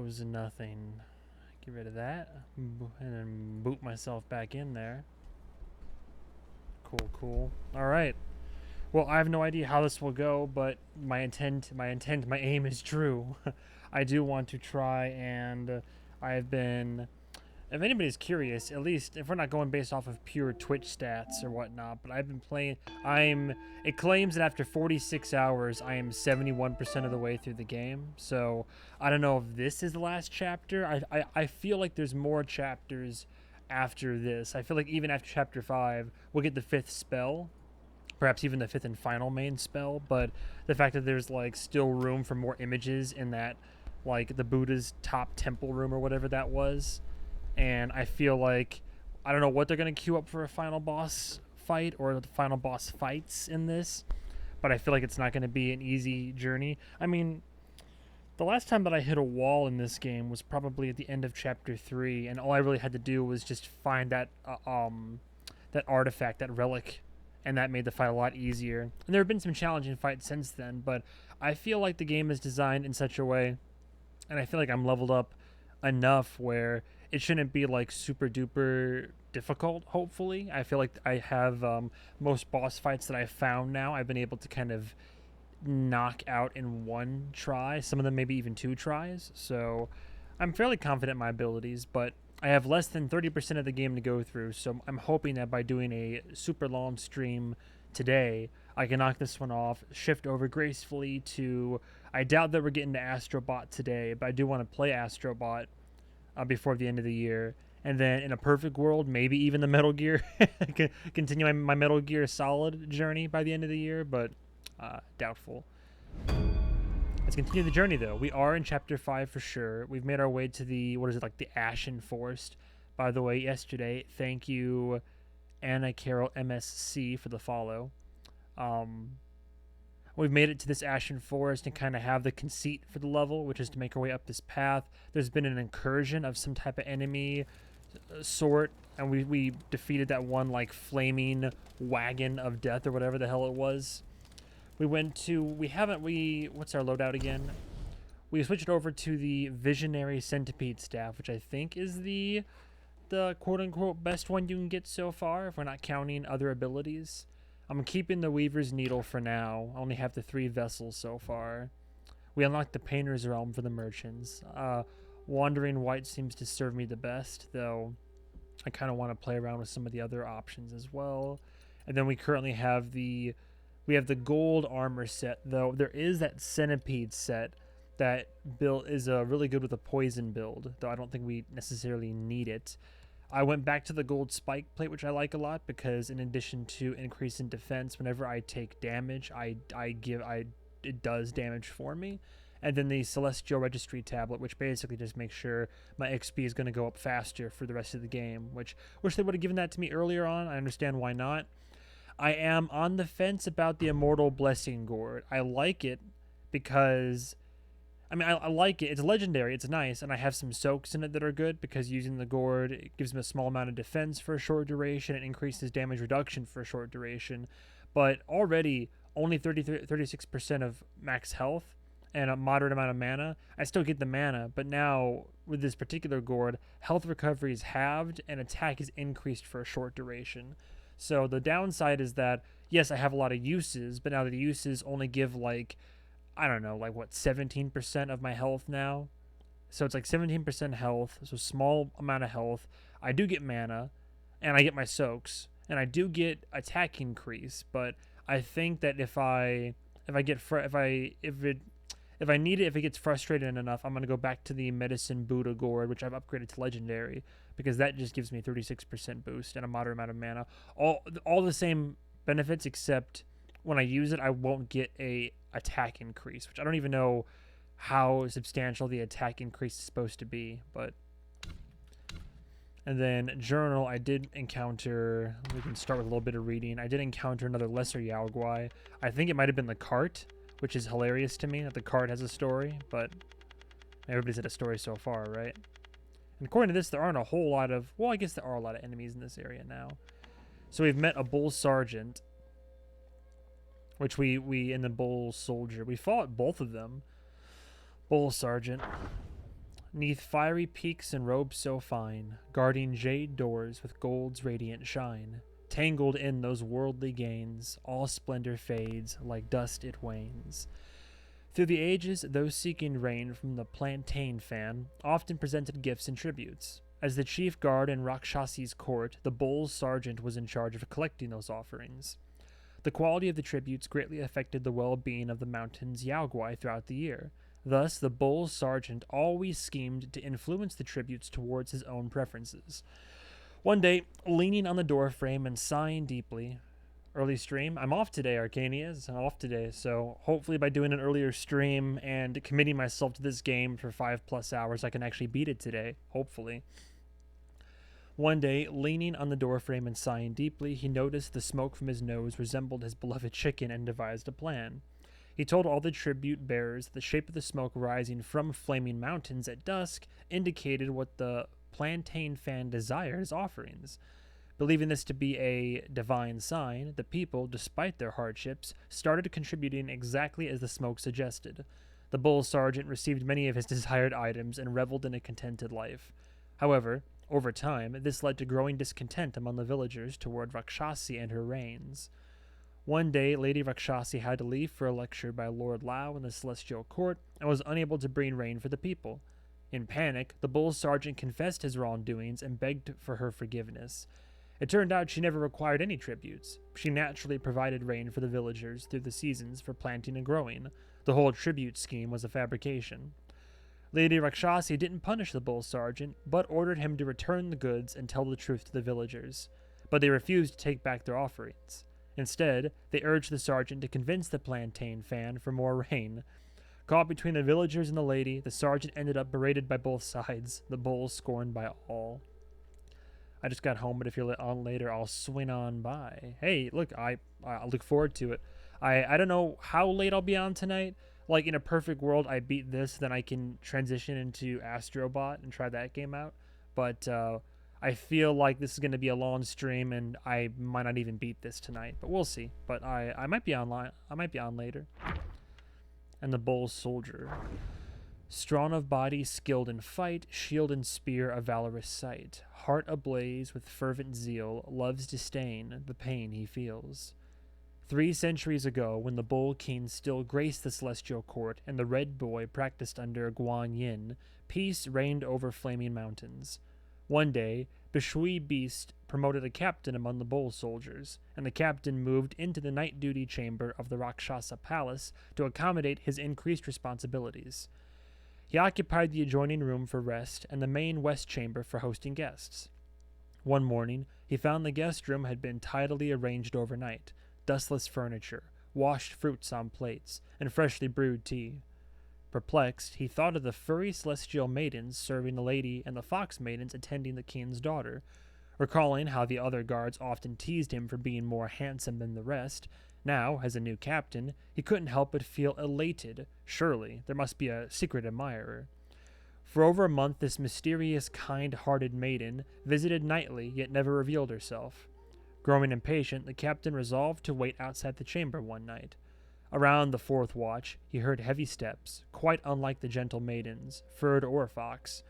shows nothing. Get rid of that. And then boot myself back in there. Cool, cool. Alright. Well, I have no idea how this will go, but my aim is true. I do want to try, and I've been, if anybody's curious, at least if we're not going based off of pure Twitch stats or whatnot, but I've been playing, it claims that after 46 hours, I am 71% of the way through the game. So I don't know if this is the last chapter. I feel like there's more chapters after this. I feel like even after chapter 5, we'll get the 5th spell, perhaps even the 5th and final main spell, but the fact that there's like still room for more images in that, like the Buddha's top temple room or whatever that was, and I feel like I don't know what they're going to queue up for a final boss fight or the final boss fights in this, but I feel like it's not going to be an easy journey. I mean, the last time that I hit a wall in this game was probably at the end of chapter 3, and all I really had to do was just find that that artifact, that relic, and that made the fight a lot easier. And there have been some challenging fights since then, but I feel like the game is designed in such a way, and I feel like I'm leveled up enough where it shouldn't be like super duper difficult. Hopefully, I feel like I have most boss fights that I've found now, I've been able to kind of knock out in one try, some of them maybe even 2 tries. So I'm fairly confident in my abilities, but I have less than 30% of the game to go through, so I'm hoping that by doing a super long stream today, I can knock this one off, shift over gracefully to, I doubt that we're getting to Astrobot today, but I do want to play Astrobot before the end of the year. And then in a perfect world, maybe even the Metal Gear, continue my Metal Gear Solid journey by the end of the year, but doubtful. Let's continue the journey, though. We are in chapter 5 for sure. We've made our way to the, what is it, like the Ashen Forest. By the way, yesterday, thank you, Anna Carol MSC, for the follow. We've made it to this Ashen Forest and kind of have the conceit for the level, which is to make our way up this path. There's been an incursion of some type of enemy sort, and we defeated that one, like, flaming wagon of death or whatever the hell it was. We went to, what's our loadout again? We switched over to the Visionary Centipede Staff, which I think is the quote-unquote best one you can get so far, if we're not counting other abilities. I'm keeping the Weaver's Needle for now. I only have the 3 vessels so far. We unlocked the Painter's Realm for the merchants. Wandering White seems to serve me the best, though I kind of want to play around with some of the other options as well. And then we currently have the gold armor set, though there is that centipede set that build is really good with a poison build, though I don't think we necessarily need it. I went back to the gold spike plate, which I like a lot, because in addition to increase in defense, whenever I take damage, it does damage for me. And then the Celestial Registry tablet, which basically just makes sure my XP is going to go up faster for the rest of the game, which wish they would have given that to me earlier on. I understand why not. I am on the fence about the Immortal Blessing Gourd. I like it because, I like it. It's legendary. It's nice. And I have some soaks in it that are good because using the gourd, it gives me a small amount of defense for a short duration. It increases damage reduction for a short duration. But already, only 36% of max health and a moderate amount of mana. I still get the mana, but now with this particular gourd, health recovery is halved and attack is increased for a short duration. So the downside is that, yes, I have a lot of uses, but now the uses only give like, I don't know, like what, 17% of my health now? So it's like 17% health, so small amount of health. I do get mana, and I get my soaks, and I do get attack increase, but I think that if it gets frustrated enough, I'm going to go back to the Medicine Buddha Gourd, which I've upgraded to Legendary, because that just gives me 36% boost and a moderate amount of mana. All the same benefits, except when I use it, I won't get a attack increase, which I don't even know how substantial the attack increase is supposed to be. But and then Journal, I did encounter, we can start with a little bit of reading. I did encounter another Lesser Yaoguai. I think it might have been the cart, which is hilarious to me that the card has a story, but everybody's had a story so far, right? And according to this, there aren't a whole lot of, well, I guess there are a lot of enemies in this area now. So we've met a Bull Sergeant, which we in the Bull Soldier, we fought both of them. Bull Sergeant. 'neath fiery peaks and robes so fine, guarding jade doors with gold's radiant shine, tangled in those worldly gains, all splendor fades, like dust it wanes. Through the ages, those seeking rain from the plantain fan often presented gifts and tributes. As the chief guard in Rakshasi's court, the bull's sergeant was in charge of collecting those offerings. The quality of the tributes greatly affected the well-being of the mountain's Yaogwai throughout the year. Thus, the bull's sergeant always schemed to influence the tributes towards his own preferences. One day, leaning on the doorframe and sighing deeply, early stream. I'm off today, Arcanias. I'm off today, so hopefully by doing an earlier stream and committing myself to this game for 5+ hours, I can actually beat it today, hopefully. One day, leaning on the doorframe and sighing deeply, he noticed the smoke from his nose resembled his beloved chicken and devised a plan. He told all the tribute bearers that the shape of the smoke rising from flaming mountains at dusk indicated what the plantain fan desired as offerings. Believing this to be a divine sign, the people, despite their hardships, started contributing exactly as the smoke suggested. The bull sergeant received many of his desired items and reveled in a contented life. However, over time, this led to growing discontent among the villagers toward Rakshasi and her reigns. One day, Lady Rakshasi had to leave for a lecture by Lord Lao in the Celestial Court and was unable to bring rain for the people. In panic, the bull sergeant confessed his wrongdoings and begged for her forgiveness. It turned out she never required any tributes. She naturally provided rain for the villagers through the seasons for planting and growing. The whole tribute scheme was a fabrication. Lady Rakshasi didn't punish the bull sergeant, but ordered him to return the goods and tell the truth to the villagers. But they refused to take back their offerings. Instead, they urged the sergeant to convince the plantain fan for more rain. Caught between the villagers and the lady, the sergeant ended up berated by both sides, the bull scorned by all. I just got home, but if you're on later, I'll swing on by. Hey, look, I look forward to it. I don't know how late I'll be on tonight. Like, in a perfect world, I beat this, then I can transition into Astrobot and try that game out. But I feel like this is going to be a long stream, and I might not even beat this tonight. But we'll see. But I might be online. I might be on later. And the bull soldier. Strong of body, skilled in fight, shield and spear a valorous sight, heart ablaze with fervent zeal, loves disdain the pain he feels. 3 centuries ago, when the bull king still graced the celestial court and the red boy practiced under Guan Yin, peace reigned over flaming mountains. One day, Bishui Beast promoted a captain among the bull soldiers, and the captain moved into the night duty chamber of the Rakshasa palace to accommodate his increased responsibilities. He occupied the adjoining room for rest and the main west chamber for hosting guests. One morning, he found the guest room had been tidily arranged overnight, dustless furniture, washed fruits on plates, and freshly brewed tea. Perplexed, he thought of the furry celestial maidens serving the lady and the fox maidens attending the king's daughter. Recalling how the other guards often teased him for being more handsome than the rest, now, as a new captain, he couldn't help but feel elated. Surely, there must be a secret admirer. For over a month, this mysterious, kind-hearted maiden visited nightly, yet never revealed herself. Growing impatient, the captain resolved to wait outside the chamber one night. Around the 4th watch, he heard heavy steps, quite unlike the gentle maidens, furred or fox.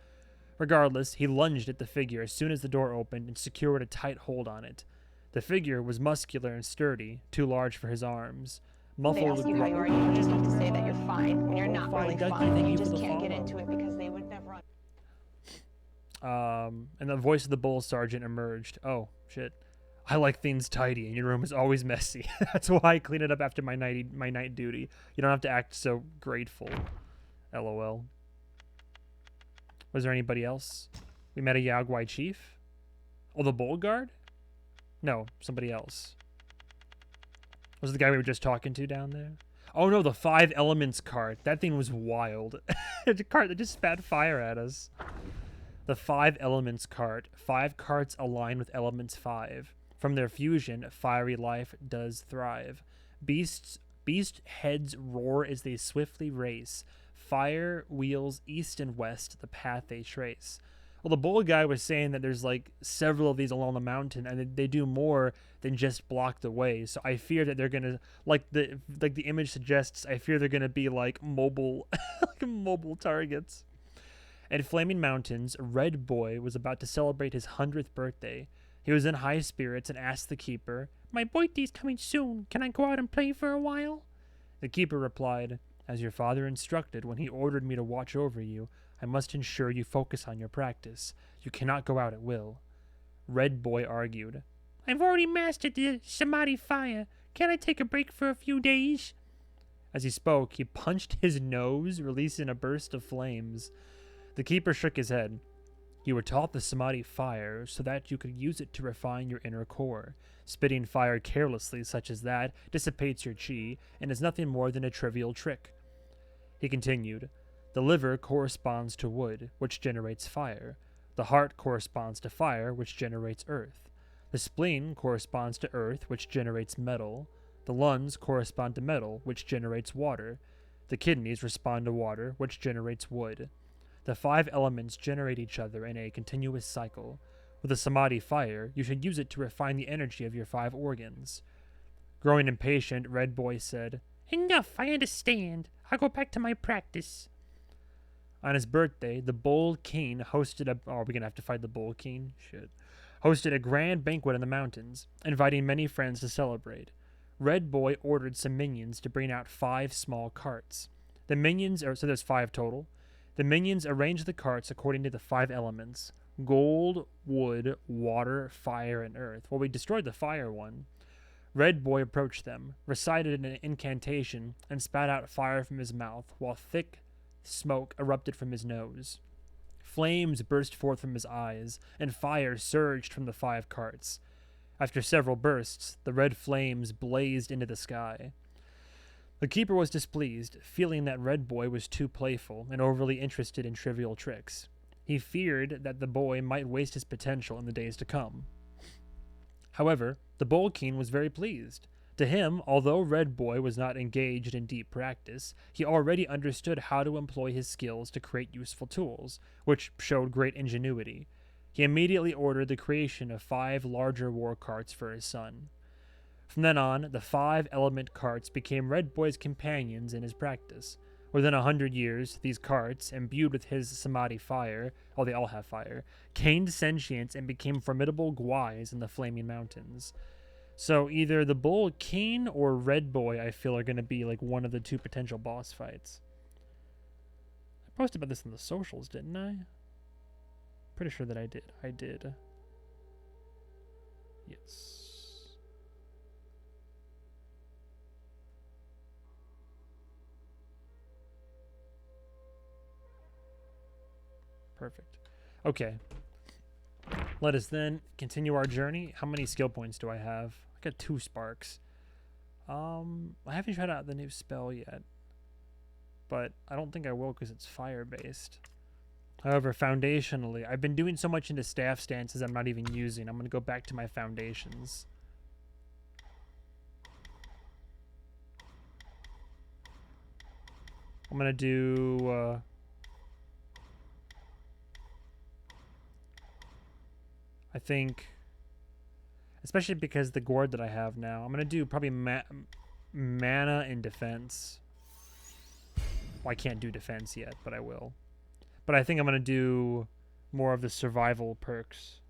Regardless, he lunged at the figure as soon as the door opened and secured a tight hold on it. The figure was muscular and sturdy, too large for his arms. They ask you how you are, you just have to say that you're fine when you're not really fine, and you just can't get into it because they would never... And the voice of the bull sergeant emerged. Oh, shit. I like things tidy, and your room is always messy. That's why I clean it up after my night duty. You don't have to act so grateful. LOL. Was there anybody else? We met a Yaogwai chief? Oh, the bull guard? No, somebody else. Was it the guy we were just talking to down there? Oh no, the 5 elements cart. That thing was wild. It's a cart that just spat fire at us. The 5 elements cart. 5 carts align with elements 5. From their fusion, fiery life does thrive. Beast heads roar as they swiftly race. Fire wheels east and west, the path they trace. Well, the bull guy was saying that there's like several of these along the mountain, and they do more than just block the way. So I fear that they're gonna, like the image suggests, I fear they're gonna be like mobile, like mobile targets. At Flaming Mountains, Red Boy was about to celebrate his 100th birthday. He was in high spirits and asked the keeper, "My birthday's coming soon. Can I go out and play for a while?" The keeper replied, "As your father instructed when he ordered me to watch over you, I must ensure you focus on your practice. You cannot go out at will." Red Boy argued, "I've already mastered the Samadhi fire. Can't I take a break for a few days?" As he spoke, he punched his nose, releasing a burst of flames. The keeper shook his head. "You were taught the Samadhi fire so that you could use it to refine your inner core. Spitting fire carelessly, such as that, dissipates your chi and is nothing more than a trivial trick." He continued, "The liver corresponds to wood, which generates fire. The heart corresponds to fire, which generates earth. The spleen corresponds to earth, which generates metal. The lungs correspond to metal, which generates water. The kidneys respond to water, which generates wood. The 5 elements generate each other in a continuous cycle. With the Samadhi fire, you should use it to refine the energy of your 5 organs." Growing impatient, Red Boy said, "Enough, I understand. I'll go back to my practice." On his birthday, the Bull King hosted a... Oh, are we going to have to fight the Bull King? Shit. Hosted a grand banquet in the mountains, inviting many friends to celebrate. Red Boy ordered some minions to bring out 5 small carts. The minions... So there's 5 total. The minions arranged the carts according to the 5 elements: gold, wood, water, fire, and earth. Well, we destroyed the fire one. Red Boy approached them, recited an incantation, and spat out fire from his mouth, while thick smoke erupted from his nose. Flames burst forth from his eyes, and fire surged from the 5 carts. After several bursts, the red flames blazed into the sky. The keeper was displeased, feeling that Red Boy was too playful and overly interested in trivial tricks. He feared that the boy might waste his potential in the days to come. However, the Bull King was very pleased. To him, although Red Boy was not engaged in deep practice, he already understood how to employ his skills to create useful tools, which showed great ingenuity. He immediately ordered the creation of 5 larger war carts for his son. From then on, the 5 element carts became Red Boy's companions in his practice. Within 100 years, these carts, imbued with his Samadhi fire, oh, they all have fire, gained sentience and became formidable guais in the Flaming Mountains. So either the Bull King or Red Boy, I feel, are going to be like one of the 2 potential boss fights. I posted about this in the socials, didn't I? Pretty sure that I did. I did. Yes. Perfect. Okay. Let us then continue our journey. How many skill points do I have? I got 2 sparks. I haven't tried out the new spell yet, but I don't think I will because it's fire-based. However, foundationally, I've been doing so much into staff stances I'm not even using. I'm going to go back to my foundations. I'm going to do... I think, especially because the gourd that I have now, I'm going to do probably mana and defense. Well, I can't do defense yet, but I will. But I think I'm going to do more of the survival perks.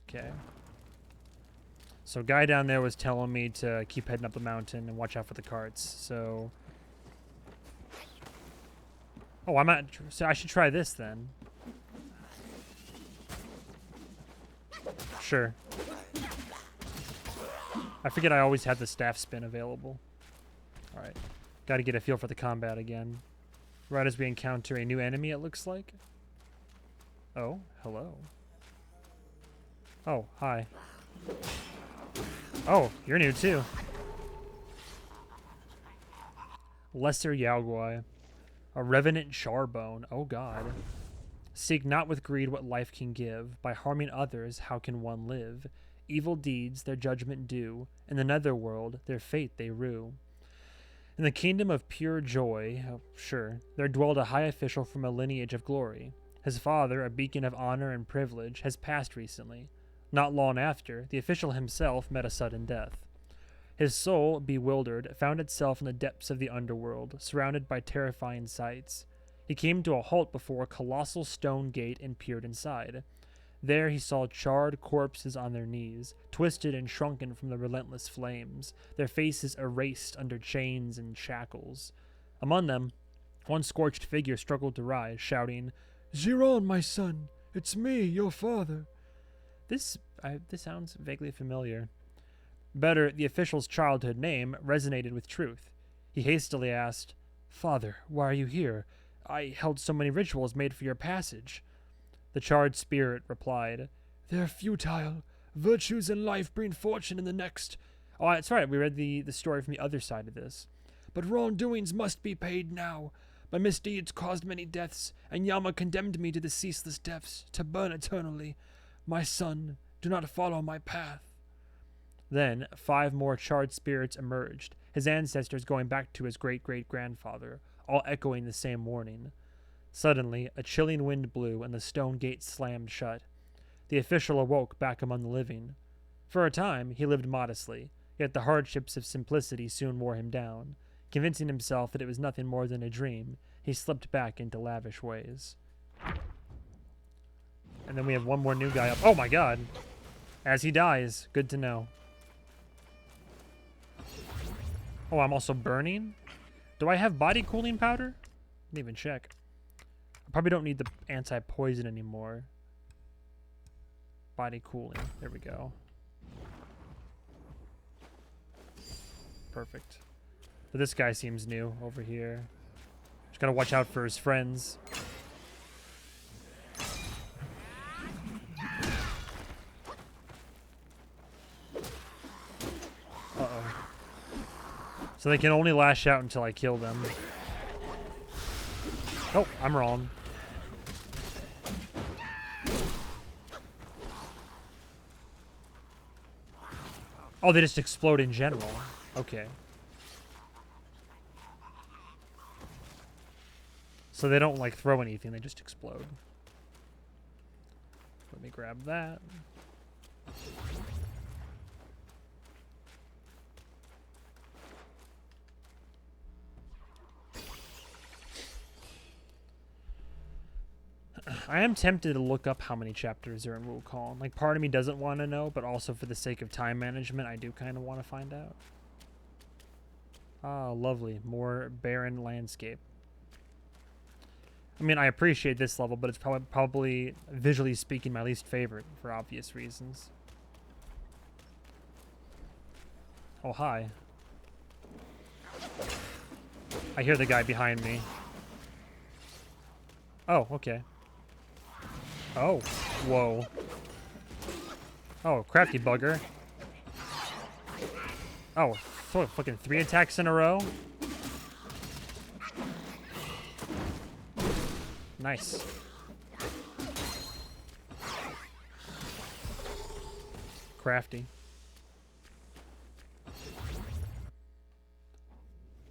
Okay. So guy down there was telling me to keep heading up the mountain and watch out for the carts, so... Oh, so I should try this then. Sure. I forget I always have the staff spin available. Alright. Gotta get a feel for the combat again. Right as we encounter a new enemy, it looks like. Oh, hello. Oh, hi. Oh, you're new too. Lesser Yaoguai. A revenant charbone. Oh god. Seek not with greed what life can give. By harming others, how can one live? Evil deeds their judgment due. In the netherworld, their fate they rue. In the kingdom of pure joy, oh, sure, there dwelled a high official from a lineage of glory. His father, a beacon of honor and privilege, has passed recently. Not long after, the official himself met a sudden death. His soul, bewildered, found itself in the depths of the underworld, surrounded by terrifying sights. He came to a halt before a colossal stone gate and peered inside. There he saw charred corpses on their knees, twisted and shrunken from the relentless flames, their faces erased under chains and shackles. Among them, one scorched figure struggled to rise, shouting, "Giron, my son, it's me, your father." This sounds vaguely familiar. Better, the official's childhood name resonated with truth. He hastily asked, "Father, why are you here? I held so many rituals made for your passage." The charred spirit replied, "They're futile. Virtues in life bring fortune in the next." Oh, that's right. We read the story from the other side of this. "But wrongdoings must be paid now. My misdeeds caused many deaths, and Yama condemned me to the ceaseless depths, to burn eternally. My son, do not follow my path." Then 5 more charred spirits emerged, his ancestors going back to his great-great-grandfather, all echoing the same warning. Suddenly, a chilling wind blew and the stone gate slammed shut. The official awoke back among the living. For a time, he lived modestly, yet the hardships of simplicity soon wore him down. Convincing himself that it was nothing more than a dream, he slipped back into lavish ways. And then we have one more new guy up. Oh my god! As he dies. Good to know. Oh, I'm also burning? Do I have body cooling powder? Didn't even check. I probably don't need the anti-poison anymore. Body cooling. There we go. Perfect. But this guy seems new over here. Just gotta watch out for his friends. Uh-oh. So they can only lash out until I kill them. Oh, I'm wrong. Oh, they just explode in general. Okay. So they don't, like, throw anything. They just explode. Let me grab that. I am tempted to look up how many chapters are in Wukong. Like, part of me doesn't want to know, but also for the sake of time management, I do kind of want to find out. Ah, lovely. More barren landscape. I mean, I appreciate this level, but it's probably visually speaking, my least favorite for obvious reasons. Oh, hi. I hear the guy behind me. Oh, okay. Oh, whoa. Oh, crafty bugger. Oh, fucking 3 attacks in a row? Nice. Crafty.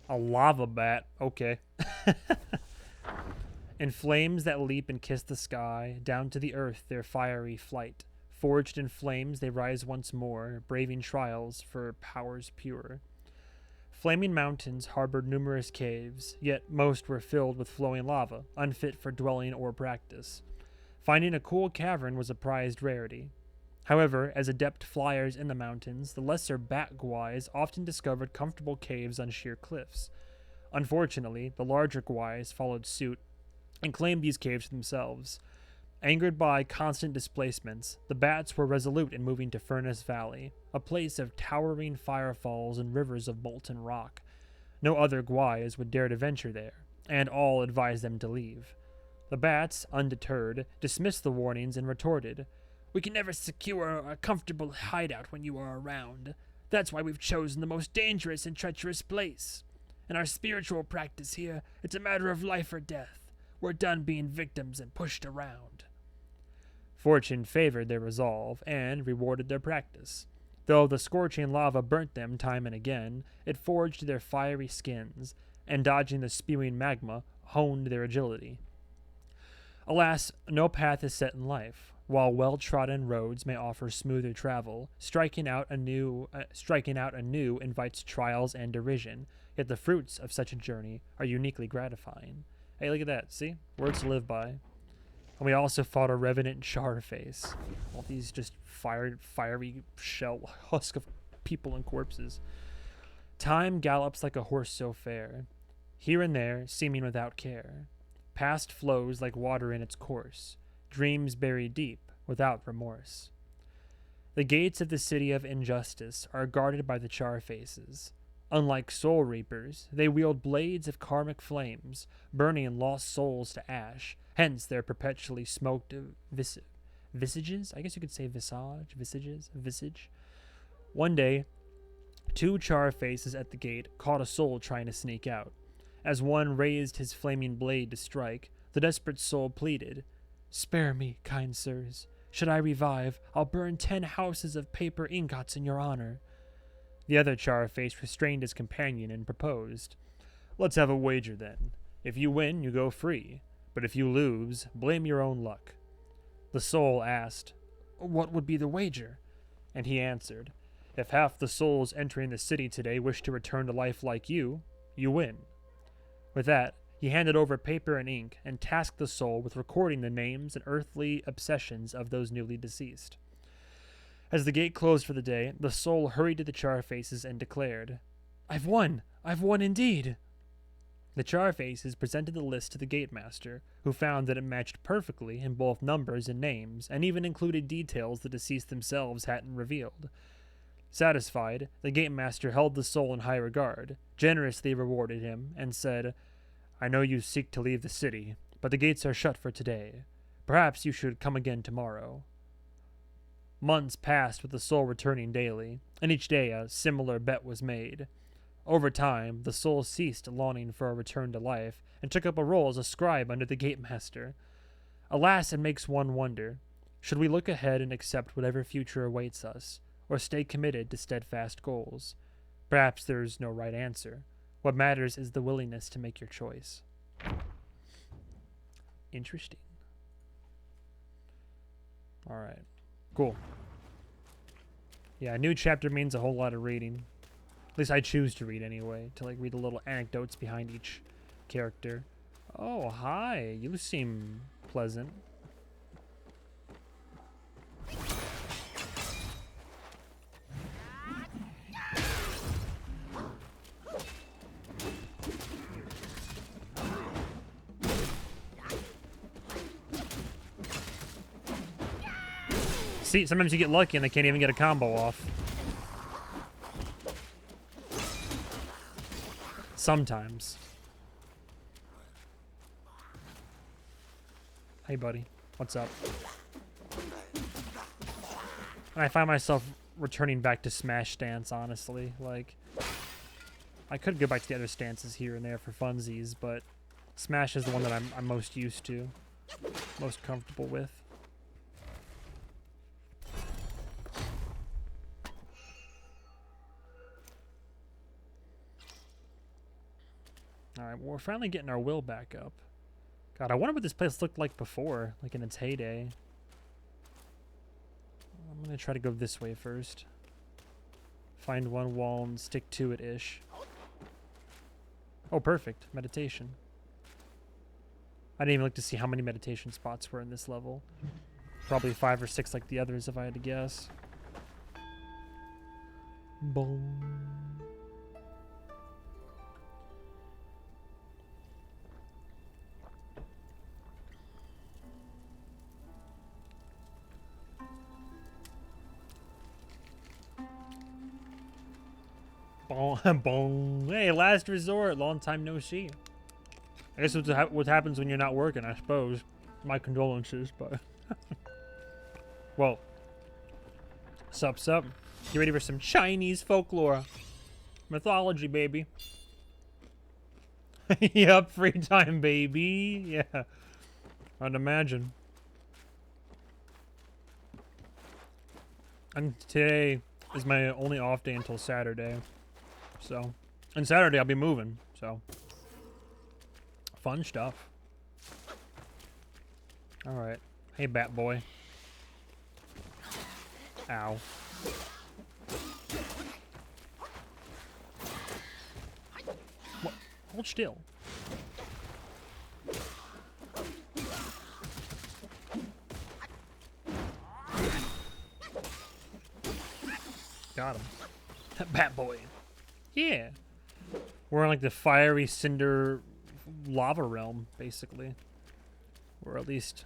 A lava bat. Okay. In flames that leap and kiss the sky, down to the earth their fiery flight. Forged in flames they rise once more, braving trials for powers pure. Flaming mountains harbored numerous caves, yet most were filled with flowing lava, unfit for dwelling or practice. Finding a cool cavern was a prized rarity. However, as adept flyers in the mountains, the lesser bat guais often discovered comfortable caves on sheer cliffs. Unfortunately, the larger guais followed suit and claimed these caves themselves. Angered by constant displacements, the bats were resolute in moving to Furnace Valley, a place of towering firefalls and rivers of molten rock. No other guais would dare to venture there, and all advised them to leave. The bats, undeterred, dismissed the warnings and retorted, "We can never secure a comfortable hideout when you are around. That's why we've chosen the most dangerous and treacherous place. In our spiritual practice here, it's a matter of life or death. We're done being victims and pushed around." Fortune favored their resolve and rewarded their practice. Though the scorching lava burnt them time and again, it forged their fiery skins, and dodging the spewing magma honed their agility. Alas, no path is set in life. while well-trodden roads may offer smoother travel, striking out anew invites trials and derision. Yet the fruits of such a journey are uniquely gratifying. Hey, look at that! See, words to live by. And we also fought a revenant Charface. All these just fiery shell husk of people and corpses. Time gallops like a horse so fair, here and there, seeming without care. Past flows like water in its course, dreams buried deep, without remorse. The gates of the city of injustice are guarded by the Charfaces. Unlike soul reapers, they wield blades of karmic flames, burning lost souls to ash, hence their perpetually smoked visages? I guess you could say visage. One day, 2 Charfaces at the gate caught a soul trying to sneak out. As one raised his flaming blade to strike, the desperate soul pleaded, "Spare me, kind sirs. Should I revive, I'll burn 10 houses of paper ingots in your honor." The other Charface restrained his companion and proposed, "Let's have a wager then. If you win, you go free. But if you lose, blame your own luck." The soul asked, "What would be the wager?" And he answered, "If half the souls entering the city today wish to return to life like you win." With that, he handed over paper and ink and tasked the soul with recording the names and earthly obsessions of those newly deceased. As the gate closed for the day, the soul hurried to the Charfaces and declared, "I've won! I've won indeed!" The Charfaces presented the list to the gatemaster, who found that it matched perfectly in both numbers and names, and even included details the deceased themselves hadn't revealed. Satisfied, the gatemaster held the soul in high regard, generously rewarded him, and said, "I know you seek to leave the city, but the gates are shut for today. Perhaps you should come again tomorrow." Months passed with the soul returning daily, and each day a similar bet was made. Over time, the soul ceased longing for a return to life, and took up a role as a scribe under the gatemaster. Alas, it makes one wonder, should we look ahead and accept whatever future awaits us, or stay committed to steadfast goals? Perhaps there's no right answer. What matters is the willingness to make your choice. Interesting. Alright. Cool. Yeah, a new chapter means a whole lot of reading. At least I choose to read anyway, to like read the little anecdotes behind each character. Oh, hi. You seem pleasant. See, sometimes you get lucky and they can't even get a combo off. Sometimes. Hey, buddy. What's up? And I find myself returning back to Smash stance, honestly. Like, I could go back to the other stances here and there for funsies, but Smash is the one that I'm most used to, most comfortable with. Alright, well, we're finally getting our will back up. God, I wonder what this place looked like before, like in its heyday. I'm gonna try to go this way first. Find one wall and stick to it-ish. Oh, perfect. Meditation. I didn't even look to see how many meditation spots were in this level. Probably 5 or 6 like the others, if I had to guess. Boom. Boom, boom. Hey, last resort. Long time no see. I guess it's what happens when you're not working, I suppose. My condolences, but... Well. Sup. You ready for some Chinese folklore? Mythology, baby. Yup, free time, baby. Yeah. I'd imagine. And today is my only off day until Saturday. So, and Saturday I'll be moving, so. Fun stuff. Alright. Hey, Bat Boy. Ow. What? Hold still. Got him. Bat boy. Yeah. We're in like the fiery cinder lava realm, basically. Or at least...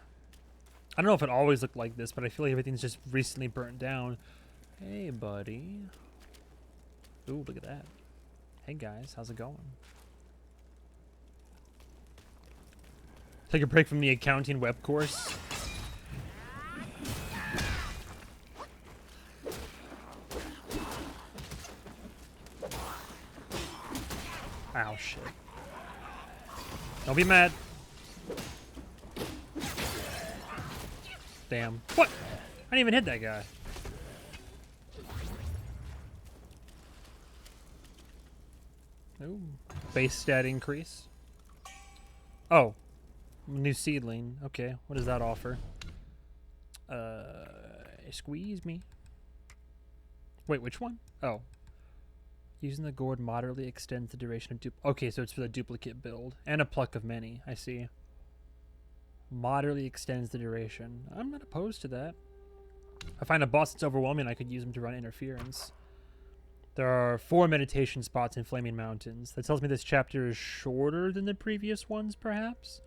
I don't know if it always looked like this, but I feel like everything's just recently burnt down. Hey, buddy. Ooh, look at that. Hey, guys. How's it going? Take a break from the accounting web course. Ow, shit. Don't be mad. Damn. What? I didn't even hit that guy. Ooh. Base stat increase. Oh. New seedling. Okay. What does that offer? Squeeze me. Wait, which one? Oh. Using the gourd moderately extends the duration of okay, so it's for the duplicate build. And a pluck of many, I see. Moderately extends the duration. I'm not opposed to that. If I find a boss that's overwhelming, I could use him to run interference. There are 4 meditation spots in Flaming Mountains. That tells me this chapter is shorter than the previous ones, perhaps?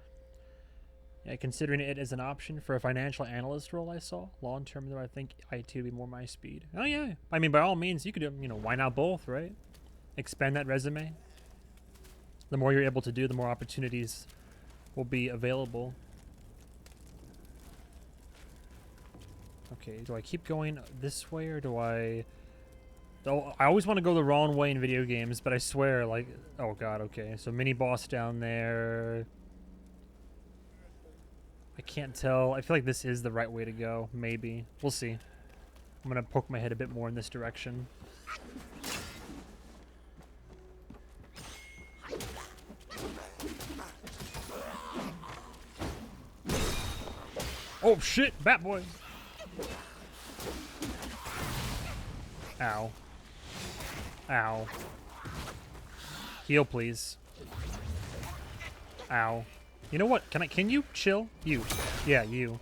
Yeah, considering it as an option for a financial analyst role I saw. Long term, though, I think IT would be more my speed. Oh, yeah. I mean, by all means, you could, you know, why not both, right? Expand that resume. The more you're able to do, the more opportunities will be available. Okay, do I keep going this way, or do I... Oh, I always want to go the wrong way in video games, but I swear, like... Oh, God, okay. So, mini-boss down there... I can't tell. I feel like this is the right way to go. Maybe. We'll see. I'm going to poke my head a bit more in this direction. Oh, shit! Bat boy! Ow. Ow. Heal, please. Ow. You know what? Can you chill? You. Yeah, you.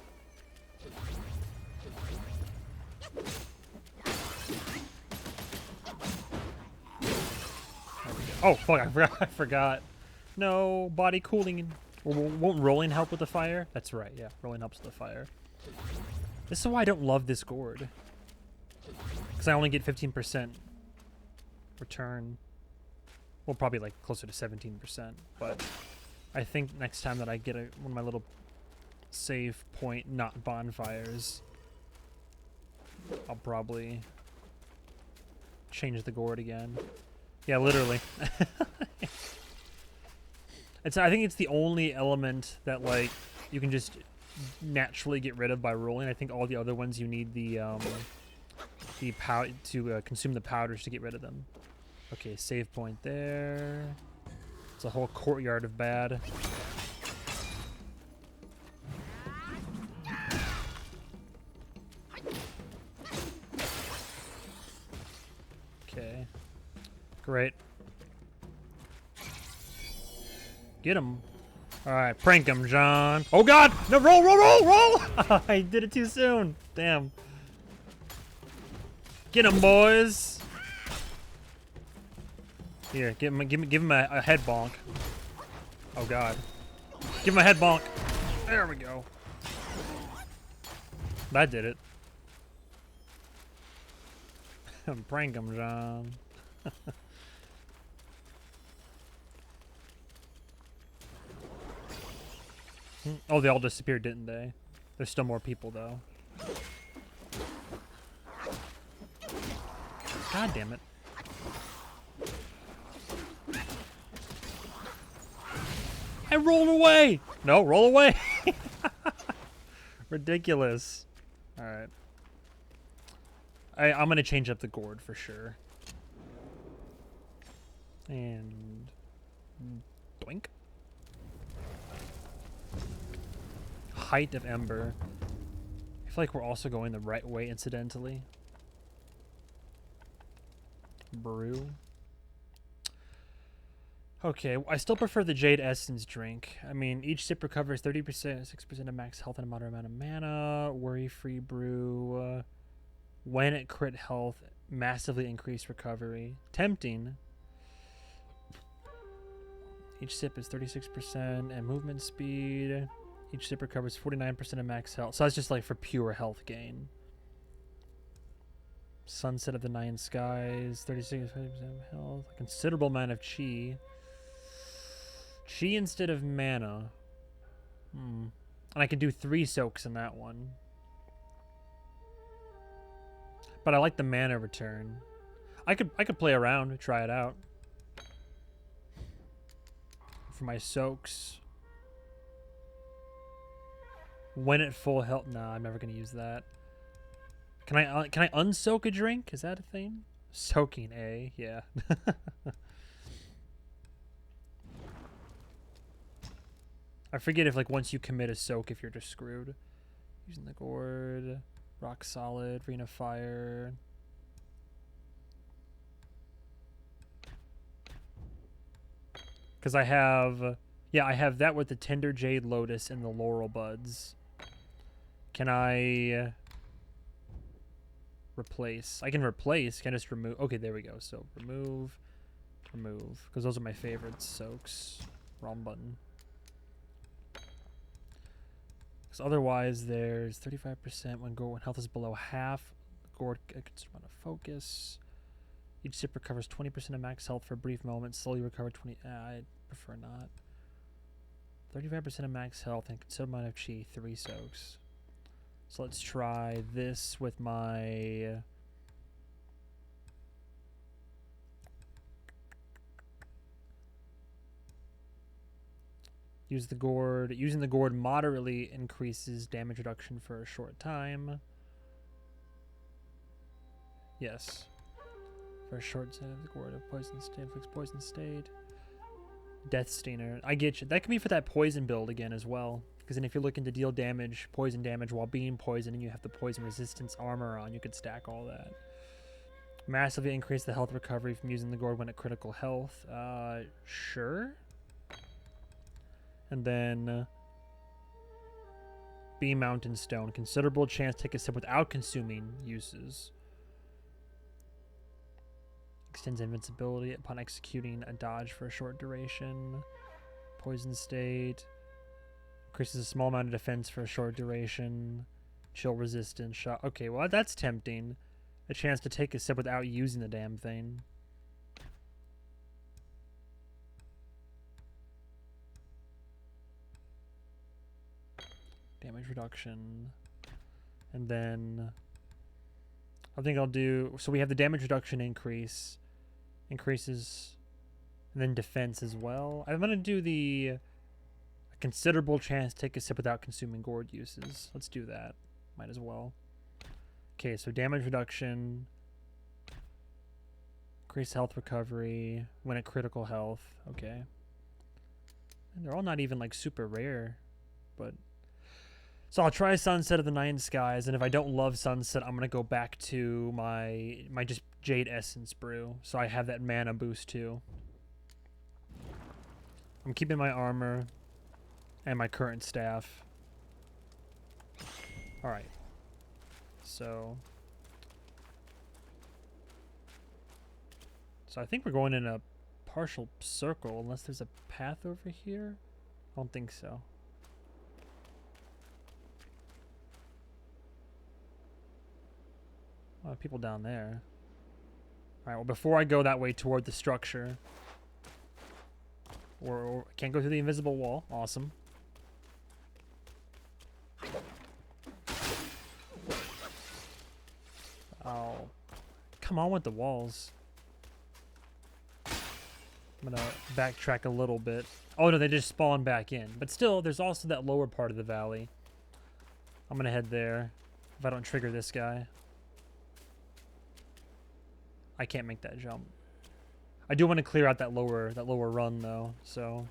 Oh, fuck, I forgot. No, body cooling. Won't rolling help with the fire? That's right, yeah. Rolling helps with the fire. This is why I don't love this gourd. Because I only get 15% return. Well, probably like closer to 17%, but... I think next time that I get one of my little save point, not bonfires, I'll probably change the gourd again. Yeah, literally. I think it's the only element that, like, you can just naturally get rid of by rolling. I think all the other ones you need the powder to consume the powders to get rid of them. Okay, save point there. It's a whole courtyard of bad. Okay. Great. Get him. Alright, prank him, John. Oh god! No, roll, roll, roll, roll! I did it too soon. Damn. Get him, boys! Here, give him a head bonk. Oh god. Give him a head bonk. There we go. That did it. Prank him, John. Oh, they all disappeared, didn't they? There's still more people, though. God damn it. I rolled away! No, roll away! Ridiculous. Alright. I'm gonna change up the gourd for sure. And... Doink. Height of Ember. I feel like we're also going the right way, incidentally. Brew. Okay, I still prefer the Jade Essence drink. I mean, each sip recovers 30%, 6% of max health and a moderate amount of mana. Worry-free brew. When at crit health, massively increased recovery. Tempting. Each sip is 36% and movement speed. Each sip recovers 49% of max health. So that's just like for pure health gain. Sunset of the Nine Skies, 36% health. A considerable amount of chi. Chi instead of mana. And I can do 3 soaks in that one. But I like the mana return. I could play around, try it out. For my soaks. When at full health. Nah, I'm never gonna use that. Can I unsoak a drink? Is that a thing? Soaking A, yeah. I forget if like once you commit a soak, if you're just screwed. Using the gourd, rock solid, ring of fire. Because I have, yeah, I have that with the tender jade lotus and the laurel buds. Can I replace? I can replace. Can I just remove? Okay, there we go. So remove, because those are my favorites. Soaks, wrong button. Because otherwise, there's 35% when health is below half. Gourd gets run a focus. Each sip recovers 20% of max health for a brief moment. Slowly recover 20. I prefer not. 35% of max health and considerable amount of chi. 3 soaks. So let's try this with my. Use the gourd. Using the gourd moderately increases damage reduction for a short time. Yes. For a short set of the gourd of poison state, inflicts poison state. Death Stinger. I get you. That can be for that poison build again as well. Because then if you're looking to deal damage, poison damage while being poisoned and you have the poison resistance armor on, you could stack all that. Massively increase the health recovery from using the gourd when at critical health. Sure. And then Bee Mountain Stone. Considerable chance to take a sip without consuming uses. Extends invincibility upon executing a dodge for a short duration. Poison state. Increases a small amount of defense for a short duration. Chill resistance shot. Okay, well that's tempting. A chance to take a sip without using the damn thing. Damage reduction. And then I think I'll do, so we have the damage reduction increase. Increases, and then defense as well. I'm going to do the considerable chance to take a sip without consuming gourd uses. Let's do that. Might as well. Okay, so damage reduction. Increase health recovery when at critical health. Okay. And they're all not even like super rare, but so I'll try Sunset of the Nine Skies, and if I don't love Sunset, I'm gonna go back to my just Jade Essence brew, so I have that mana boost too. I'm keeping my armor and my current staff. All right. So I think we're going in a partial circle, unless there's a path over here. I don't think so. A lot of people down there. Alright, well, before I go that way toward the structure, or can't go through the invisible wall. Awesome. Oh, come on with the walls. I'm gonna backtrack a little bit. Oh no, they just spawn back in. But still, there's also that lower part of the valley. I'm gonna head there if I don't trigger this guy. I can't make that jump. I do want to clear out that lower run though, so.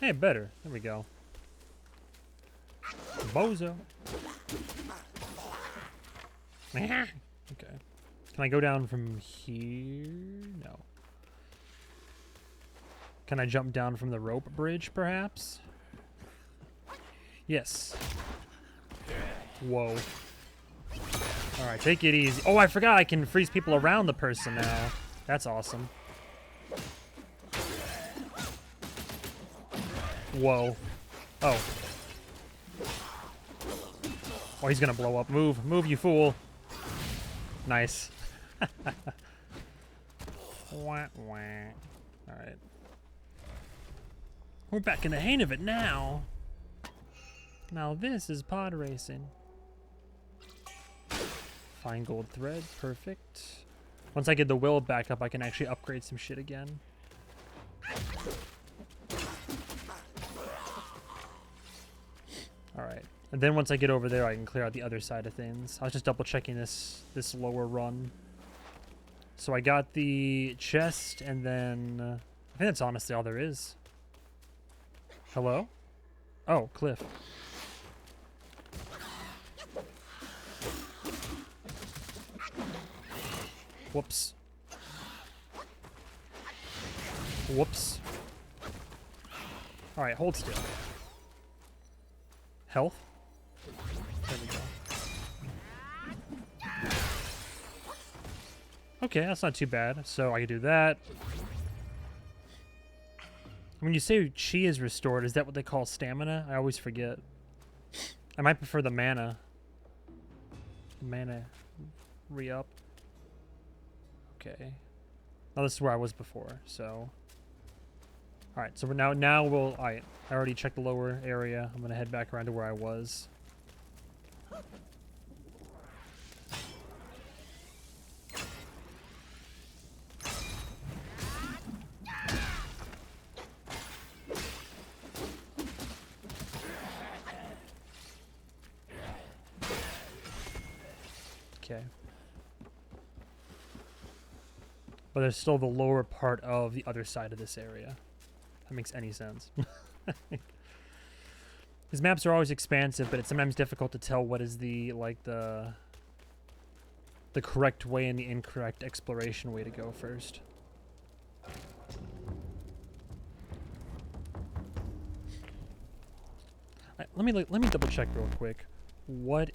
Hey, better. There we go. Bozo. Okay. Can I go down from here? No. Can I jump down from the rope bridge, perhaps? Yes. Whoa. Alright, take it easy. Oh, I forgot I can freeze people around the person now. That's awesome. Whoa. Oh. Oh, he's gonna blow up. Move. Move, you fool. Nice. Wah, wah. Alright. We're back in the hang of it now. Now this is pod racing. Fine gold thread. Perfect. Once I get the will back up, I can actually upgrade some shit again. Alright. And then once I get over there, I can clear out the other side of things. I was just double checking this lower run. So I got the chest, and then I think that's honestly all there is. Hello? Oh, cliff. Whoops. Whoops. Alright, hold still. Health? There we go. Okay, that's not too bad. So I can do that. When you say chi is restored, is that what they call stamina? I always forget. I might prefer the mana. Mana re-up. Okay. Now this is where I was before, so. Alright, so we're now we'll, alright. I already checked the lower area. I'm gonna head back around to where I was. Okay. But there's still the lower part of the other side of this area. If that makes any sense. These maps are always expansive, but it's sometimes difficult to tell what is the correct way and the incorrect exploration way to go first. Let me double check real quick. What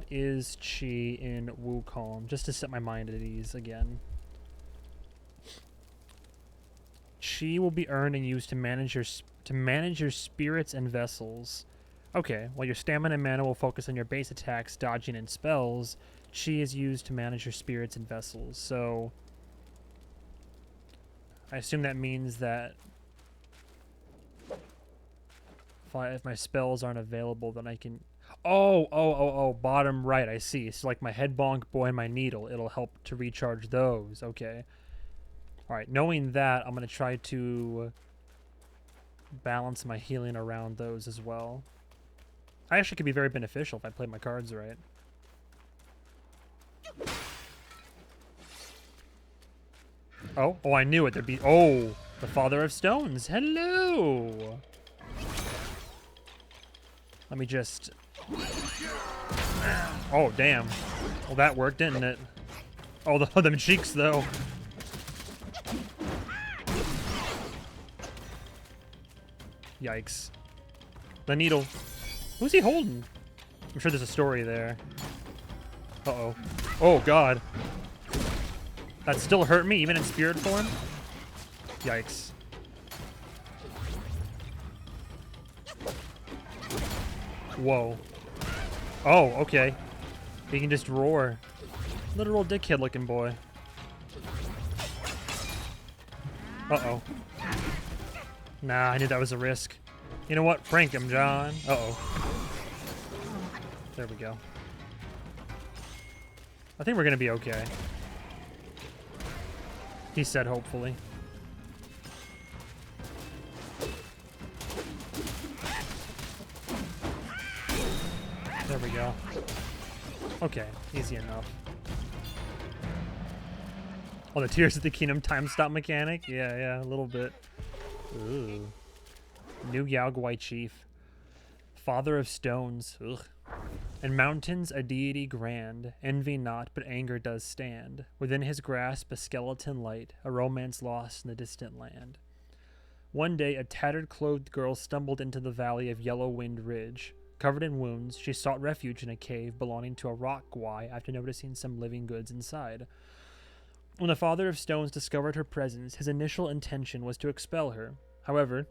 is chi in Wukong, just to set my mind at ease again. Chi will be earned and used to manage your spirits and vessels. Okay, while your stamina and mana will focus on your base attacks, dodging, and spells, chi is used to manage your spirits and vessels. So I assume that means that if my spells aren't available, then I can. Oh, bottom right, I see. So like my head bonk boy and my needle, it'll help to recharge those. Okay. Alright, knowing that, I'm going to try to balance my healing around those as well. I actually could be very beneficial if I play my cards right. Oh, I knew it. There'd be... Oh, the Father of Stones. Hello! Let me just... Oh, damn. Well, that worked, didn't it? Oh, them cheeks, though. Yikes. The needle. Who's he holding? I'm sure there's a story there. Uh-oh. Oh, God. That still hurt me, even in spirit form? Yikes. Whoa. Oh, okay. He can just roar. Literal dickhead looking boy. Uh-oh. Nah, I knew that was a risk. You know what? Prank him, John. Uh-oh. There we go. I think we're gonna be okay. He said hopefully. There we go. Okay, easy enough. Oh, the Tears of the Kingdom time stop mechanic? Yeah, a little bit. Ooh. New Yaogwai chief. Father of stones. Ugh. In mountains a deity grand, envy not, but anger does stand. Within his grasp a skeleton light, a romance lost in the distant land. One day a tattered clothed girl stumbled into the valley of Yellow Wind Ridge. Covered in wounds, she sought refuge in a cave belonging to a rock gwai after noticing some living goods inside. When the Father of Stones discovered her presence, his initial intention was to expel her. However,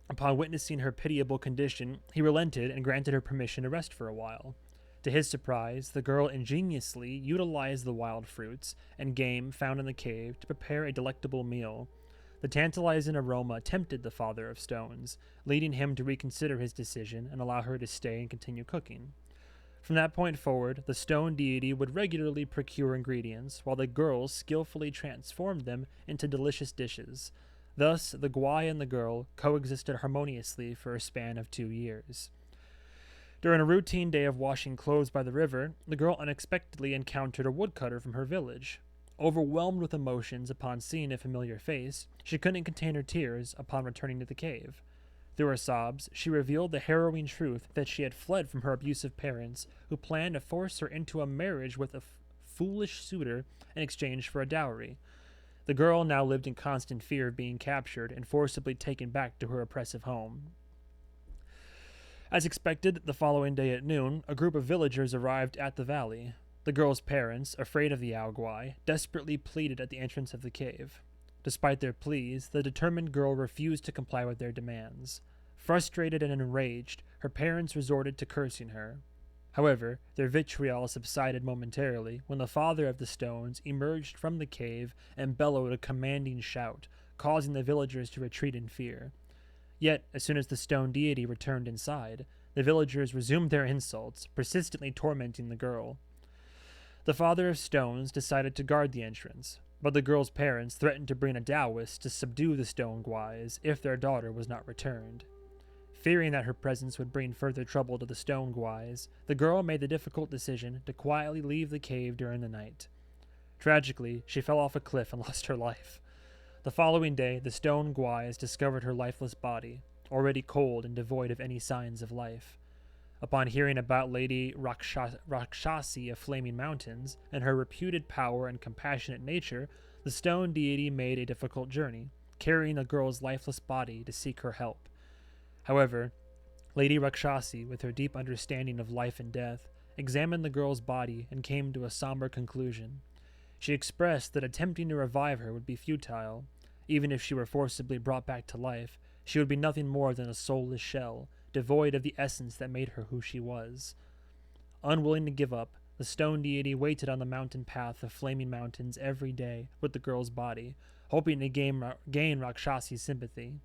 upon witnessing her pitiable condition, he relented and granted her permission to rest for a while. To his surprise, the girl ingeniously utilized the wild fruits and game found in the cave to prepare a delectable meal. The tantalizing aroma tempted the Father of Stones, leading him to reconsider his decision and allow her to stay and continue cooking. From that point forward, the stone deity would regularly procure ingredients, while the girls skillfully transformed them into delicious dishes. Thus, the gwai and the girl coexisted harmoniously for a span of 2 years. During a routine day of washing clothes by the river, the girl unexpectedly encountered a woodcutter from her village. Overwhelmed with emotions upon seeing a familiar face, she couldn't contain her tears upon returning to the cave. Through her sobs, she revealed the harrowing truth that she had fled from her abusive parents, who planned to force her into a marriage with a foolish suitor in exchange for a dowry. The girl now lived in constant fear of being captured and forcibly taken back to her oppressive home. As expected, the following day at noon, a group of villagers arrived at the valley. The girl's parents, afraid of the Yaogwai, desperately pleaded at the entrance of the cave. Despite their pleas, the determined girl refused to comply with their demands. Frustrated and enraged, her parents resorted to cursing her. However, their vitriol subsided momentarily when the Father of the Stones emerged from the cave and bellowed a commanding shout, causing the villagers to retreat in fear. Yet, as soon as the stone deity returned inside, the villagers resumed their insults, persistently tormenting the girl. The Father of Stones decided to guard the entrance, but the girl's parents threatened to bring a Taoist to subdue the stone gwais if their daughter was not returned. Fearing that her presence would bring further trouble to the stone gwais, the girl made the difficult decision to quietly leave the cave during the night. Tragically, she fell off a cliff and lost her life. The following day, the stone gwais discovered her lifeless body, already cold and devoid of any signs of life. Upon hearing about Lady Rakshasi of Flaming Mountains and her reputed power and compassionate nature, the stone deity made a difficult journey, carrying the girl's lifeless body to seek her help. However, Lady Rakshasi, with her deep understanding of life and death, examined the girl's body and came to a somber conclusion. She expressed that attempting to revive her would be futile. Even if she were forcibly brought back to life, she would be nothing more than a soulless shell, devoid of the essence that made her who she was. Unwilling to give up, the stone deity waited on the mountain path of Flaming Mountains every day with the girl's body, hoping to gain Rakshasi's sympathy.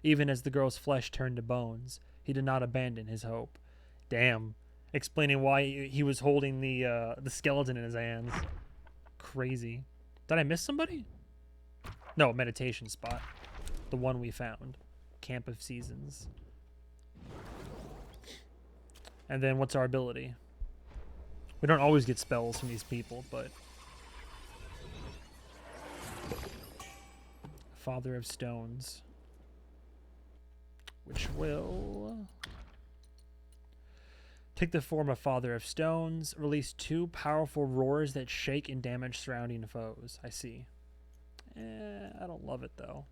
Even as the girl's flesh turned to bones, he did not abandon his hope. Damn. Explaining why he was holding the skeleton in his hands. Crazy. Did I miss somebody? No, meditation spot. The one we found. Camp of Seasons. And then what's our ability? We don't always get spells from these people, but... Father of Stones. Which will... take the form of Father of Stones. Release 2 powerful roars that shake and damage surrounding foes. I see. I don't love it, though.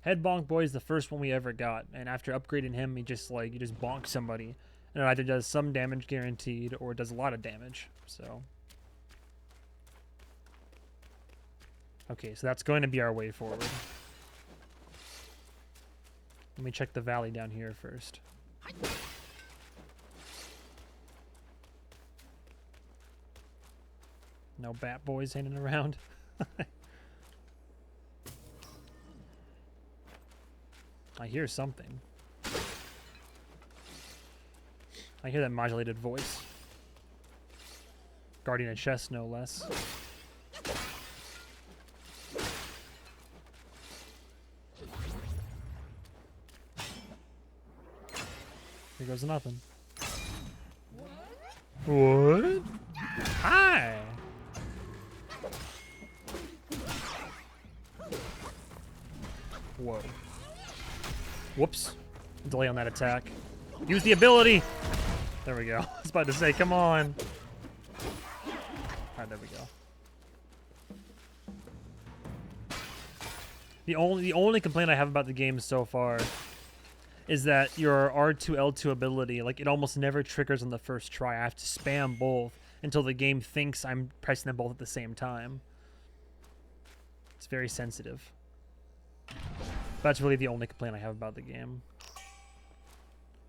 Head Bonk Boy is the first one we ever got, and after upgrading him, you just bonk somebody. And it either does some damage guaranteed, or it does a lot of damage, so... Okay, so that's going to be our way forward. Let me check the valley down here first. No bat boys hanging around. I hear something. I hear that modulated voice. Guarding a chest, no less. Here goes nothing. What? Hi! Whoa. Whoops. Delay on that attack. Use the ability! There we go. I was about to say, come on. Alright, there we go. The only complaint I have about the game so far is that your R2 L2 ability, like, it almost never triggers on the first try. I have to spam both until the game thinks I'm pressing them both at the same time. It's very sensitive. That's really the only complaint I have about the game.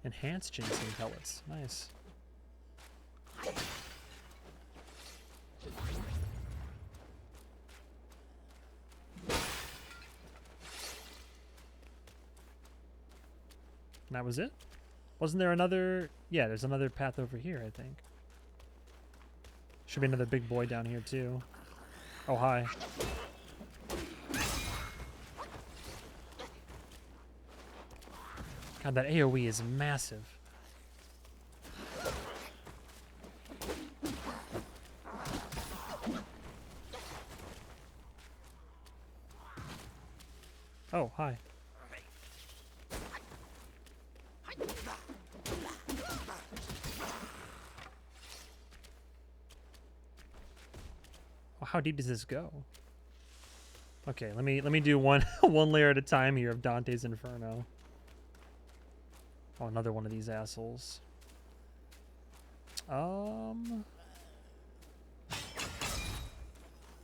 Enhanced ginseng pellets. Nice. And that was it? Wasn't there another... Yeah, there's another path over here, I think. Should be another big boy down here, too. Oh, hi. God, that AoE is massive. Oh, hi. Well, how deep does this go? Okay, let me do one one layer at a time here of Dante's Inferno. Oh, another one of these assholes.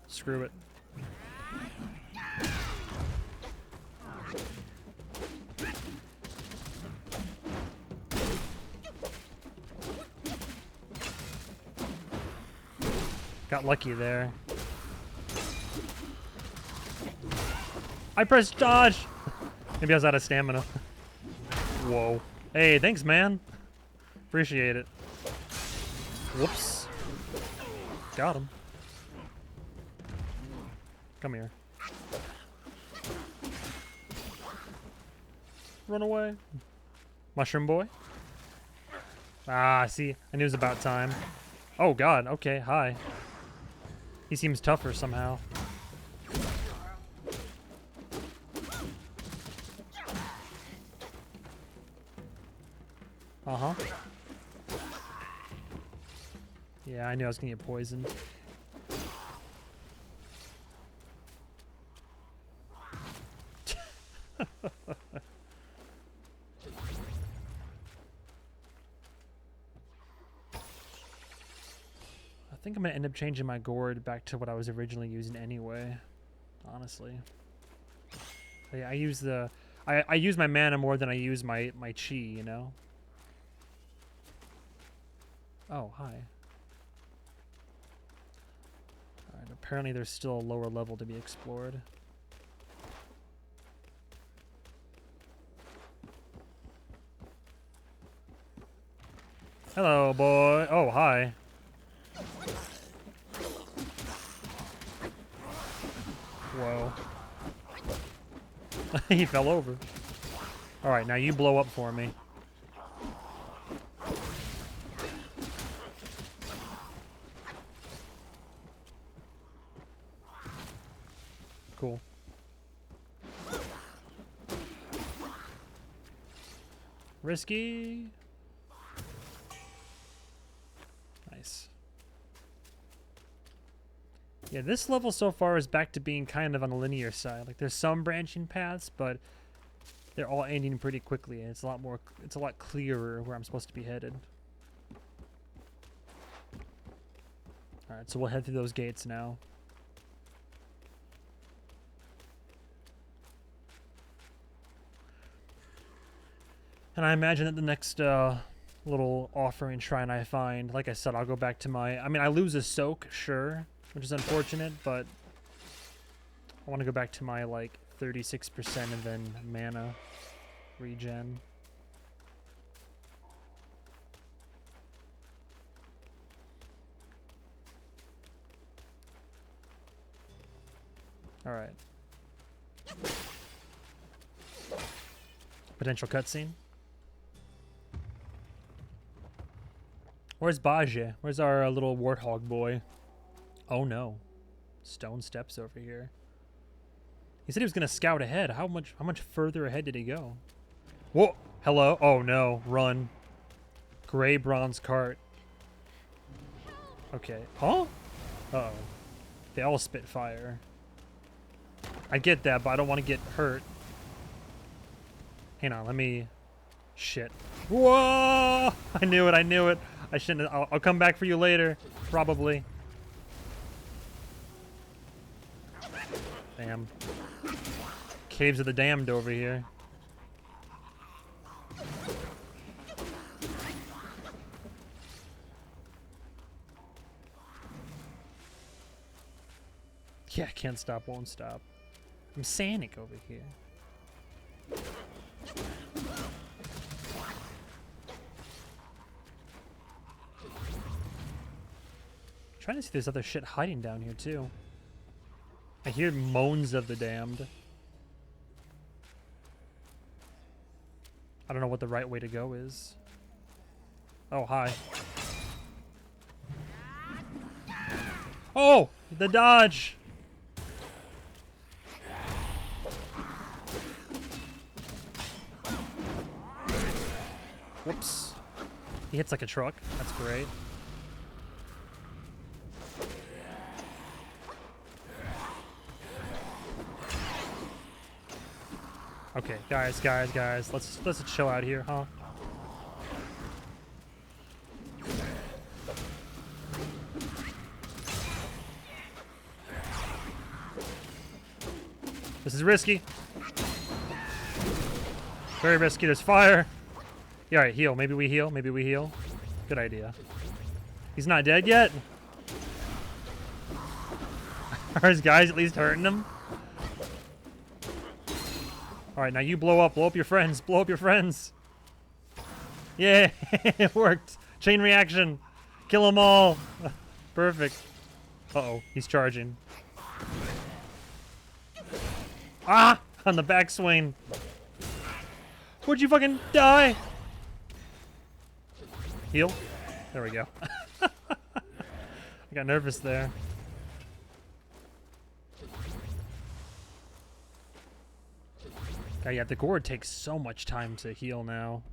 Screw it. Got lucky there. I pressed dodge! Maybe I was out of stamina. Whoa. Hey, thanks, man. Appreciate it. Whoops. Got him. Come here. Run away. Mushroom boy? Ah, see, I knew it was about time. Oh, God. Okay, hi. He seems tougher somehow. Uh-huh. Yeah, I knew I was gonna get poisoned. I think I'm gonna end up changing my gourd back to what I was originally using anyway. Honestly. I use the... I use my mana more than I use my chi, you know? Oh, hi. Alright, apparently there's still a lower level to be explored. Hello, boy. Oh, hi. Whoa. He fell over. Alright, now you blow up for me. Cool. Risky. Nice. Yeah, this level so far is back to being kind of on the linear side. Like, there's some branching paths, but they're all ending pretty quickly, and it's a lot clearer where I'm supposed to be headed. Alright, so we'll head through those gates now. And I imagine that the next little offering shrine I find, like I said, I'll go back to my... I mean, I lose a soak, sure, which is unfortunate, but I want to go back to my, like, 36% and then mana regen. Alright. Potential cutscene. Where's Baje? Where's our little warthog boy? Oh no. Stone steps over here. He said he was gonna scout ahead. How much further ahead did he go? Whoa! Hello? Oh no, run. Gray bronze cart. Okay. Huh? Uh-oh. They all spit fire. I get that, but I don't want to get hurt. Hang on, let me... Shit. Whoa! I knew it, I knew it. I shouldn't... I'll come back for you later. Probably. Damn. Caves of the Damned over here. Yeah, can't stop, won't stop. I'm Sanic over here. Trying to see if there's other shit hiding down here too. I hear moans of the damned. I don't know what the right way to go is. Oh, hi. Oh! The dodge! Whoops. He hits like a truck. That's great. Okay, guys. Let's chill out here, huh? This is risky. Very risky. There's fire. Yeah, alright, heal. Maybe we heal. Maybe we heal. Good idea. He's not dead yet? Are his guys at least hurting him? Alright, now you blow up. Blow up your friends. Blow up your friends. Yeah, it worked. Chain reaction. Kill them all. Perfect. Uh-oh, he's charging. Ah! On the backswing. Would you fucking die? Heal. There we go. I got nervous there. Yeah, the gourd takes so much time to heal now.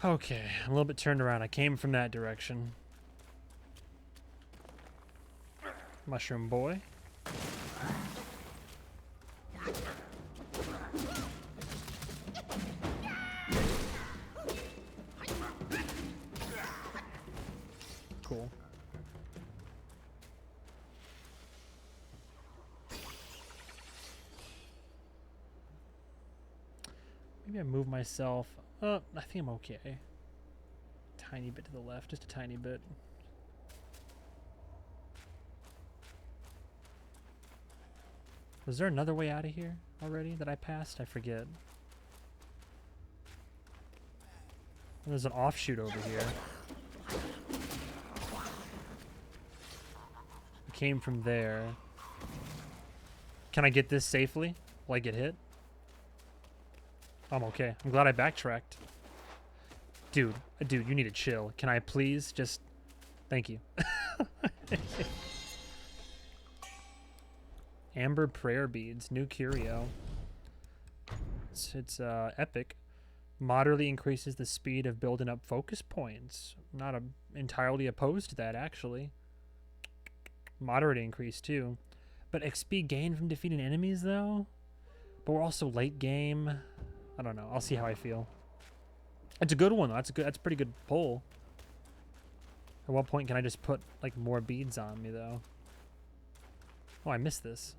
Okay, I'm a little bit turned around. I came from that direction. Mushroom boy. Cool. Maybe I move myself. I think I'm okay. Tiny bit to the left, just a tiny bit. Was there another way out of here already that I passed? I forget. And there's an offshoot over here. I came from there. Can I get this safely? Will I get hit? I'm okay. I'm glad I backtracked. Dude, you need to chill. Can I please just... Thank you. Amber prayer beads. New curio. It's epic. Moderately increases the speed of building up focus points. Not entirely opposed to that, actually. Moderate increase, too. But XP gained from defeating enemies, though? But we're also late game. I don't know. I'll see how I feel. It's a good one, though. That's a pretty good pull. At what point can I just put, like, more beads on me, though? Oh, I missed this.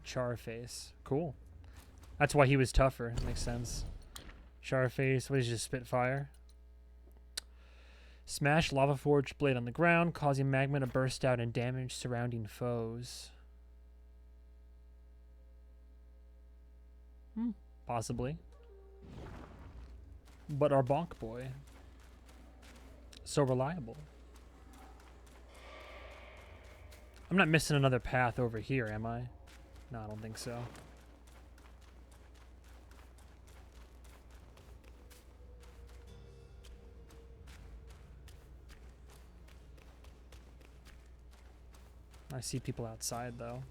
Charface. Cool. That's why he was tougher. That makes sense. Charface. What is just Spitfire? Smash lava forged blade on the ground, causing magma to burst out and damage surrounding foes. Possibly. But our bonk boy. So reliable. I'm not missing another path over here, am I? No, I don't think so. I see people outside, though.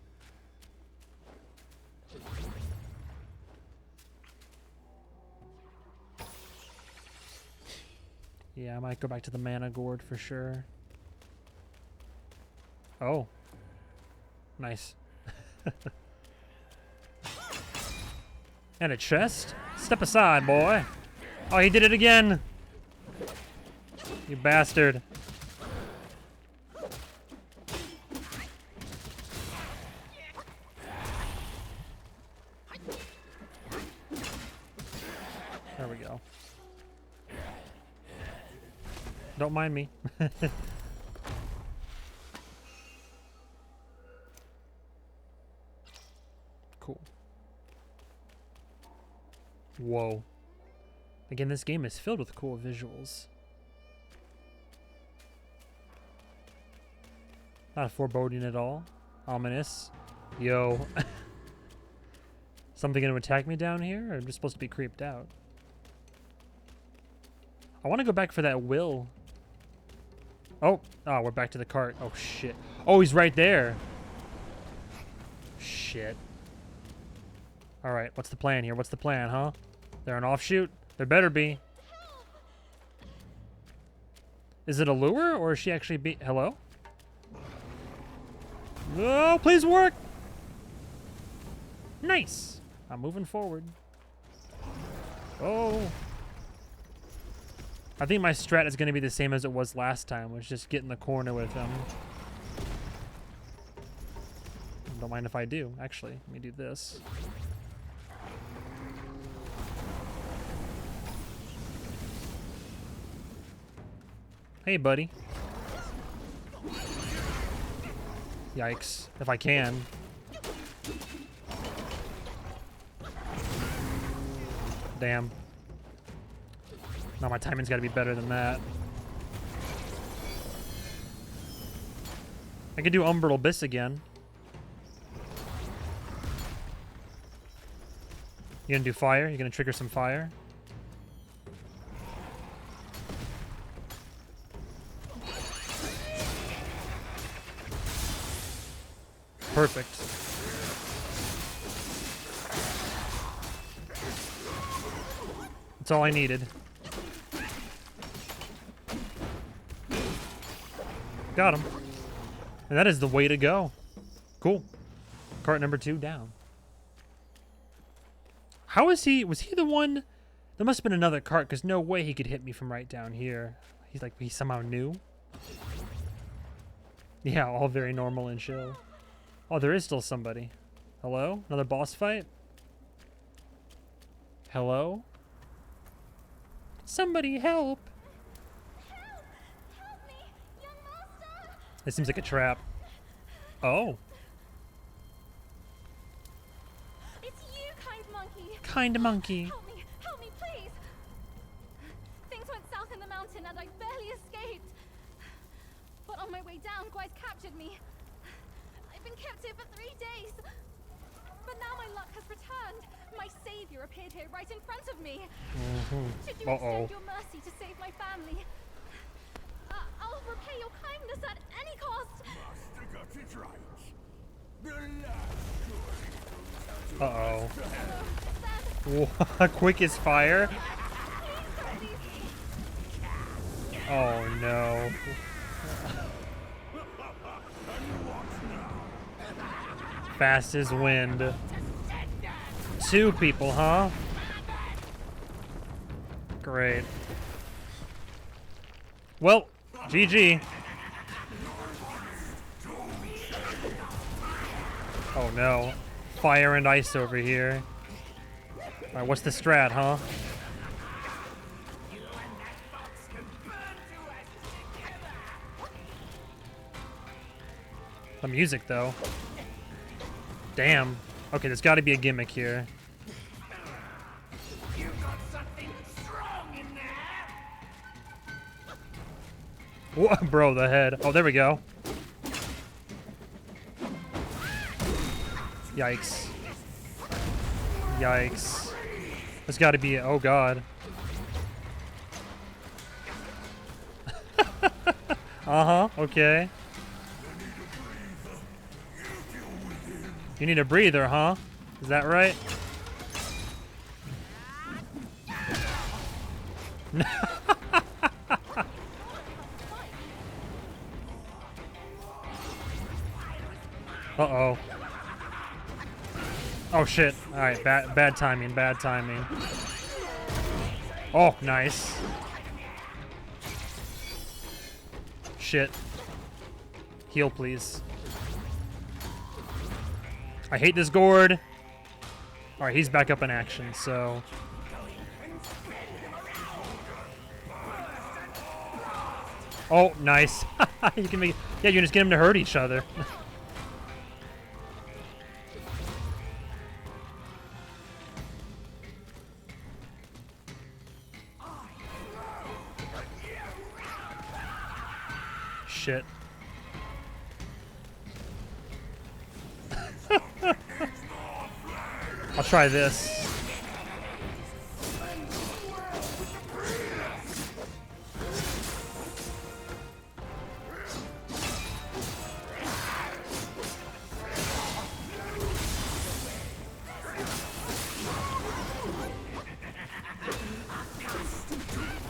Yeah, I might go back to the mana gourd for sure. Oh. Nice. And a chest? Step aside, boy. Oh, he did it again. You bastard. There we go. Don't mind me. Cool. Whoa. Again, this game is filled with cool visuals. Not foreboding at all. Ominous. Yo. Something gonna attack me down here? Or I'm just supposed to be creeped out? I want to go back for that will. Oh, we're back to the cart. Oh, shit. Oh, he's right there. Shit. All right, what's the plan here? What's the plan, huh? They're an offshoot? There better be. Is it a lure, or is she actually hello? No, please work. Nice. I'm moving forward. Oh. I think my strat is going to be the same as it was last time, was just get in the corner with him. Don't mind if I do, actually. Let me do this. Hey, buddy. Yikes. If I can. Damn. No, my timing's got to be better than that. I could do Umbral Abyss again. You gonna do fire? You gonna trigger some fire? Perfect. That's all I needed. Got him. And that is the way to go. Cool. Cart number 2 down. How is he? Was he the one? There must have been another cart, because no way he could hit me from right down here. He's like, he somehow knew. Yeah, all very normal and chill. Oh, there is still somebody. Hello? Another boss fight? Hello? Somebody help! Help me, young master! It seems like a trap. Oh. It's you, kind monkey! Kind monkey. Help me, please! Things went south in the mountain and I barely escaped. But on my way down, Guys captured me. I've been kept here for 3 days. But now my luck has returned. My savior appeared here right in front of me. Should you extend your mercy to save my family? I'll repay your kindness at any cost. Master got it right. Uh-oh. Quick as fire? Oh, no. Fast as wind. 2 people, huh? Great. Well, GG. Oh no. Fire and ice over here. Alright, what's the strat, huh? The music, though. Damn. Okay, there's got to be a gimmick here. You got something strong in there. Whoa, bro, the head. Oh, there we go. Yikes. Yikes. There's got to be... Oh, God. Uh-huh. Okay. You need a breather, huh? Is that right? Uh-oh. Oh shit. Alright, bad timing, bad timing. Oh, nice. Shit. Heal, please. I hate this gourd. Alright, he's back up in action, so... Oh, nice. You can make... Yeah, you can just get them to hurt each other. Shit. I'll try this.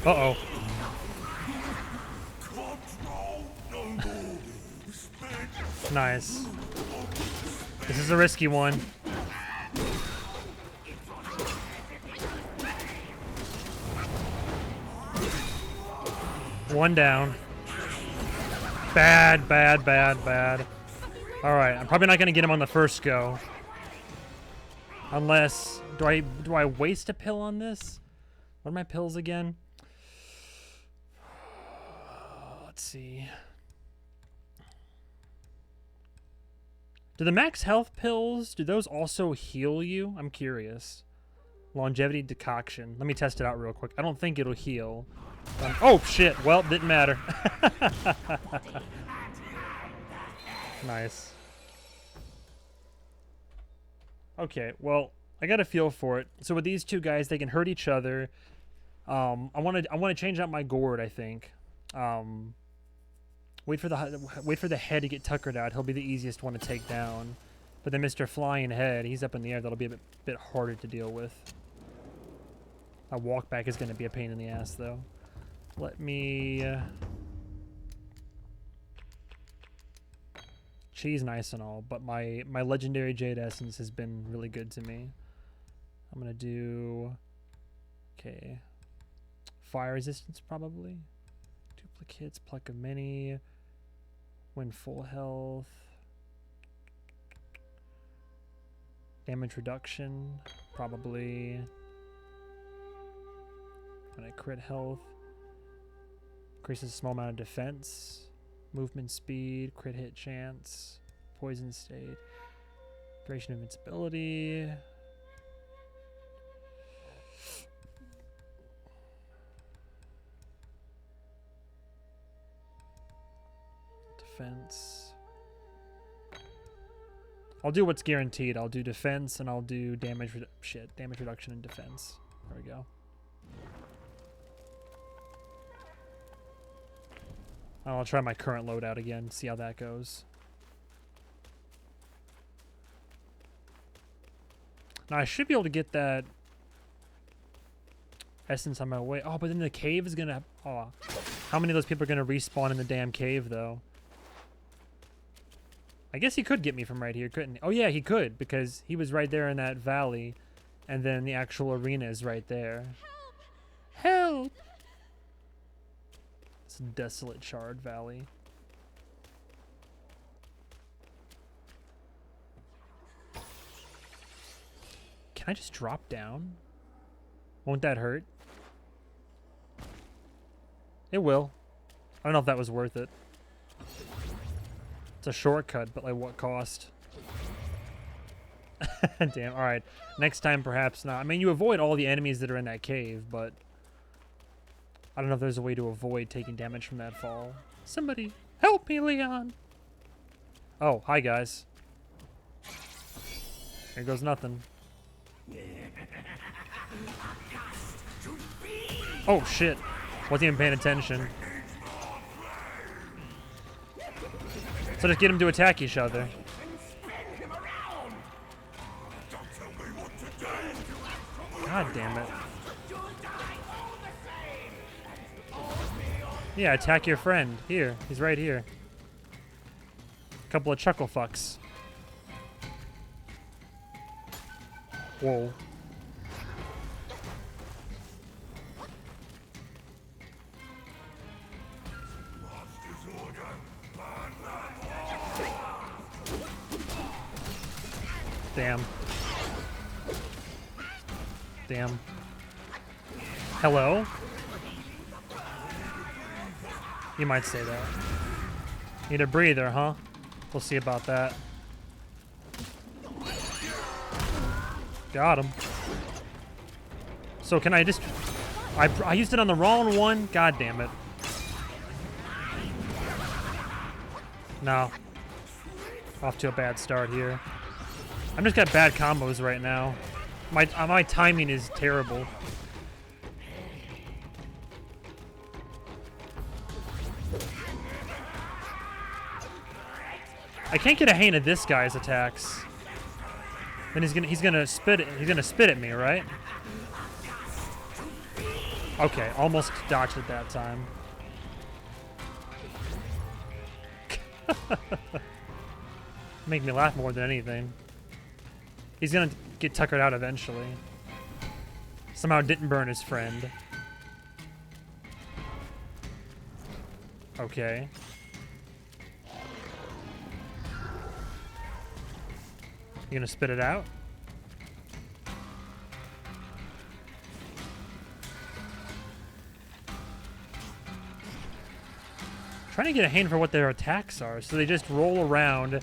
Uh-oh. Nice. This is a risky one. One down. Bad, bad, bad, bad. Alright, I'm probably not gonna get him on the first go. Unless... Do I waste a pill on this? What are my pills again? Let's see. Do the max health pills, do those also heal you? I'm curious. Longevity decoction. Let me test it out real quick. I don't think it'll heal. Oh, shit. Well, didn't matter. Nice. Okay, well, I got a feel for it. So with these two guys, they can hurt each other. I want to change out my gourd, I think. Wait for the head to get tuckered out. He'll be the easiest one to take down. But then Mr. Flying Head, he's up in the air. That'll be a bit harder to deal with. A walk back is going to be a pain in the ass, though. Let me... She's nice and all, but my legendary Jade Essence has been really good to me. I'm going to do... Okay. Fire resistance, probably. Duplicates, pluck of many. When full health. Damage reduction, probably. When I crit health. Increases a small amount of defense. Movement speed, crit hit chance. Poison state. Duration of invincibility. Defense. I'll do what's guaranteed. I'll do defense and I'll do damage reduction and defense. There we go. I'll try my current loadout again, see how that goes. Now I should be able to get that essence on my way. Oh, but then the cave is gonna... Oh, how many of those people are gonna respawn in the damn cave, though? I guess he could get me from right here, couldn't he? Oh yeah, he could, because he was right there in that valley, and then the actual arena is right there. Help! Help! It's a desolate charred valley. Can I just drop down? Won't that hurt? It will. I don't know if that was worth it. It's a shortcut, but like what cost? Damn, alright. Next time perhaps not. I mean, you avoid all the enemies that are in that cave, but... I don't know if there's a way to avoid taking damage from that fall. Somebody help me, Leon! Oh, hi guys. Here goes nothing. Oh shit. Wasn't even paying attention. So just get them to attack each other. God damn it. Yeah, attack your friend. Here, he's right here. Couple of chuckle fucks. Whoa. Damn. Damn. Hello? You might say that. Need a breather, huh? We'll see about that. Got him. So can I just... I used it on the wrong one? God damn it. No. Off to a bad start here. I'm just got bad combos right now. My timing is terrible. I can't get a hang of this guy's attacks. Then he's gonna spit at me, right? Okay, almost dodged it that time. Make me laugh more than anything. He's gonna get tuckered out eventually. Somehow didn't burn his friend. Okay. You gonna spit it out? Trying to get a hang for what their attacks are, so they just roll around.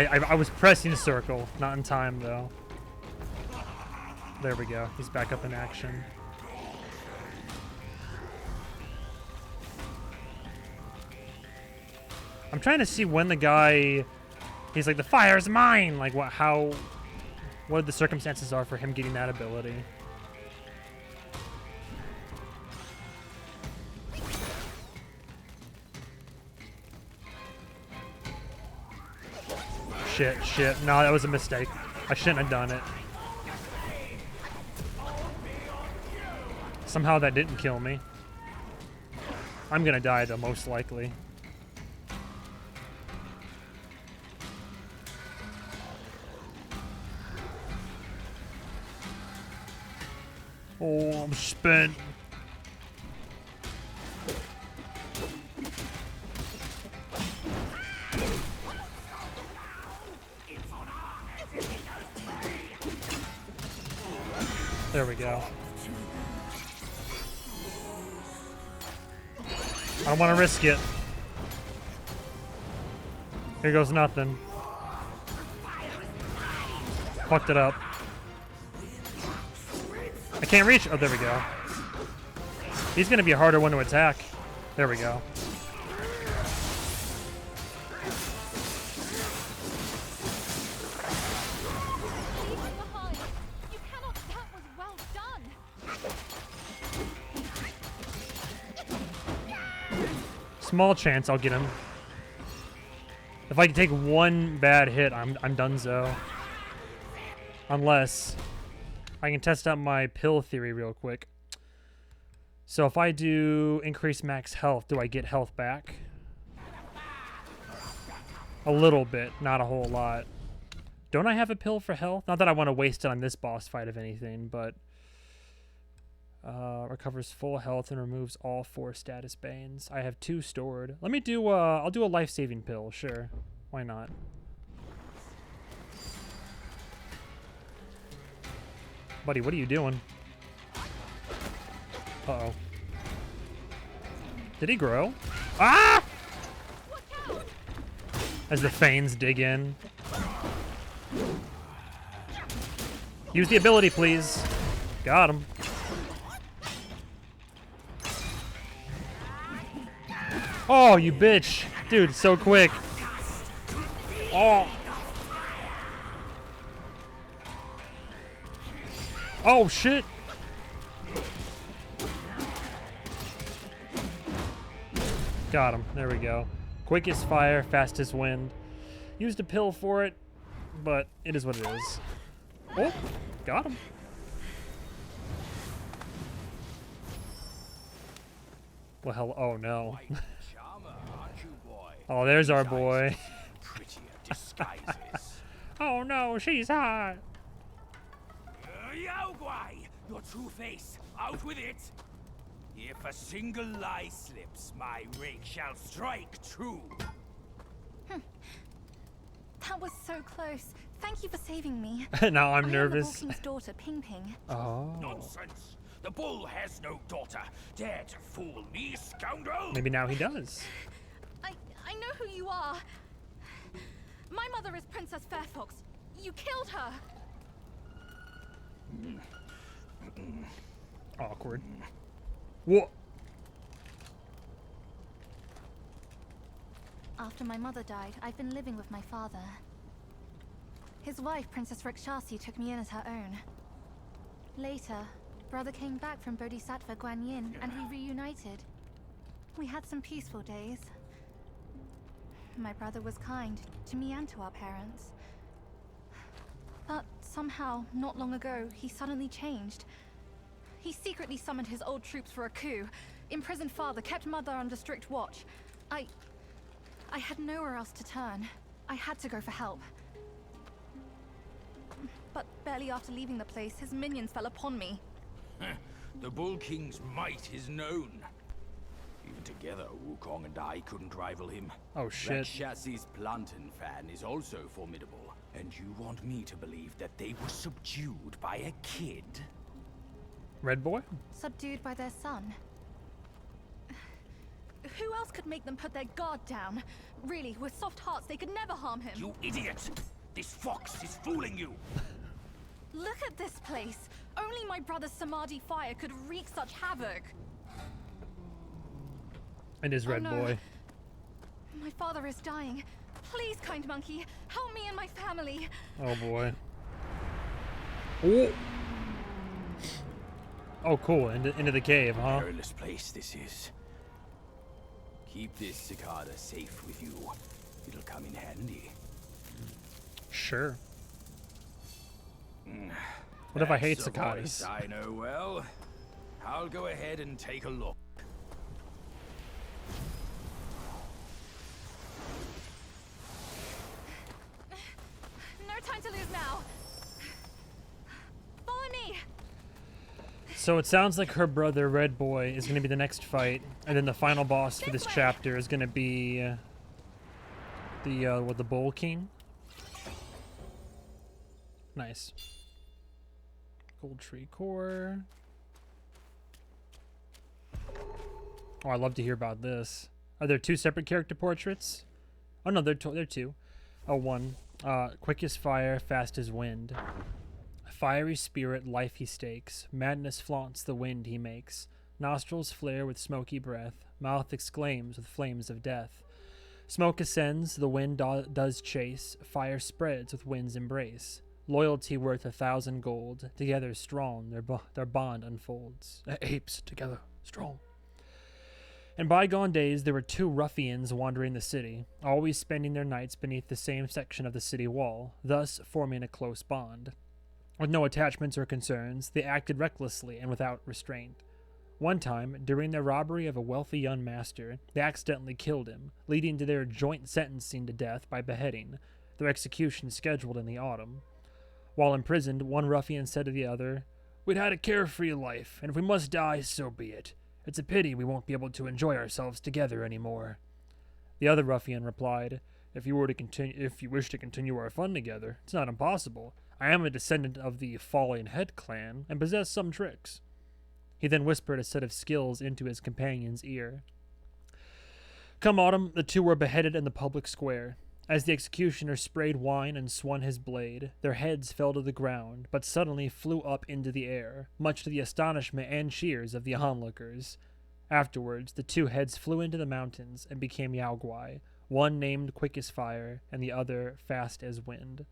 I was pressing circle, not in time though. There we go. He's back up in action. I'm trying to see when the guy, he's like, the fire's mine. Like what the circumstances are for him getting that ability. Shit. No, that was a mistake. I shouldn't have done it. Somehow that didn't kill me. I'm gonna die though, most likely. Oh, I'm spent. There we go. I don't want to risk it. Here goes nothing. Fucked it up. I can't reach. Oh, there we go. He's going to be a harder one to attack. There we go. Small chance I'll get him. If I can take one bad hit, I'm donezo. Unless I can test out my pill theory real quick. So if I do increase max health, do I get health back? A little bit, not a whole lot. Don't I have a pill for health? Not that I want to waste it on this boss fight of anything, but recovers full health and removes all 4 status banes. I have 2 stored. Let me do I'll do a life-saving pill, sure. Why not? Buddy, what are you doing? Uh-oh. Did he grow? Ah! As the Fanes dig in. Use the ability, please. Got him. Oh, you bitch. Dude, so quick. Oh. Oh, shit. Got him. There we go. Quickest fire, fastest wind. Used a pill for it, but it is what it is. Oh, got him. Well, hell, oh no. Oh, there's our boy. Oh no, she's hot. Yao Guai, your true face, out with it. If a single lie slips, my rake shall strike true. That was so close. Thank you for saving me. Now I'm I nervous. am the Wukong's daughter, Ping Ping. Oh. Nonsense. The bull has no daughter. Dare to fool me, scoundrel? Maybe now he does. I know who you are. My mother is Princess Fairfox. You killed her. Awkward. What? After my mother died, I've been living with my father. His wife, Princess Rakshasi, took me in as her own. Later, brother came back from Bodhisattva Guanyin, and we reunited. We had some peaceful days. My brother was kind to me and to our parents. But somehow, not long ago, he suddenly changed. He secretly summoned his old troops for a coup, imprisoned father, kept mother under strict watch. I had nowhere else to turn. I had to go for help. But barely after leaving the place, his minions fell upon me. The Bull King's might is known. Even together, Wukong and I couldn't rival him. Oh shit. Rakshasi's plantain fan is also formidable. And you want me to believe that they were subdued by a kid? Red Boy? Subdued by their son. Who else could make them put their guard down? Really, with soft hearts, they could never harm him. You idiot! This fox is fooling you! Look at this place. Only my brother's Samadhi fire could wreak such havoc. It is Red no. Boy. My father is dying. Please, kind monkey, help me and my family. Oh boy. Oh. Oh cool, into the cave, huh? Perilous place this is. Keep this cicada safe with you. It'll come in handy. Sure. What if I hate That's a cicadas? voice I know well. I'll go ahead and take a look. No time to lose now. Follow me. So it sounds like her brother, Red Boy, is going to be the next fight, and then the final boss for this chapter is going to be the Bull King. Nice. Gold tree core. Oh, I'd love to hear about this. Are there two separate character portraits? Oh no, they're two. Oh, one. Quick as fire, fast as wind. Fiery spirit, life he stakes. Madness flaunts the wind he makes. Nostrils flare with smoky breath. Mouth exclaims with flames of death. Smoke ascends, the wind does chase. Fire spreads with wind's embrace. Loyalty worth 1,000 gold. Together strong, their bond unfolds. Apes together strong. In bygone days, there were two ruffians wandering the city, always spending their nights beneath the same section of the city wall, thus forming a close bond. With no attachments or concerns, they acted recklessly and without restraint. One time, during their robbery of a wealthy young master, they accidentally killed him, leading to their joint sentencing to death by beheading, their execution scheduled in the autumn. While imprisoned, one ruffian said to the other, "We'd had a carefree life, and if we must die, so be it. It's a pity we won't be able to enjoy ourselves together anymore." The other ruffian replied, if you wish to continue our fun together, it's not impossible. I am a descendant of the Falling Head clan, and possess some tricks." He then whispered a set of skills into his companion's ear. Come autumn, the two were beheaded in the public square. As the executioner sprayed wine and swung his blade, their heads fell to the ground, but suddenly flew up into the air, much to the astonishment and cheers of the onlookers. Afterwards, the two heads flew into the mountains and became Yaogwai, one named Quick as Fire and the other Fast as Wind.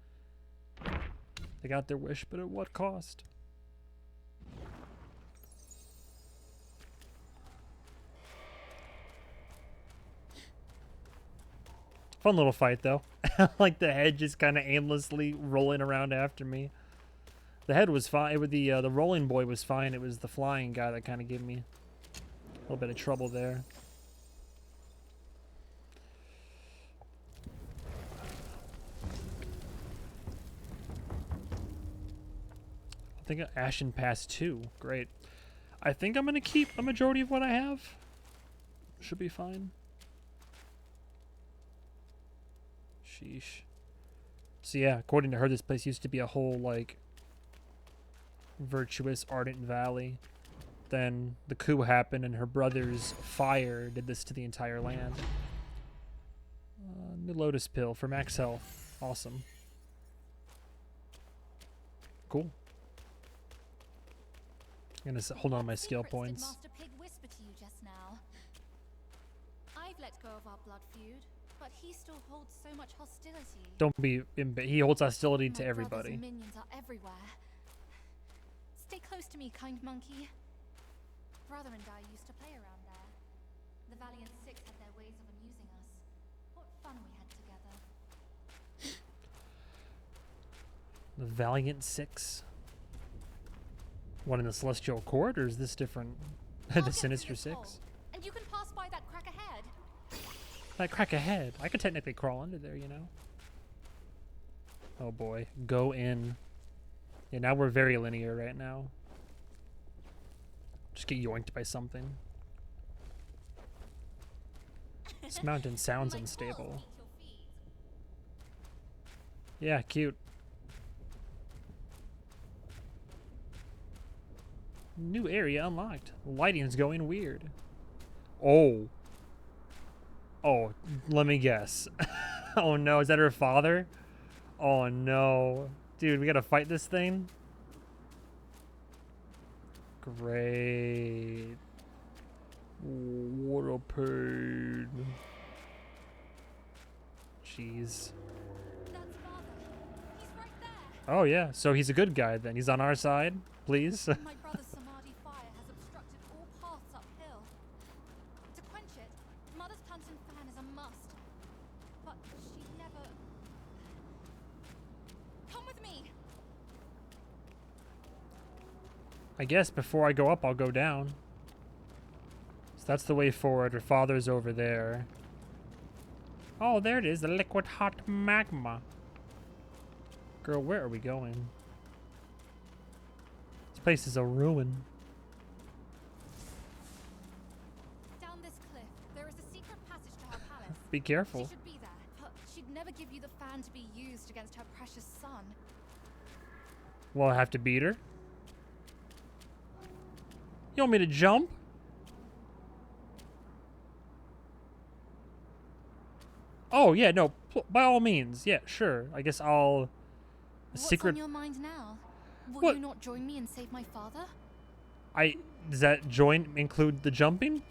They got their wish, but at what cost? Fun little fight, though. Like the head just kind of aimlessly rolling around after me. The head was fine. The rolling boy was fine. It was the flying guy that kind of gave me a little bit of trouble there. I think Ashen Pass 2. Great. I think I'm going to keep a majority of what I have. Should be fine. Sheesh. So yeah, according to her, this place used to be a whole, like, virtuous, ardent valley. Then the coup happened and her brother's fire did this to the entire land. New Lotus Pill for max health. Awesome. Cool. I'm gonna hold on to my skill points. Master Pig whisper to you just now? I've let go of our blood feud, but he still holds so much hostility. Don't be he holds hostility to My everybody. brothers and minions are everywhere. Stay close to me, kind monkey. Brother and I used to play around there. The Valiant Six had their ways of amusing us. What fun we had together. The Valiant Six. One in the Celestial Court, or is this different? The Sinister Six? And you can pass by that crack ahead. That crack ahead. I could technically crawl under there, you know? Oh boy. Go in. Yeah, now we're very linear right now. Just get yoinked by something. This mountain sounds unstable. Yeah, cute. New area unlocked. Lighting's going weird. Oh. Oh, let me guess. Oh no, is that her father? Oh no. Dude, we gotta fight this thing? Great. What a pain. Jeez. That's father. He's right there. Oh yeah, so he's a good guy then. He's on our side, please. My brother's Samadhi fire has obstructed all paths uphill. To quench it, Mother's Plantain fan is a must. But she never... Come with me! I guess before I go up, I'll go down. So that's the way forward. Her father's over there. Oh, there it is. The liquid hot magma. Girl, where are we going? This place is a ruin. Down this cliff, there is a secret passage to her palace. Be careful. She should be there, but she'd never give you the fan to be used against her precious son. Well, I have to beat her. You want me to jump? Oh, yeah, no. By all means. Yeah, sure. I guess I'll... What's secret... on your mind now? Will What? you not join me and save my father? Does that join include the jumping?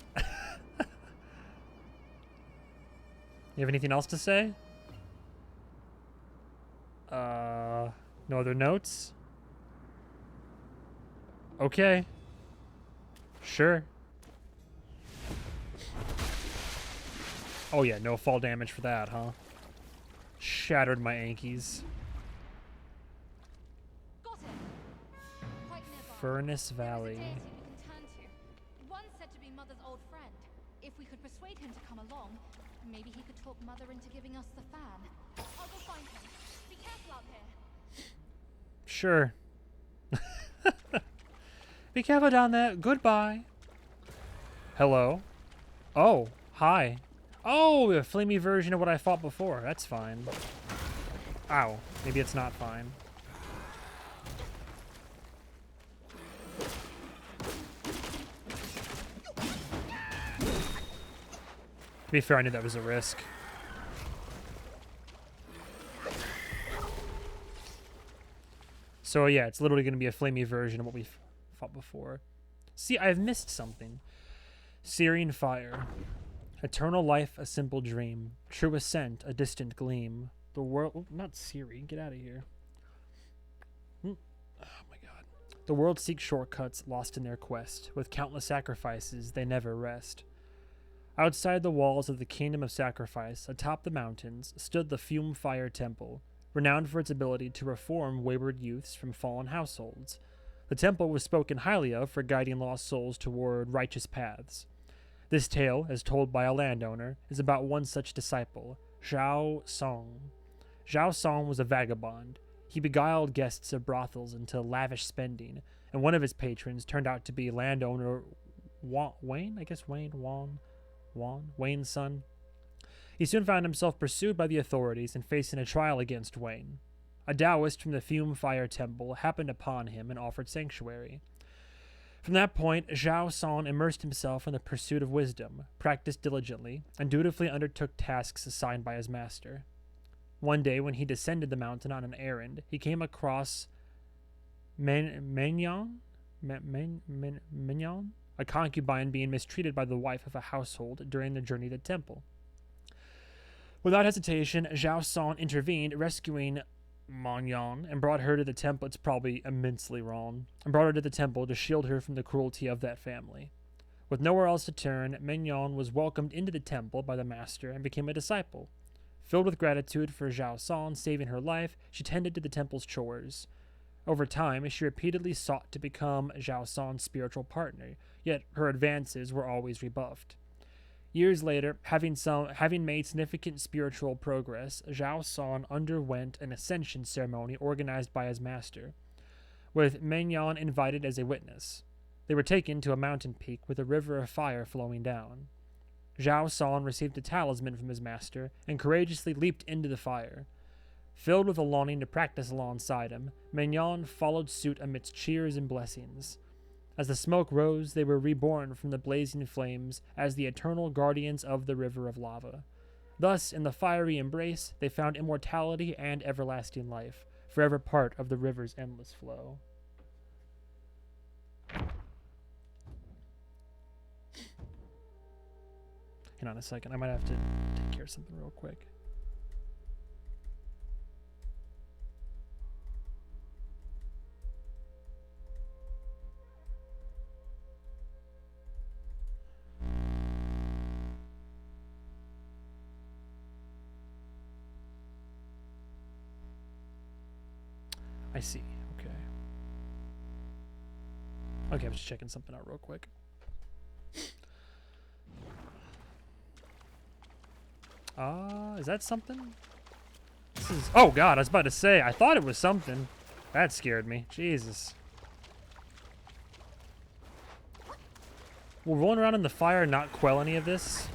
You have anything else to say? No other notes? Okay. Sure. Oh yeah, no fall damage for that, huh? Shattered my ankies. Got it. Quite nearby. Furnace There is a Valley. deity we can turn to. One said to be Mother's old friend. If we could persuade him to come along, maybe he could talk Mother into giving us the fan. I'll go find him. Be careful out here. Sure. Be careful down there. Goodbye. Hello. Oh, hi. Oh, a flamey version of what I fought before. That's fine. Ow. Maybe it's not fine. To be fair, I knew that was a risk. So yeah, it's literally going to be a flamey version of what we fought before. See, I've missed something. Searing fire. Eternal life, a simple dream. True ascent, a distant gleam. The world... Oh, not Siri. Get out of here. Oh my god. The world seeks shortcuts, lost in their quest. With countless sacrifices, they never rest. Outside the walls of the Kingdom of Sacrifice, atop the mountains, stood the Fume Fire Temple, renowned for its ability to reform wayward youths from fallen households. The temple was spoken highly of for guiding lost souls toward righteous paths. This tale, as told by a landowner, is about one such disciple, Zhao Song. Zhao Song was a vagabond. He beguiled guests of brothels into lavish spending, and one of his patrons turned out to be landowner Wayne's son. He soon found himself pursued by the authorities and facing a trial against Wayne. A Taoist from the Fume Fire Temple happened upon him and offered sanctuary. From that point, Zhao Song immersed himself in the pursuit of wisdom, practiced diligently, and dutifully undertook tasks assigned by his master. One day, when he descended the mountain on an errand, he came across Mignon, a concubine being mistreated by the wife of a household during the journey to the temple. Without hesitation, Zhao Song intervened, rescuing Mignon and brought her to the temple. It's probably immensely wrong. And brought her to the temple to shield her from the cruelty of that family. With nowhere else to turn, Mignon was welcomed into the temple by the master and became a disciple. Filled with gratitude for Zhao Song saving her life, she tended to the temple's chores. Over time, she repeatedly sought to become Zhao Song's spiritual partner, yet her advances were always rebuffed. Years later, having made significant spiritual progress, Zhao Song underwent an ascension ceremony organized by his master, with Mignon invited as a witness. They were taken to a mountain peak with a river of fire flowing down. Zhao Song received a talisman from his master and courageously leaped into the fire. Filled with a longing to practice alongside him, Mignon followed suit amidst cheers and blessings. As the smoke rose, they were reborn from the blazing flames as the eternal guardians of the river of lava. Thus, in the fiery embrace, they found immortality and everlasting life, forever part of the river's endless flow. Hang on a second, I might have to take care of something real quick. I see. Okay. Okay, I'm just checking something out real quick. Is that something? This is... Oh, God, I was about to say. I thought it was something. That scared me. Jesus. Will rolling around in the fire not quell any of this?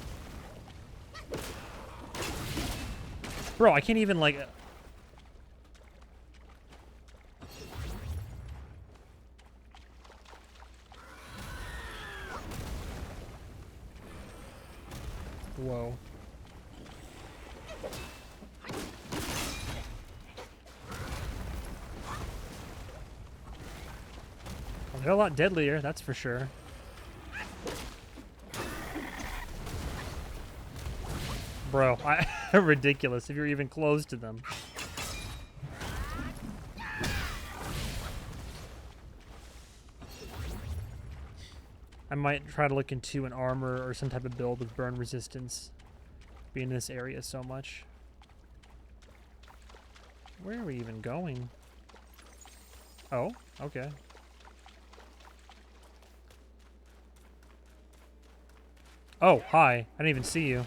Bro, I can't even, like... Whoa. Well, they're a lot deadlier, that's for sure. Bro, ridiculous if you're even close to them. I might try to look into an armor or some type of build with burn resistance, being in this area so much. Where are we even going? Oh, okay. Oh, hi. I didn't even see you.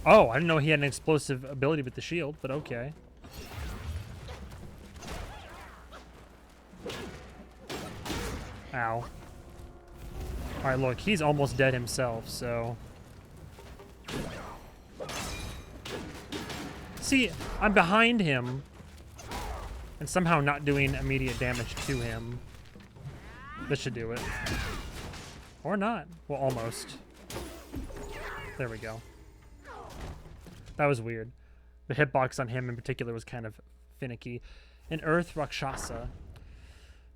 Oh, I didn't know he had an explosive ability with the shield, but okay. Ow. Alright, look, he's almost dead himself, so... See, I'm behind him and somehow not doing immediate damage to him. This should do it. Or not. Well, almost. There we go. That was weird. The hitbox on him in particular was kind of finicky. An earth Rakshasa.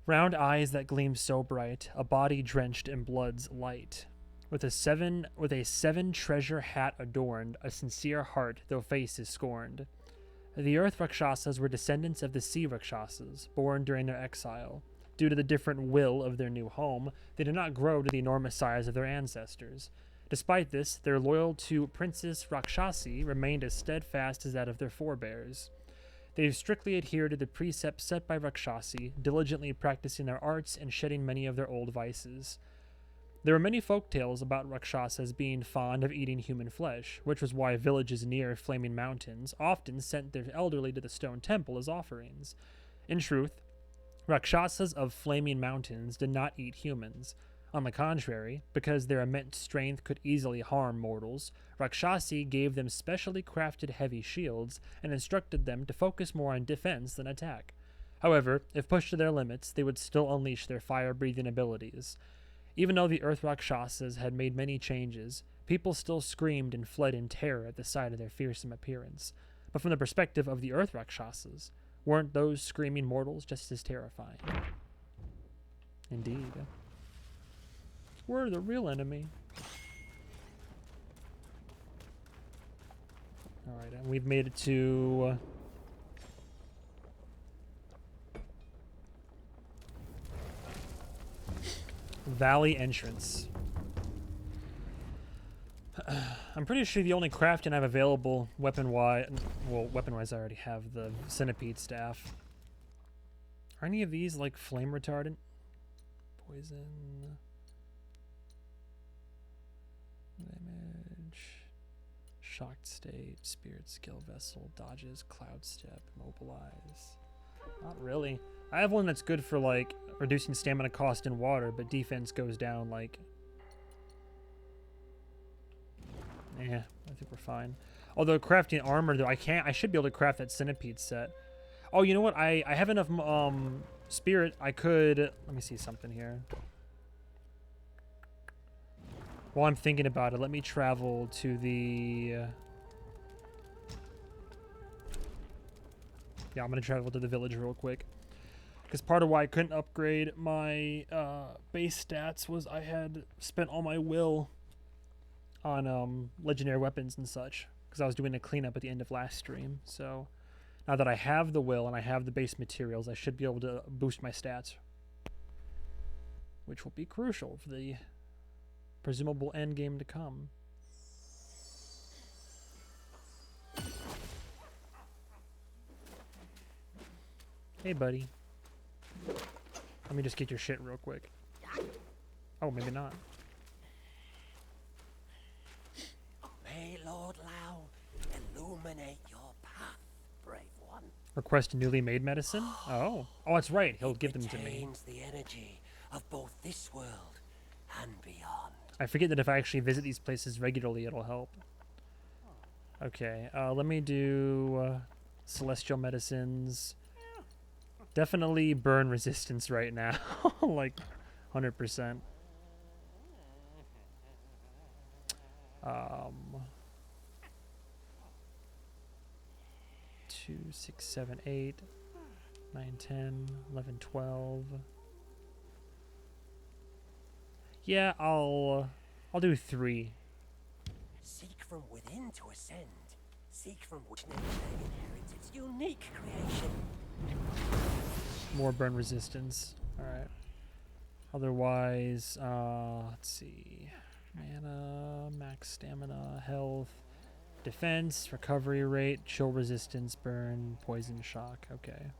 Round eyes that gleam so bright, a body drenched in blood's light. With a seven treasure hat adorned, a sincere heart, though face is scorned. The earth Rakshasas were descendants of the sea Rakshasas, born during their exile. Due to the different will of their new home, they did not grow to the enormous size of their ancestors. Despite this, their loyalty to Princess Rakshasi remained as steadfast as that of their forebears. They strictly adhered to the precepts set by Rakshasi, diligently practicing their arts and shedding many of their old vices. There were many folk tales about Rakshasas being fond of eating human flesh, which was why villages near flaming mountains often sent their elderly to the stone temple as offerings. In truth, Rakshasas of flaming mountains did not eat humans. On the contrary, because their immense strength could easily harm mortals, Rakshasi gave them specially crafted heavy shields and instructed them to focus more on defense than attack. However, if pushed to their limits, they would still unleash their fire-breathing abilities. Even though the Earth Rakshasas had made many changes, people still screamed and fled in terror at the sight of their fearsome appearance. But from the perspective of the Earth Rakshasas, weren't those screaming mortals just as terrifying? Indeed. We're the real enemy. Alright, and we've made it to... Valley entrance. I'm pretty sure the only crafting I have available weapon-wise... Well, weapon-wise I already have the centipede staff. Are any of these like flame retardant? Poison... Damage... Shocked state, spirit skill vessel, dodges, cloud step, mobilize. Not really. I have one that's good for like reducing stamina cost in water, but defense goes down like... Yeah, I think we're fine. Although crafting armor though, I should be able to craft that centipede set. Oh, you know what? I have enough spirit. I could... Let me see something here. While I'm thinking about it, let me travel to the... Yeah, I'm going to travel to the village real quick. Because part of why I couldn't upgrade my base stats was I had spent all my will on legendary weapons and such. Because I was doing a cleanup at the end of last stream. So now that I have the will and I have the base materials, I should be able to boost my stats. Which will be crucial for the presumable end game to come. Hey, buddy. Let me just get your shit real quick. Oh, maybe not. May Lord Lao illuminate your path, brave one. Request newly made medicine? Oh. Oh, that's right. He'll give them to me. Retains the energy of both this world and beyond. I forget that if I actually visit these places regularly, it'll help. Okay, let me do celestial medicines. Definitely burn resistance right now. Like, 100%. 2, 6, 7, 8, 9, 10, 11, 12. Yeah, I'll do 3. Seek from within to ascend. Seek from which nature inherits its unique creation. More burn resistance. Alright. Otherwise, let's see. Mana, max stamina, health, defense, recovery rate, chill resistance, burn, poison, shock. Okay.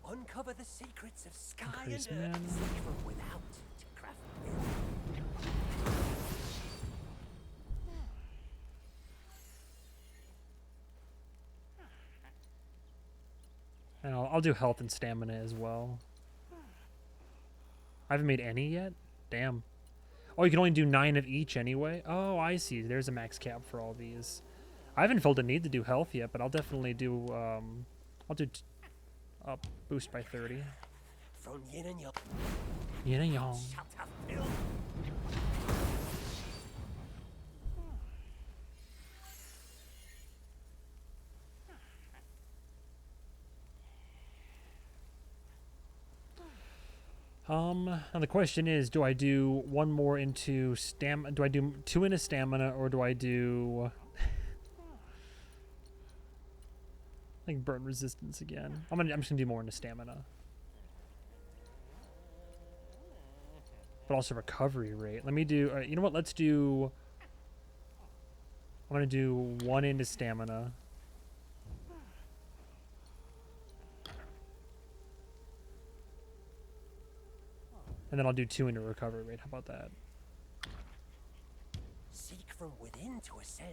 Uncover the secrets of sky Increase and earth. mana. Seek from without to craft within. I'll do health and stamina as well. I haven't made any yet? Damn. Oh, you can only do 9 of each anyway? Oh, I see. There's a max cap for all these. I haven't felt a need to do health yet, but I'll definitely do, I'll do boost by 30. From yin and yang. Yin and yang. Shut up, Bill. Now the question is, do I do one more into stamina? Do I do 2 into stamina, or do I do like burn resistance again? I'm just gonna do more into stamina, but also recovery rate. Let me do. You know what? Let's do. I'm gonna do 1 into stamina. And then I'll do 2 into recovery rate. How about that? Seek from within to ascend.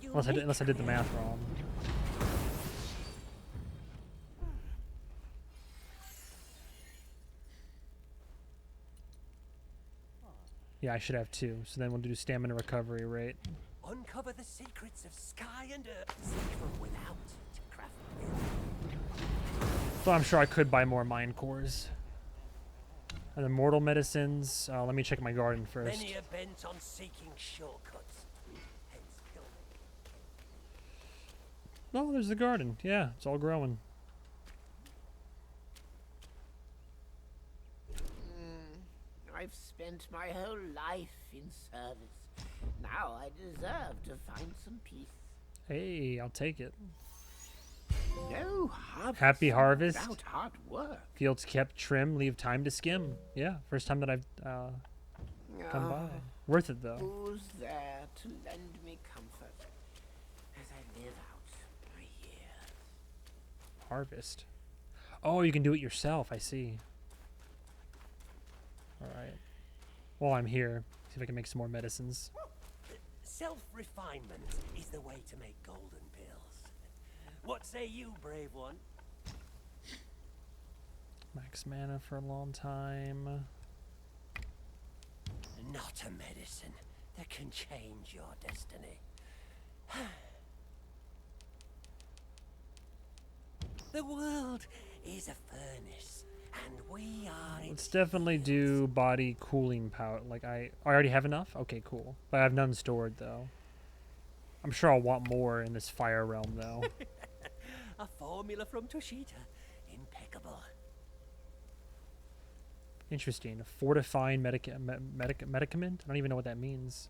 Unless I did the math wrong. Yeah, I should have 2. So then we'll do stamina recovery rate. Uncover the secrets of sky and earth. Seek from without to craft. So I'm sure I could buy more mind cores. And then mortal medicines. Let me check my garden first. Many are bent on seeking shortcuts. Hence, Oh, there's the garden. Yeah, it's all growing. I've spent my whole life in service. Now I deserve to find some peace. Hey, I'll take it. No harvest. Happy harvest. Without hard work. Fields kept trim, leave time to skim. Yeah, first time that I've come by. Worth it though. Who's there to lend me comfort as I live out my years? Harvest. Oh, you can do it yourself. I see. All right. While I'm here, see if I can make some more medicines. self-refinement is the way to make golden pills. What say you, brave one? Max mana for a long time. Not a medicine that can change your destiny. The world is a furnace, and we are. Let's definitely do body cooling powder. Like I already have enough. Okay, cool. But I have none stored though. I'm sure I'll want more in this fire realm though. A formula from Toshita, impeccable. Interesting. A fortifying medicament. I don't even know what that means.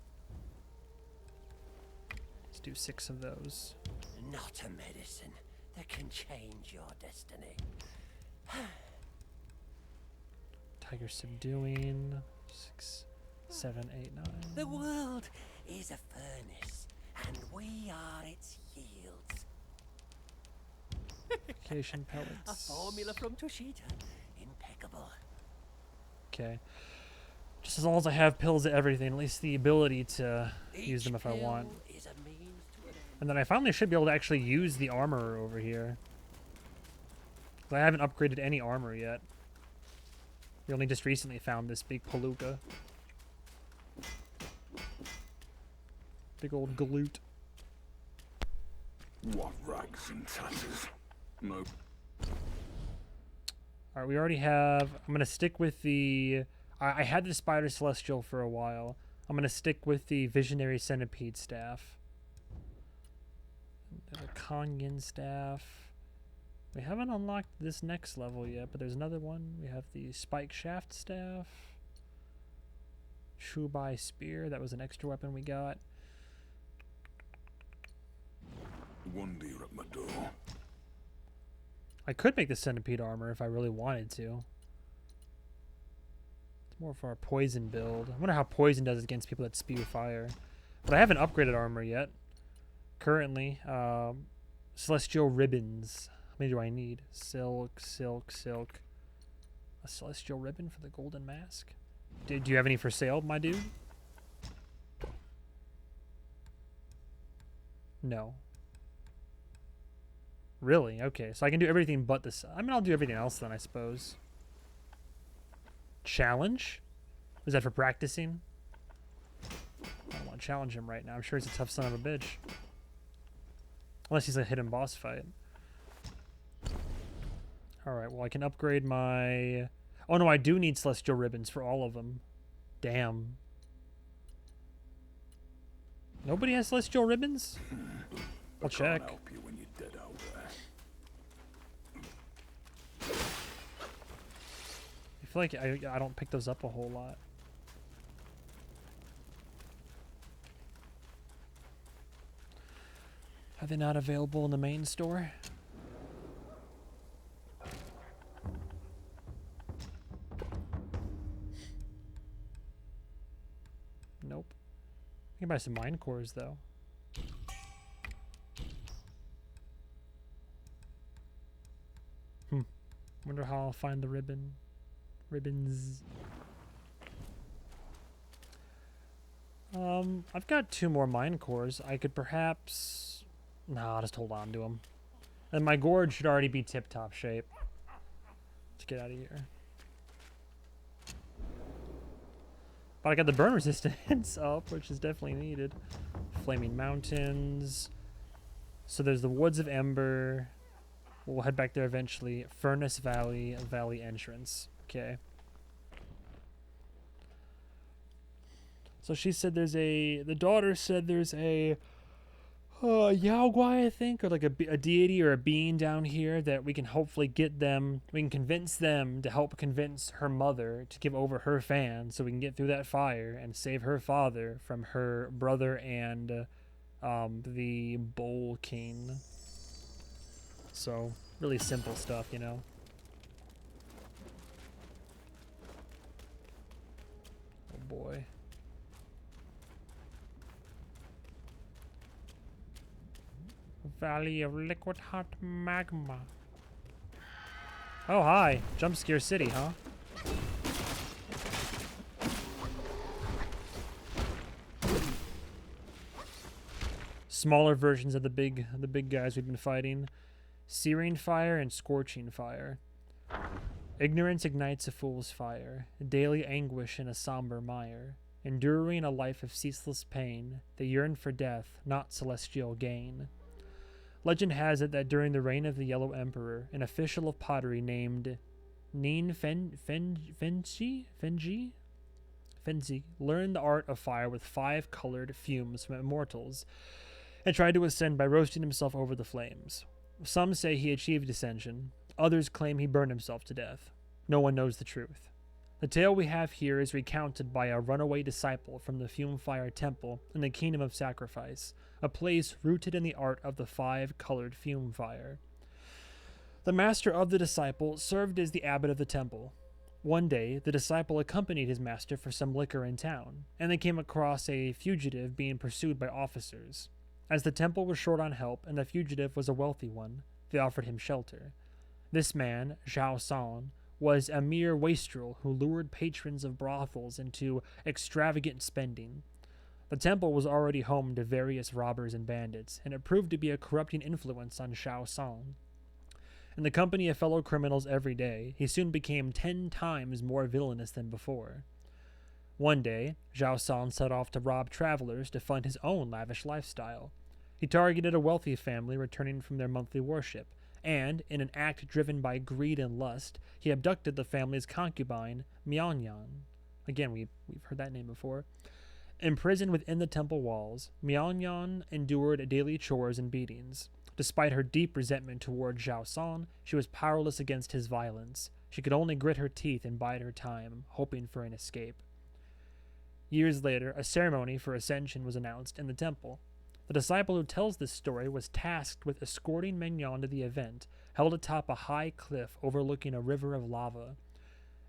Let's do 6 of those. Not a medicine that can change your destiny. Tiger subduing. 6, 7, 8, 9. The world is a furnace, and we are its yields. Vacation A pellets. formula from Toshita, impeccable. Okay. Just as long as I have pills of everything, at least the ability to use them if I Each want. pill is a means to an end. And then I finally should be able to actually use the armor over here. I haven't upgraded any armor yet. We only just recently found this big palooka. Big old galoot. What rags and tatters? No. Alright, we already have... I'm going to stick with the... I had the Spider Celestial for a while. I'm going to stick with the Visionary Centipede Staff. The Kangen Staff. We haven't unlocked this next level yet, but there's another one. We have the Spike Shaft Staff. Shubai Spear. That was an extra weapon we got. One deer at my door. I could make the Centipede armor if I really wanted to. It's more for our poison build. I wonder how poison does against people that spew fire. But I haven't upgraded armor yet. Currently, Celestial Ribbons. How many do I need? Silk, silk, silk. A Celestial Ribbon for the Golden Mask? Do you have any for sale, my dude? No. Really? Okay, so I can do everything but this. I mean, I'll do everything else then, I suppose. Challenge? Is that for practicing? I don't want to challenge him right now. I'm sure he's a tough son of a bitch. Unless he's a hidden boss fight. Alright, well I can upgrade my... Oh no, I do need celestial ribbons for all of them. Damn. Nobody has celestial ribbons? I'll check. Help you when you're dead out there. I feel like I don't pick those up a whole lot. Are they not available in the main store? Nope. I can buy some mine cores though. Wonder how I'll find the ribbons. I've got 2 more mine cores. I could perhaps... Nah, I'll just hold on to them. And my gourd should already be tip-top shape. Let's get out of here. But I got the burn resistance up, which is definitely needed. Flaming Mountains. So there's the Woods of Ember. We'll head back there eventually. Furnace Valley, Valley Entrance. Okay. So she said there's a... The daughter said there's a... Yao Guai, I think, or like a deity or a being down here that we can hopefully get them, we can convince them to help convince her mother to give over her fan so we can get through that fire and save her father from her brother and the Bowl King. So, really simple stuff, you know. Oh boy. Valley of Liquid Hot Magma. Oh, hi. Jump Scare City, huh? Smaller versions of the big guys we've been fighting. Searing Fire and Scorching Fire. Ignorance ignites a fool's fire. Daily anguish in a somber mire. Enduring a life of ceaseless pain. They yearn for death, not celestial gain. Legend has it that during the reign of the Yellow Emperor, an official of pottery named Nien Fenji learned the art of fire with 5 colored fumes from immortals, and tried to ascend by roasting himself over the flames. Some say he achieved ascension, others claim he burned himself to death. No one knows the truth. The tale we have here is recounted by a runaway disciple from the Fume Fire Temple in the Kingdom of Sacrifice, a place rooted in the art of the 5-colored fume fire. The master of the disciple served as the abbot of the temple. One day, the disciple accompanied his master for some liquor in town, and they came across a fugitive being pursued by officers. As the temple was short on help and the fugitive was a wealthy one, they offered him shelter. This man, Zhao San, was a mere wastrel who lured patrons of brothels into extravagant spending. The temple was already home to various robbers and bandits, and it proved to be a corrupting influence on Zhao San. In the company of fellow criminals every day, he soon became 10 times more villainous than before. One day, Zhao San set off to rob travelers to fund his own lavish lifestyle. He targeted a wealthy family returning from their monthly worship, and, in an act driven by greed and lust, he abducted the family's concubine, Mianyan. Again, we've heard that name before. Imprisoned within the temple walls, Mianyan endured daily chores and beatings. Despite her deep resentment toward Zhao San, she was powerless against his violence. She could only grit her teeth and bide her time, hoping for an escape. Years later, a ceremony for ascension was announced in the temple. The disciple who tells this story was tasked with escorting Mignon to the event, held atop a high cliff overlooking a river of lava.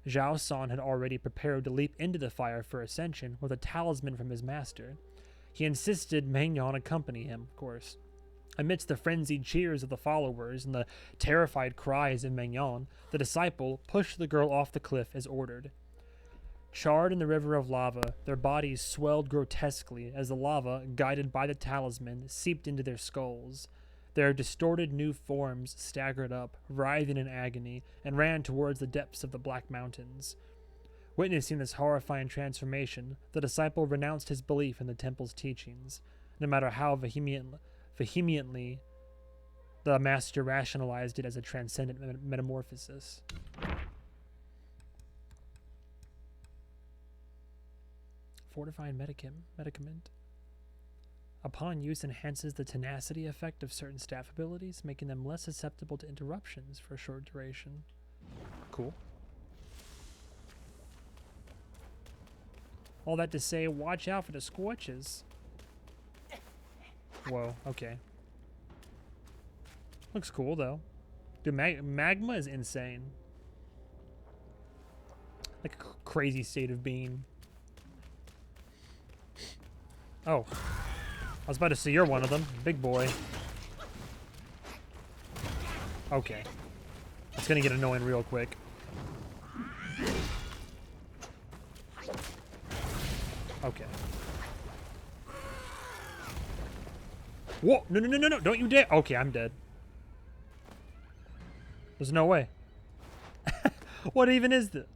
Zhao San had already prepared to leap into the fire for ascension with a talisman from his master. He insisted Mignon accompany him, of course. Amidst the frenzied cheers of the followers and the terrified cries of Mignon, the disciple pushed the girl off the cliff as ordered. Charred in the river of lava, their bodies swelled grotesquely as the lava, guided by the talisman, seeped into their skulls. Their distorted new forms staggered up, writhing in agony, and ran towards the depths of the Black Mountains. Witnessing this horrifying transformation, the disciple renounced his belief in the temple's teachings, no matter how vehemently the master rationalized it as a transcendent metamorphosis. Fortifying medicament. Upon use, enhances the tenacity effect of certain staff abilities, making them less susceptible to interruptions for a short duration. Cool. All that to say, watch out for the scorches. Whoa, okay. Looks cool, though. Dude, magma is insane. Like a crazy state of being. Oh. I was about to say you're one of them. Big boy. Okay. It's gonna get annoying real quick. Okay. Whoa! No, no, no, no, no! Don't you dare! Okay, I'm dead. There's no way. What even is this?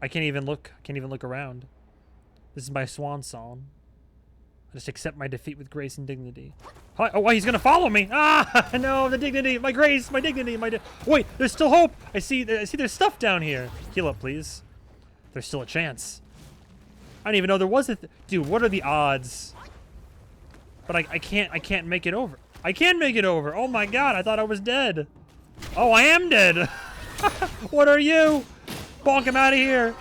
I can't even look. I can't even look around. This is my swan song. I just accept my defeat with grace and dignity. Hi. Oh, he's gonna follow me! Ah! No, the dignity, my grace, my dignity, my. Wait, there's still hope. I see there's stuff down here. Heal up, please. There's still a chance. I didn't even know there was a. Dude, what are the odds? But I can't make it over. I can make it over. Oh my god, I thought I was dead. Oh, I am dead. What are you? Bonk him out of here.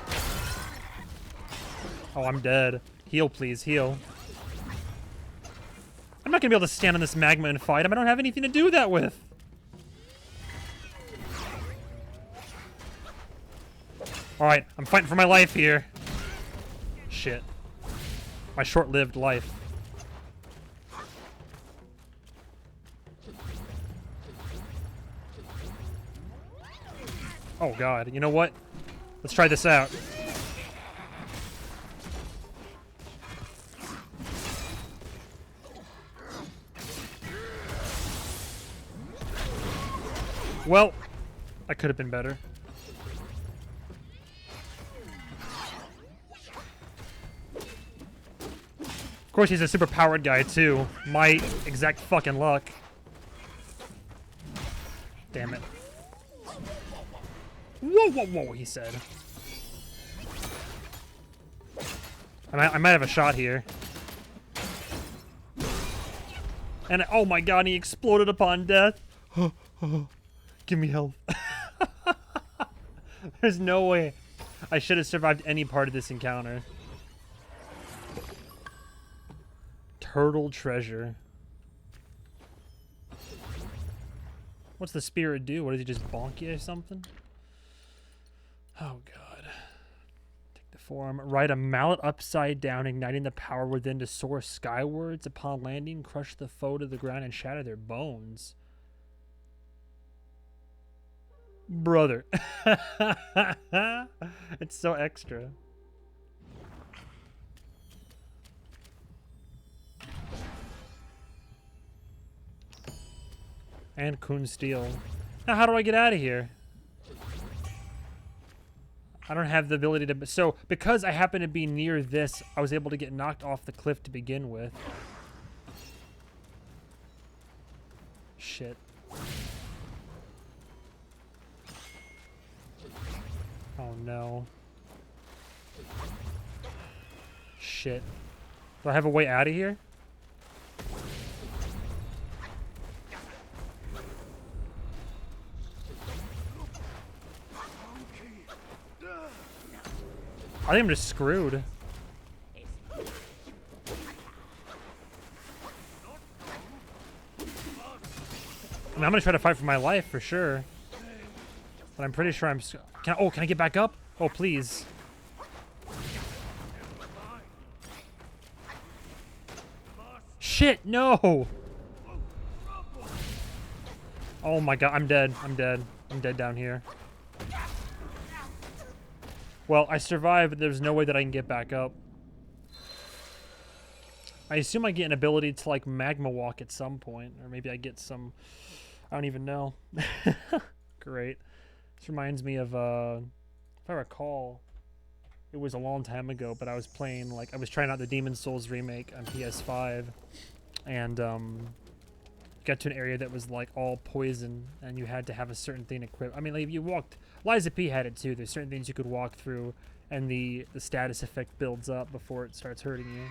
Oh, I'm dead. Heal, please, heal. I'm not gonna be able to stand on this magma and fight him. I don't have anything to do that with. Alright, I'm fighting for my life here. Shit. My short-lived life. Oh god, you know what? Let's try this out. Well, I could have been better. Of course, he's a super powered guy too. My exact fucking luck. Damn it. Whoa, whoa, whoa, he said. I might have a shot here. And oh my god, he exploded upon death. Give me health. There's no way I should have survived any part of this encounter. Turtle treasure. What's the spirit do? What does he just bonk you or something? Oh god. Take the form. Ride a mallet upside down, igniting the power within to soar skywards. Upon landing, crush the foe to the ground and shatter their bones. Brother. It's so extra. And Kun Steel. Now how do I get out of here? I don't have the ability to... So, because I happen to be near this, I was able to get knocked off the cliff to begin with. Shit. Oh no. Shit. Do I have a way out of here? I think I'm just screwed. I mean, I'm gonna try to fight for my life for sure. But I'm pretty sure I'm... Can I get back up? Oh, please. Shit, no! Oh my god, I'm dead. I'm dead. I'm dead down here. Well, I survived, but there's no way that I can get back up. I assume I get an ability to like magma walk at some point, or maybe I get some. I don't even know. Great. This reminds me of if I recall, it was a long time ago, but I was playing I was trying out the Demon Souls remake on PS5, and got to an area that was like all poison, and you had to have a certain thing equipped. I mean, like you walked. Liza P had it too. There's certain things you could walk through, and the status effect builds up before it starts hurting you.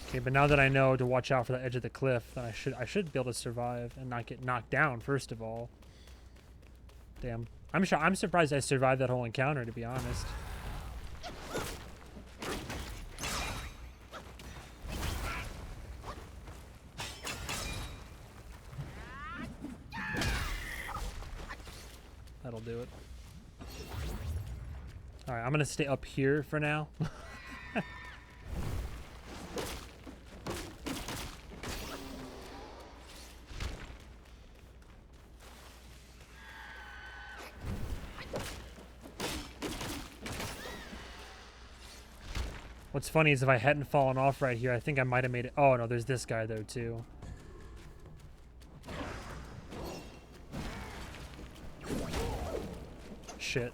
Okay, but now that I know to watch out for the edge of the cliff, then I should be able to survive and not get knocked down. First of all, damn, I'm surprised I survived that whole encounter, to be honest. That'll do it. All right, I'm gonna stay up here for now. What's funny is if I hadn't fallen off right here, I think I might have made it. Oh no, there's this guy though too. Shit.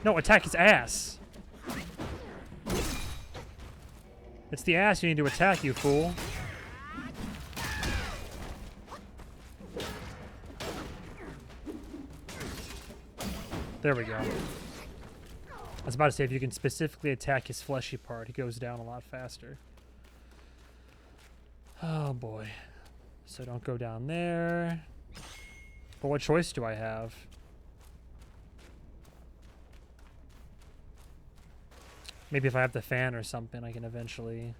No, attack his ass. It's the ass you need to attack, you fool. There we go. I was about to say, if you can specifically attack his fleshy part, he goes down a lot faster. Oh boy. So don't go down there. But what choice do I have? Maybe if I have the fan or something, I can eventually...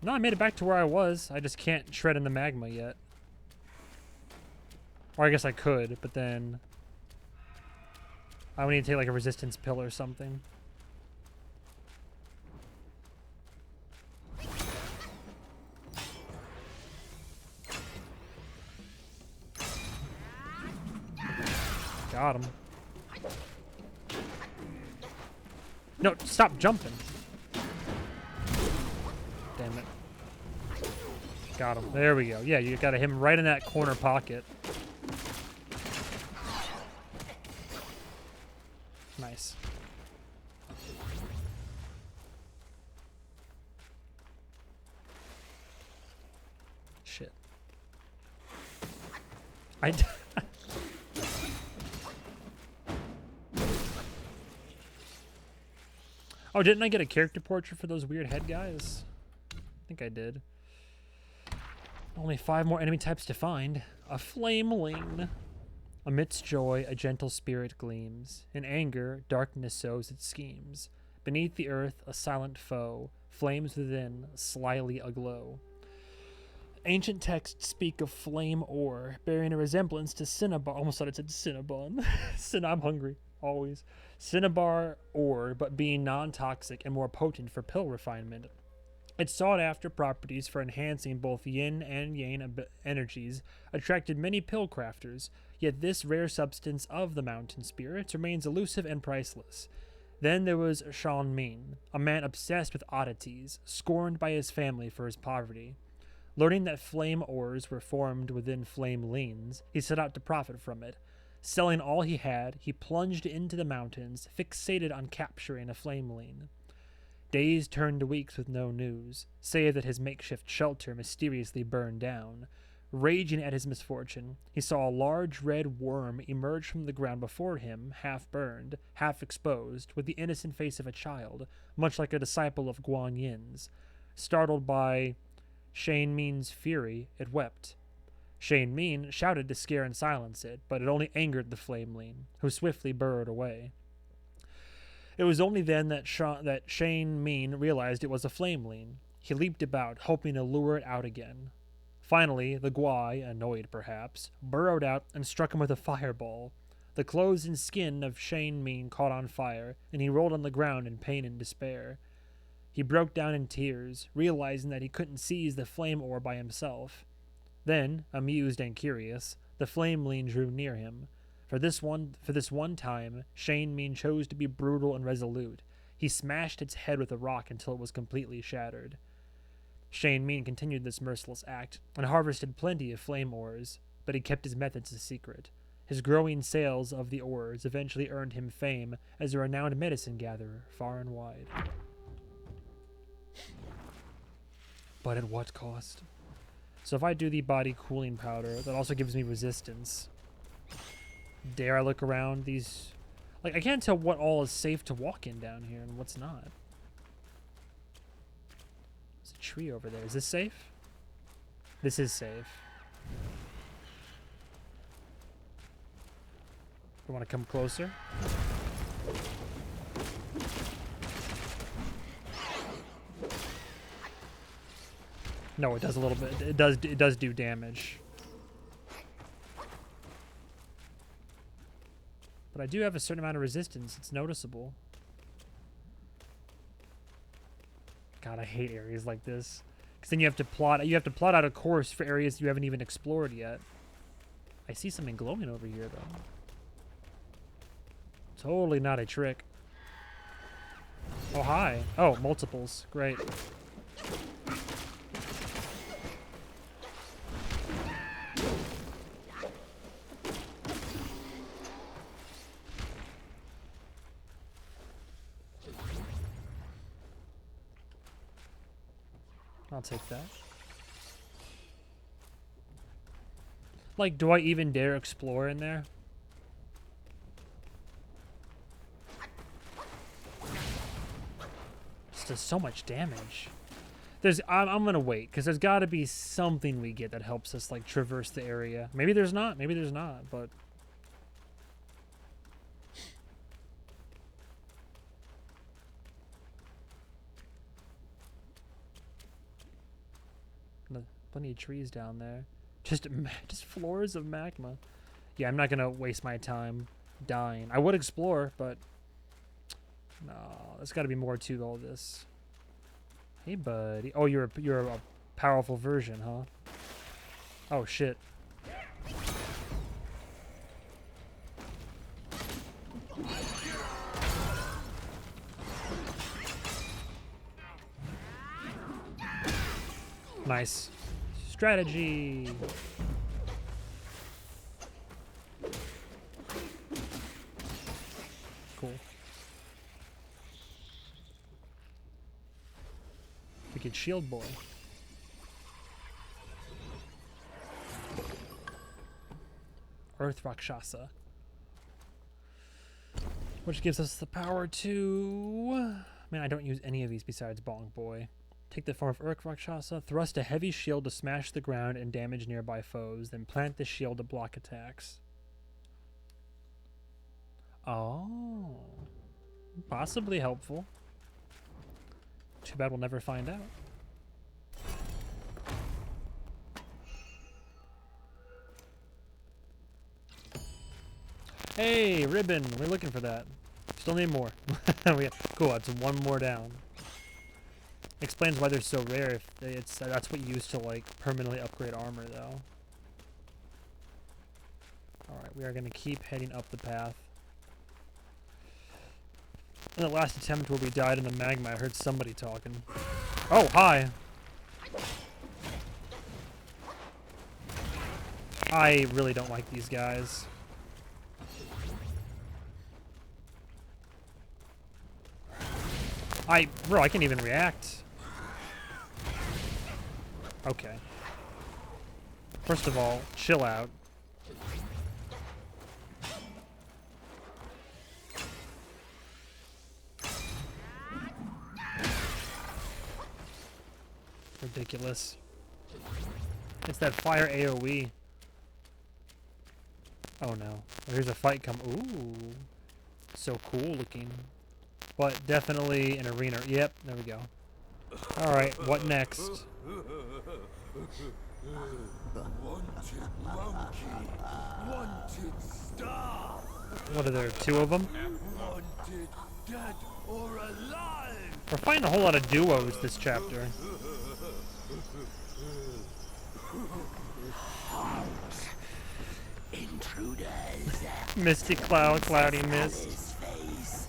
No, I made it back to where I was. I just can't tread in the magma yet. Or I guess I could, but then... I would need to take like a resistance pill or something. Got him. No, stop jumping. Damn it. Got him. There we go. Yeah, you got him right in that corner pocket. Nice. Shit. Oh, didn't I get a character portrait for those weird head guys? I think I did. Only 5 more enemy types to find. A flameling. Amidst joy, a gentle spirit gleams. In anger, darkness sows its schemes. Beneath the earth, a silent foe. Flames within, slyly aglow. Ancient texts speak of flame ore, bearing a resemblance to cinnabar. Almost thought it said cinnabon. I'm hungry, always. Cinnabar ore, but being non-toxic and more potent for pill refinement. Its sought-after properties for enhancing both yin and yang energies attracted many pill crafters, yet this rare substance of the mountain spirits remains elusive and priceless. Then there was Sean Mean, a man obsessed with oddities, scorned by his family for his poverty. Learning that flame ores were formed within flame leans, he set out to profit from it. Selling all he had, he plunged into the mountains, fixated on capturing a flame lean. Days turned to weeks with no news, save that his makeshift shelter mysteriously burned down. Raging at his misfortune, he saw a large red worm emerge from the ground before him, half burned, half exposed, with the innocent face of a child, much like a disciple of Guan Yin's. Startled by Shane Mean's fury, it wept. Shane Mean shouted to scare and silence it, but it only angered the flameling, who swiftly burrowed away. It was only then that Shane Mean realized it was a flameling. He leaped about, hoping to lure it out again. Finally, the Gwai, annoyed perhaps, burrowed out and struck him with a fireball. The clothes and skin of Shane Mean caught on fire, and he rolled on the ground in pain and despair. He broke down in tears, realizing that he couldn't seize the flame ore by himself. Then, amused and curious, the flameling drew near him. For this one time, Shane Mean chose to be brutal and resolute. He smashed its head with a rock until it was completely shattered. Shane Mean continued this merciless act and harvested plenty of flame ores, but he kept his methods a secret. His growing sales of the ores eventually earned him fame as a renowned medicine gatherer far and wide. But at what cost? So if I do the body cooling powder, that also gives me resistance. Dare I look around these? Like, I can't tell what all is safe to walk in down here and what's not. There's a tree over there. Is this safe? This is safe. You want to come closer? No, it does a little bit. It does do damage. But I do have a certain amount of resistance. It's noticeable. God, I hate areas like this. Because then you have to plot out a course for areas you haven't even explored yet. I see something glowing over here, though. Totally not a trick. Oh, hi. Oh, multiples. Great. I'll take that. Like, do I even dare explore in there? Just does so much damage. I'm gonna wait, because there's got to be something we get that helps us, like, traverse the area. Maybe there's not, but... Plenty of trees down there. Just floors of magma. Yeah, I'm not gonna waste my time dying. I would explore, but no, there's got to be more to all this. Hey, buddy. Oh, you're a powerful version, huh? Oh shit. Nice. Strategy. Cool. Wicked shield boy. Earth Rakshasa. Which gives us the power to... Man, I don't use any of these besides Bong Boy. Take the form of Earth Rakshasa, thrust a heavy shield to smash the ground and damage nearby foes, then plant the shield to block attacks. Oh. Possibly helpful. Too bad we'll never find out. Hey, ribbon! We're looking for that. Still need more. Cool, that's one more down. Explains why they're so rare. If that's what you use to, like, permanently upgrade armor, though. Alright, we are going to keep heading up the path. In the last attempt where we died in the magma, I heard somebody talking. Oh, hi! I really don't like these guys. Bro, I can't even react. Okay. First of all, chill out. Ridiculous. It's that fire AoE. Oh no. Here's a fight come. Ooh. So cool looking. But definitely an arena. Yep, there we go. Alright, what next? Wanted monkey, wanted star. What are there, 2 of them? Wanted, dead or alive. We're fighting a whole lot of duos this chapter. Intruders. Misty cloud, cloudy mist. His face.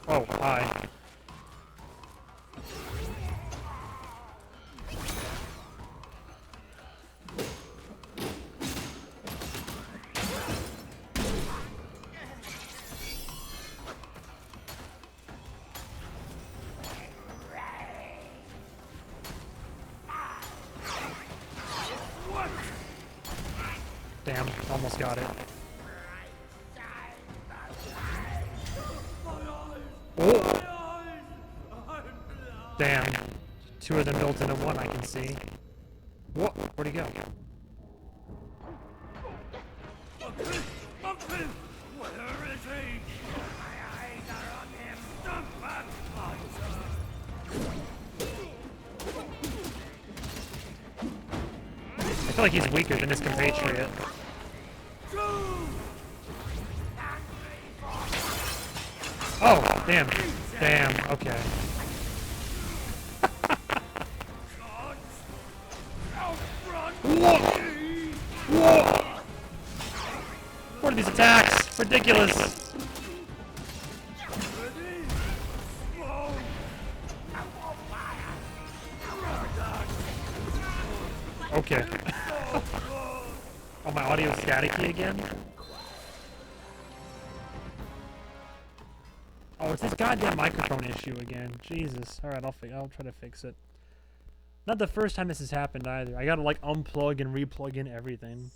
Oh, hi. Damn, almost got it. Oh! Damn. 2 of them built into 1, I can see. Whoa, where'd he go? Uncle! Where is he? My eyes are on him. Dump that monster. I feel like he's weaker than his compatriot. Oh, damn. Damn, okay. Whoa! Whoa! What are these attacks? Ridiculous. Okay. Oh, my audio's staticky again? Oh, it's this goddamn microphone issue again. Jesus. Alright, I'll try to fix it. Not the first time this has happened either. I gotta like unplug and replug in everything.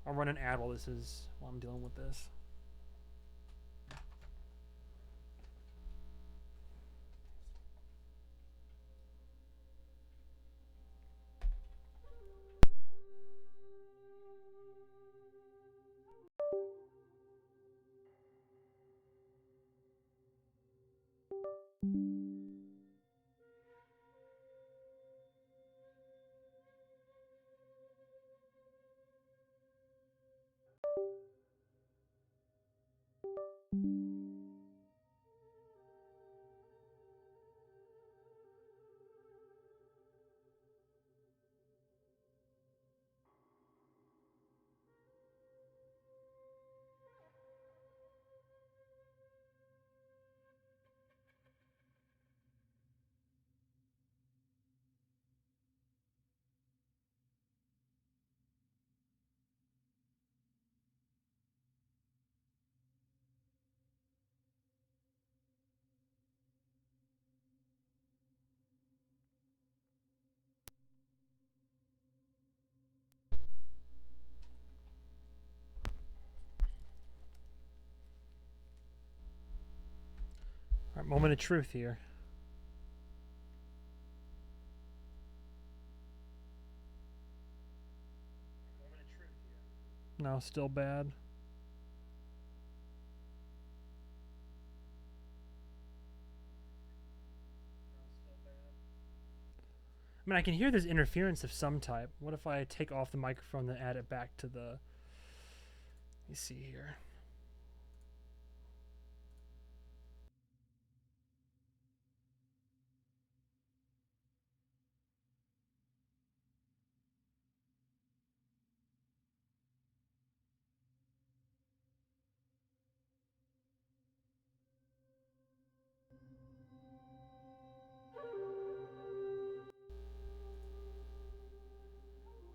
I'll run an ad while I'm dealing with this. Alright, moment of truth here. No, still bad. I mean, I can hear there's interference of some type. What if I take off the microphone and add it back to the... Let me see here.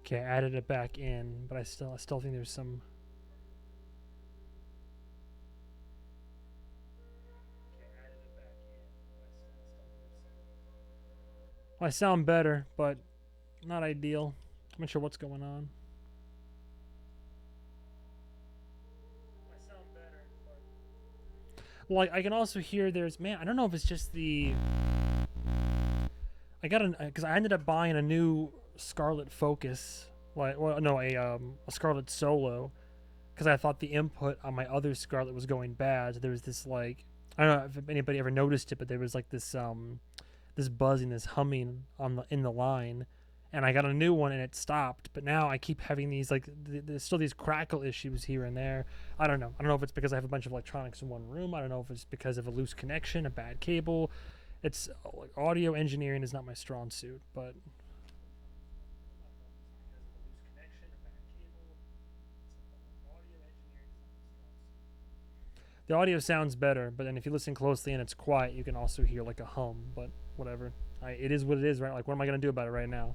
Okay, I added it back in, but I still think there's some... Well, I sound better, but not ideal. I'm not sure what's going on. Well, I can also hear there's... Man, I don't know if it's just the... I got an... Because I ended up buying a new Scarlet Focus like, well, no, a Scarlet Solo, because I thought the input on my other Scarlet was going bad. So there was this like, I don't know if anybody ever noticed it, but there was like this this buzzing, this humming on the in the line, and I got a new one and it stopped. But now I keep having these like there's still these crackle issues here and there. I don't know. I don't know if it's because I have a bunch of electronics in one room. I don't know if it's because of a loose connection, a bad cable. It's like audio engineering is not my strong suit, but the audio sounds better. But then if you listen closely and it's quiet, you can also hear like a hum. But whatever, it is what it is, right? Like, what am I gonna do about it right now?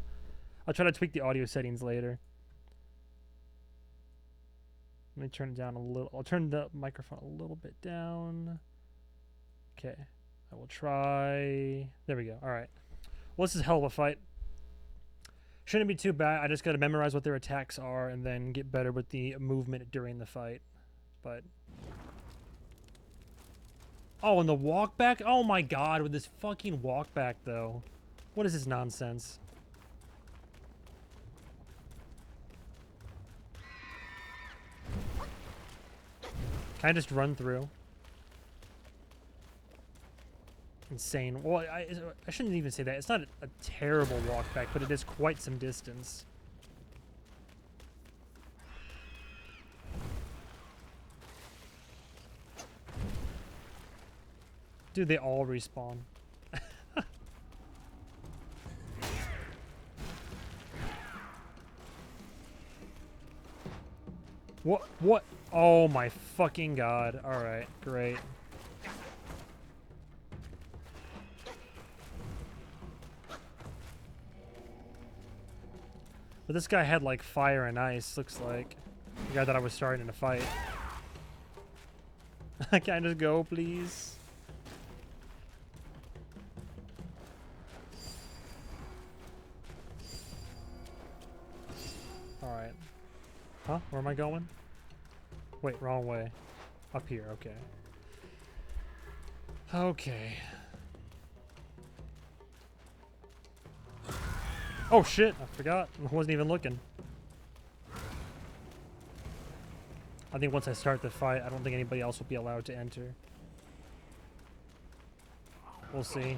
I'll try to tweak the audio settings later. Let me turn it down a little. I'll turn the microphone a little bit down. Okay. I will try. There we go. All right. Well, this is a hell of a fight. Shouldn't be too bad. I just got to memorize what their attacks are and then get better with the movement during the fight. But. Oh, and the walk back? Oh my god, with this fucking walk back, though. What is this nonsense? Can I just run through? Insane. Well, I shouldn't even say that. It's not a terrible walk back, but it is quite some distance. Dude, they all respawn. What? Oh my fucking god. Alright, great. But this guy had like fire and ice, looks like. The guy that I was starting to fight. Can I just go, please? Alright. Huh? Where am I going? Wait, wrong way. Up here, okay. Okay. Oh shit, I forgot. I wasn't even looking. I think once I start the fight, I don't think anybody else will be allowed to enter. We'll see.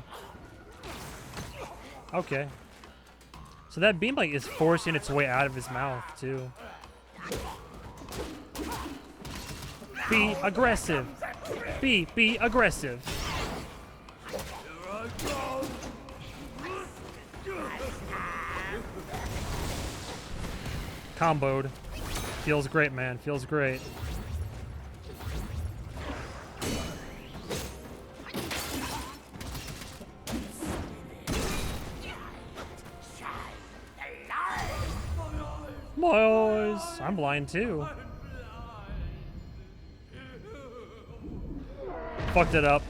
Okay. So that beam like is forcing its way out of his mouth too. Be aggressive. Be aggressive. Comboed. Feels great, man. Feels great. My eyes. I'm blind too. Fucked it up.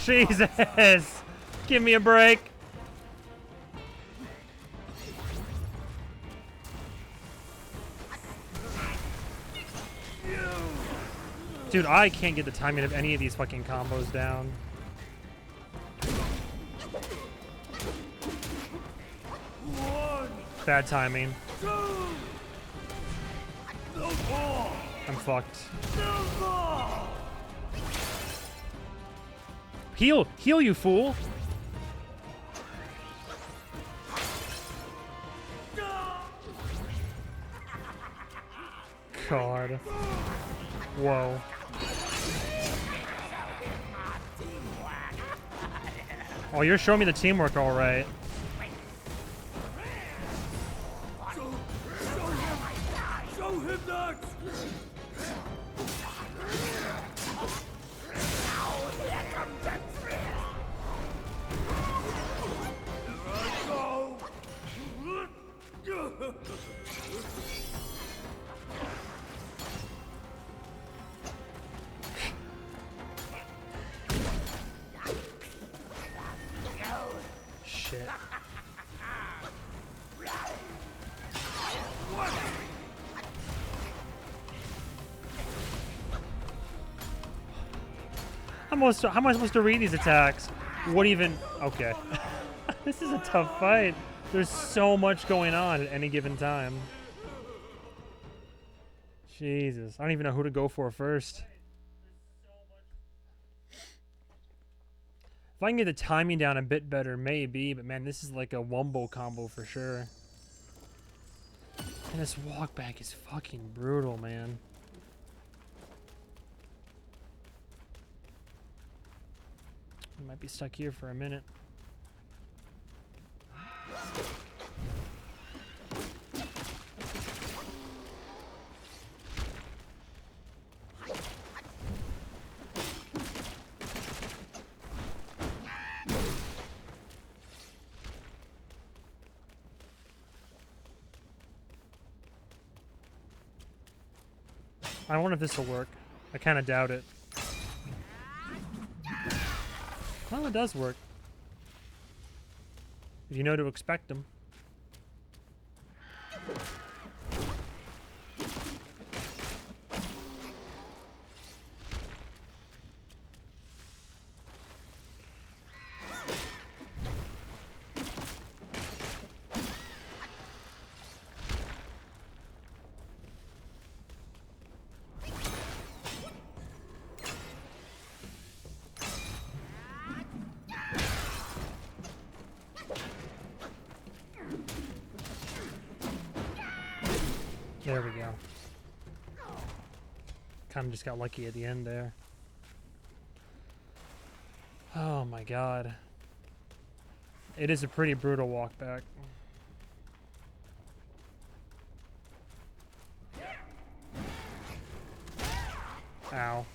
Jesus! Give me a break. Dude, I can't get the timing of any of these fucking combos down. Bad timing. I'm fucked. Heal! Heal, you fool! God. Whoa. Oh, you're showing me the teamwork all right. Show him that! Shit. How am I supposed to read these attacks? What even? Okay. This is a tough fight. There's so much going on at any given time. Jesus. I don't even know who to go for first. If I can get the timing down a bit better, maybe. But man, this is like a wombo combo for sure. And this walk back is fucking brutal, man. I might be stuck here for a minute. I wonder if this will work. I kind of doubt it. Well, it does work. If you know to expect them. There we go. Kind of just got lucky at the end there. Oh my god. It is a pretty brutal walk back. Ow.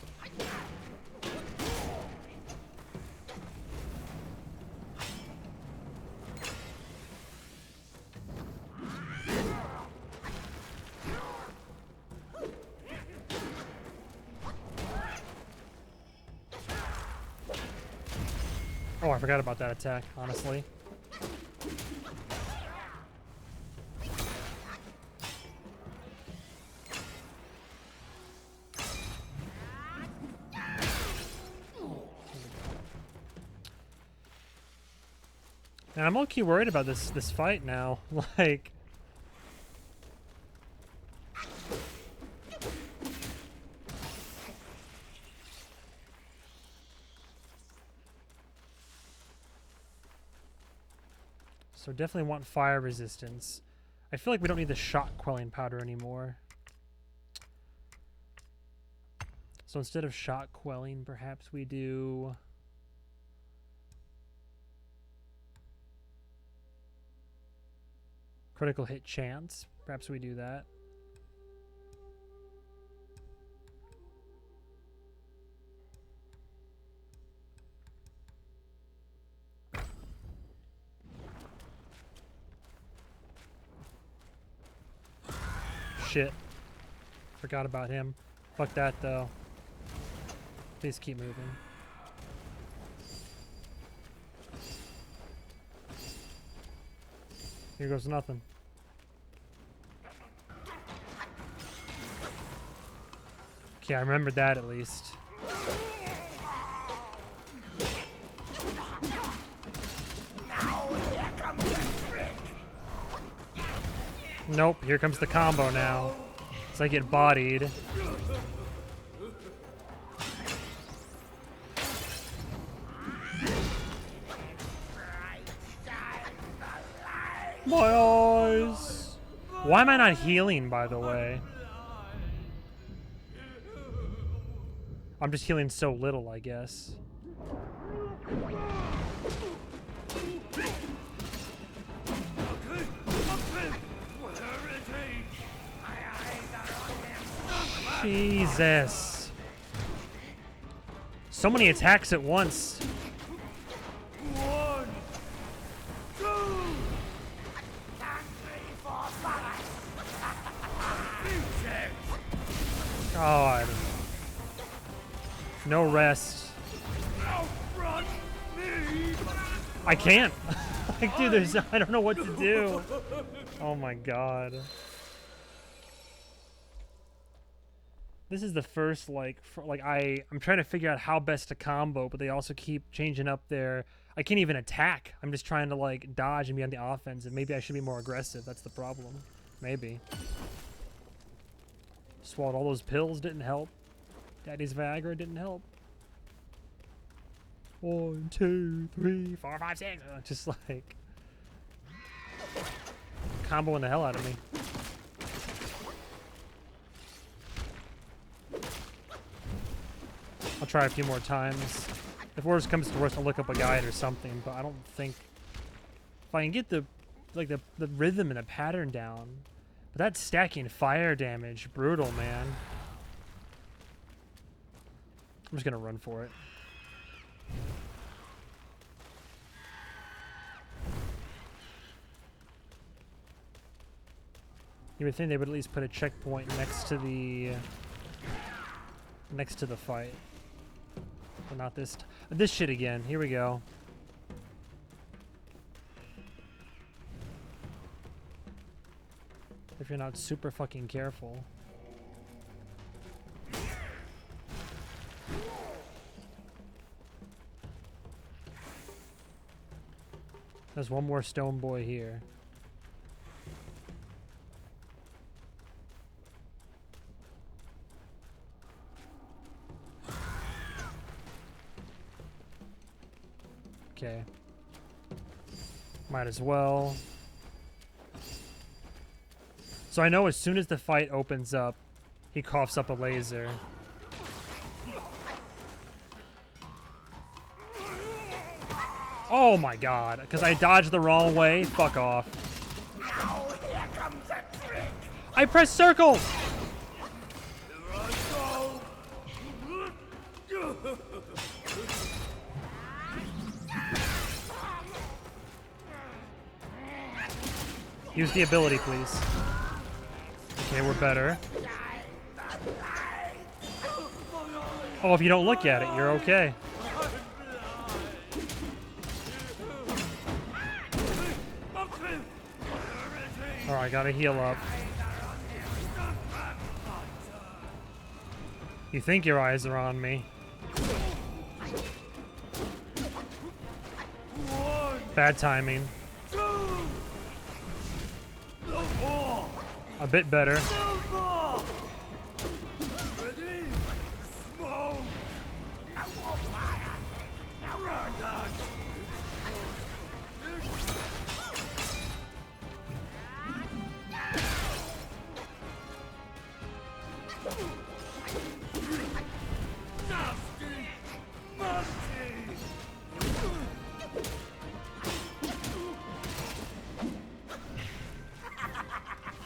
Oh, I forgot about that attack, honestly. And I'm low-key worried about this fight now. Like, so definitely want fire resistance. I feel like we don't need the shot quelling powder anymore. So instead of shot quelling, perhaps we do critical hit chance. Perhaps we do that. Shit. Forgot about him. Fuck that though. Please keep moving. Here goes nothing. Okay, I remembered that at least. Nope, here comes the combo now. As I get bodied. My eyes! Why am I not healing, by the way? I'm just healing so little, I guess. Jesus. So many attacks at once. God. No rest. I can't. Like, dude, I don't know what to do. Oh my god. This is the first I'm trying to figure out how best to combo, but they also keep changing up their. I can't even attack. I'm just trying to like dodge and be on the offense, and maybe I should be more aggressive. That's the problem. Maybe. Swallowed all those pills, didn't help. Daddy's Viagra didn't help. 1, 2, 3, 4, 5, 6. Just like comboing the hell out of me. I'll try a few more times. If worst comes to worst, I'll look up a guide or something, but I don't think if I can get the rhythm and the pattern down. But that's stacking fire damage, brutal, man. I'm just gonna run for it. You would think they would at least put a checkpoint next to the fight. But not this this shit again. Here we go. If you're not super fucking careful. There's one more stone boy here. Okay. Might as well. So I know as soon as the fight opens up, he coughs up a laser. Oh my god, because I dodged the wrong way? Fuck off. Now here comes a trick. I pressed circle! Use the ability, please. Okay, we're better. Oh, if you don't look at it, you're okay. Alright, gotta heal up. You think your eyes are on me. Bad timing. A bit better.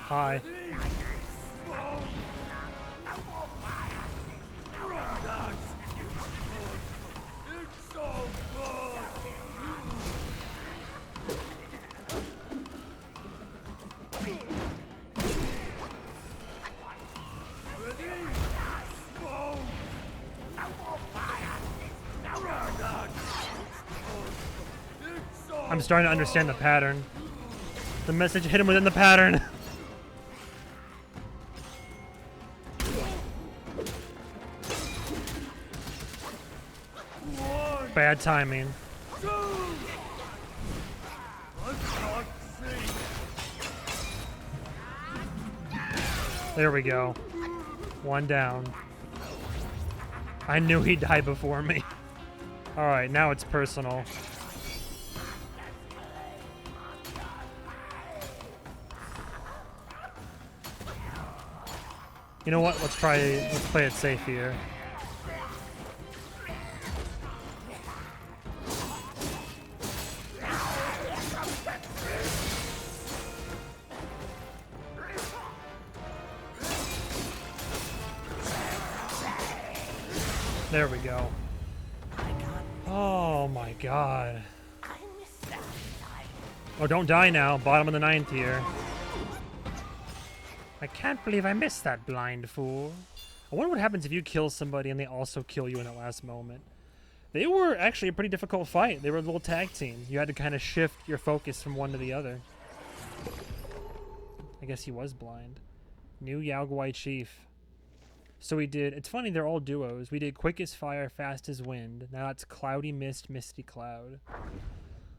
Hi. I'm starting to understand the pattern. The message hit him within the pattern. Bad timing. There we go. One down. I knew he'd die before me. Alright, now it's personal. You know what? Let's play it safe here. There we go. Oh my god. Oh, don't die now. Bottom of the 9th here. I can't believe I missed that, blind fool. I wonder what happens if you kill somebody and they also kill you in the last moment. They were actually a pretty difficult fight. They were a little tag team. You had to kind of shift your focus from one to the other. I guess he was blind. New Yao Guai Chief. So we did, it's funny, they're all duos. We did quick as fire, fast as wind. Now it's cloudy mist, misty cloud.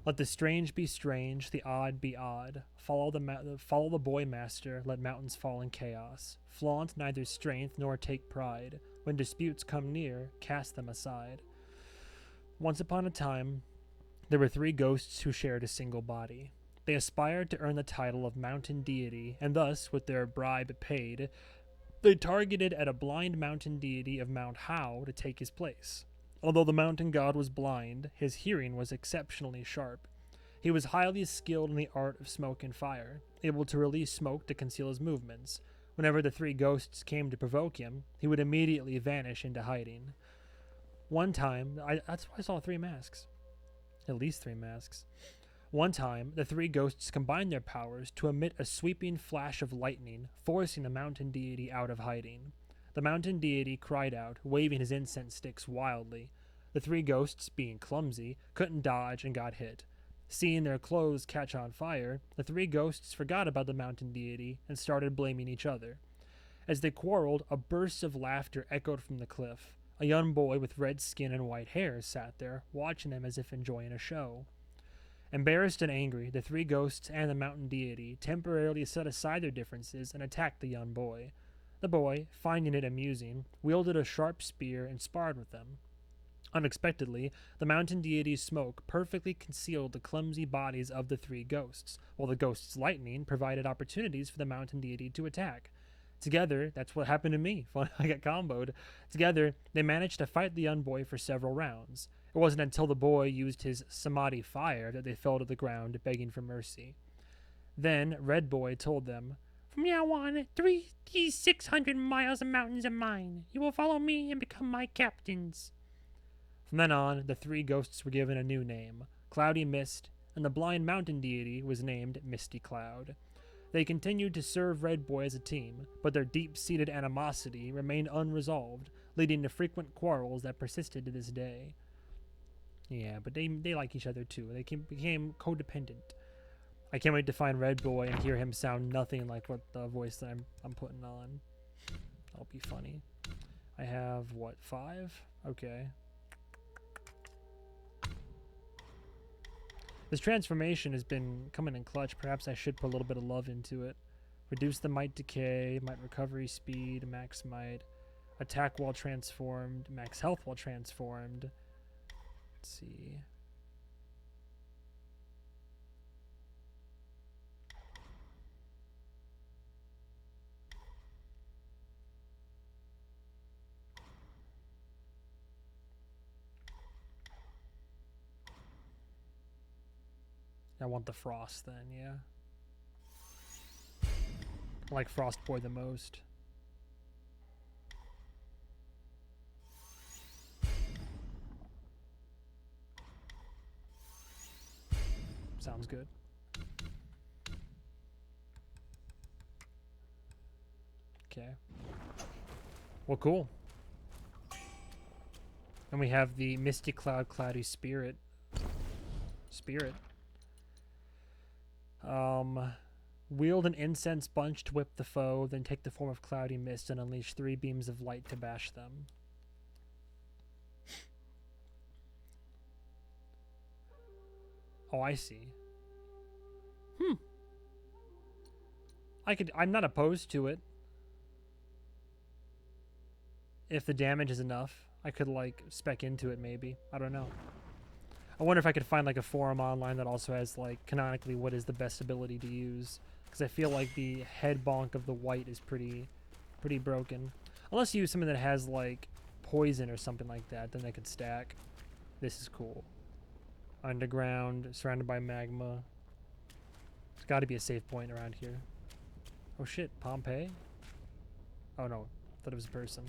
Let the strange be strange, the odd be odd. Follow the boy master, let mountains fall in chaos. Flaunt neither strength nor take pride. When disputes come near, cast them aside. Once upon a time, there were 3 ghosts who shared a single body. They aspired to earn the title of mountain deity, and thus, with their bribe paid, they targeted at a blind mountain deity of Mount How to take his place. Although the mountain god was blind, his hearing was exceptionally sharp. He was highly skilled in the art of smoke and fire, able to release smoke to conceal his movements. Whenever the 3 ghosts came to provoke him, he would immediately vanish into hiding. One time, that's why I saw 3 masks. At least 3 masks. One time, the 3 ghosts combined their powers to emit a sweeping flash of lightning, forcing the mountain deity out of hiding. The mountain deity cried out, waving his incense sticks wildly. The 3 ghosts, being clumsy, couldn't dodge and got hit. Seeing their clothes catch on fire, the 3 ghosts forgot about the mountain deity and started blaming each other. As they quarreled, a burst of laughter echoed from the cliff. A young boy with red skin and white hair sat there, watching them as if enjoying a show. Embarrassed and angry, the 3 ghosts and the mountain deity temporarily set aside their differences and attacked the young boy. The boy, finding it amusing, wielded a sharp spear and sparred with them. Unexpectedly, the mountain deity's smoke perfectly concealed the clumsy bodies of the 3 ghosts, while the ghosts' lightning provided opportunities for the mountain deity to attack. Together, that's what happened to me when I got comboed. Together, they managed to fight the young boy for several rounds. It wasn't until the boy used his samadhi fire that they fell to the ground, begging for mercy. Then Red Boy told them, "From now on, these 600 miles of mountains are mine. You will follow me and become my captains." From then on, the 3 ghosts were given a new name, Cloudy Mist, and the blind mountain deity was named Misty Cloud. They continued to serve Red Boy as a team, but their deep-seated animosity remained unresolved, leading to frequent quarrels that persisted to this day. Yeah, but they like each other too. They became codependent. I can't wait to find Red Boy and hear him sound nothing like what the voice that I'm putting on. That'll be funny. I have, what, 5? Okay. This transformation has been coming in clutch. Perhaps I should put a little bit of love into it. Reduce the might decay, might recovery speed, max might, attack while transformed, max health while transformed. Let's see. I want the Frost then, yeah. I like Frost Boy the most. Sounds good. Okay. Well, cool. And we have the Misty Cloud Cloudy Spirit. Wield an incense bunch to whip the foe, then take the form of cloudy mist and unleash 3 beams of light to bash them. Oh, I see. I'm not opposed to it. If the damage is enough, I could, like, spec into it maybe. I don't know. I wonder if I could find, like, a forum online that also has, like, canonically what is the best ability to use. Because I feel like the head bonk of the white is pretty broken. Unless you use something that has, like, poison or something like that, then they could stack. This is cool. Underground, surrounded by magma. There's got to be a save point around here. Oh shit, Pompeii? Oh no, I thought it was a person.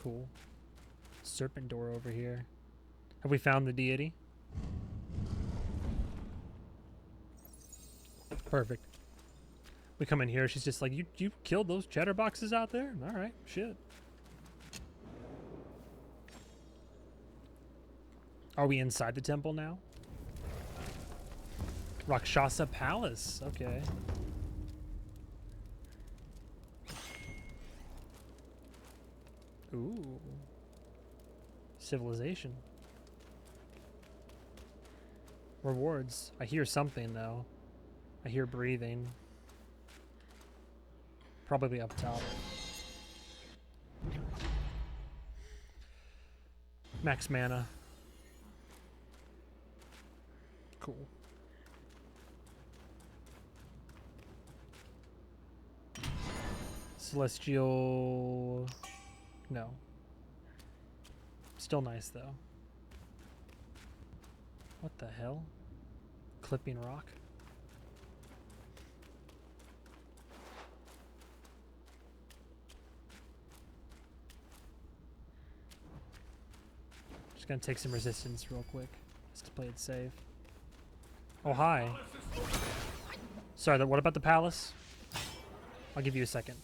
Cool. Serpent door over here. Have we found the deity? Perfect. We come in here, she's just like, you killed those chatterboxes out there? Alright, shit. Are we inside the temple now? Rakshasa Palace. Okay. Ooh. Civilization. Rewards. I hear something though. I hear breathing. Probably up top. Max mana. Cool. Celestial... No. Still nice though. What the hell? Clipping rock? Just gonna take some resistance real quick, just to play it safe. Oh, hi. Sorry, what about the palace? I'll give you a second.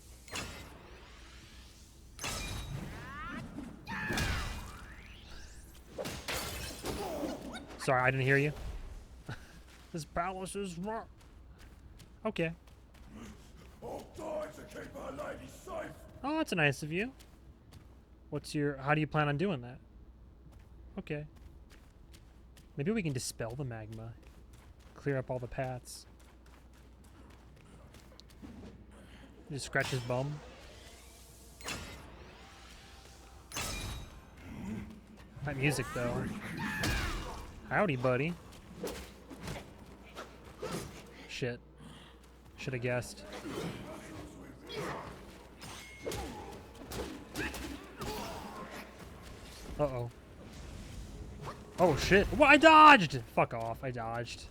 Sorry, I didn't hear you. This palace is wrong. Okay. All die to keep our lady safe. Oh, that's nice of you. What's your... How do you plan on doing that? Okay. Maybe we can dispel the magma. Clear up all the paths. Just scratch his bum. That music, though. Howdy, buddy. Shit. Should have guessed. Uh-oh. Oh, shit. What? I dodged! Fuck off. I dodged.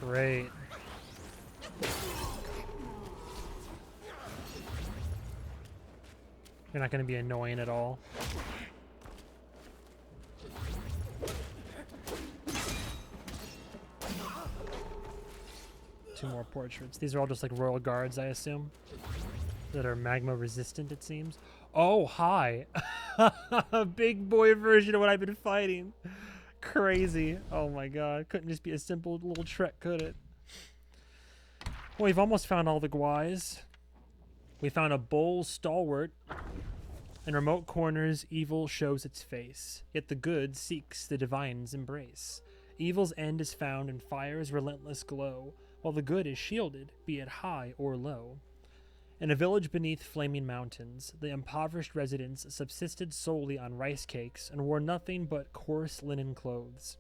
Great. You're not going to be annoying at all. Two more portraits. These are all just like royal guards, I assume. That are magma resistant, it seems. Oh, hi. A big boy version of what I've been fighting. Crazy. Oh my god. Couldn't just be a simple little trek, could it? Well, we've almost found all the Gwais. We found a bull stalwart. In remote corners, evil shows its face. Yet the good seeks the divine's embrace. Evil's end is found in fire's relentless glow, while the good is shielded, be it high or low. In a village beneath flaming mountains, the impoverished residents subsisted solely on rice cakes and wore nothing but coarse linen clothes.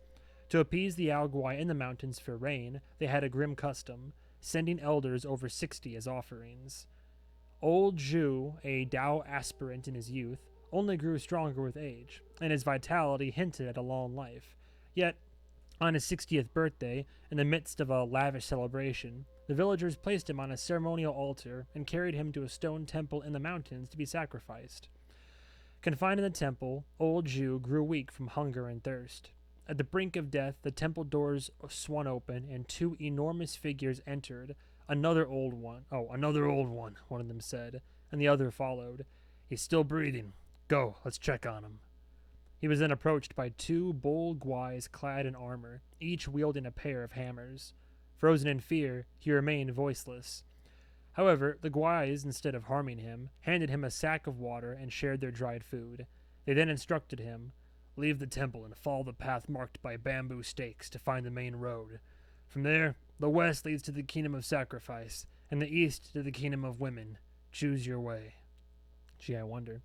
To appease the Alguai in the mountains for rain, they had a grim custom, sending elders over 60 as offerings. Old Zhu, a Dao aspirant in his youth, only grew stronger with age, and his vitality hinted at a long life. Yet, on his 60th birthday, in the midst of a lavish celebration, the villagers placed him on a ceremonial altar and carried him to a stone temple in the mountains to be sacrificed. Confined in the temple, old Zhu grew weak from hunger and thirst. At the brink of death, the temple doors swung open and two enormous figures entered. Another old one, one of them said, and the other followed. He's still breathing. Go, let's check on him. He was then approached by two bold Gwais clad in armor, each wielding a pair of hammers. Frozen in fear, he remained voiceless. However, the Gwais, instead of harming him, handed him a sack of water and shared their dried food. They then instructed him, leave the temple and follow the path marked by bamboo stakes to find the main road. From there, the west leads to the kingdom of sacrifice, and the east to the kingdom of women. Choose your way. Gee, I wonder.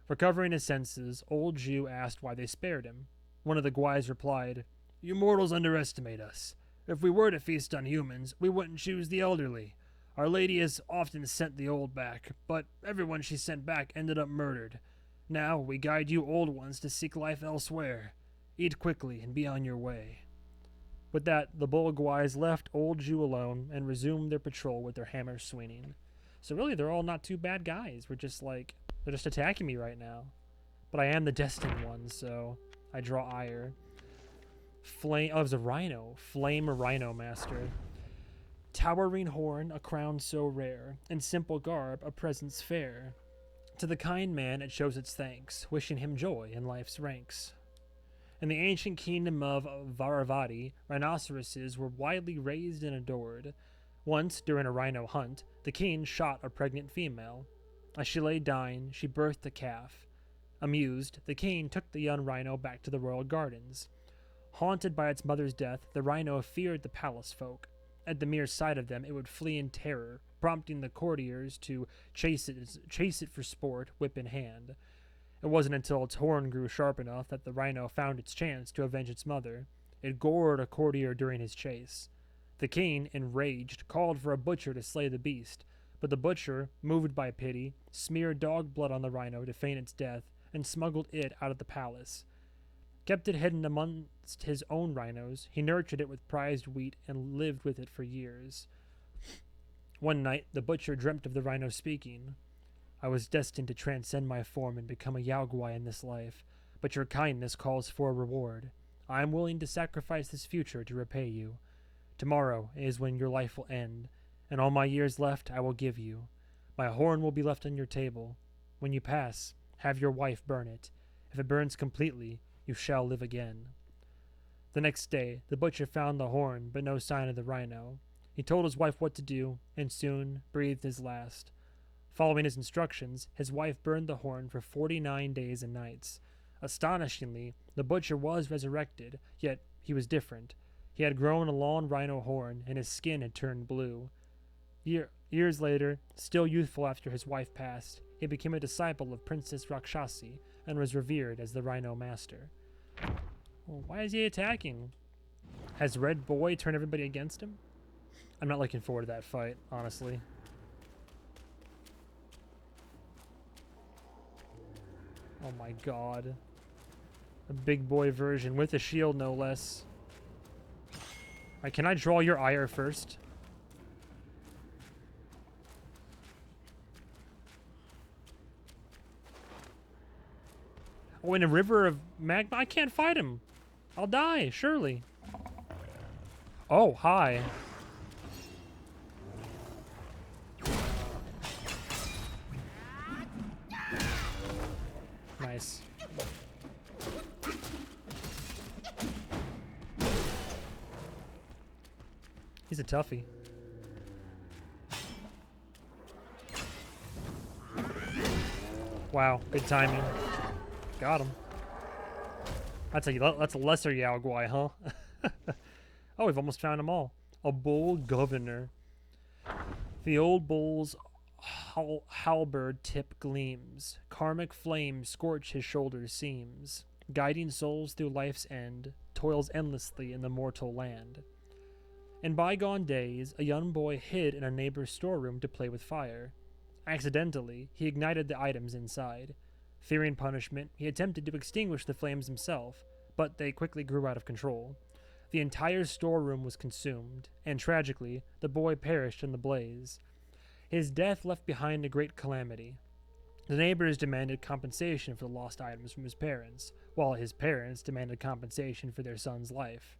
Recovering his senses, old Zhu asked why they spared him. One of the Gwais replied, You mortals underestimate us. If we were to feast on humans, we wouldn't choose the elderly. Our lady has often sent the old back, but everyone she sent back ended up murdered. Now we guide you old ones to seek life elsewhere. Eat quickly and be on your way. With that, the bull Gwais left old Zhu alone and resumed their patrol with their hammers swinging. So really, they're all not too bad guys. They're just attacking me right now. But I am the destined one, so I draw ire. Flame. Oh, it was a rhino. Flame Rhino Master. Towering horn, a crown so rare, in simple garb, a presence fair. To the kind man it shows its thanks, wishing him joy in life's ranks. In the ancient kingdom of Varavati, rhinoceroses were widely raised and adored. Once, during a rhino hunt, the king shot a pregnant female. As she lay dying, she birthed a calf. Amused, the king took the young rhino back to the royal gardens. Haunted by its mother's death, the rhino feared the palace folk. At the mere sight of them, it would flee in terror, prompting the courtiers to chase it for sport, whip in hand. It wasn't until its horn grew sharp enough that the rhino found its chance to avenge its mother. It gored a courtier during his chase. The king, enraged, called for a butcher to slay the beast, but the butcher, moved by pity, smeared dog blood on the rhino to feign its death and smuggled it out of the palace. Kept it hidden amongst his own rhinos, he nurtured it with prized wheat and lived with it for years. One night, the butcher dreamt of the rhino speaking. I was destined to transcend my form and become a Yao Guai in this life, but your kindness calls for a reward. I am willing to sacrifice this future to repay you. Tomorrow is when your life will end, and all my years left I will give you. My horn will be left on your table. When you pass, have your wife burn it. If it burns completely, you shall live again. The next day, the butcher found the horn, but no sign of the rhino. He told his wife what to do, and soon breathed his last. Following his instructions, his wife burned the horn for 49 days and nights. Astonishingly, the butcher was resurrected, yet he was different. He had grown a long rhino horn, and his skin had turned blue. Years later, still youthful after his wife passed, he became a disciple of Princess Rakshasi and was revered as the Rhino Master. Well, why is he attacking? Has Red Boy turned everybody against him? I'm not looking forward to that fight, honestly. Oh my god. A big boy version with a shield, no less. Alright, can I draw your ire first? Oh, in a river of magma? I can't fight him. I'll die, surely. Oh, hi. Nice. He's a toughie. Wow, good timing. Got him. That's a lesser Yao Guai, huh? Oh, we've almost found them all. A bull governor. The old bull's halberd tip gleams. Karmic flames scorch his shoulders seams. Guiding souls through life's end, toils endlessly in the mortal land. In bygone days, a young boy hid in a neighbor's storeroom to play with fire. Accidentally, he ignited the items inside. Fearing punishment, he attempted to extinguish the flames himself, but they quickly grew out of control. The entire storeroom was consumed, and tragically, the boy perished in the blaze. His death left behind a great calamity. The neighbors demanded compensation for the lost items from his parents, while his parents demanded compensation for their son's life.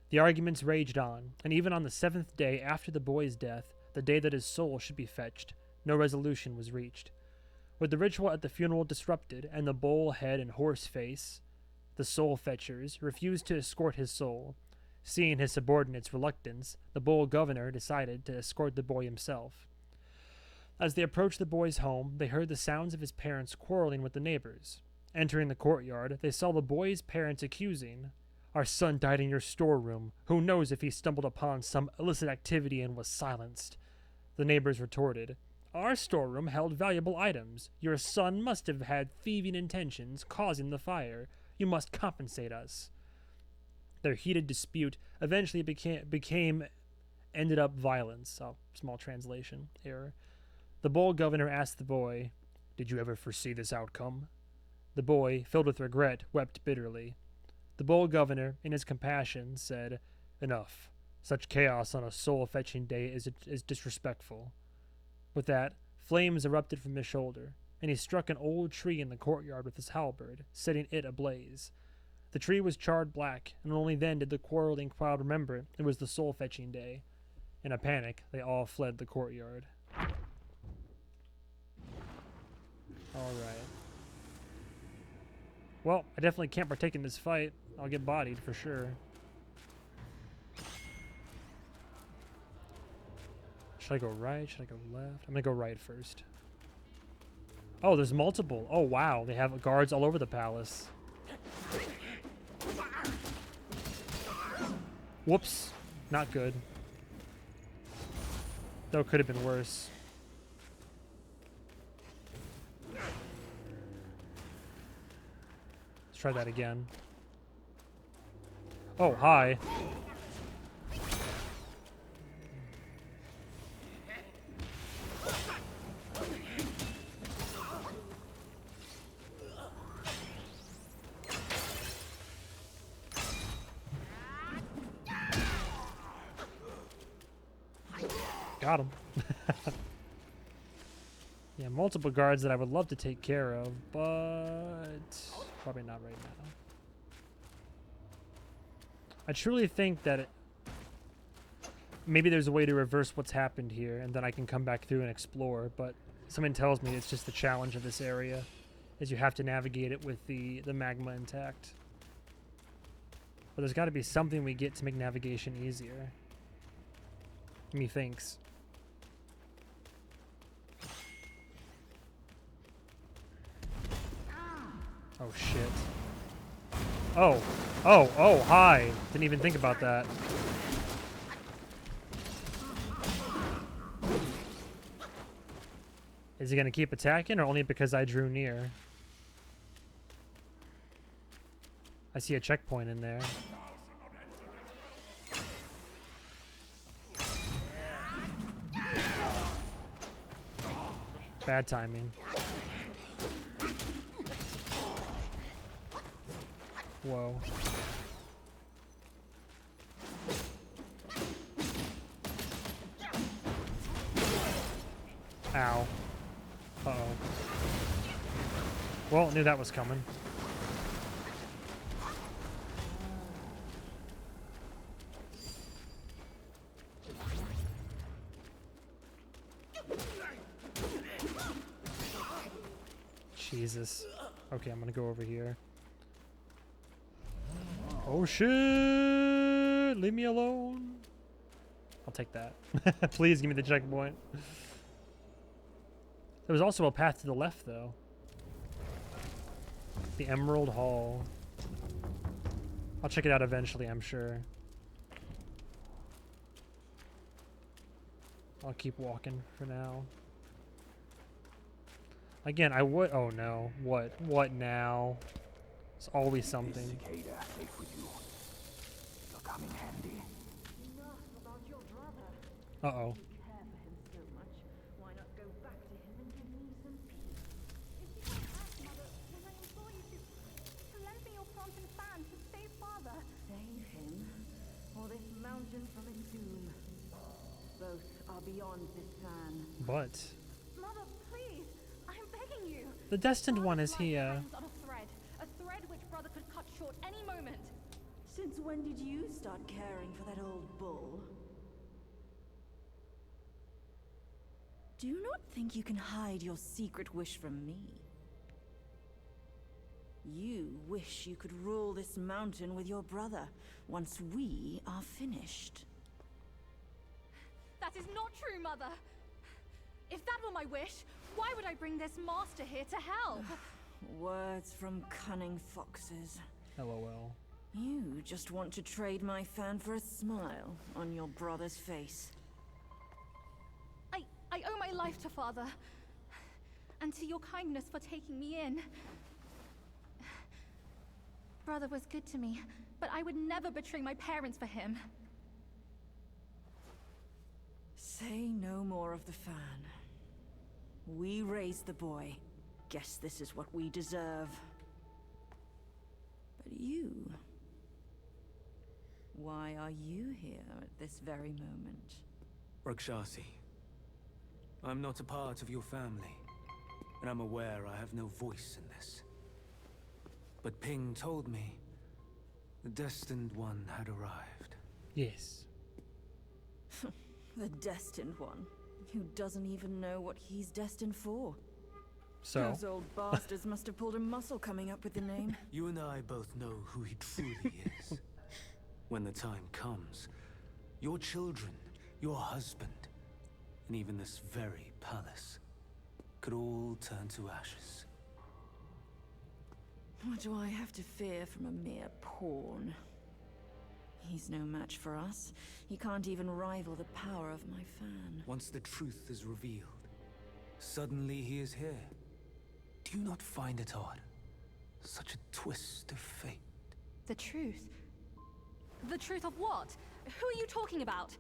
The arguments raged on, and even on the 7th day after the boy's death, the day that his soul should be fetched, no resolution was reached. With the ritual at the funeral disrupted and the bull head and horse face, the soul fetchers refused to escort his soul. Seeing his subordinates' reluctance, the bull governor decided to escort the boy himself. As they approached the boy's home, they heard the sounds of his parents quarreling with the neighbors. Entering the courtyard, they saw the boy's parents accusing, "Our son died in your storeroom. Who knows if he stumbled upon some illicit activity and was silenced?" The neighbors retorted, "Our storeroom held valuable items. Your son must have had thieving intentions, causing the fire. You must compensate us." Their heated dispute eventually ended up violence. Oh, small translation error. The bull governor asked the boy, "Did you ever foresee this outcome?" The boy, filled with regret, wept bitterly. The bull governor, in his compassion, said, "Enough. Such chaos on a soul-fetching day is disrespectful." With that, flames erupted from his shoulder, and he struck an old tree in the courtyard with his halberd, setting it ablaze. The tree was charred black, and only then did the quarreling crowd remember it was the soul-fetching day. In a panic, they all fled the courtyard. Alright. Well, I definitely can't partake in this fight. I'll get bodied for sure. Should I go right? Should I go left? I'm gonna go right first. Oh, there's multiple. Oh, wow. They have guards all over the palace. Whoops. Not good. Though it could have been worse. Let's try that again. Oh, hi. Got him. Yeah, multiple guards that I would love to take care of, but probably not right now. I truly think that maybe there's a way to reverse what's happened here, and then I can come back through and explore, but something tells me it's just the challenge of this area, is you have to navigate it with the magma intact. But there's got to be something we get to make navigation easier. Methinks. Oh shit. Oh, hi. Didn't even think about that. Is he gonna keep attacking or only because I drew near? I see a checkpoint in there. Bad timing. Whoa. Ow. Uh-oh. Well, knew that was coming. Jesus. Okay, I'm gonna go over here. Oh shit! Leave me alone. I'll take that. Please give me the checkpoint. There was also a path to the left, though. The Emerald Hall. I'll check it out eventually, I'm sure. I'll keep walking for now. Again, I would. Oh no! What? What now? It's always something. Cicada, safe with you. You'll come in handy. Enough about your brother. Uh oh. You care for him so much. Why not go back to him and give me some peace? If you don't act, Mother, then I implore you to lend me your front and fan to save Father. Save him, or this mountain from its doom. Both are beyond this fan. But Mother, please, I'm begging you. the destined one is Father's life here. hangs on a thread which Brother could cut short any moment. Since when did you start caring for that old bull? Do not think you can hide your secret wish from me. You wish you could rule this mountain with your brother once we are finished. That is not true, Mother. If that were my wish, why would I bring this master here to help? Words from cunning foxes. LOL. You just want to trade my fan for a smile on your brother's face. I owe my life to Father, and to your kindness for taking me in. Brother was good to me, but I would never betray my parents for him. Say no more of the fan. We raised the boy. Guess this is what we deserve. But you... why are you here at this very moment? Rakshasi, I'm not a part of your family, and I'm aware I have no voice in this. But Ping told me the destined one had arrived. Yes. The destined one, who doesn't even know what he's destined for. So, Those old bastards must have pulled a muscle coming up with the name. You and I both know who he truly is. When the time comes, your children, your husband, and even this very palace could all turn to ashes. What do I have to fear from a mere pawn? He's no match for us. He can't even rival the power of my fan. Once the truth is revealed, suddenly he is here. Do you not find it odd? Such a twist of fate. The truth? The truth of what? Who are you talking about?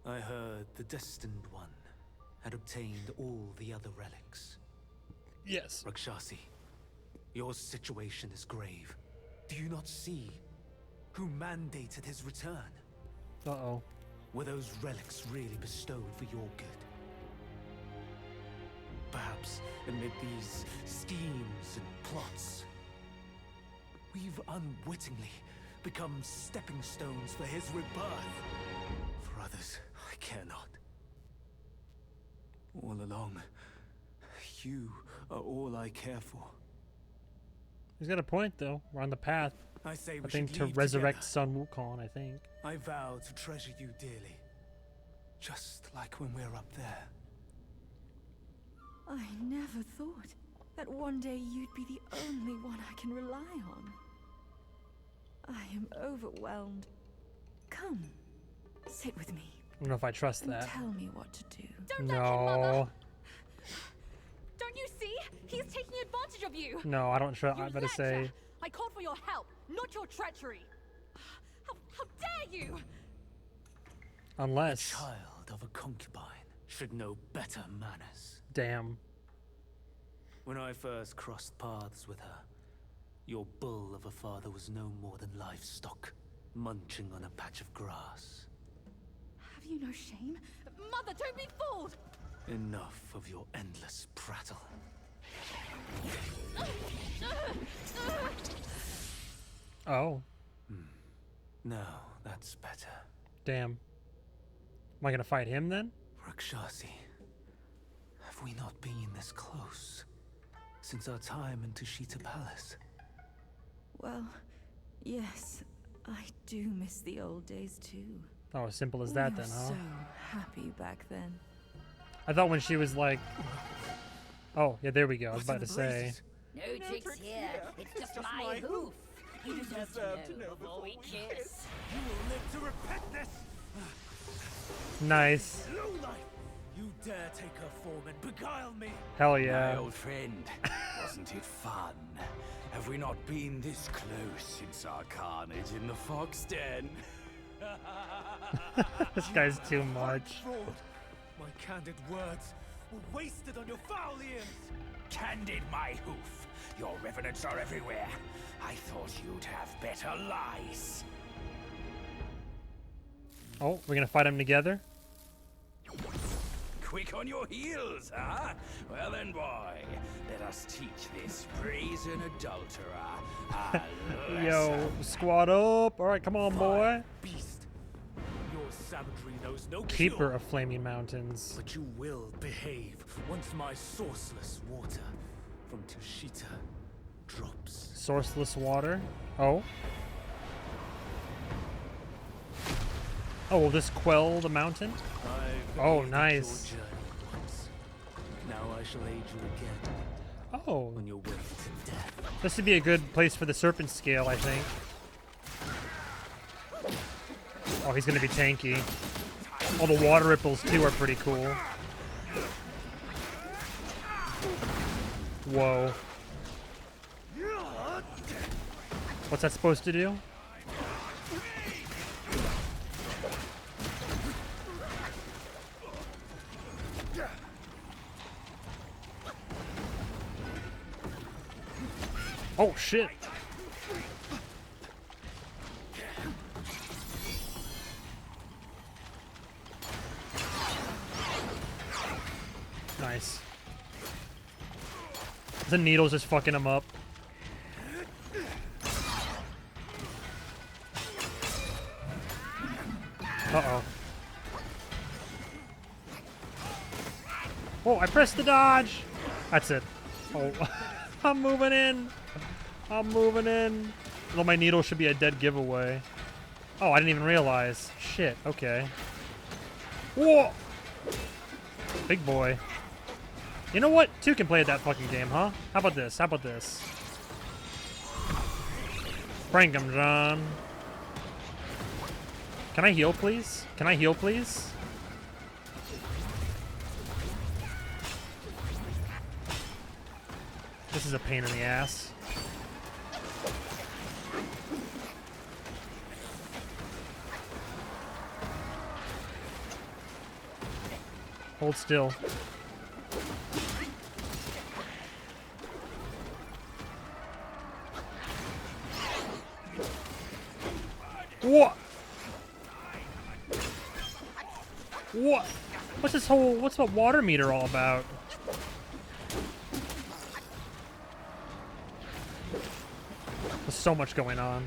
I heard the Destined One had obtained all the other relics. yes. Rakshasi, your situation is grave. Do you not see who mandated his return? Uh-oh. Were those relics really bestowed for your good? Perhaps amid these schemes and plots, we've unwittingly become stepping stones for his rebirth. For others, I care not. All along, you are all I care for. He's got a point, though. We're on the path, I say we I think, should to leave resurrect together. Sun Wukong, I think. I vow to treasure you dearly. Just like when we're up there. I never thought that one day you'd be the only one I can rely on. I am overwhelmed. Come, sit with me I don't know if I trust and that. tell me what to do. Don't let him, Mother! No. Don't you see? He's taking advantage of you! No, I don't trust. You I'm about to lecture. say. I called for your help, not your treachery! How dare you! A Unless. child of a concubine should know better manners. Damn. When I first crossed paths with her, your bull of a father was no more than livestock, munching on a patch of grass. Have you no shame? Mother, don't be fooled! Enough of your endless prattle. Oh. Now that's better. Damn. Am I gonna fight him then? Rakshasi, have we not been this close since our time in Tushita Palace? Well, yes, I do miss the old days too. Oh, as simple as that We then, were huh? so happy back then. I thought when she was like. Oh, yeah, there we go. I was What's in about to the say. blazes? No tricks here. It's just my hoof. You deserve to know before we kiss. You will live to repent this! Nice. Lowlife! You dare take her form and beguile me! Hell My yeah. old friend, wasn't it fun? Have we not been this close since our carnage in the fox den? This guy's too much. Fraud! My candid words were wasted on your foul ears! Candid, my hoof. Your revenants are everywhere. I thought you'd have better lies. Oh, we're gonna fight him together? Quick on your heels, huh? Well then, boy, let us teach this brazen adulterer a Yo, lesson. squad up. Alright, come on, boy. Beast! Your savagery knows no Keeper cure. of Flaming Mountains. But you will behave once my sourceless water from Tushita drops. Sourceless water. Oh. Oh, will this quell the mountain? I've Oh, aided nice. your journey once. Now I shall aid you again Oh. on your way to death. This would be a good place for the serpent scale, I think. Oh, he's gonna be tanky. All the water ripples too are pretty cool. Whoa. What's that supposed to do? Oh shit. Nice. The needle's just fucking him up. Uh-oh. Oh, I pressed the dodge! That's it. Oh, I'm moving in. I'm moving in. Although my needle should be a dead giveaway. Oh, I didn't even realize. Shit, okay. Whoa! Big boy. You know what? Two can play at that fucking game, huh? How about this? How about this? Prank him, John. Can I heal, please? Can I heal, please? This is a pain in the ass. Hold still. What? What? What's this whole, what's the water meter all about? There's so much going on.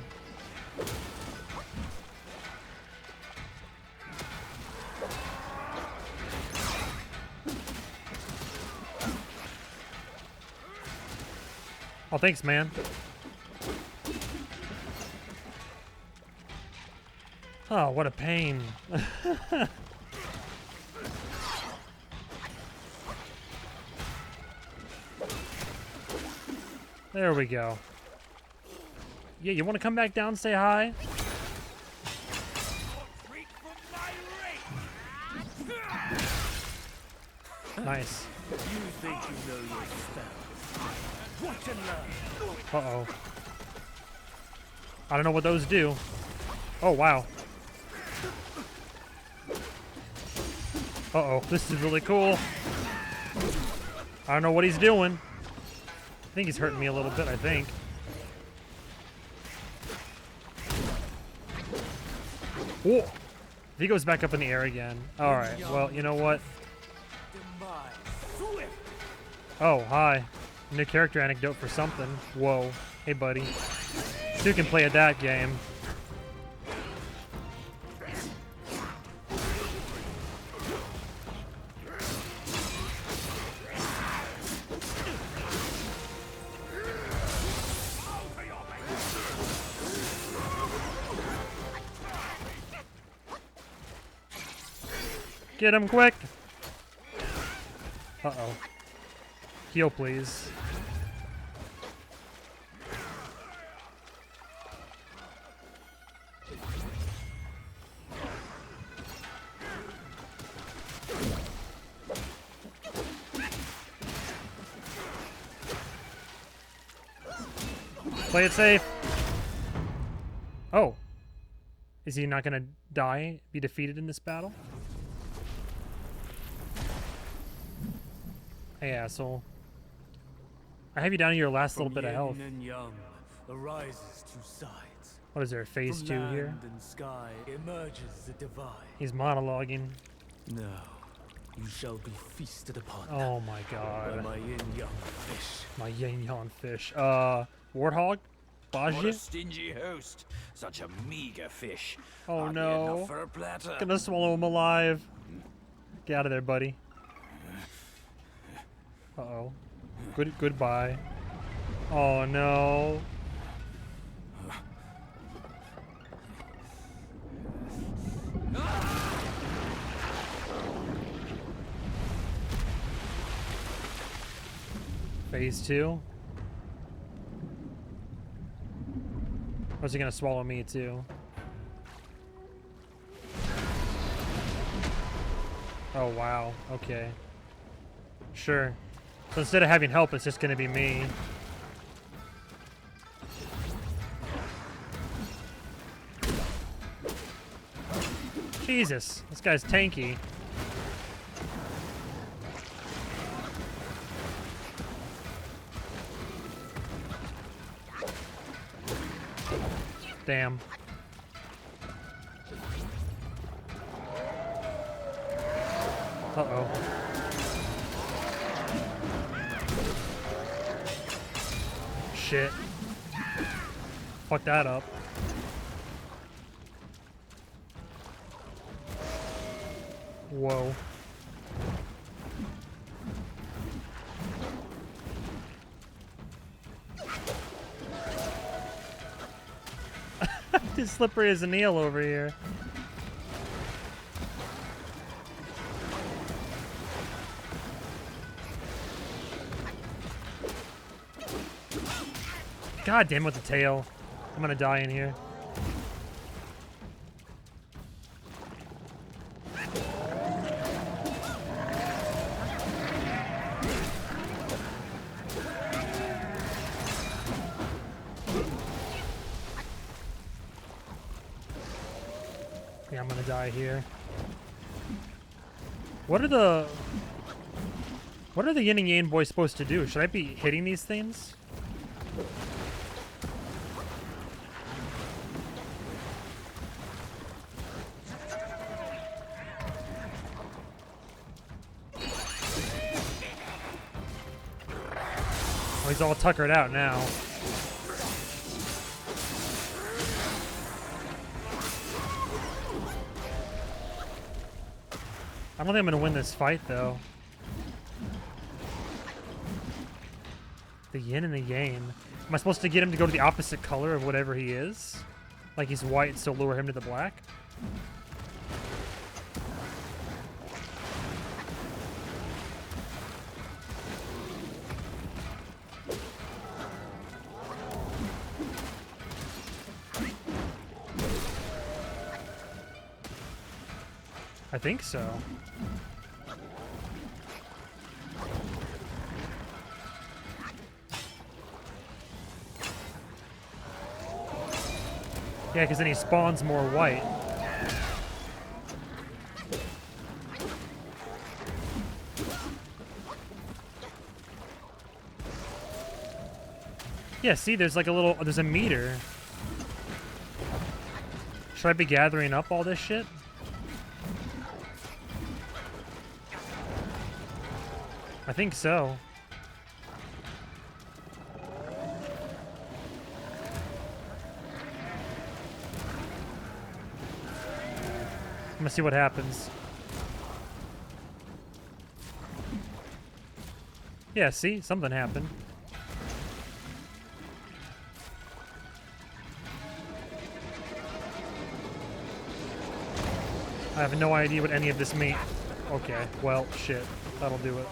Oh, thanks, man. Oh, what a pain. There we go. Yeah, you want to come back down and say hi? Nice. You think you know your spell? Watch and learn. Uh-oh. I don't know what those do. Oh, wow. Uh-oh, this is really cool. I don't know what he's doing. I think he's hurting me a little bit, I think. Whoa! If he goes back up in the air again. Alright, well, you know what? Oh, hi. New character anecdote for something. Whoa. Hey, buddy. Two can play at that game. Get him quick! Uh-oh. Heal, please. Play it safe. Oh. Is he not gonna die, be defeated in this battle? Hey, asshole. I have you down to your last little bit of health. Yin and yang arises two sides. What is there, phase From 2 land here? and sky emerges the divine. He's monologuing. No, you shall be feasted upon. Oh my By god. my yin yang fish. My yin yang fish. Warthog? What a Baji? stingy host. Such a meager fish. Oh Hardly no. enough for a platter. Gonna swallow him alive. Get out of there, buddy. Uh-oh. Goodbye. Oh no. Phase 2. Or is he gonna swallow me too? Oh wow, okay. Sure. So instead of having help, it's just gonna be me. Jesus, this guy's tanky. Damn. Uh-oh. Shit. Fuck that up. Whoa. He's slippery as an eel over here. God damn it with the tail. I'm gonna die in here. Yeah, I'm gonna die here. What are the yin and yang boys supposed to do? Should I be hitting these things? Oh, he's all tuckered out now. I don't think I'm gonna win this fight though. The yin and the yang. Am I supposed to get him to go to the opposite color of whatever he is? Like he's white, so lure him to the black? I think so. Yeah, because then he spawns more white. Yeah, see, there's like a little, there's a meter. Should I be gathering up all this shit? I think so. I'm gonna see what happens. Yeah, see? Something happened. I have no idea what any of this means. Okay, well, shit. That'll do it.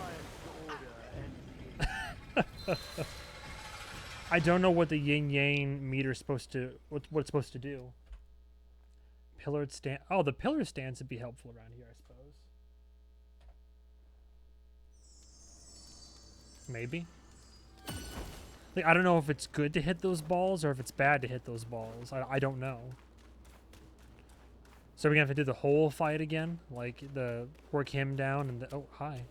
I don't know what the yin-yang meter is supposed to, what it's supposed to do. Pillared stand. Oh, the pillar stance would be helpful around here, I suppose. Maybe. Like, I don't know if it's good to hit those balls or if it's bad to hit those balls. I don't know. So we're gonna have to do the whole fight again? Like, work him down and oh, hi.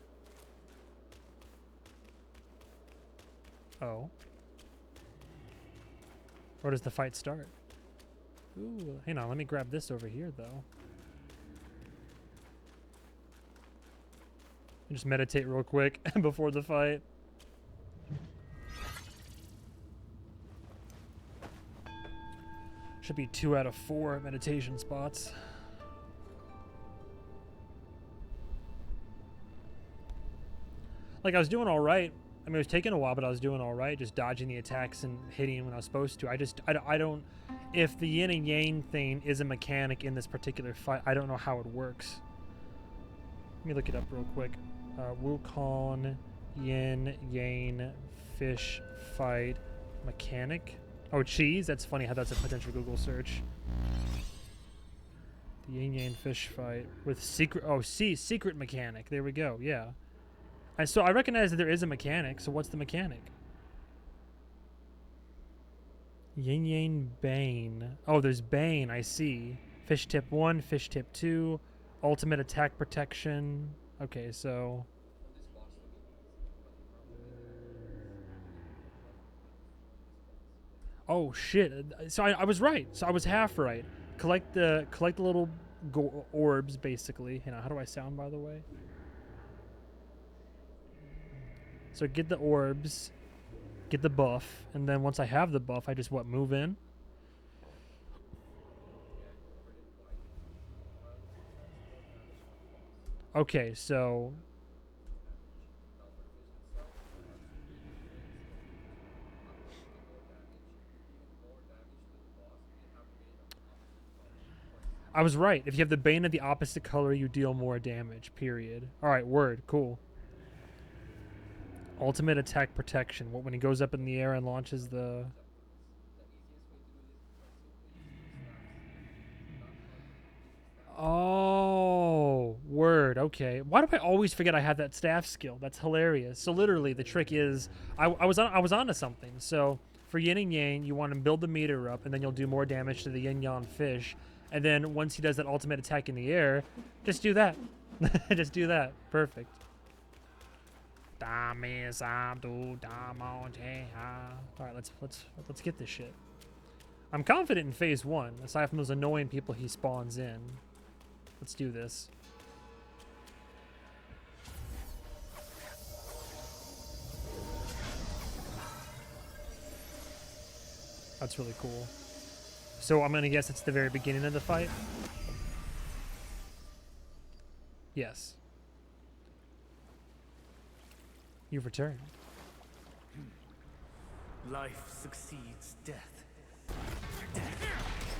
Oh. Where does the fight start? Ooh, hang on, let me grab this over here, though. Just meditate real quick before the fight. Should be 2 out of 4 meditation spots. Like, I was doing all right. I mean, it was taking a while, but I was doing all right, just dodging the attacks and hitting when I was supposed to. I don't, if the yin and yang thing is a mechanic in this particular fight, I don't know how it works. Let me look it up real quick. Wukong, yin, yang, fish, fight, mechanic. Oh, cheese? That's funny how that's a potential Google search. The yin yang fish fight with secret, oh, see, secret mechanic. There we go, yeah. And so I recognize that there is a mechanic, so what's the mechanic? Yin Yang Bane. Oh, there's Bane, I see. Fish tip 1, fish tip 2, ultimate attack protection. Okay, so... Oh, shit. So I was right. So I was half right. Collect the little orbs, basically. You know, how do I sound, by the way? So get the orbs, get the buff, and then once I have the buff, I just, what, move in? Okay, so... I was right. If you have the bane of the opposite color, you deal more damage. Period. All right, word. Cool. Ultimate attack protection. What when he goes up in the air and launches the... Oh, word. Okay. Why do I always forget I have that staff skill? That's hilarious. So literally, the trick is I was onto something. So for yin and yang, you want to build the meter up, and then you'll do more damage to the yin yang fish. And then once he does that ultimate attack in the air, just do that. Just do that. Perfect. All right, let's get this shit. I'm confident in phase 1, aside from those annoying people he spawns in. Let's do this. That's really cool. So I'm gonna guess it's the very beginning of the fight? Yes. You've returned. Life succeeds death.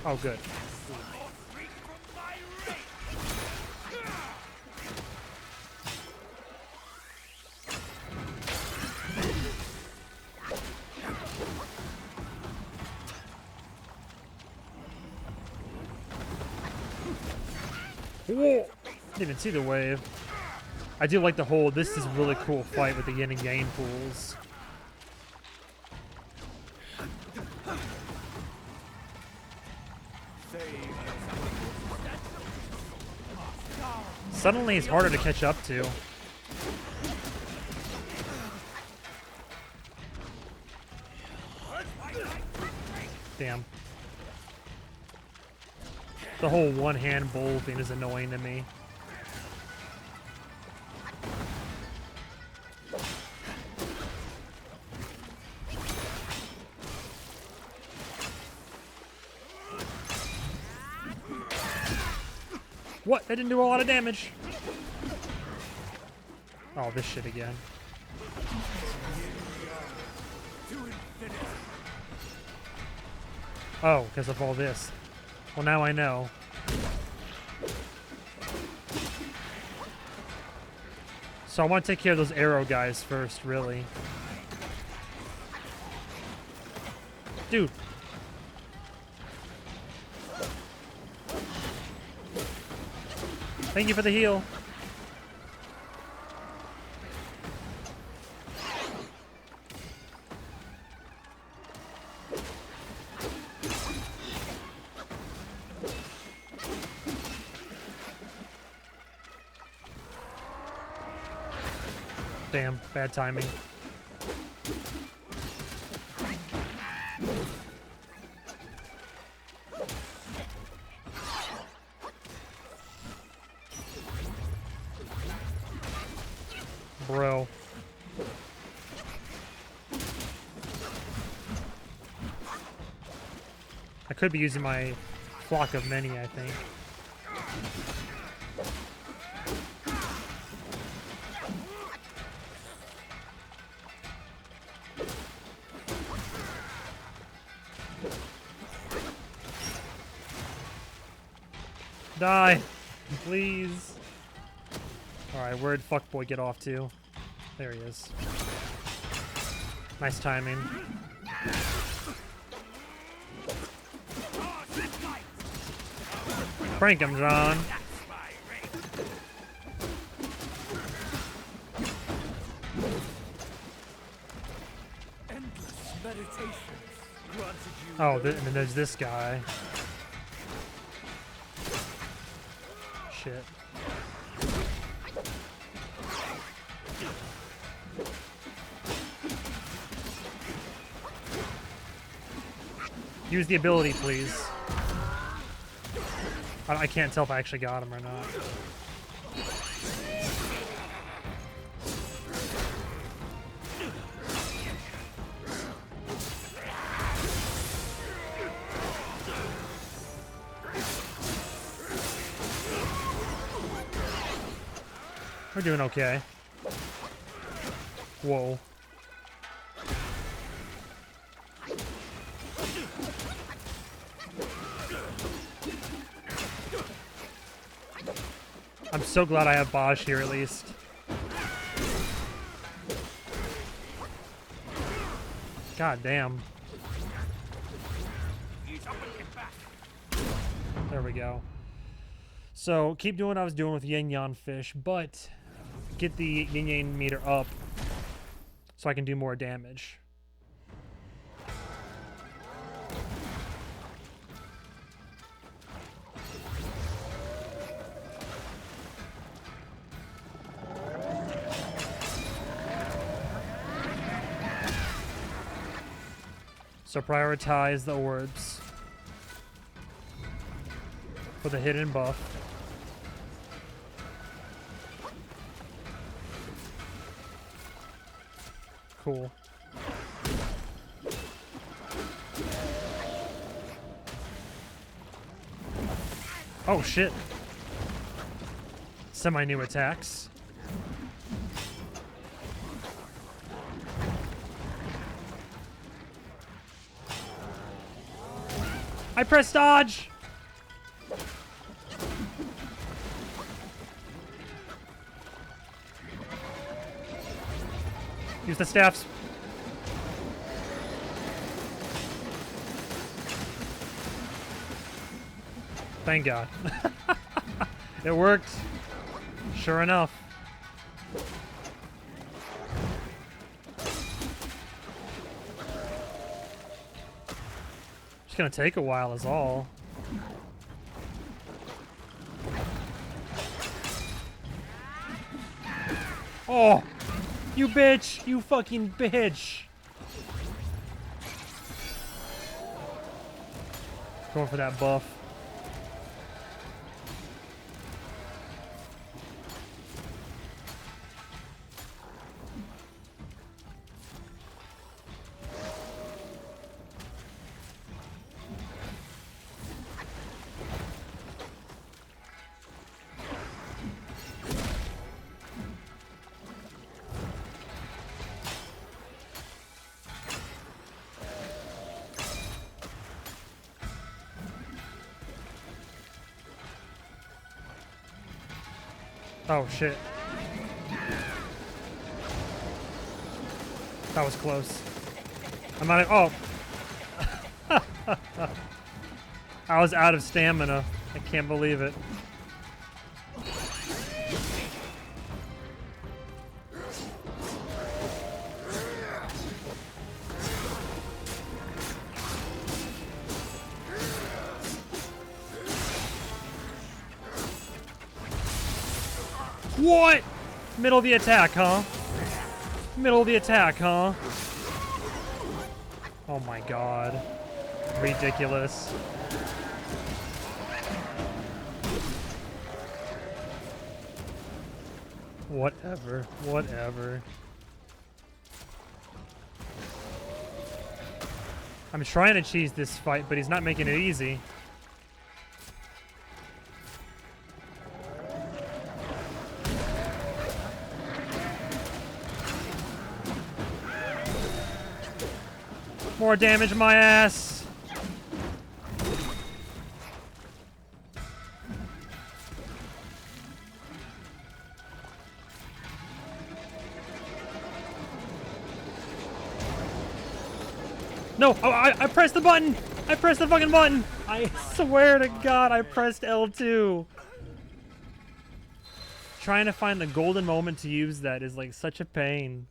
Oh, good. Whoa. Didn't even see the wave. I do like the whole, this is a really cool fight with the yin and yang pools. Suddenly it's harder to catch up to. Damn. The whole one-hand bowl thing is annoying to me. What? That didn't do a lot of damage. Oh, this shit again. Oh, because of all this. Well, now I know. So I want to take care of those arrow guys first, really. Dude. Thank you for the heal. Damn, bad timing. Bro. I could be using my flock of many, I think. Die, please. Alright, where'd fuckboy get off to? There he is. Nice timing. Prank him, John. Oh, and then there's this guy. Shit. Use the ability, please. I can't tell if I actually got him or not. We're doing okay. Whoa. I'm so glad I have Bosch here at least. God damn. There we go. So keep doing what I was doing with Yin Yang fish, but get the Yin Yang meter up so I can do more damage. So prioritize the orbs for the hidden buff. Cool. Oh shit. Semi-new attacks. I pressed dodge! Use the staffs. Thank God. It worked. Sure enough. It's gonna take a while is all. Oh! You bitch! You fucking bitch! Going for that buff. Oh shit. That was close. I'm not. Oh! I was out of stamina. I can't believe it. What? Middle of the attack, huh? Middle of the attack, huh? Oh my god. Ridiculous. Whatever. Whatever. I'm trying to cheese this fight, but he's not making it easy. More damage, my ass! No! Oh, I pressed the button! I pressed the fucking button! I swear to God, I pressed L2! Trying to find the golden moment to use that is like such a pain.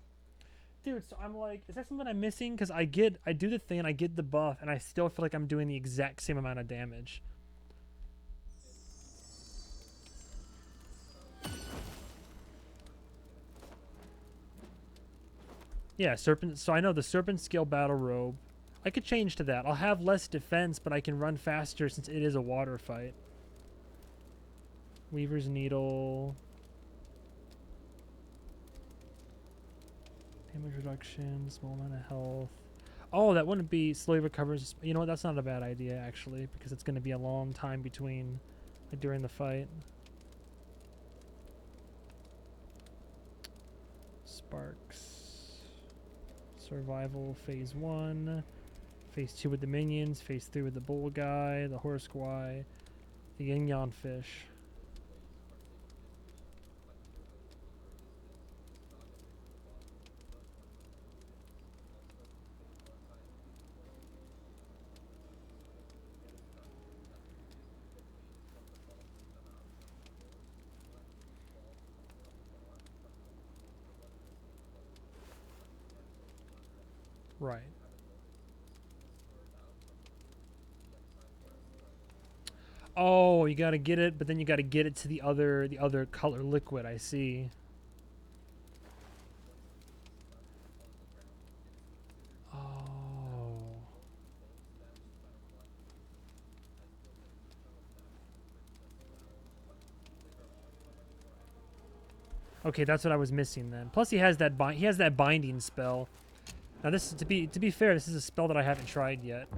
Dude, so I'm like, is that something I'm missing? Because I do the thing and I get the buff and I still feel like I'm doing the exact same amount of damage. Yeah, serpent. So I know the serpent scale battle robe. I could change to that. I'll have less defense, but I can run faster since it is a water fight. Weaver's needle. Damage reduction, small amount of health. Oh, that wouldn't be slowly recovers. You know what? That's not a bad idea, actually, because it's going to be a long time between, like, during the fight. Sparks. Survival, phase 1. Phase 2 with the minions. Phase 3 with the bull guy, the horse guy, the yin yang fish. Right. Oh, you gotta get it, but then you gotta get it to the other color liquid. I see. Oh. Okay, that's what I was missing then. Plus, he has that binding spell. Now, this is to be fair, this is a spell that I haven't tried yet.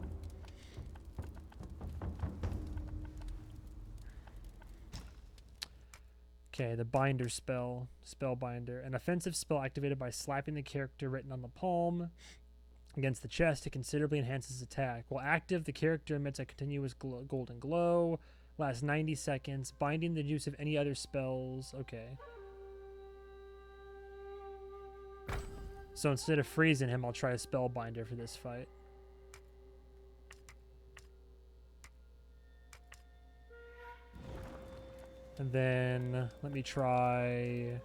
Okay, the binder spell, spellbinder, an offensive spell activated by slapping the character written on the palm against the chest. It considerably enhances attack. While active, the character emits a continuous golden glow. Lasts 90 seconds. Binding the use of any other spells. Okay. So instead of freezing him, I'll try a spellbinder for this fight. And then let me try.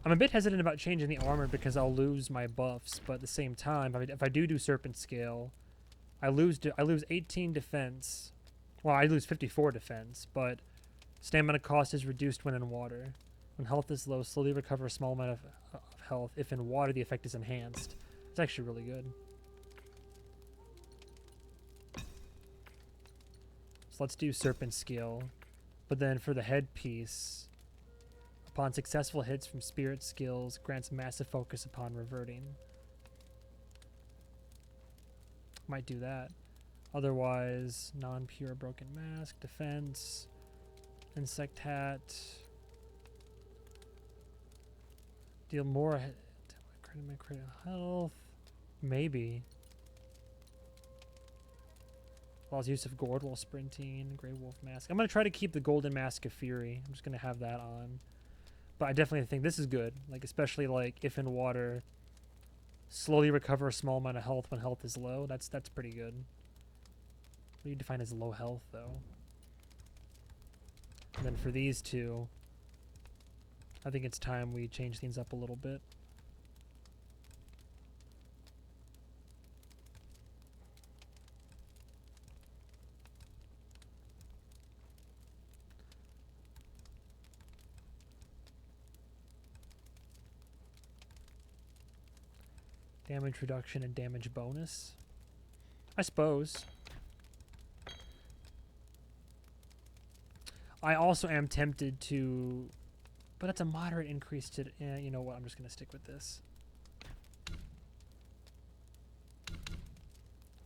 I'm a bit hesitant about changing the armor because I'll lose my buffs, but at the same time, if I do Serpent Scale, I lose 18 defense. Well, I lose 54 defense, but stamina cost is reduced when in water. When health is low, slowly recover a small amount of health. If in water, the effect is enhanced. It's actually really good. So let's do Serpent Scale. But then for the headpiece, upon successful hits from spirit skills, grants massive focus upon reverting. Might do that. Otherwise, non-pure broken mask, defense, insect hat. Deal more critical health. Maybe. Allows use of gourd while sprinting. Grey wolf mask. I'm going to try to keep the golden mask of fury. I'm just going to have that on. But I definitely think this is good. Like, especially like if in water, slowly recover a small amount of health when health is low. That's pretty good. What do you define as low health though? And then for these two, I think it's time we change things up a little bit. Damage reduction and damage bonus, I suppose. I also am tempted to, but it's a moderate increase to, you know what, I'm just going to stick with this.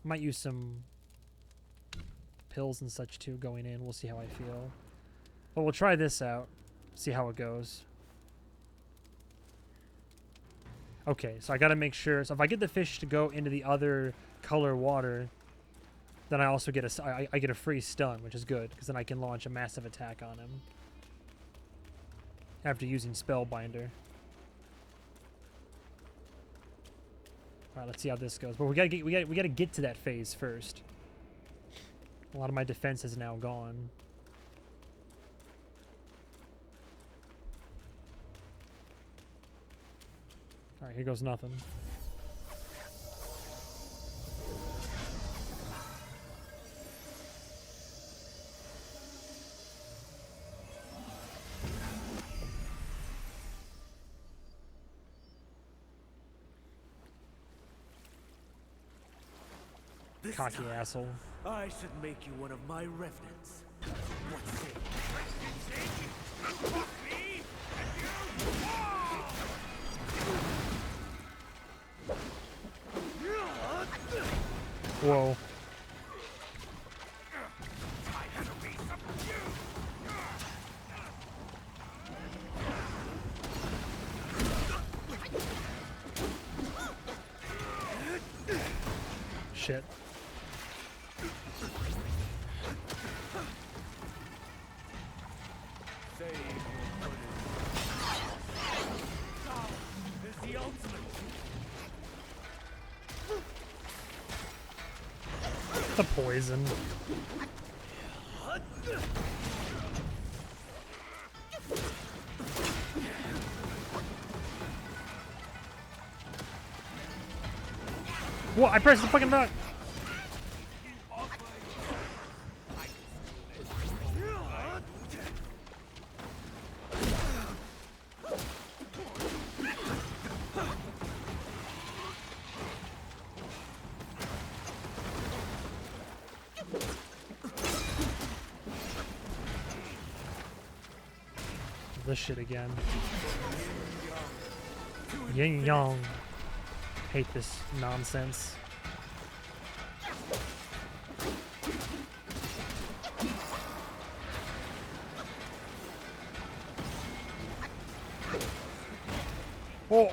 Might use some pills and such too going in. We'll see how I feel. But we'll try this out, see how it goes. Okay, so I gotta make sure. So if I get the fish to go into the other color water, then I also get I get a free stun, which is good, because then I can launch a massive attack on him after using Spellbinder. All right, let's see how this goes. But we gotta get to that phase first. A lot of my defense is now gone. All right, here goes nothing. This Cocky time, asshole. I should make you one of my revenants. What say? Whoa. Shit. The ultimate. The poison. What? I pressed the fucking button. This shit again. Yin yang. Hate this nonsense. Oh.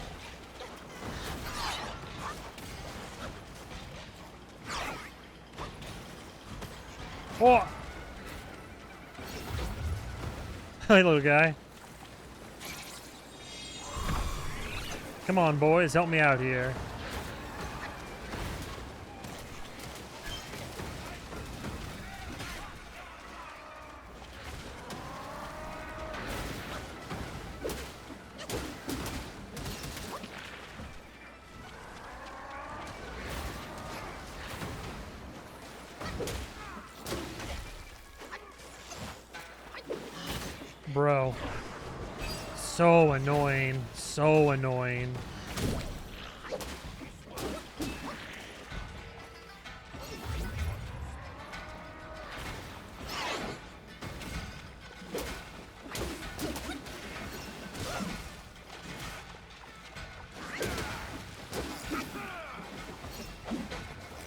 Oh. Hey, little guy. Come on, boys, help me out here. Bro. So annoying. So annoying.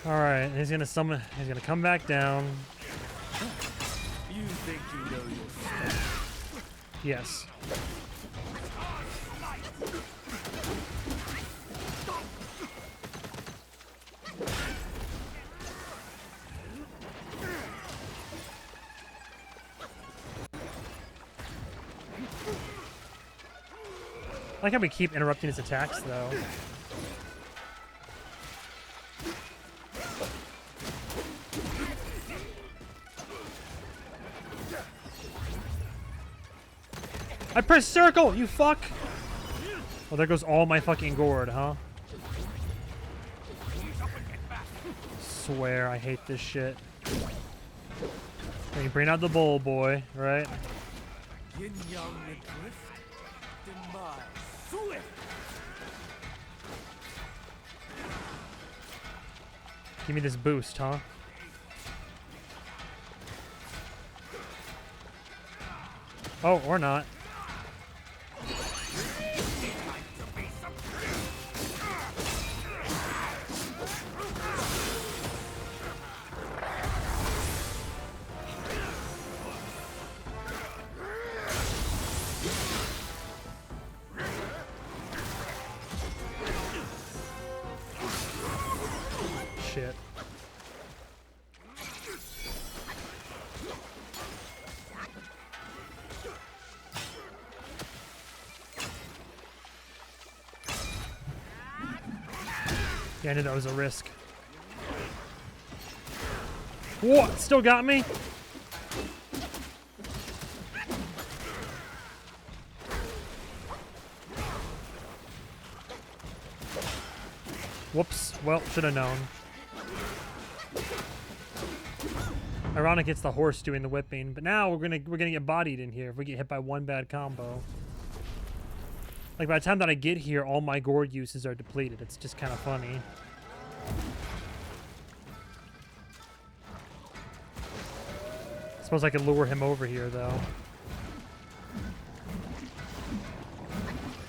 Alright, he's gonna summon, he's gonna come back down. You think you know your stuff? Yes. I like how we keep interrupting his attacks, though. I pressed circle, you fuck! Well, there goes all my fucking gourd, huh? Swear, I hate this shit. Hey, bring out the bowl, boy, right? Yin yang adrift, demise swift. Give me this boost, huh? Oh, or not. Shit. Yeah, I knew that was a risk. What? Still got me? Whoops. Well, should have known. Ironic it's the horse doing the whipping, but now we're gonna get bodied in here if we get hit by one bad combo. Like by the time that I get here, all my gourd uses are depleted. It's just kind of funny. I suppose I could lure him over here though.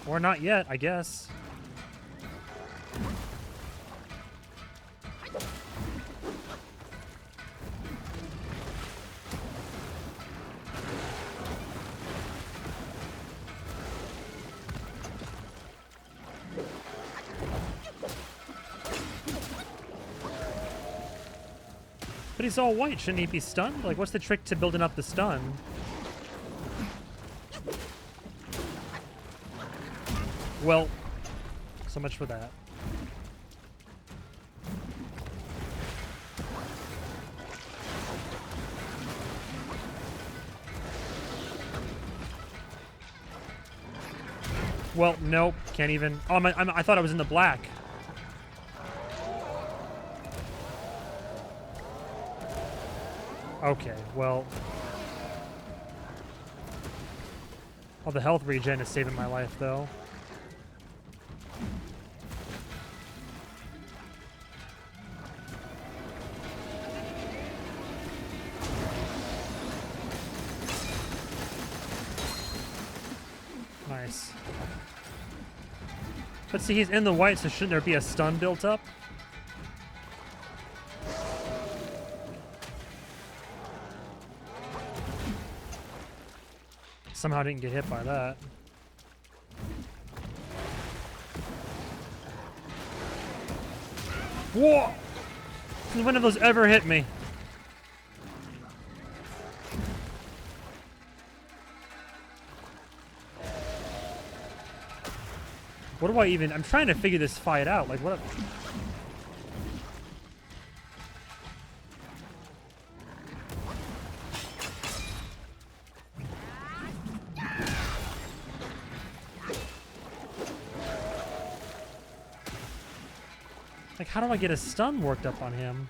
Or not yet, I guess. But he's all white. Shouldn't he be stunned? Like, what's the trick to building up the stun? Well, so much for that. Well, nope. Can't even... Oh, I thought I was in the black. Okay, well... Oh, the health regen is saving my life, though. Nice. But see, he's in the white, so shouldn't there be a stun built up? Somehow didn't get hit by that. Whoa! When have those ever hit me? What do I even... I'm trying to figure this fight out. Like, what... Like, how do I get a stun worked up on him?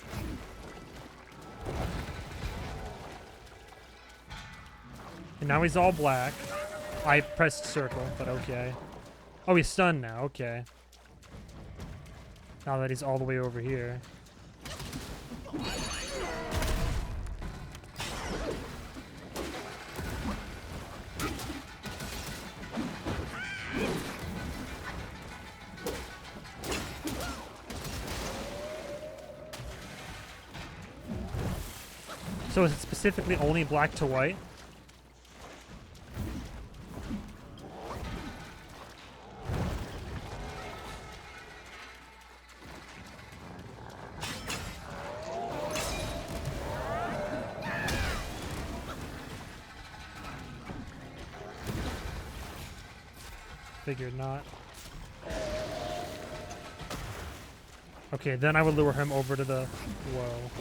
And now he's all black. I pressed circle, but okay. Oh, he's stunned now. Okay. Now that he's all the way over here. So is it specifically only black to white? Figured not. Okay, then I would lure him over to the... Whoa.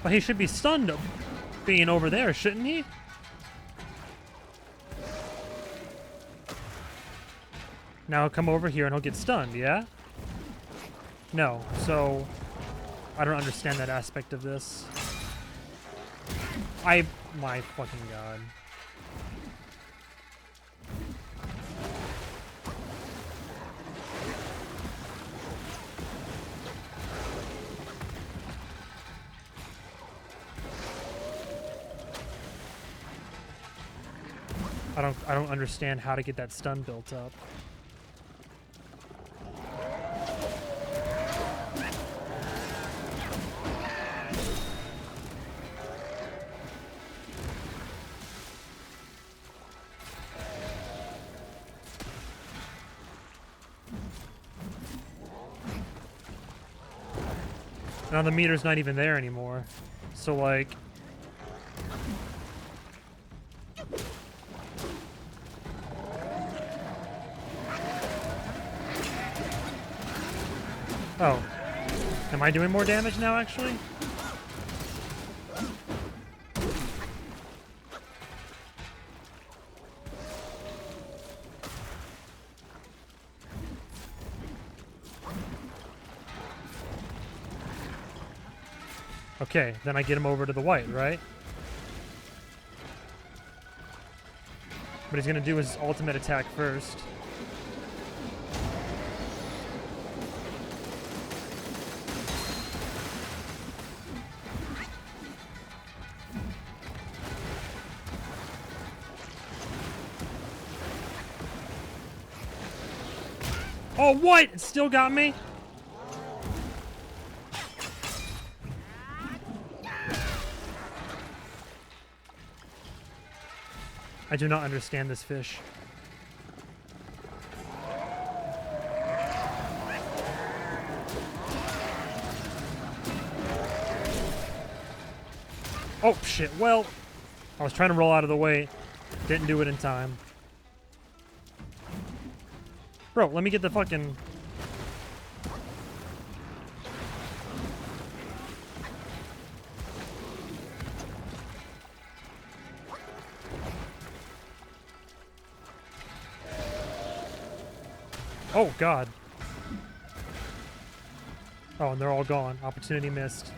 Well, he should be stunned being over there, shouldn't he? Now come over here and he'll get stunned, yeah? No, so I don't understand that aspect of this. My fucking god. I don't understand how to get that stun built up. Now the meter's not even there anymore. So like... Oh. Am I doing more damage now, actually? Okay, then I get him over to the white, right? But he's gonna do his ultimate attack first. Oh, what? It still got me? I do not understand this fish. Oh, shit. Well, I was trying to roll out of the way. Didn't do it in time. Bro, let me get the fucking... Oh, God. Oh, and they're all gone. Opportunity missed.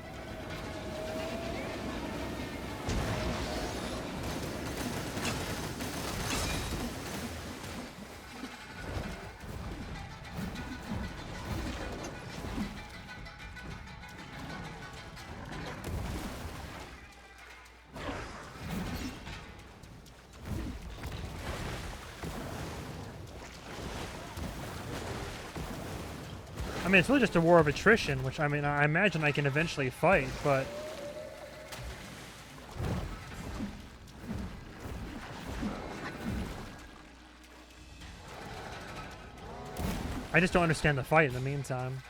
I mean, it's really just a war of attrition, which, I mean, I imagine I can eventually fight, but... I just don't understand the fight in the meantime.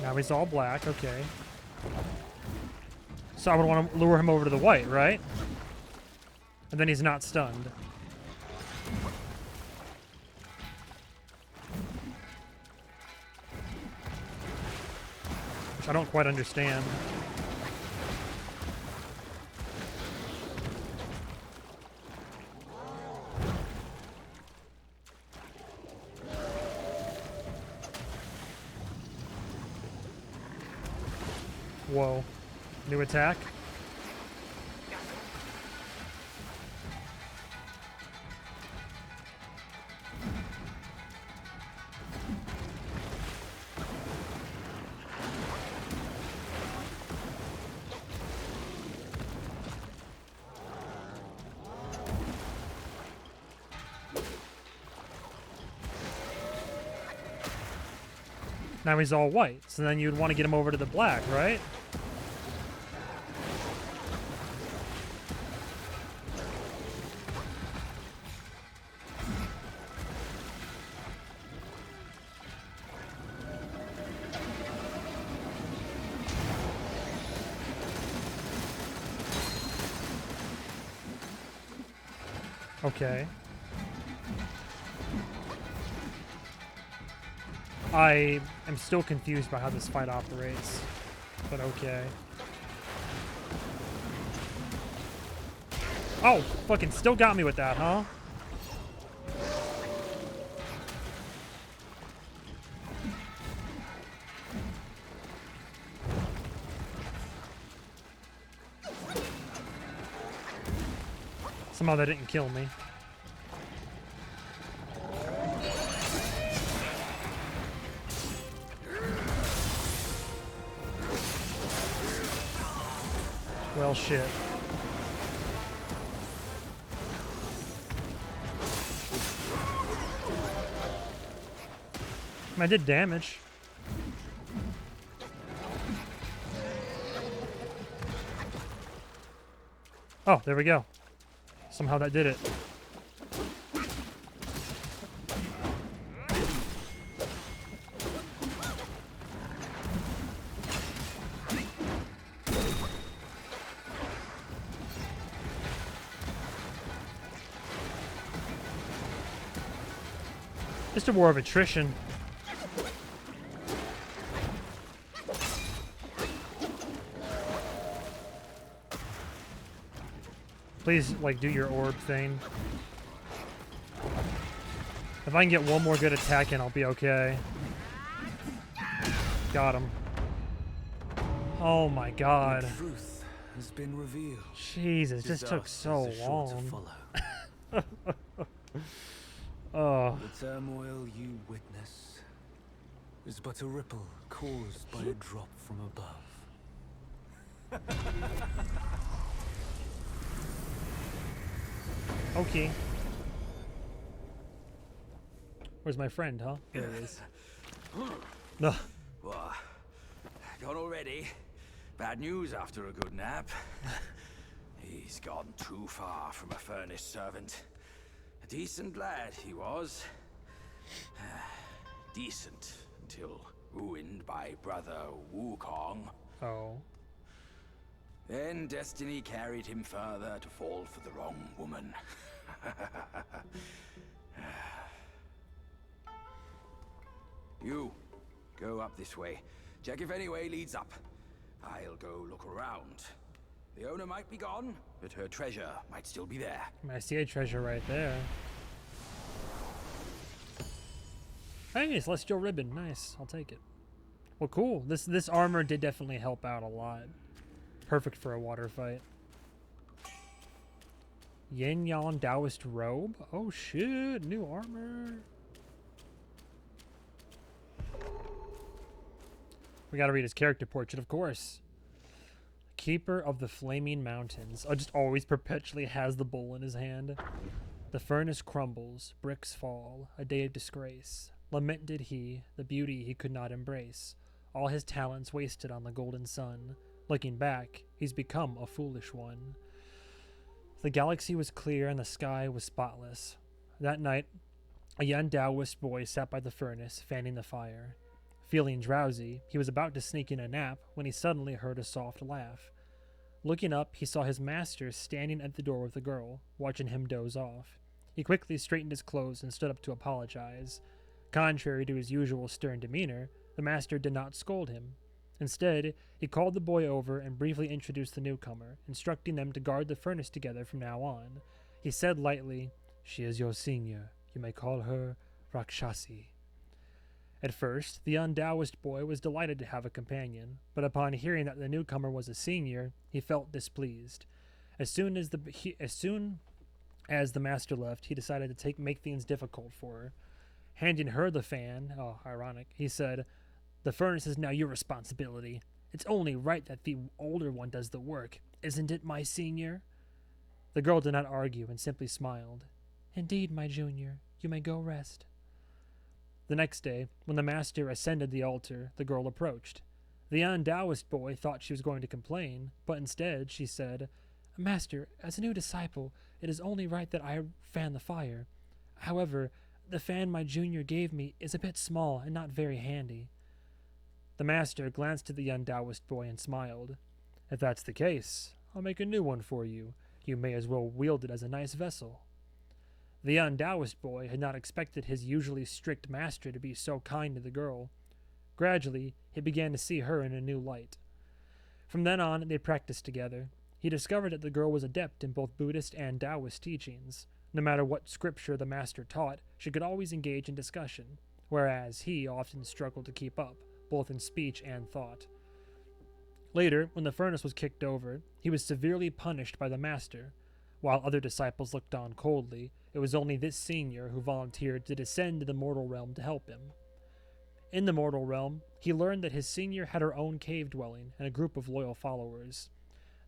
Now he's all black, okay. So I would want to lure him over to the white, right? And then he's not stunned. Which I don't quite understand. Whoa. New attack? Now he's all white, so then you'd want to get him over to the black, right? Okay. I am still confused by how this fight operates, but okay. Oh, fucking still got me with that, huh? Somehow that didn't kill me. Well, shit. I did damage. Oh, there we go. Somehow that did it. Just a war of attrition. Please, like, do your orb thing. If I can get one more good attack in, I'll be okay. Got him. Oh my god. The truth has been revealed. Jesus, this took so Disasters are sure to long. follow. Oh. The turmoil you witness is but a ripple caused by a drop from above. Okay. Where's my friend, huh? There he is. No. What? Gone already? Bad news after a good nap. He's gone too far from a furnace servant. A decent lad he was. Decent until ruined by brother Wukong. Oh. Then destiny carried him further to fall for the wrong woman. You, go up this way. Check if any way leads up. I'll go look around. The owner might be gone, but her treasure might still be there. I see a treasure right there. Hey, celestial ribbon. Nice. I'll take it. Well, cool. This armor did definitely help out a lot. Perfect for a water fight. Yin Yang Taoist robe. Oh shit! New armor. We gotta read his character portrait, of course. Keeper of the Flaming Mountains. Oh, just always perpetually has the bowl in his hand. The furnace crumbles, bricks fall, a day of disgrace. Lamented he, the beauty he could not embrace. All his talents wasted on the golden sun. Looking back, he's become a foolish one. The galaxy was clear and the sky was spotless. That night, a young Taoist boy sat by the furnace, fanning the fire. Feeling drowsy, he was about to sneak in a nap when he suddenly heard a soft laugh. Looking up, he saw his master standing at the door with a girl, watching him doze off. He quickly straightened his clothes and stood up to apologize. Contrary to his usual stern demeanor, the master did not scold him. Instead, he called the boy over and briefly introduced the newcomer, instructing them to guard the furnace together from now on. He said lightly, "She is your senior. You may call her Rakshasi." At first, the young Taoist boy was delighted to have a companion, but upon hearing that the newcomer was a senior, he felt displeased. As soon as the master left, he decided to make things difficult for her. Handing her the fan, oh, ironic, he said, "The furnace is now your responsibility. It's only right that the older one does the work. Isn't it, my senior?" The girl did not argue and simply smiled. "Indeed, my junior. You may go rest." The next day, when the master ascended the altar, the girl approached. The young Taoist boy thought she was going to complain, but instead she said, "Master, as a new disciple, it is only right that I fan the fire. However, the fan my junior gave me is a bit small and not very handy." The master glanced at the young Taoist boy and smiled. "If that's the case, I'll make a new one for you. You may as well wield it as a nice vessel." The young Taoist boy had not expected his usually strict master to be so kind to the girl. Gradually, he began to see her in a new light. From then on, they practiced together. He discovered that the girl was adept in both Buddhist and Taoist teachings. No matter what scripture the master taught, she could always engage in discussion, whereas he often struggled to keep up, both in speech and thought. Later, when the furnace was kicked over, he was severely punished by the master. While other disciples looked on coldly, it was only this senior who volunteered to descend to the mortal realm to help him. In the mortal realm, he learned that his senior had her own cave dwelling and a group of loyal followers.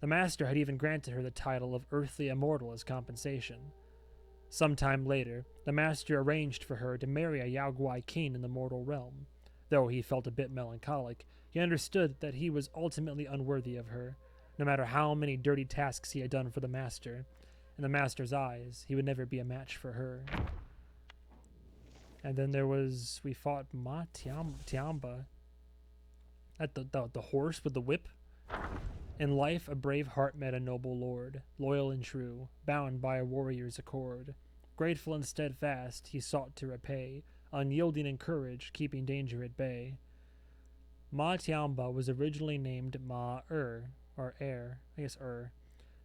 The master had even granted her the title of earthly immortal as compensation. Sometime later, the master arranged for her to marry a Yaoguai king in the mortal realm. Though he felt a bit melancholic, he understood that he was ultimately unworthy of her, no matter how many dirty tasks he had done for the master. In the master's eyes, he would never be a match for her. And then we fought Ma Tiamba. At the horse with the whip. In life, a brave heart met a noble lord, loyal and true, bound by a warrior's accord. Grateful and steadfast, he sought to repay, unyielding in courage, keeping danger at bay. Ma Tiamba was originally named Ma-er, or Er, I guess Er.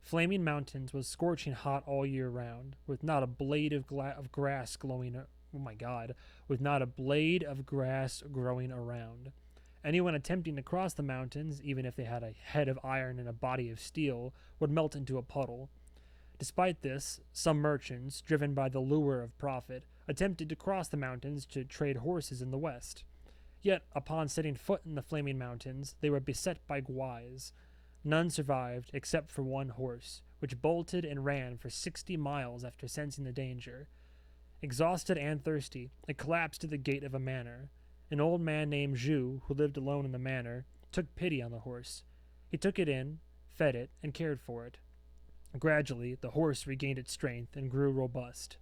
Flaming Mountains was scorching hot all year round, with not a blade of grass glowing. Oh my God! With not a blade of grass growing around. Anyone attempting to cross the mountains, even if they had a head of iron and a body of steel, would melt into a puddle. Despite this, some merchants, driven by the lure of profit, attempted to cross the mountains to trade horses in the west. Yet, upon setting foot in the Flaming Mountains, they were beset by Gwais. None survived except for one horse, which bolted and ran for 60 miles after sensing the danger. Exhausted and thirsty, it collapsed at the gate of a manor. An old man named Zhu, who lived alone in the manor, took pity on the horse. He took it in, fed it, and cared for it. Gradually, the horse regained its strength and grew robust.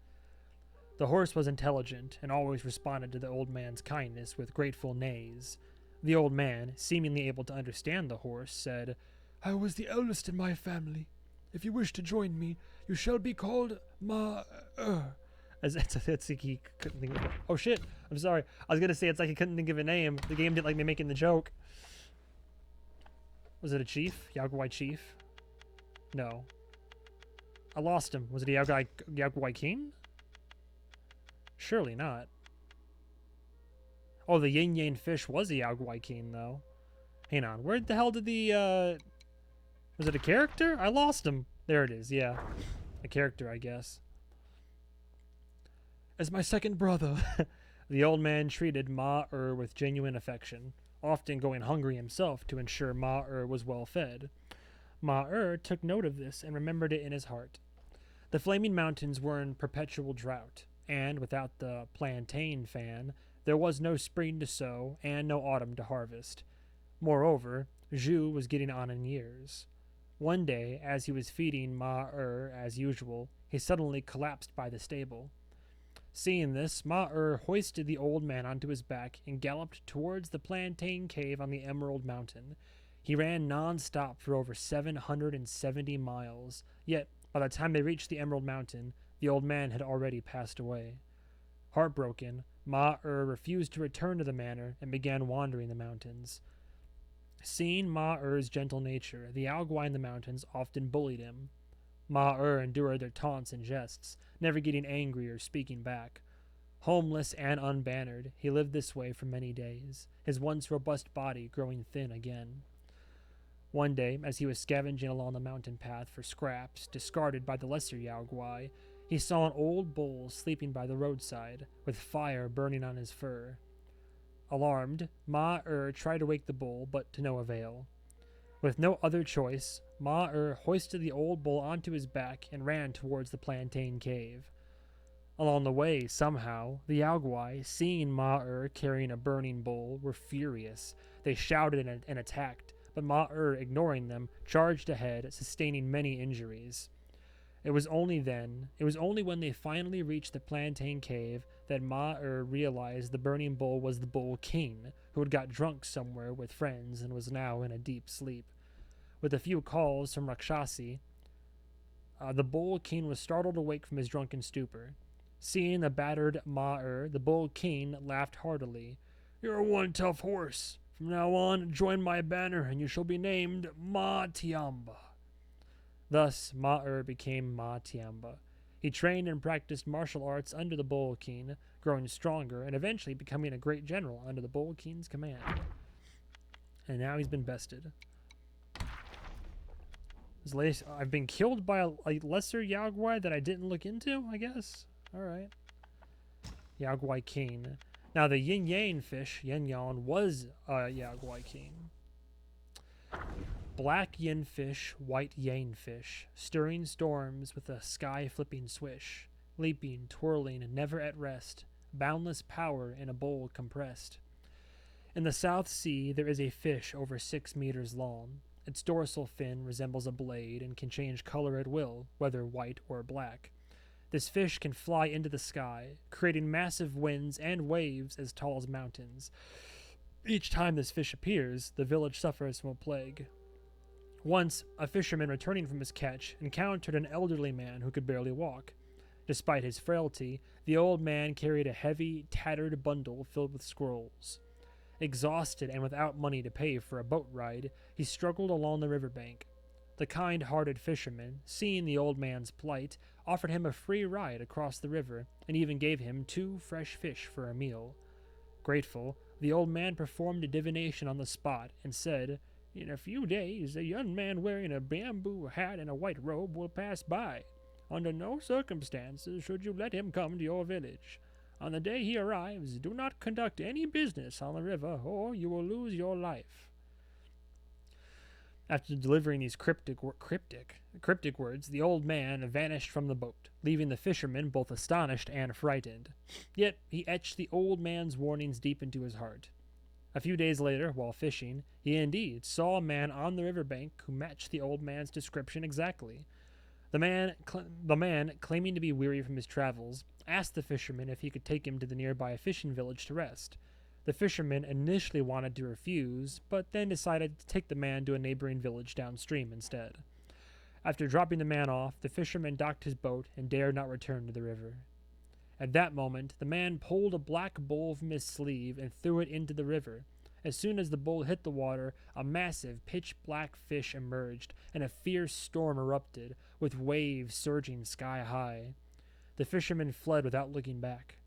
The horse was intelligent and always responded to the old man's kindness with grateful neighs. The old man, seemingly able to understand the horse, said, "I was the eldest in my family. If you wish to join me, you shall be called Ma-er, As it's like he couldn't think of, oh shit, I'm sorry. I was gonna say it's like he couldn't think of a name. The game didn't like me making the joke. Was it a chief? Yaogwai chief? No. I lost him. Was it a Yaogwai king? Surely not. Oh, the yin yang fish was a Yaogwai king though. Hang on, where the hell did the was it a character? I lost him. There it is, yeah. A character, I guess. As my second brother, the old man treated Ma-er with genuine affection, often going hungry himself to ensure Ma-er was well fed. Ma-er took note of this and remembered it in his heart. The Flaming Mountains were in perpetual drought, and without the plantain fan, there was no spring to sow and no autumn to harvest. Moreover, Zhu was getting on in years. One day, as he was feeding Ma-er as usual, he suddenly collapsed by the stable. Seeing this, Ma-er hoisted the old man onto his back and galloped towards the plantain cave on the Emerald Mountain. He ran non-stop for over 770 miles, yet by the time they reached the Emerald Mountain, the old man had already passed away. Heartbroken, Ma-er refused to return to the manor and began wandering the mountains. Seeing Ma-er's gentle nature, the Yaogwai in the mountains often bullied him. Ma-er endured their taunts and jests, never getting angry or speaking back. Homeless and unbannered, he lived this way for many days, his once robust body growing thin again. One day, as he was scavenging along the mountain path for scraps discarded by the lesser Yaogwai, he saw an old bull sleeping by the roadside, with fire burning on his fur. Alarmed, Ma-er tried to wake the bull, but to no avail. With no other choice, Ma-er hoisted the old bull onto his back and ran towards the plantain cave. Along the way, somehow, the Yaogwai, seeing Ma-er carrying a burning bull, were furious. They shouted and attacked, but Ma-er, ignoring them, charged ahead, sustaining many injuries. It was only when they finally reached the plantain cave that Ma-er realized the burning bull was the Bull King, who had got drunk somewhere with friends and was now in a deep sleep. With a few calls from Rakshasi, the Bull King was startled awake from his drunken stupor. Seeing the battered Ma-er, the Bull King laughed heartily. "You're one tough horse. From now on, join my banner, and you shall be named Ma Tiamba." Thus, Ma-er became Ma Tiamba. He trained and practiced martial arts under the Bull King, growing stronger and eventually becoming a great general under the Bull King's command. And now he's been bested. I've been killed by a lesser Yaogwai that I didn't look into, I guess. Alright. Yaogwai King. Now the yin yang fish, yin yang, was a Yaogwai King. Black yin fish, white yang fish, stirring storms with a sky-flipping swish, leaping, twirling, never at rest, boundless power in a bowl compressed. In the South Sea, there is a fish over 6 meters long. Its dorsal fin resembles a blade and can change color at will, whether white or black. This fish can fly into the sky, creating massive winds and waves as tall as mountains. Each time this fish appears, the village suffers from a plague. Once, a fisherman returning from his catch encountered an elderly man who could barely walk. Despite his frailty, the old man carried a heavy, tattered bundle filled with scrolls. Exhausted and without money to pay for a boat ride, he struggled along the riverbank. The kind-hearted fisherman, seeing the old man's plight, offered him a free ride across the river and even gave him 2 fresh fish for a meal. Grateful, the old man performed a divination on the spot and said, "In a few days, a young man wearing a bamboo hat and a white robe will pass by. Under no circumstances should you let him come to your village. On the day he arrives, do not conduct any business on the river, or you will lose your life." After delivering these cryptic words, the old man vanished from the boat, leaving the fisherman both astonished and frightened. Yet he etched the old man's warnings deep into his heart. A few days later, while fishing, he indeed saw a man on the riverbank who matched the old man's description exactly. The man, claiming to be weary from his travels, asked the fisherman if he could take him to the nearby fishing village to rest. The fisherman initially wanted to refuse, but then decided to take the man to a neighboring village downstream instead. After dropping the man off, the fisherman docked his boat and dared not return to the river. At that moment, the man pulled a black bowl from his sleeve and threw it into the river. As soon as the bowl hit the water, a massive, pitch-black fish emerged, and a fierce storm erupted, with waves surging sky-high. The fisherman fled without looking back.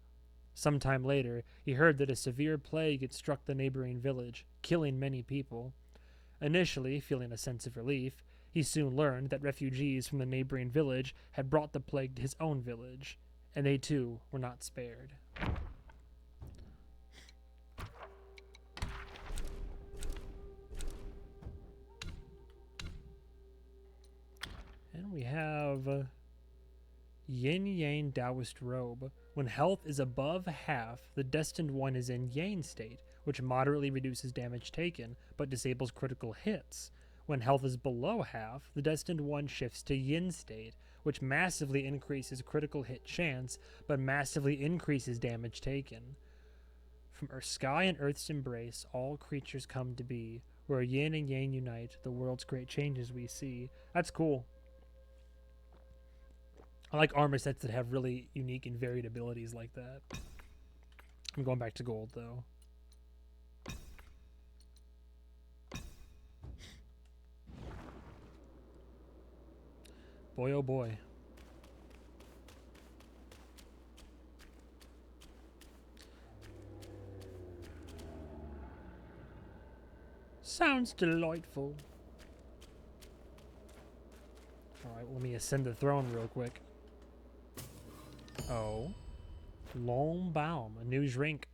Some time later, he heard that a severe plague had struck the neighboring village, killing many people. Initially, feeling a sense of relief, he soon learned that refugees from the neighboring village had brought the plague to his own village, and they too were not spared. And we have Yin Yang Taoist Robe. When health is above half, the destined one is in Yang state, which moderately reduces damage taken, but disables critical hits. When health is below half, the destined one shifts to Yin state, which massively increases critical hit chance, but massively increases damage taken. From sky and Earth's embrace, all creatures come to be. Where Yin and Yang unite, the world's great changes we see. That's cool. I like armor sets that have really unique and varied abilities like that. I'm going back to gold, though. Boy, oh boy. Sounds delightful. Alright, let me ascend the throne real quick. Oh. Long Baum, a new drink.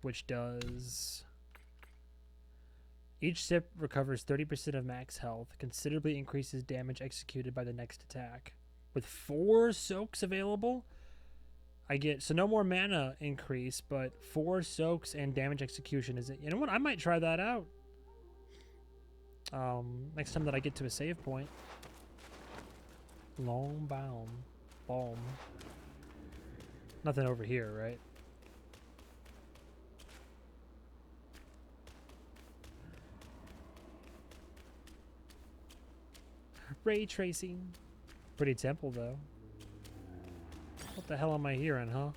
Which does... Each sip recovers 30% of max health, considerably increases damage executed by the next attack. With 4 soaks available, I get, so no more mana increase, but 4 soaks and damage execution is it. You know what? I might try that out. Next time that I get to a save point. Long Balm. Nothing over here, right? Ray tracing. Pretty temple, though. What the hell am I hearing, huh?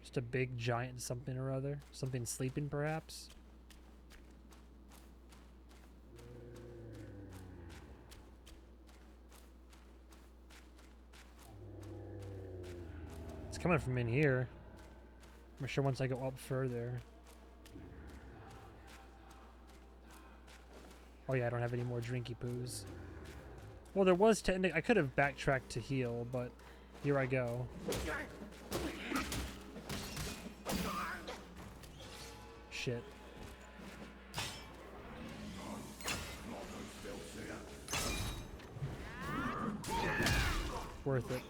Just a big giant something or other. Something sleeping, perhaps? It's coming from in here. I'm sure once I go up further. Oh yeah, I don't have any more drinky poos. Well, there was I could have backtracked to heal, but here I go. Shit. Worth it.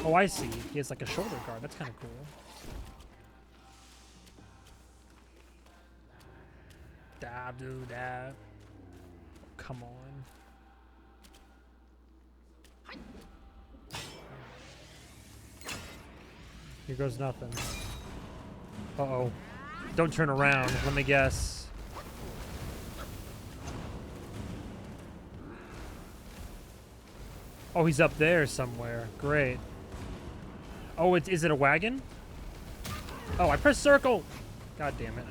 Oh, I see. He has like a shoulder guard. That's kind of cool. Da do da. Come on. Here goes nothing. Uh-oh. Don't turn around. Let me guess. Oh, he's up there somewhere. Great. Oh, is it a wagon? Oh, I pressed circle. God damn it.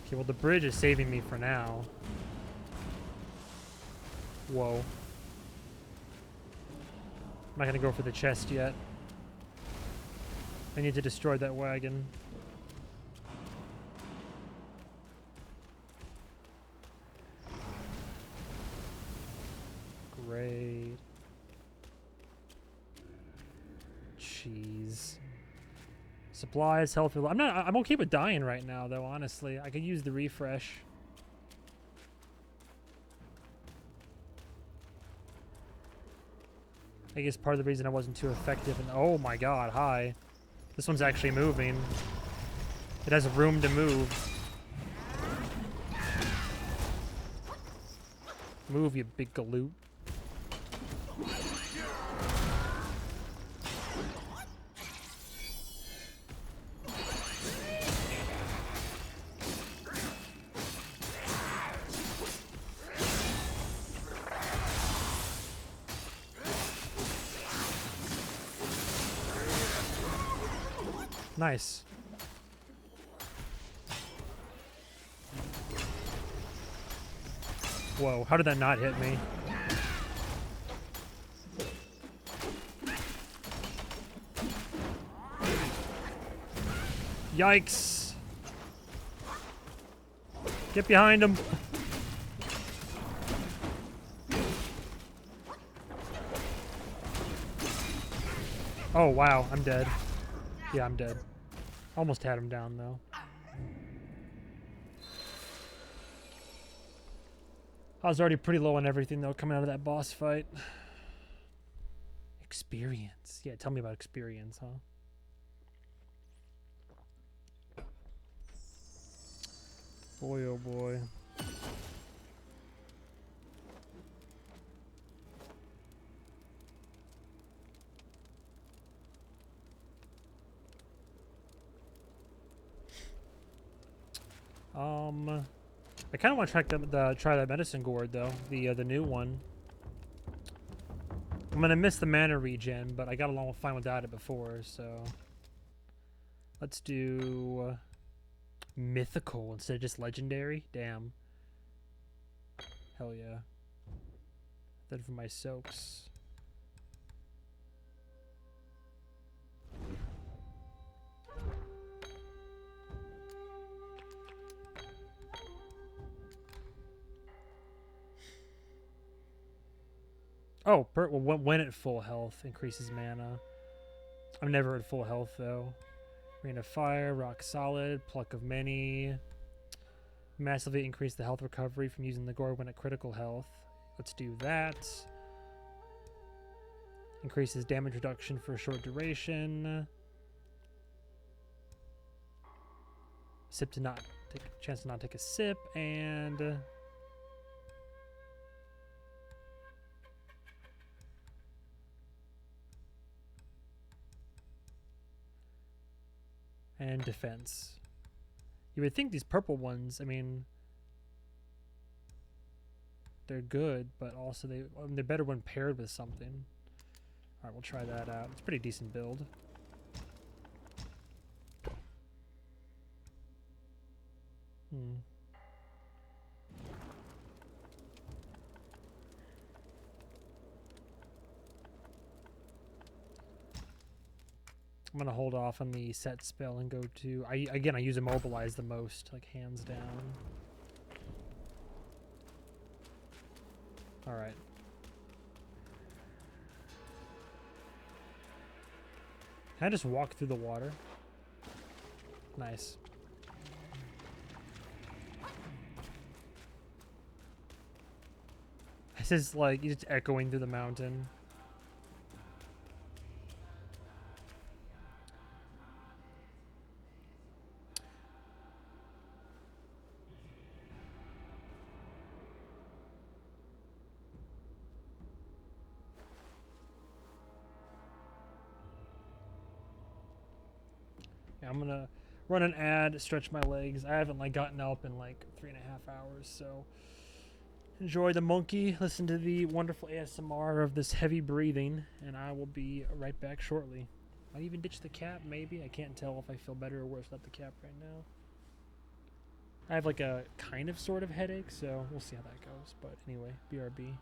Okay, well, the bridge is saving me for now. Whoa. I'm not gonna go for the chest yet. I need to destroy that wagon. Great. Jeez. Supplies, health. I'm okay with dying right now, though. Honestly, I could use the refresh. I guess part of the reason I wasn't too effective. And oh my God, hi. This one's actually moving. It has room to move. Move, you big galoot. Nice. Whoa, how did that not hit me? Yikes. Get behind him. Oh, wow, I'm dead. Yeah, I'm dead. Almost had him down, though. I was already pretty low on everything, though, coming out of that boss fight. Experience. Yeah, tell me about experience, huh? Boy, oh boy. I kind of want to try that medicine gourd though, the new one. I'm gonna miss the mana regen, but I got along fine without it before, so let's do mythical instead of just legendary. Damn. Hell yeah. Then for my soaks. Oh, well, when at full health, increases mana. I'm never at full health, though. Rain of Fire, Rock Solid, Pluck of Many. Massively increase the health recovery from using the gourd when at critical health. Let's do that. Increases damage reduction for a short duration. Sip to not take a chance to not take a sip, and defense. You would think these purple ones, I mean, they're good, but also they're better when paired with something. All right, we'll try that out. It's a pretty decent build. I'm gonna hold off on the set spell and go to. I use immobilize the most, like hands down. All right. Can I just walk through the water? Nice. This is like just echoing through the mountain. Yeah, I'm gonna run an ad, stretch my legs. I haven't like gotten up in like 3.5 hours, so enjoy the monkey, listen to the wonderful ASMR of this heavy breathing, and I will be right back shortly. Might even ditch the cap, maybe. I can't tell if I feel better or worse without the cap right now. I have like a kind of sort of headache, so we'll see how that goes. But anyway, BRB.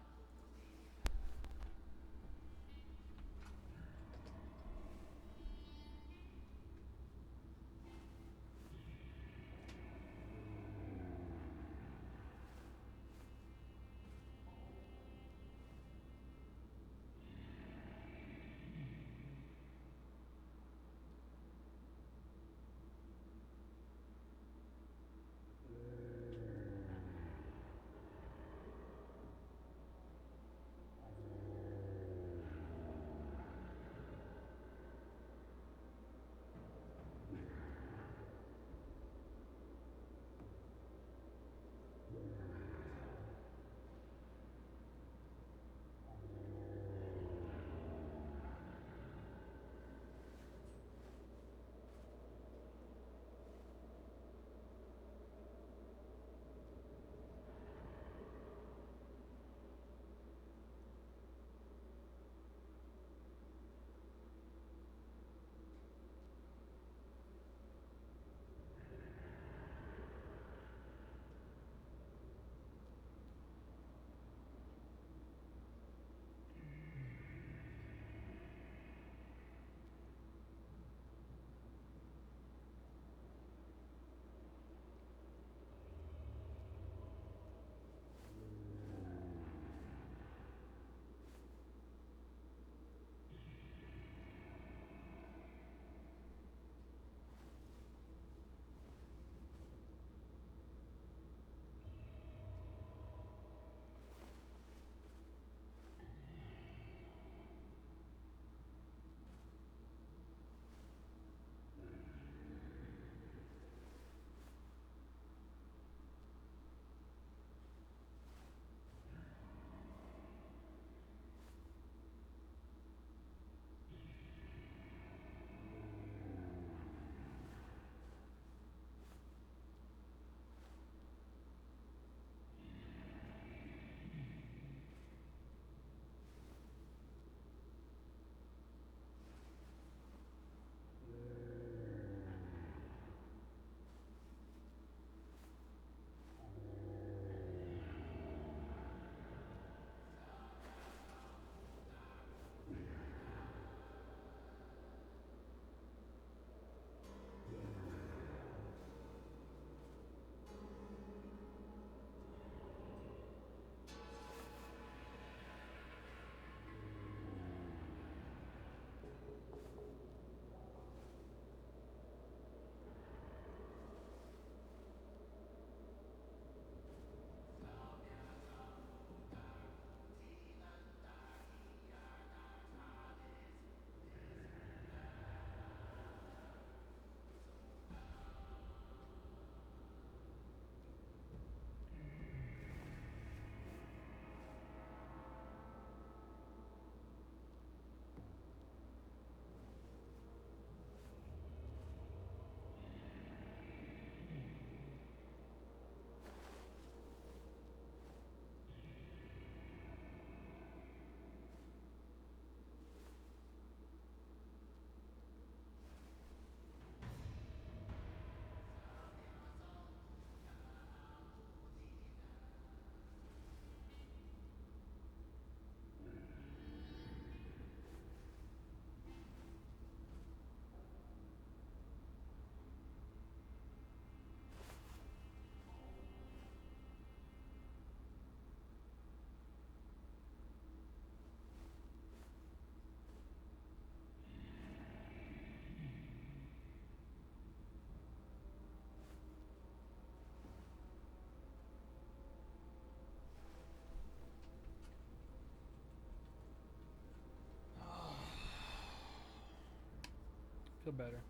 Feel better.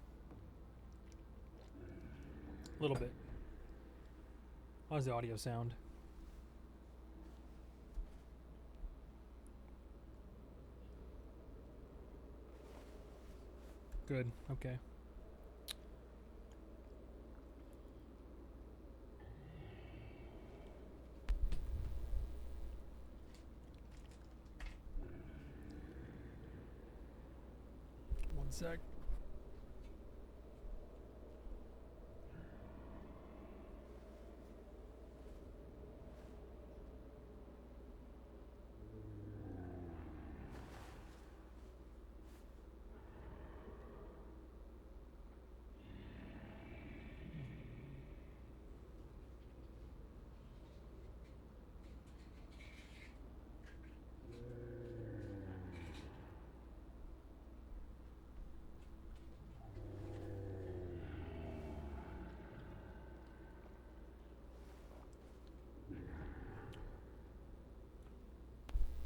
A little bit. How's the audio sound? Good. Okay. One sec.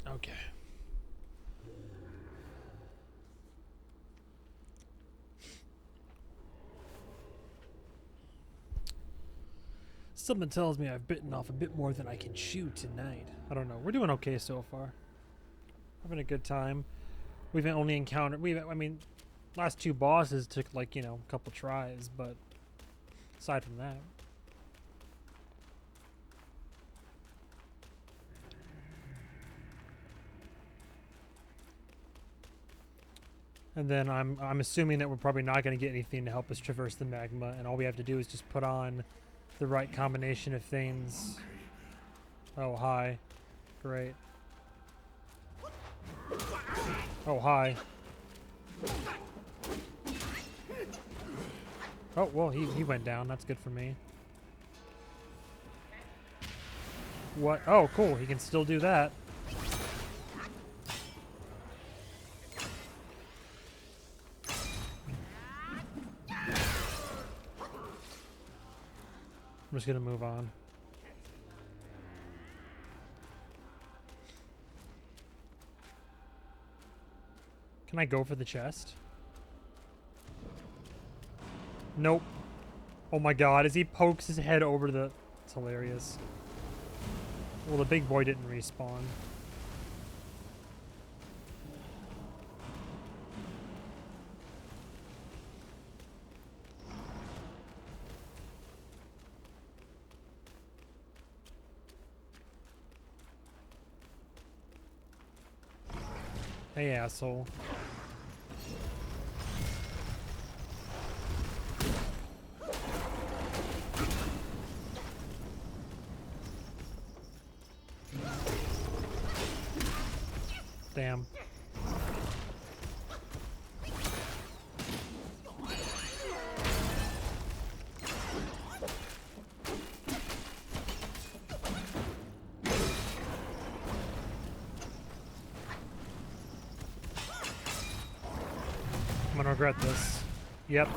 Okay. Something tells me I've bitten off a bit more than I can chew tonight. I don't know. We're doing okay so far. Having a good time. We've only encountered... I mean, last two bosses took, like, you know, a couple tries, but aside from that... And then I'm assuming that we're probably not going to get anything to help us traverse the magma, and all we have to do is just put on the right combination of things. Oh, hi. Great. Oh, hi. Oh, well, he went down. That's good for me. What? Oh, cool. He can still do that. I'm just gonna move on. Can I go for the chest? Nope. Oh my god, as he pokes his head over the... It's hilarious. Well, the big boy didn't respawn. Hey, asshole. Damn. I'm gonna regret this. Yep.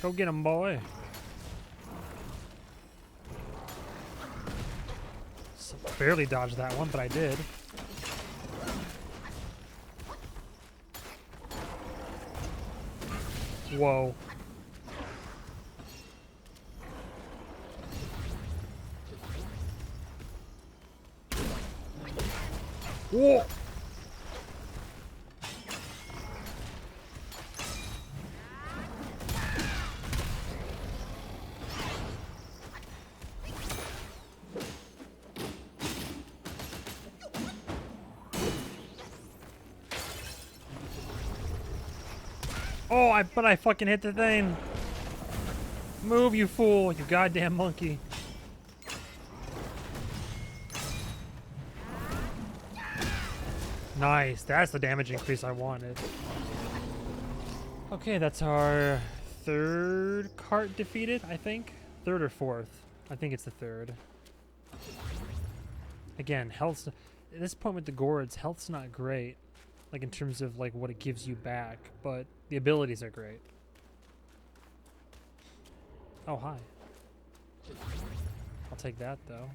Go get him, boy. Barely dodged that one, but I did. Whoa. Whoa. Oh, but I fucking hit the thing. Move, you fool, you goddamn monkey. Nice, that's the damage increase I wanted. Okay, that's our third cart defeated, I think. Third or fourth. I think it's the third. Again, health's... At this point with the gourds, health's not great. Like in terms of like what it gives you back, but the abilities are great. Oh, hi. I'll take that though.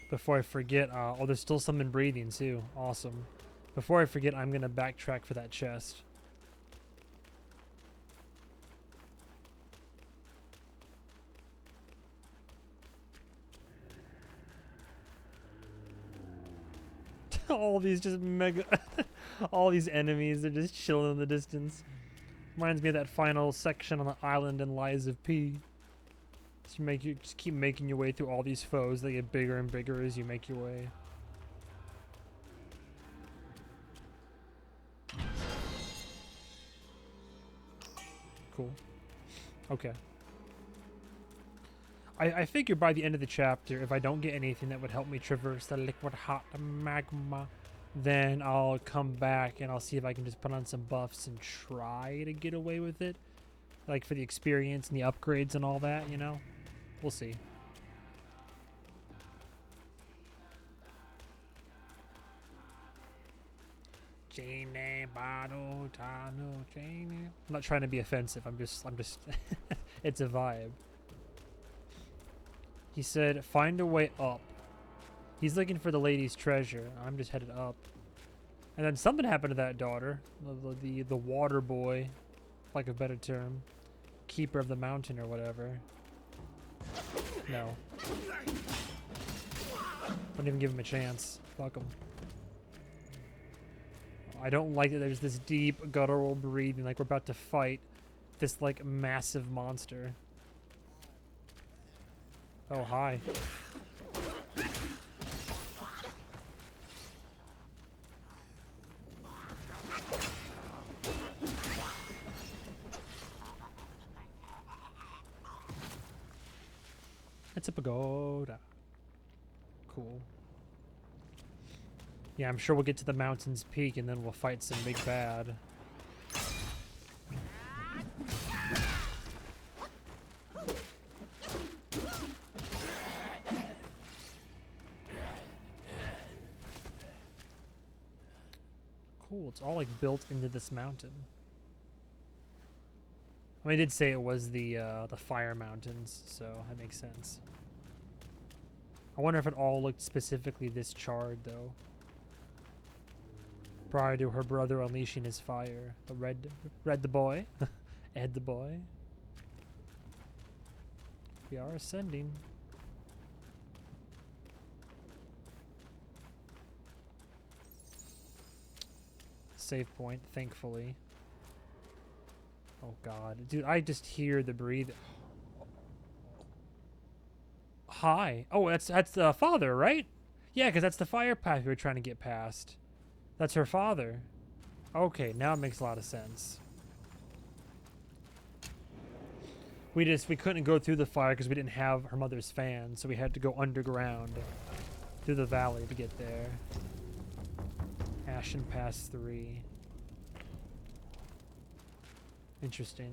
Before I forget, oh, there's still something breathing too. Awesome. Before I forget, I'm gonna backtrack for that chest. All these just mega, all these enemies are just chilling in the distance. Reminds me of that final section on the island in Lies of P. Just keep making your way through all these foes. They get bigger and bigger as you make your way. Cool. Okay. I figure by the end of the chapter, if I don't get anything that would help me traverse the liquid hot magma, then I'll come back and I'll see if I can just put on some buffs and try to get away with it. Like for the experience and the upgrades and all that, you know? We'll see. I'm not trying to be offensive. I'm just it's a vibe. He said, find a way up. He's looking for the lady's treasure. I'm just headed up. And then something happened to that daughter. The water boy, like a better term. Keeper of the mountain or whatever. No. Don't even give him a chance. Fuck him. I don't like that there's this deep guttural breathing like we're about to fight this like massive monster. Oh, hi. It's a pagoda. Cool. Yeah, I'm sure we'll get to the mountain's peak and then we'll fight some big bad. Cool, it's all like built into this mountain. I mean, I did say it was the fire mountains, so that makes sense. I wonder if it all looked specifically this charred, though. Prior to her brother unleashing his fire. The Red the boy. Ed the boy. We are ascending. Save point, thankfully. Oh god. Dude, I just hear the breathe. Hi. Oh, that's the father, right? Yeah, because that's the fire path we were trying to get past. That's her father. Okay, now it makes a lot of sense. We couldn't go through the fire because we didn't have her mother's fan, so we had to go underground through the valley to get there. Ashen Pass 3. Interesting.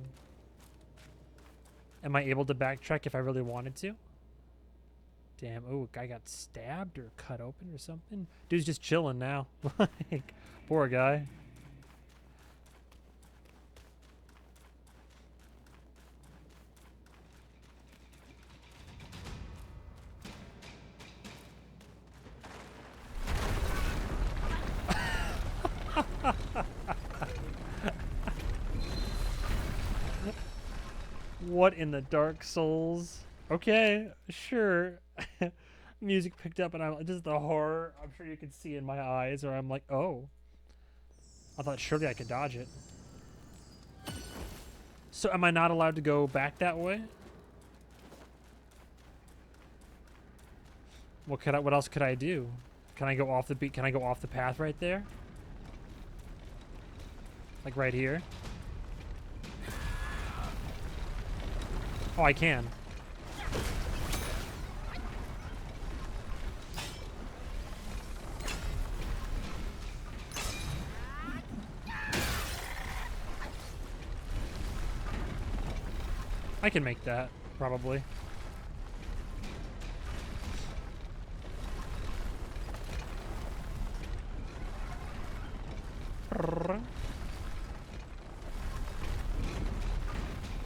Am I able to backtrack if I really wanted to? Damn, oh, a guy got stabbed or cut open or something? Dude's just chilling now. Like, poor guy. What in the Dark Souls? Okay, sure. Music picked up and I'm just the horror I'm sure you can see in my eyes, or I'm like, oh. I thought surely I could dodge it. So am I not allowed to go back that way? What else could I do? Can I go off the beat? Can I go off the path right there? Like right here? Oh, I can. I can make that, probably.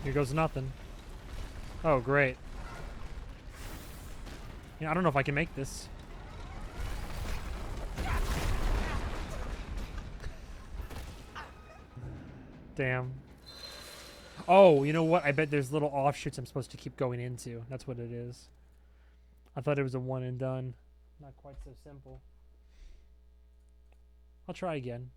Here goes nothing. Oh, great. Yeah, I don't know if I can make this. Damn. Oh, you know what? I bet there's little offshoots I'm supposed to keep going into. That's what it is. I thought it was a one and done. Not quite so simple. I'll try again.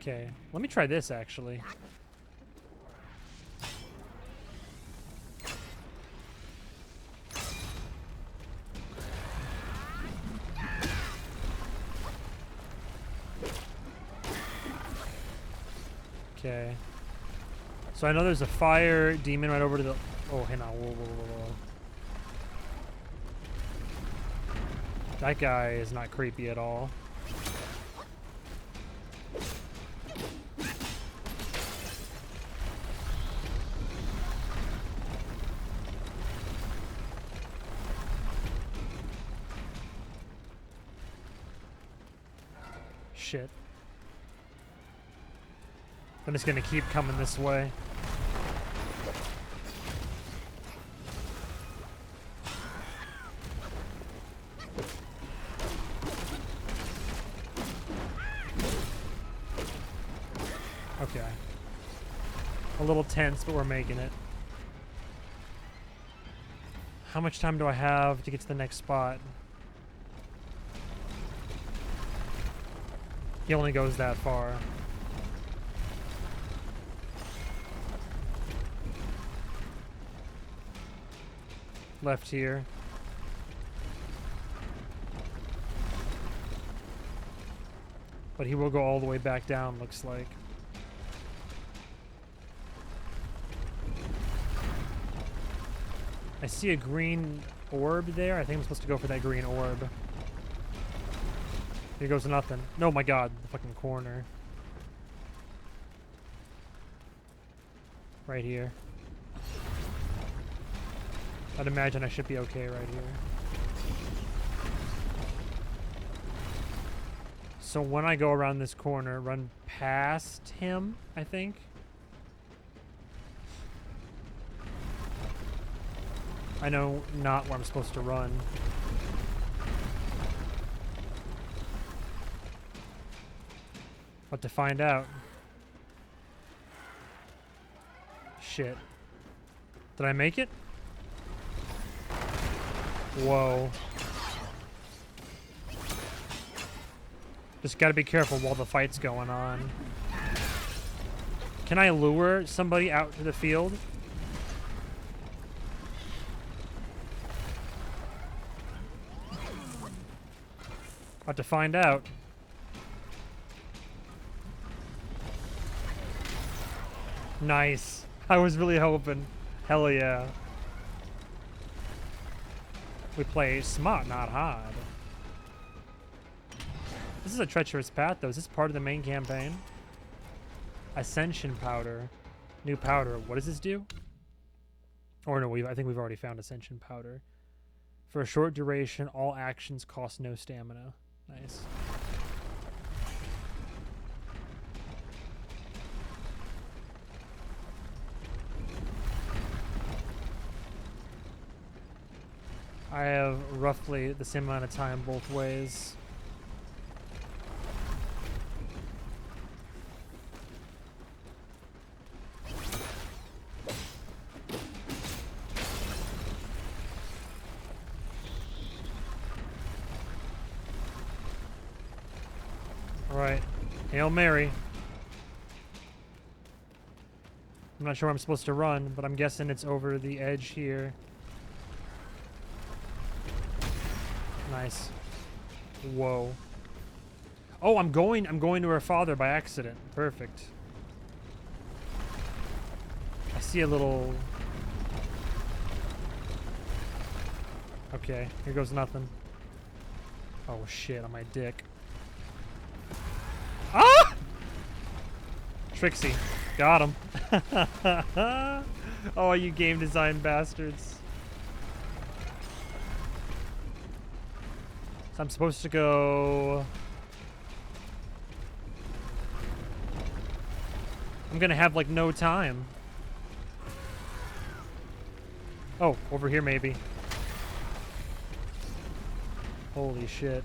Okay, let me try this actually. Okay. So I know there's a fire demon right over to the... Oh, hang on. Whoa, whoa, whoa, whoa. That guy is not creepy at all. Shit. I'm just gonna keep coming this way. Okay. A little tense, but we're making it. How much time do I have to get to the next spot? He only goes that far. Left here. But he will go all the way back down, looks like. I see a green orb there. I think I'm supposed to go for that green orb. Here goes nothing. No, my god, the fucking corner. Right here. I'd imagine I should be okay right here. So when I go around this corner, run past him, I think. I know not where I'm supposed to run. But to find out. Shit. Did I make it? Whoa. Just gotta be careful while the fight's going on. Can I lure somebody out to the field? About to find out. Nice. I was really hoping. Hell yeah. We play smart, not hard. This is a treacherous path, though. Is this part of the main campaign? Ascension powder. New powder. What does this do? Or no, I think we've already found Ascension powder. For a short duration, all actions cost no stamina. Nice. I have roughly the same amount of time both ways. Alright. Hail Mary. I'm not sure where I'm supposed to run, but I'm guessing it's over the edge here. Nice. Whoa. Oh, I'm going to her father by accident. Perfect. I see a little... Okay, here goes nothing. Oh shit, on my dick. Ah! Trixie. Got him. Oh, you game design bastards. So I'm supposed to go... I'm gonna have like no time. Oh, over here maybe. Holy shit.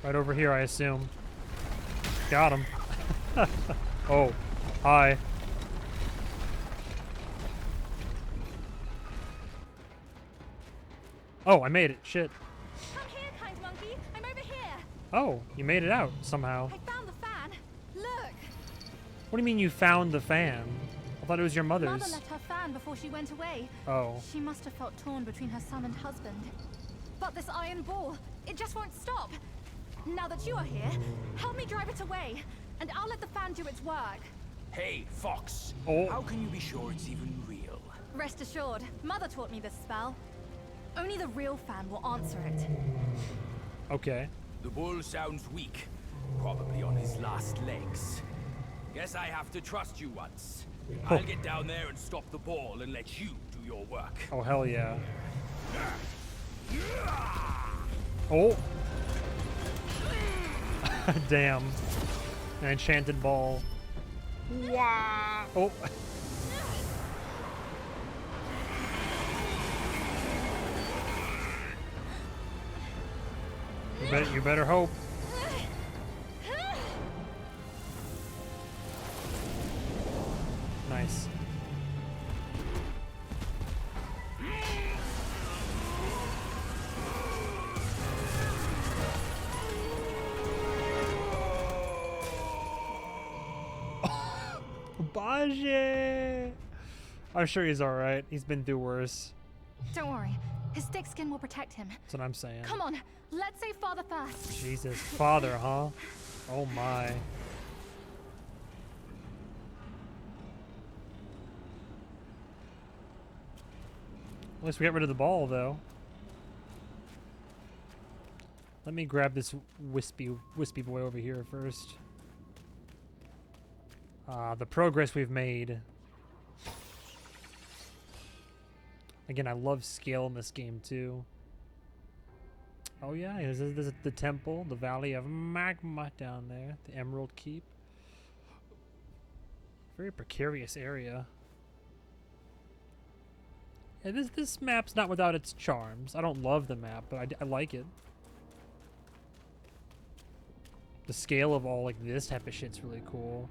Right over here, I assume. Got him. Oh, hi. Oh, I made it. Shit. Come here, kind monkey. I'm over here. Oh, you made it out somehow. I found the fan. Look. What do you mean you found the fan? I thought it was your Mother mother's. left her fan before she went away. Oh. She must have felt torn between her son and husband. But this iron ball, it just won't stop. Now that you are here, help me drive it away, and I'll let the fan do its work. Hey, Fox. Oh. How can you be sure it's even real? Rest assured, Mother taught me this spell. Only the real fan will answer it. Okay. The bull sounds weak. Probably on his last legs. Guess I have to trust you once. I'll get down there and stop the ball and let you do your work. Oh, hell yeah. Oh. Damn. An enchanted ball. Oh. You better hope. Nice. Baje! I'm sure he's alright. He's been through worse. Don't worry, his thick skin will protect him. That's what I'm saying. Come on, let's save Father first. Jesus. Father, huh? Oh my. At least we got rid of the ball, though. Let me grab this wispy boy over here first. The progress we've made. Again, I love scale in this game, too. Oh yeah, there's the temple, the Valley of Magma down there. The Emerald Keep. Very precarious area. Yeah, this map's not without its charms. I don't love the map, but I like it. The scale of all like this type of shit's really cool.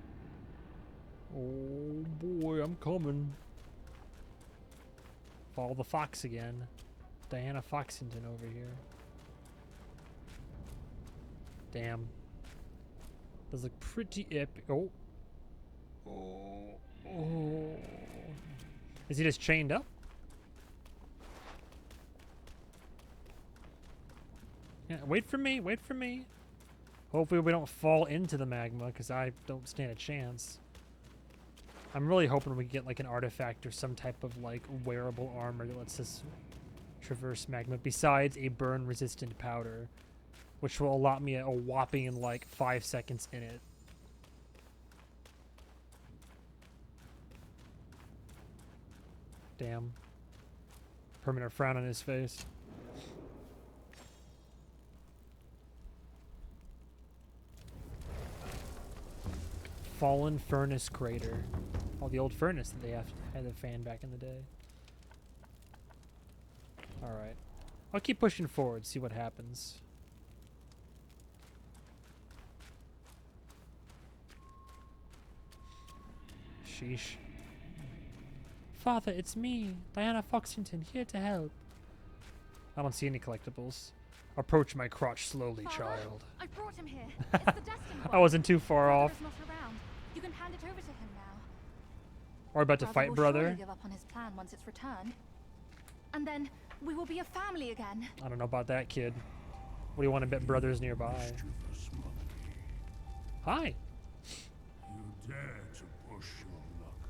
Oh boy, I'm coming. Follow the fox again. Diana Foxington over here. Damn. Those look pretty epic. Oh. Oh. Oh. Is he just chained up? Yeah, wait for me. Wait for me. Hopefully we don't fall into the magma, because I don't stand a chance. I'm really hoping we get like an artifact or some type of like wearable armor that lets us traverse magma, besides a burn-resistant powder, which will allot me a whopping like 5 seconds in it. Damn. Permanent frown on his face. Fallen Furnace Crater. Oh, the old furnace that they had the fan back in the day. Alright. I'll keep pushing forward, see what happens. Sheesh. Father, it's me, Diana Foxington, here to help. I don't see any collectibles. Approach my crotch slowly, Father, child. I brought him here. It's the destined one. I wasn't too far Father off. is not around. You can hand it over to him now. We're about to Father fight, will brother. surely give up on his plan once it's returned. And then we will be a family again. I don't know about that, kid. What do you want to bet brothers nearby? Mischievous monkey. Hi. You dare to push your luck,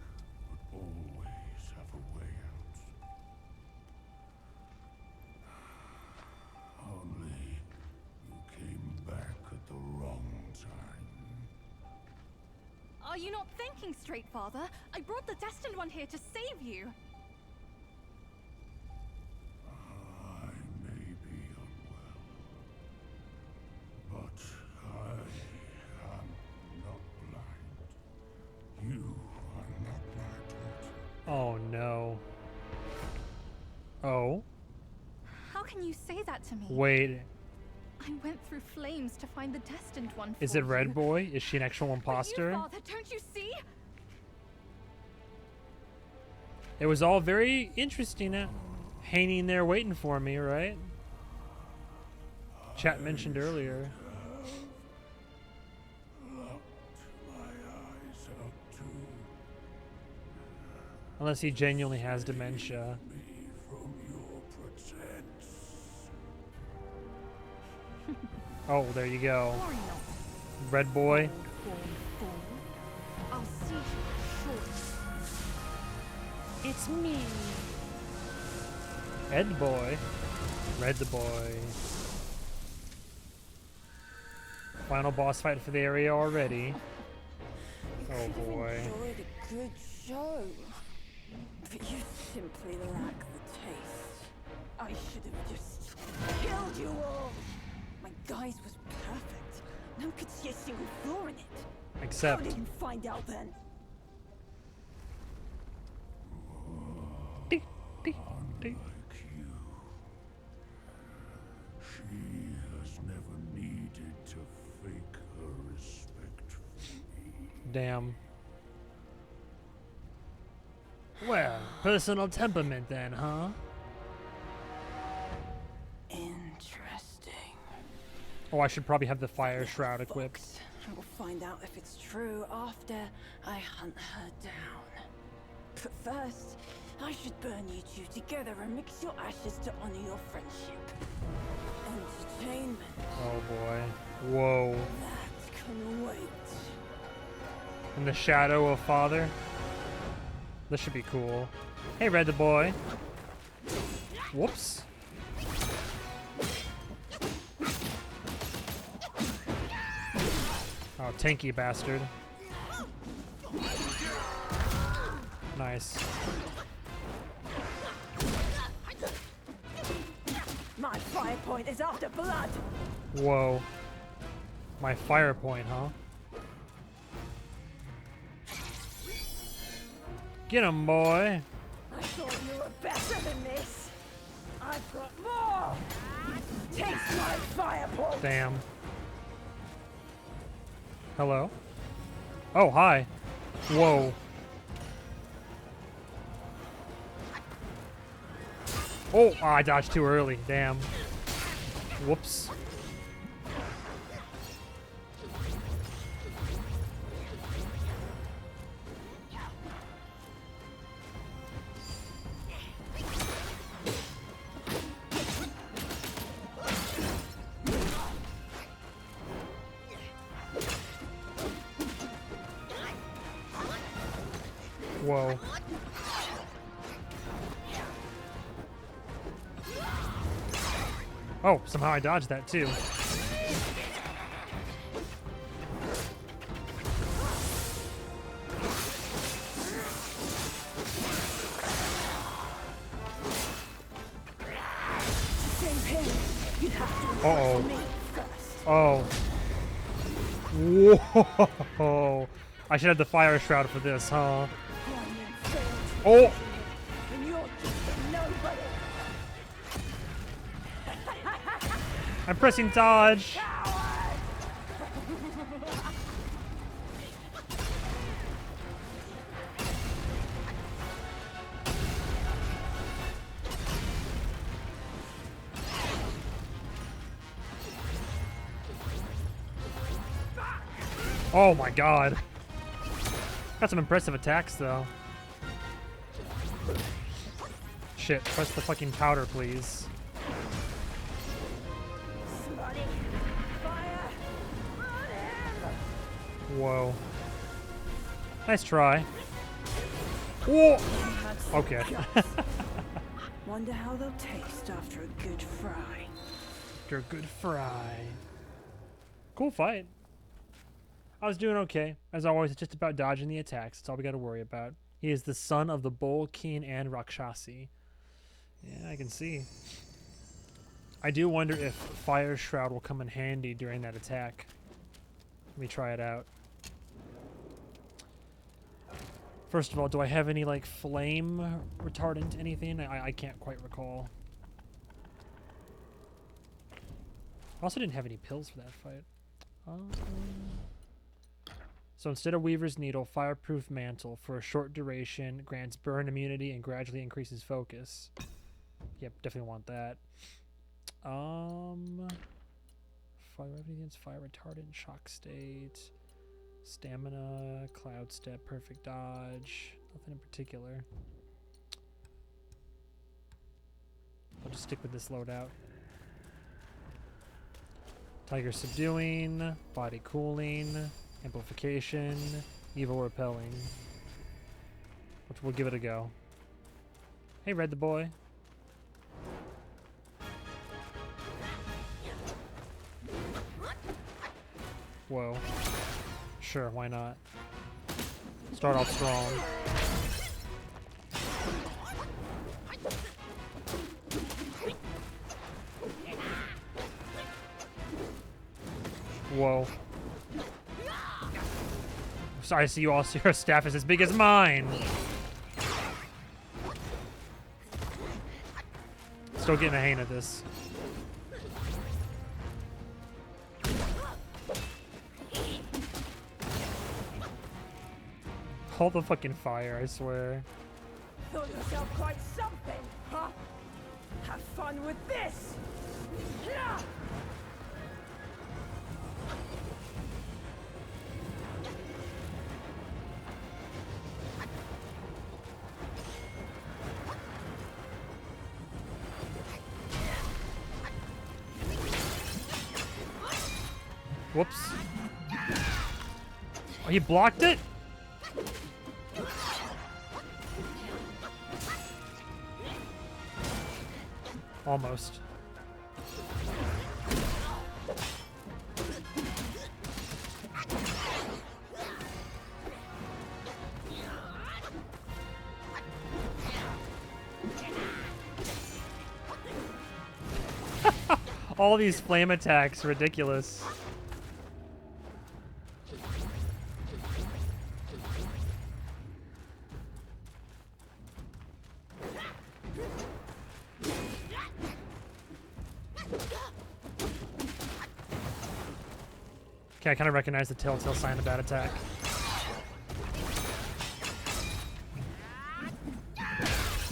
but always have a way out. Only you came back at the wrong time. Are you not thinking straight, Father? I brought the destined one here to save you. I may be unwell, but I am not blind. no. Oh? How can you say that to me? Wait. I went through flames to find the destined one Is for it Red you. Boy? Is she an actual But imposter? you, Father, don't you see? It was all very interesting hanging there waiting for me, right? Chat mentioned earlier. Unless he genuinely has dementia. Oh, there you go. Worry not. Red Boy. Born fool. I'll see you shortly. It's me. Red Boy. Red the Boy. Final boss fight for the area already. Oh boy. Enjoyed a good show, but you simply lack the taste. I should have just killed you all. My guise was perfect. No one could see a single flaw in it. Except. How did you find out then? Dee, dee, dee. Like you. She has never needed to fake her respect for me. Damn. Well, personal temperament then, huh? Interesting. Oh, I should probably have the fire shroud equipped. Fox. I will find out if it's true after I hunt her down. But first, I should burn you two together and mix your ashes to honor your friendship. Entertainment. Oh boy. Whoa. That can wait. In the shadow of father. This should be cool. Hey, Red the Boy. Whoops. Oh, tanky bastard. Nice. My fire point is after blood. Whoa. My fire point, huh? Get him, boy. I thought you were better than this. I've got more. Taste my fire point. Damn. Hello? Oh, hi. Whoa. Oh, I dodged too early. Damn. Whoops. Whoa. Oh, somehow I dodged that too. Same pin. You'd have to Uh-oh. me first. Oh. Whoa. I should have the fire shroud for this, huh? Oh! And you're just a nobody. I'm pressing dodge. Oh my god. Got some impressive attacks though. Shit, press the fucking powder, please. Somebody, fire, burn him. Whoa. Nice try. Whoa! Okay. Wonder how they'll taste after a good fry. After a good fry. Cool fight. I was doing okay. As always, it's just about dodging the attacks. That's all we got to worry about. He is the son of the Bull King and Rakshasi. Yeah, I can see. I do wonder if Fire Shroud will come in handy during that attack. Let me try it out. First of all, do I have any like flame retardant anything? I can't quite recall. I also didn't have any pills for that fight. So instead of Weaver's Needle, Fireproof Mantle for a short duration grants burn immunity and gradually increases focus. Yep, definitely want that. Fire against fire retardant, shock state, stamina, cloud step, perfect dodge. Nothing in particular. I'll just stick with this loadout. Tiger subduing, body cooling, amplification, evil repelling. Which we'll give it a go. Hey, Red Boy. Whoa. Sure, why not? Start off strong. Whoa. Sorry, I see you all. Your staff is as big as mine. Still getting the hang of this. Hold the fucking fire, I swear. Thought yourself quite something, huh? Have fun with this! Yeah! Whoops. Oh, he blocked it? Almost. All these flame attacks, ridiculous. Okay, I kind of recognize the telltale sign of that attack.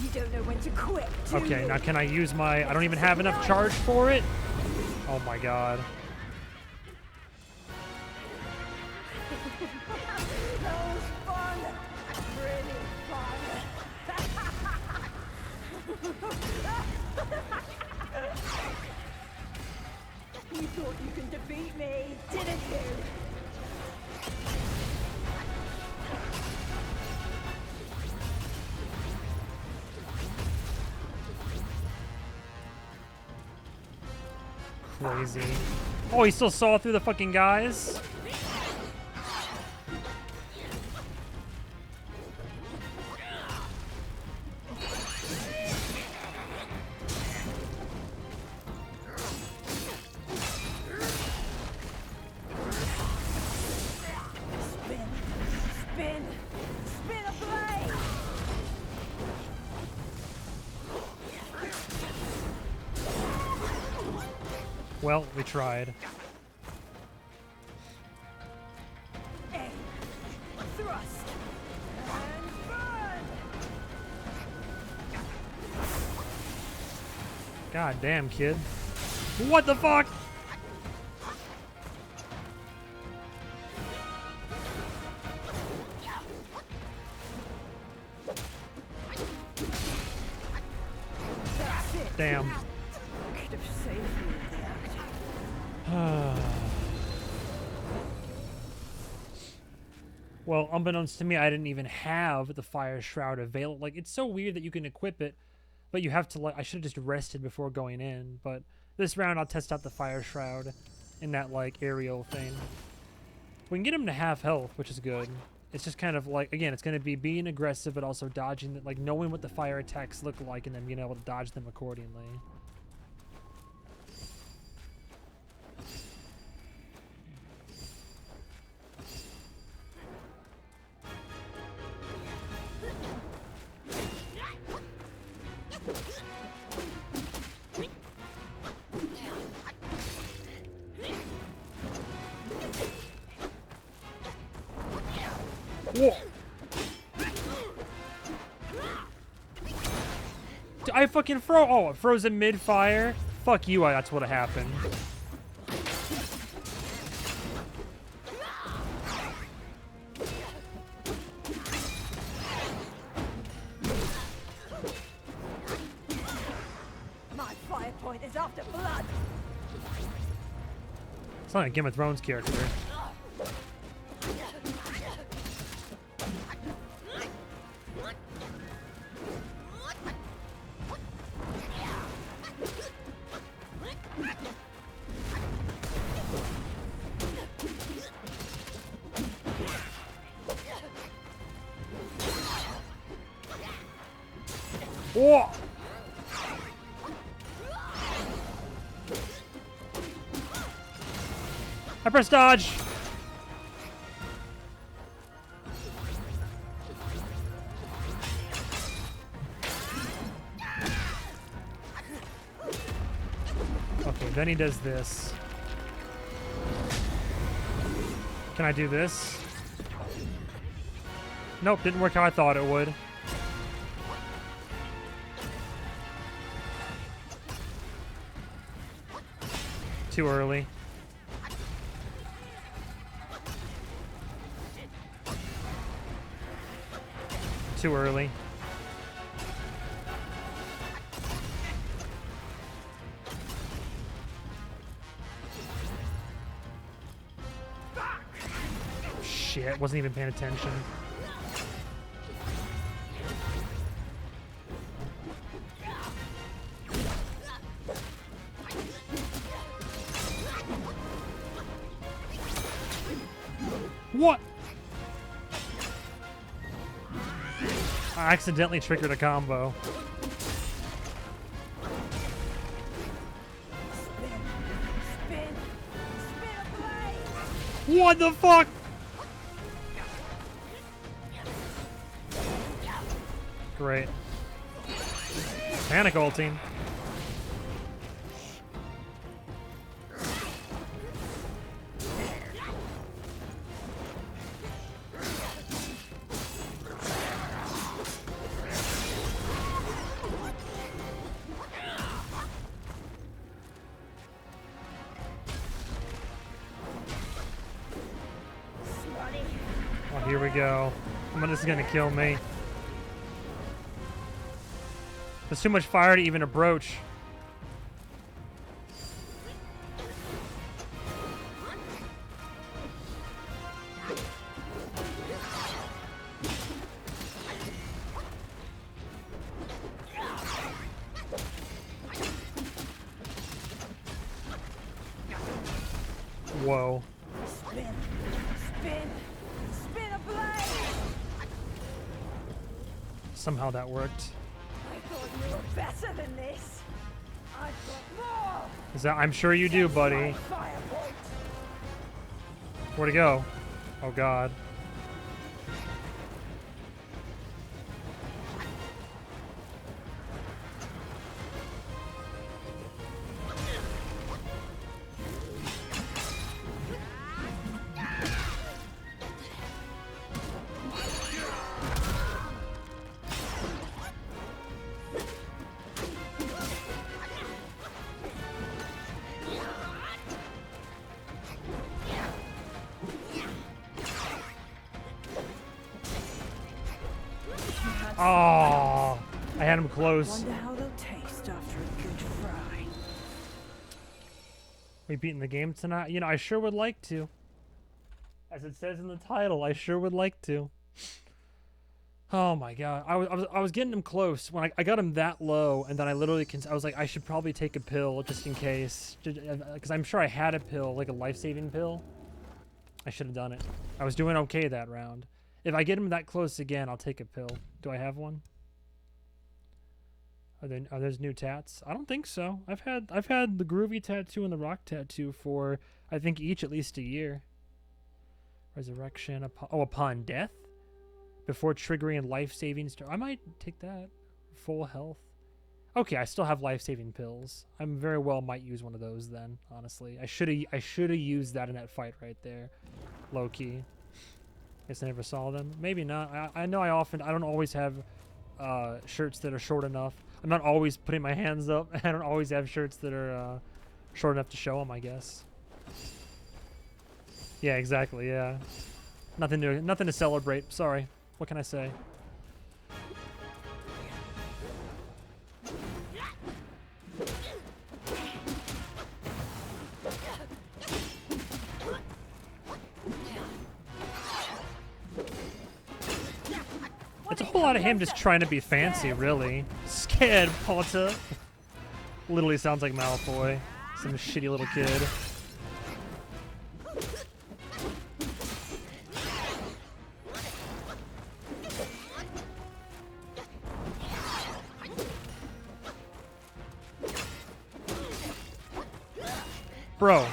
You don't know when to quit, do Okay, you? now can I use my... I don't even have enough charge for it? Oh my god. That was fun! Really fun! You thought you could defeat me, didn't you? Crazy. Oh, he still saw through the fucking guys? Spin! Spin! Spin a blade! Well, we tried. Aim! Thrust! And burn! God damn, kid. What the fuck? That's it! Damn. Could have saved me in the act. Well, unbeknownst to me, I didn't even have the Fire Shroud available. Like, it's so weird that you can equip it, but you have to, like, I should have just rested before going in. But this round, I'll test out the Fire Shroud in that, like, aerial thing. We can get him to half health, which is good. It's just kind of like, again, it's going to be being aggressive, but also dodging, like, knowing what the fire attacks look like and then being able to dodge them accordingly. Whoa. I fucking it froze in mid-fire? Fuck you, that's what happened. My fire point is after blood. It's not a Game of Thrones character. Whoa! I pressed dodge! Okay, then he does this. Can I do this? Nope, didn't work how I thought it would. Too early. Too early. Shit, wasn't even paying attention. What? I accidentally triggered a combo. Spin a blade. What the fuck? Great. Panic ulting. Oh, here we go. This is gonna kill me. There's too much fire to even approach. Whoa. Spin a blade. Somehow that worked. I thought you were better than this. I've got more. Is that? I'm sure you do, buddy. Fire point. Where'd it go? Oh God. Oh, I had him close. Wonder how they'll taste after a good fry. We beating the game tonight? You know, I sure would like to. As it says in the title, I sure would like to. Oh my God, I was getting him close when I got him that low, and then I literally I was like, I should probably take a pill just in case, because I'm sure I had a pill, like a life-saving pill. I should have done it. I was doing okay that round. If I get him that close again, I'll take a pill. Do I have one? Are there new tats? I don't think so. I've had the groovy tattoo and the rock tattoo for I think each at least a year. Resurrection upon death, before triggering life-saving. I might take that. Full health. Okay, I still have life-saving pills. I'm very well might use one of those then. Honestly, I should have used that in that fight right there. Low key. Guess I never saw them. Maybe not. I know I don't always have shirts that are short enough. I'm not always putting my hands up. I don't always have shirts that are short enough to show them, I guess. Yeah, exactly, yeah. Nothing to celebrate. Sorry. What can I say? It's a whole lot of him just trying to be fancy, really. Scared Potter. Literally sounds like Malfoy. Some shitty little kid. Bro.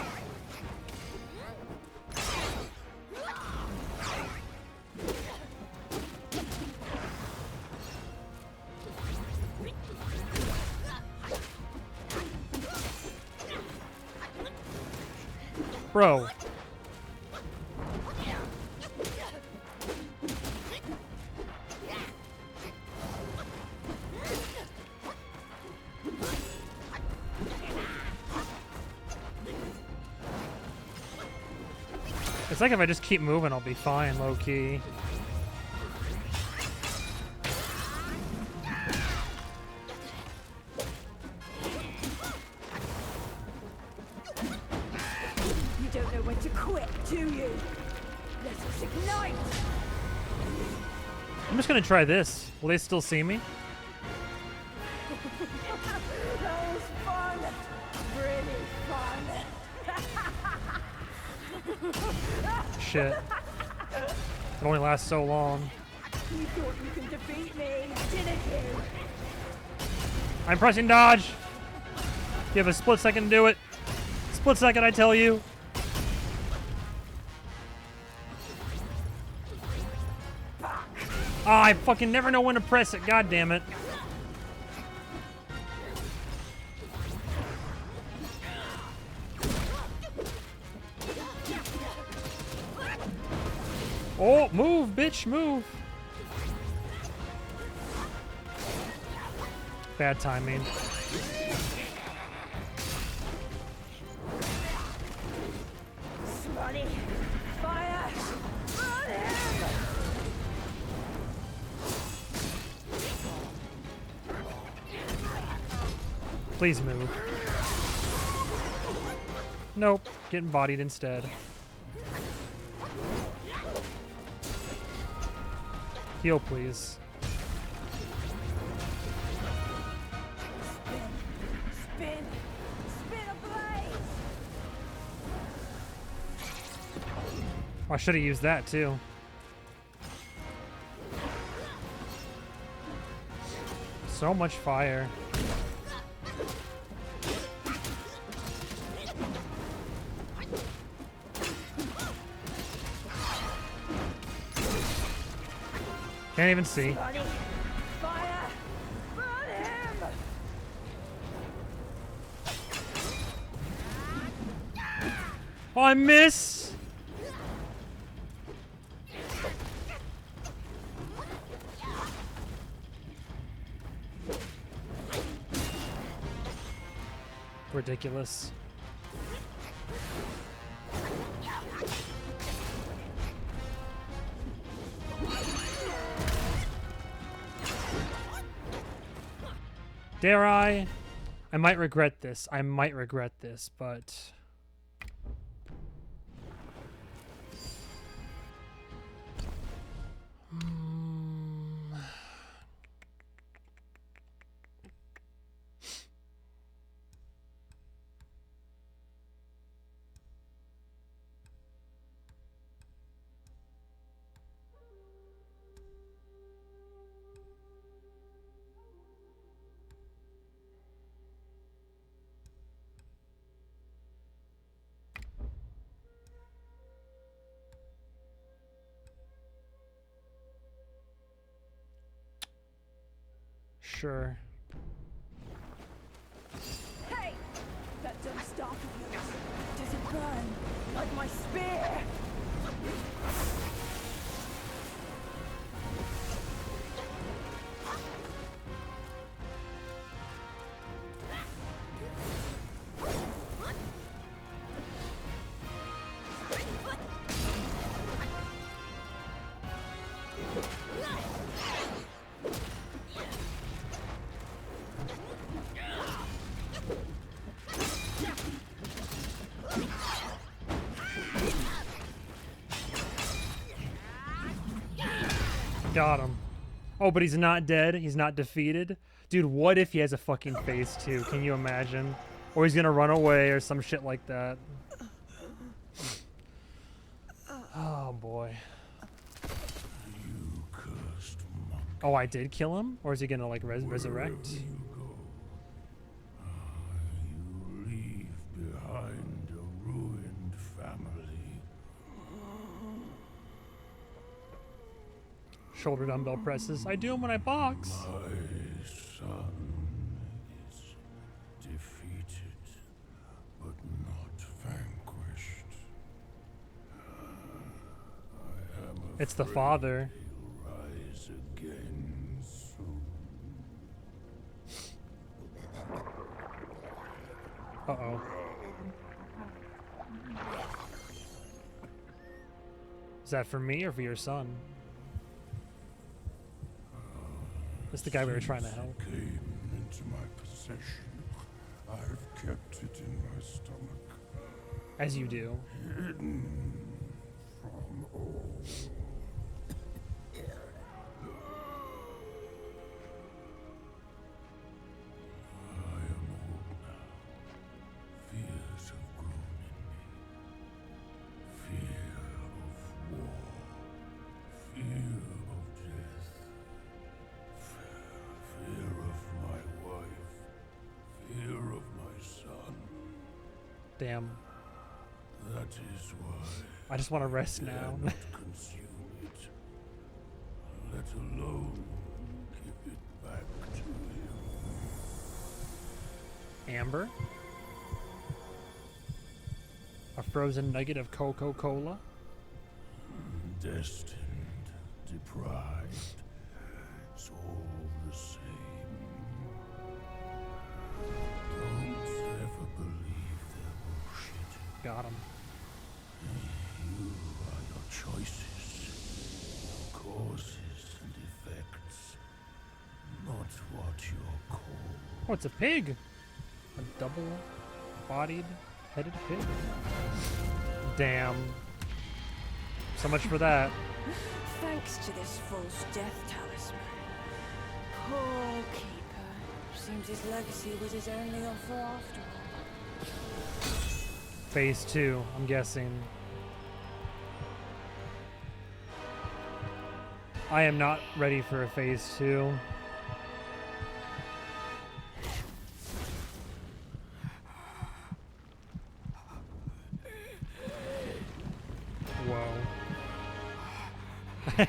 Bro. It's like if I just keep moving, I'll be fine, low-key. You don't know when to quit, do you? Let us ignite! I'm just gonna try this. Will they still see me? That was fun! Really fun! Shit. It only lasts so long. You thought you could defeat me, didn't you? I'm pressing dodge. You have a split second to do it. Split second, I tell you. Oh, I fucking never know when to press it. God damn it. Oh, move, bitch, move. Bad timing. Smutty! Fire! Burn him! Please move. Nope, getting bodied instead. Heal, please. Spin! Spin ablaze! Oh, I should have used that too. So much fire. Can't even see. Smutty! Fire! Burn him! Oh, I miss! Ridiculous. Dare I? I might regret this. I might regret this, but... Sure. Hey! That dumb staff of yours, does it burn like my spear? Got him. Oh, but he's not dead. He's not defeated. Dude, what if he has a fucking phase 2? Can you imagine? Or he's gonna run away or some shit like that. Oh, boy. You cursed monk. Oh, I did kill him? Or is he gonna, like, resurrect? You go. You leave behind a ruined family. Shoulder dumbbell presses. I do them when I box. My son is defeated, but not vanquished. I am It's the afraid father. he'll rise again soon. Uh-oh. Is that for me or for your son? That's the guy we were trying to help. Since it came into my possession, I've kept it in my stomach, As you do. hidden from all. I am old now. Fears have grown in me. Fear of war. Fear of death. Fear of my wife. Fear of my son. Damn. That is why I just want to rest I dare now. not consume it. Let alone give it back to him. Amber? A frozen nugget of Coca-Cola? Destined, deprived, it's all the same. Don't ever believe their bullshit. Got him. You are your choices, your causes and effects, not what you're called. Oh, it's a pig! A double-bodied, headed pig. Damn. So much for that. Thanks to this false death talisman. Poor keeper. Seems his legacy was his only offer after all. Phase 2, I'm guessing. I am not ready for a phase 2. Whoa.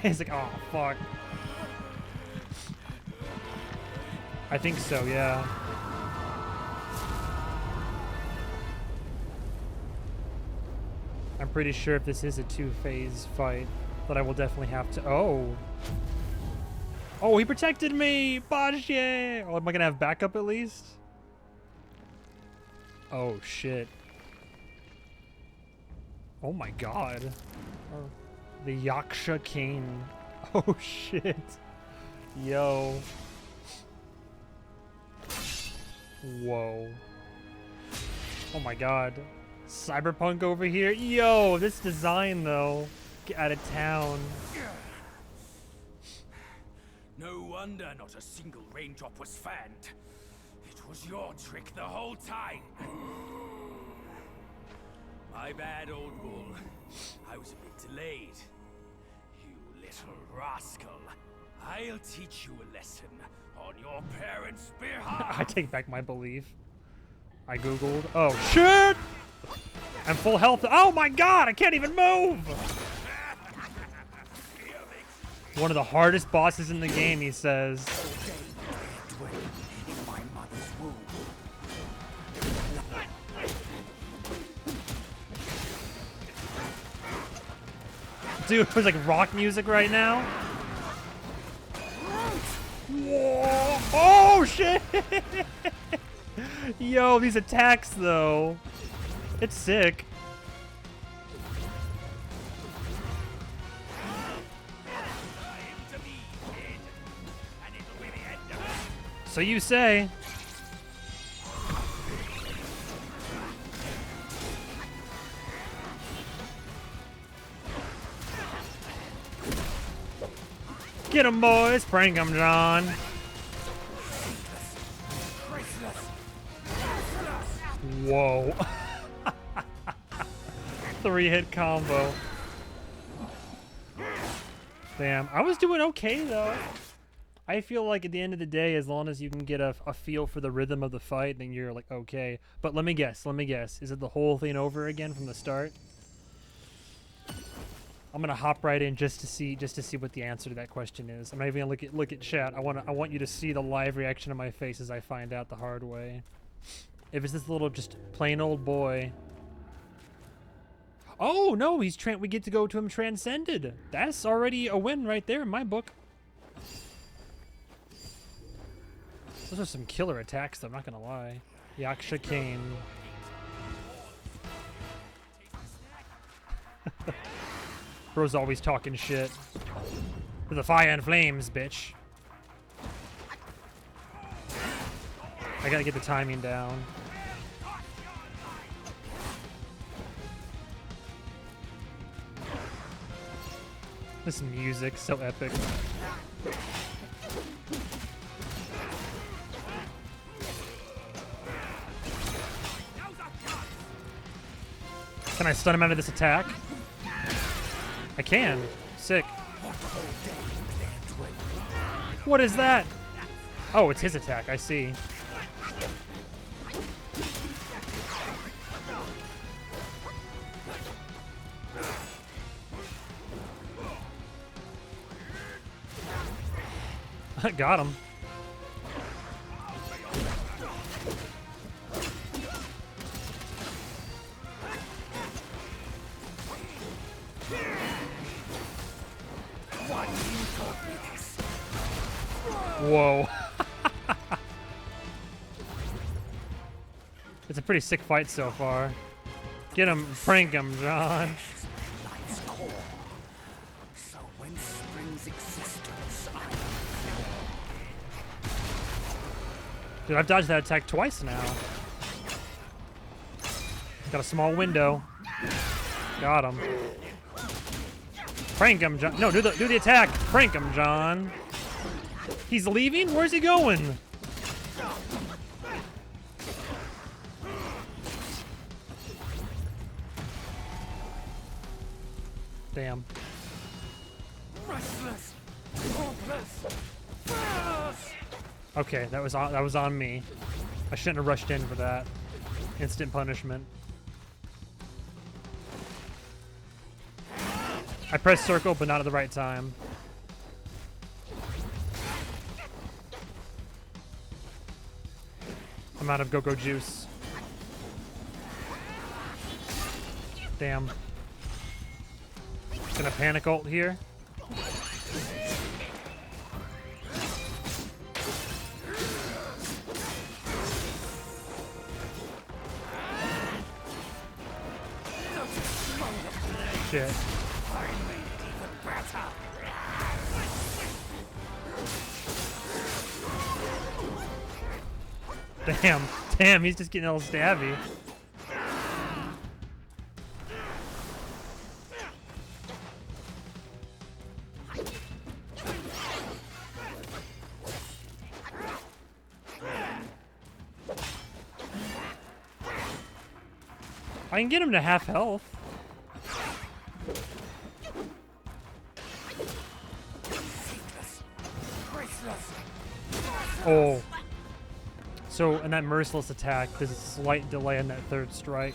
He's like, oh, fuck. I think so, yeah. I'm pretty sure if this is a 2-phase fight, that I will definitely have to. Oh! Oh, he protected me! Bashi! Oh, am I gonna have backup at least? Oh, shit. Oh my god. Oh, the Yaksha King. Oh, shit. Yo. Whoa. Oh my god. Cyberpunk over here. Yo, this design though. Get out of town. No wonder not a single raindrop was fanned. It was your trick the whole time. My bad, old bull. I was a bit delayed. You little rascal. I'll teach you a lesson on your parents' behalf. I take back my belief. I googled. Oh shit! I'm full health. Oh my god, I can't even move! One of the hardest bosses in the game, he says. Dude, there's like rock music right now. Whoa. Oh shit! Yo, these attacks though. It's sick. So you say. Get 'em, boys. Prank 'em, John. Whoa. 3-hit combo. Damn. I was doing okay, though. I feel like at the end of the day, as long as you can get a feel for the rhythm of the fight, then you're like, okay. But let me guess. Is it the whole thing over again from the start? I'm gonna hop right in just to see what the answer to that question is. I'm not even gonna look at chat. I want you to see the live reaction on my face as I find out the hard way. If it's this little just plain old boy. Oh no, we get to go to him transcended. That's already a win right there in my book. Those are some killer attacks, though, I'm not gonna lie. Yaksha Kane. Bro's always talking shit. To the fire and flames, bitch. I gotta get the timing down. This music, so epic. Can I stun him out of this attack? I can. Sick. What is that? Oh, it's his attack. I see. Got him. Whoa. It's a pretty sick fight so far. Get him, prank him, John. Life's core. So when springs existence, Dude, I've dodged that attack twice now. Got a small window. Got him. Prank him, John. No, do the attack. Prank him, John. He's leaving? Where's he going? Damn. restless, hopeless. Okay, that was on me. I shouldn't have rushed in for that. Instant punishment. I pressed circle, but not at the right time. I'm out of go-go juice. Damn. Gonna panic ult here. Shit. Damn, he's just getting a little stabby. I can get him to half health. Oh. So, in that merciless attack, there's a slight delay in that third strike.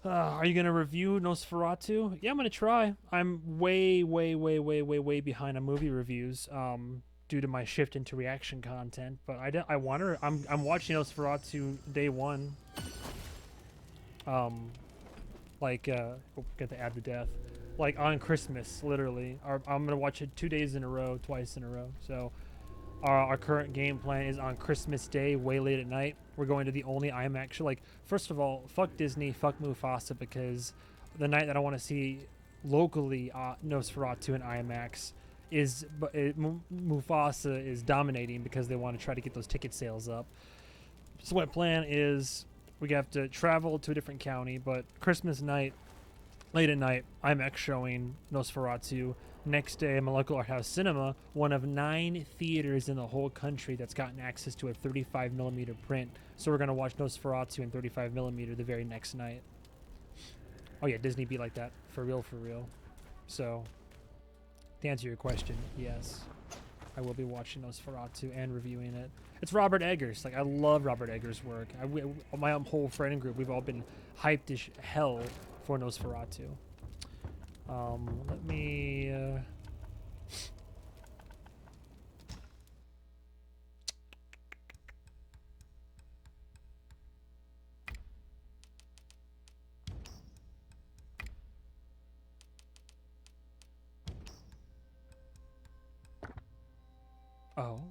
Are you going to review Nosferatu? Yeah, I'm going to try. I'm way behind on movie reviews due to my shift into reaction content. But I'm watching Nosferatu day one. Got to add the death. Like on Christmas, literally. I'm going to watch it 2 days in a row, twice in a row. So our current game plan is on Christmas Day, way late at night. We're going to the only IMAX show. Like, first of all, fuck Disney, fuck Mufasa, because the night that I want to see locally Nosferatu in IMAX is Mufasa is dominating because they want to try to get those ticket sales up. So my plan is we have to travel to a different county, but Christmas night, late at night, IMAX showing Nosferatu. Next day, my local art house cinema, one of 9 theaters in the whole country that's gotten access to a 35mm print. So we're gonna watch Nosferatu in 35mm the very next night. Oh yeah, Disney be like that, for real, for real. So, to answer your question, yes, I will be watching Nosferatu and reviewing it. It's Robert Eggers. Like, I love Robert Eggers' work. My whole friend group, we've all been hyped as hell for Nosferatu. Let me... Oh.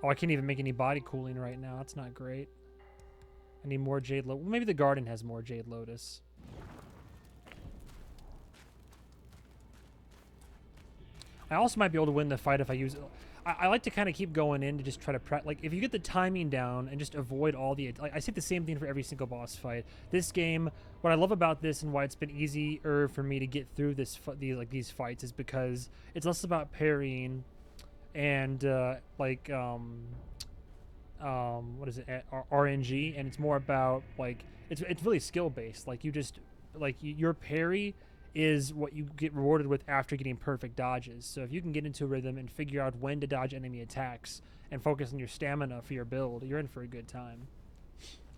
Oh, I can't even make any body cooling right now. That's not great. I need more Jade Lotus. Well, maybe the garden has more Jade Lotus. I also might be able to win the fight if I use it. I like to kind of keep going in to just try to like, if you get the timing down and just avoid all the, like, I say the same thing for every single boss fight. This game, what I love about this and why it's been easier for me to get through these fights is because it's less about parrying and what is it, RNG, and it's more about like it's really skill based. Like, you just like your parry is what you get rewarded with after getting perfect dodges. So if you can get into a rhythm and figure out when to dodge enemy attacks and focus on your stamina for your build, you're in for a good time.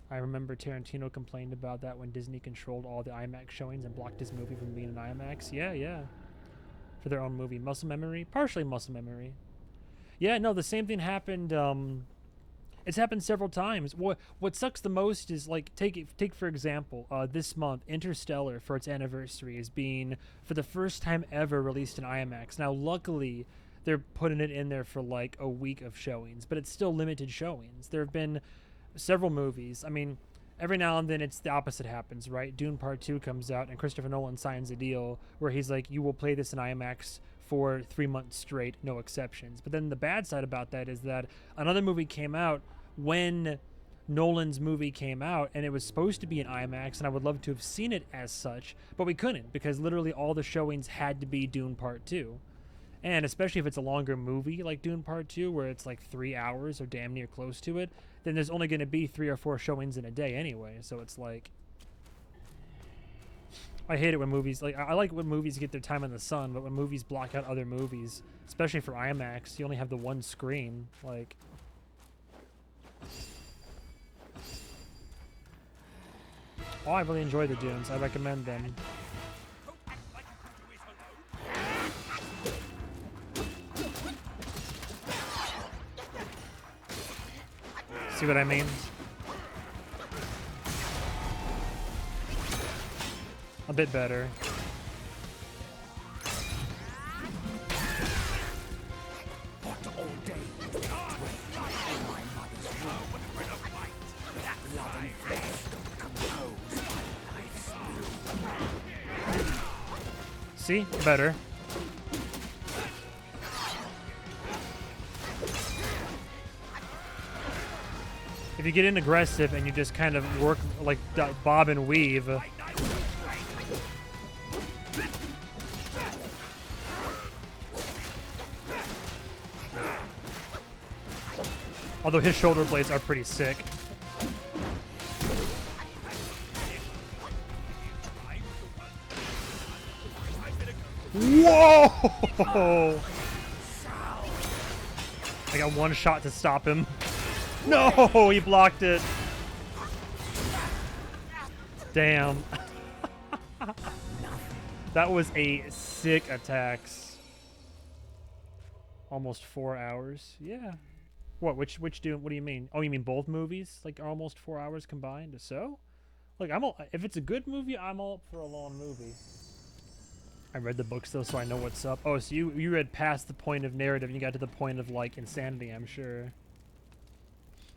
I remember Tarantino complained about that when Disney controlled all the IMAX showings and blocked his movie from being in IMAX. Yeah. For their own movie. Muscle memory? Partially muscle memory. Yeah, no, the same thing happened. It's happened several times. What sucks the most is, like, take for example, this month, Interstellar, for its anniversary, is being, for the first time ever, released in IMAX. Now, luckily, they're putting it in there for, like, a week of showings, but it's still limited showings. There have been several movies. I mean, every now and then it's the opposite happens, right? Dune Part 2 comes out, and Christopher Nolan signs a deal where he's like, you will play this in IMAX for 3 months straight, no exceptions. But then the bad side about that is that another movie came out when Nolan's movie came out, and it was supposed to be in IMAX, and I would love to have seen it as such, but we couldn't, because literally all the showings had to be Dune Part 2. And especially if it's a longer movie like Dune Part 2, where it's like 3 hours or damn near close to it, then there's only going to be 3 or 4 showings in a day anyway. So it's like, I hate it when movies, like, I like when movies get their time in the sun, but when movies block out other movies, especially for IMAX, you only have the one screen. Like, oh, I really enjoy the Dunes. I recommend them. See what I mean? A bit better. See? Better. If you get in aggressive and you just kind of work like bob and weave. Although his shoulder blades are pretty sick. Whoa! I got one shot to stop him. No, he blocked it. Damn. That was a sick attacks. Almost 4 hours. Yeah. What? Which do? What do you mean? Oh, you mean both movies? Like almost 4 hours combined? So, like, if it's a good movie, I'm all up for a long movie. I read the books though, so I know what's up. Oh, so you read past the point of narrative and you got to the point of like insanity, I'm sure.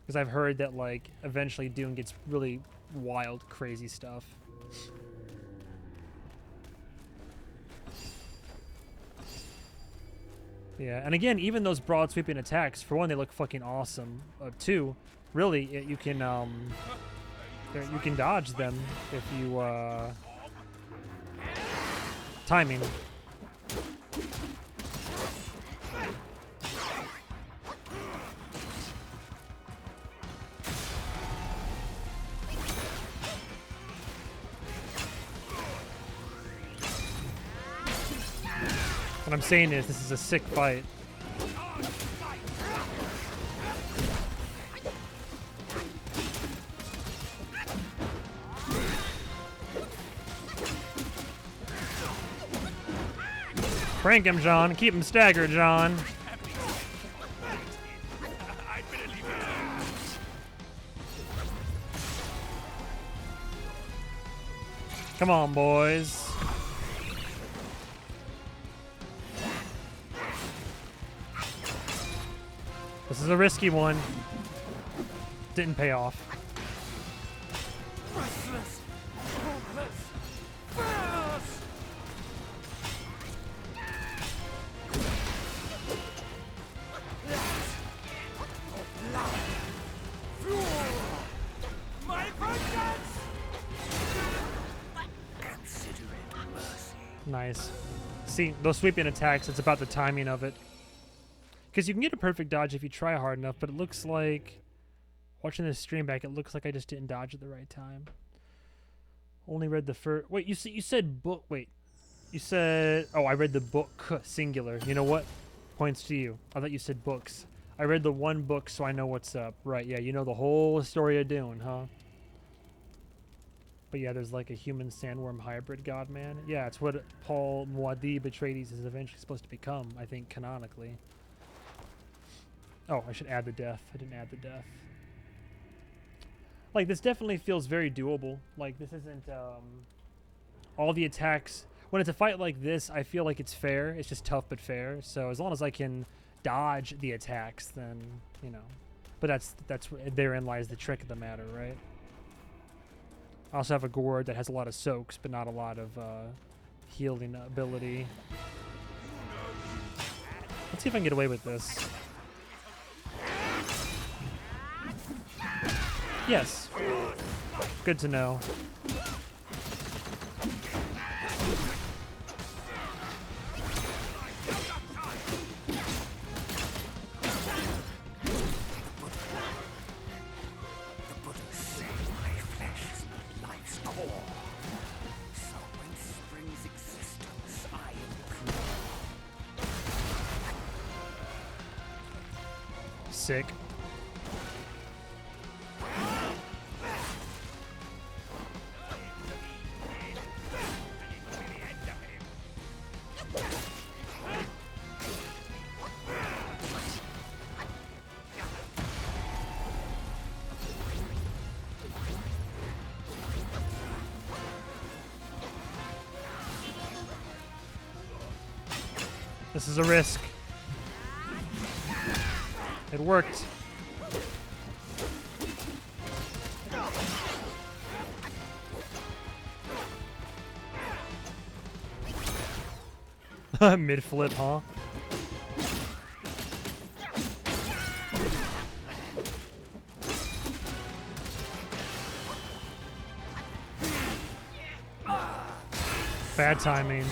Because I've heard that like eventually Dune gets really wild, crazy stuff. Yeah, and again, even those broad sweeping attacks, for one, they look fucking awesome. Two, really, you can dodge them if you Timing. What I'm saying is, this is a sick fight. Prank him, John. Keep him staggered, John. Come on, boys. This is a risky one. Didn't pay off. Restless, hopeless, fast! My vengeance! Consider it mercy. Nice. See, those sweeping attacks, it's about the timing of it. Because you can get a perfect dodge if you try hard enough, but it looks like, watching this stream back, it looks like I just didn't dodge at the right time. Only read the first... Wait, you said book... Wait. You said... Oh, I read the book, singular. You know what? Points to you. I thought you said books. I read the one book, so I know what's up. Right, yeah, you know the whole story of Dune, huh? But yeah, there's like a human sandworm hybrid god man. Yeah, it's what Paul Muad'Dib Atreides is eventually supposed to become, I think, canonically. Oh, I should add the death. I didn't add the death. Like, this definitely feels very doable. Like, this isn't, all the attacks... When it's a fight like this, I feel like it's fair. It's just tough but fair. So as long as I can dodge the attacks, then, you know. But therein lies the trick of the matter, right? I also have a gourd that has a lot of soaks, but not a lot of, healing ability. Let's see if I can get away with this. Yes. Good to know. The Buddhas say my flesh is not life's core. So when springs existence, I implore. Sick. This is a risk. It worked. Mid flip, huh? Bad timing.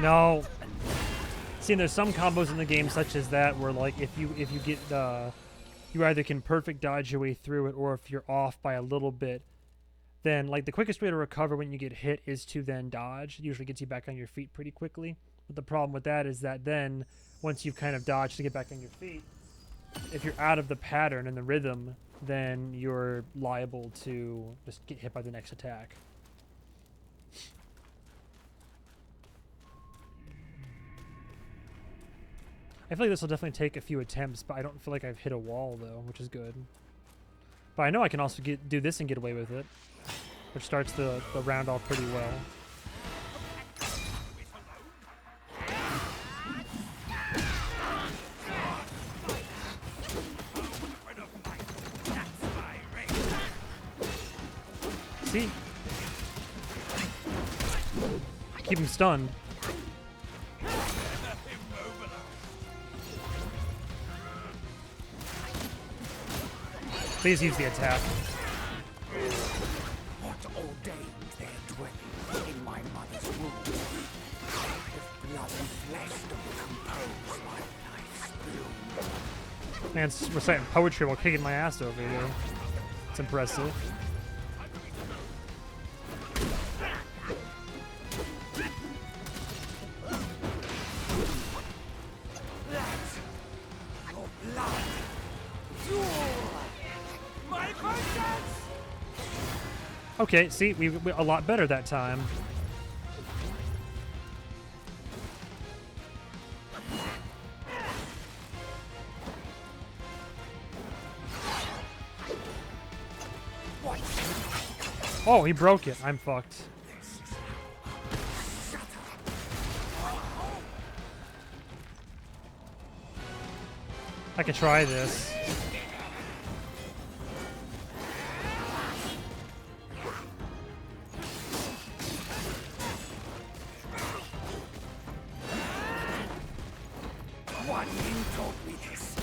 No. See, there's some combos in the game such as that where, like, if you get you either can perfect dodge your way through it, or if you're off by a little bit, then like the quickest way to recover when you get hit is to then dodge. It usually gets you back on your feet pretty quickly. But the problem with that is that then once you've kind of dodged to get back on your feet, if you're out of the pattern and the rhythm, then you're liable to just get hit by the next attack. I feel like this will definitely take a few attempts, but I don't feel like I've hit a wall, though, which is good. But I know I can also do this and get away with it, which starts the round off pretty well. See? Keep him stunned. Please use the attack. What ordained their dwelling in my mother's womb? Man's reciting poetry while kicking my ass over here. It's impressive. Okay, see, we a lot better that time. Oh, he broke it. I'm fucked. I could try this. One you taught me this.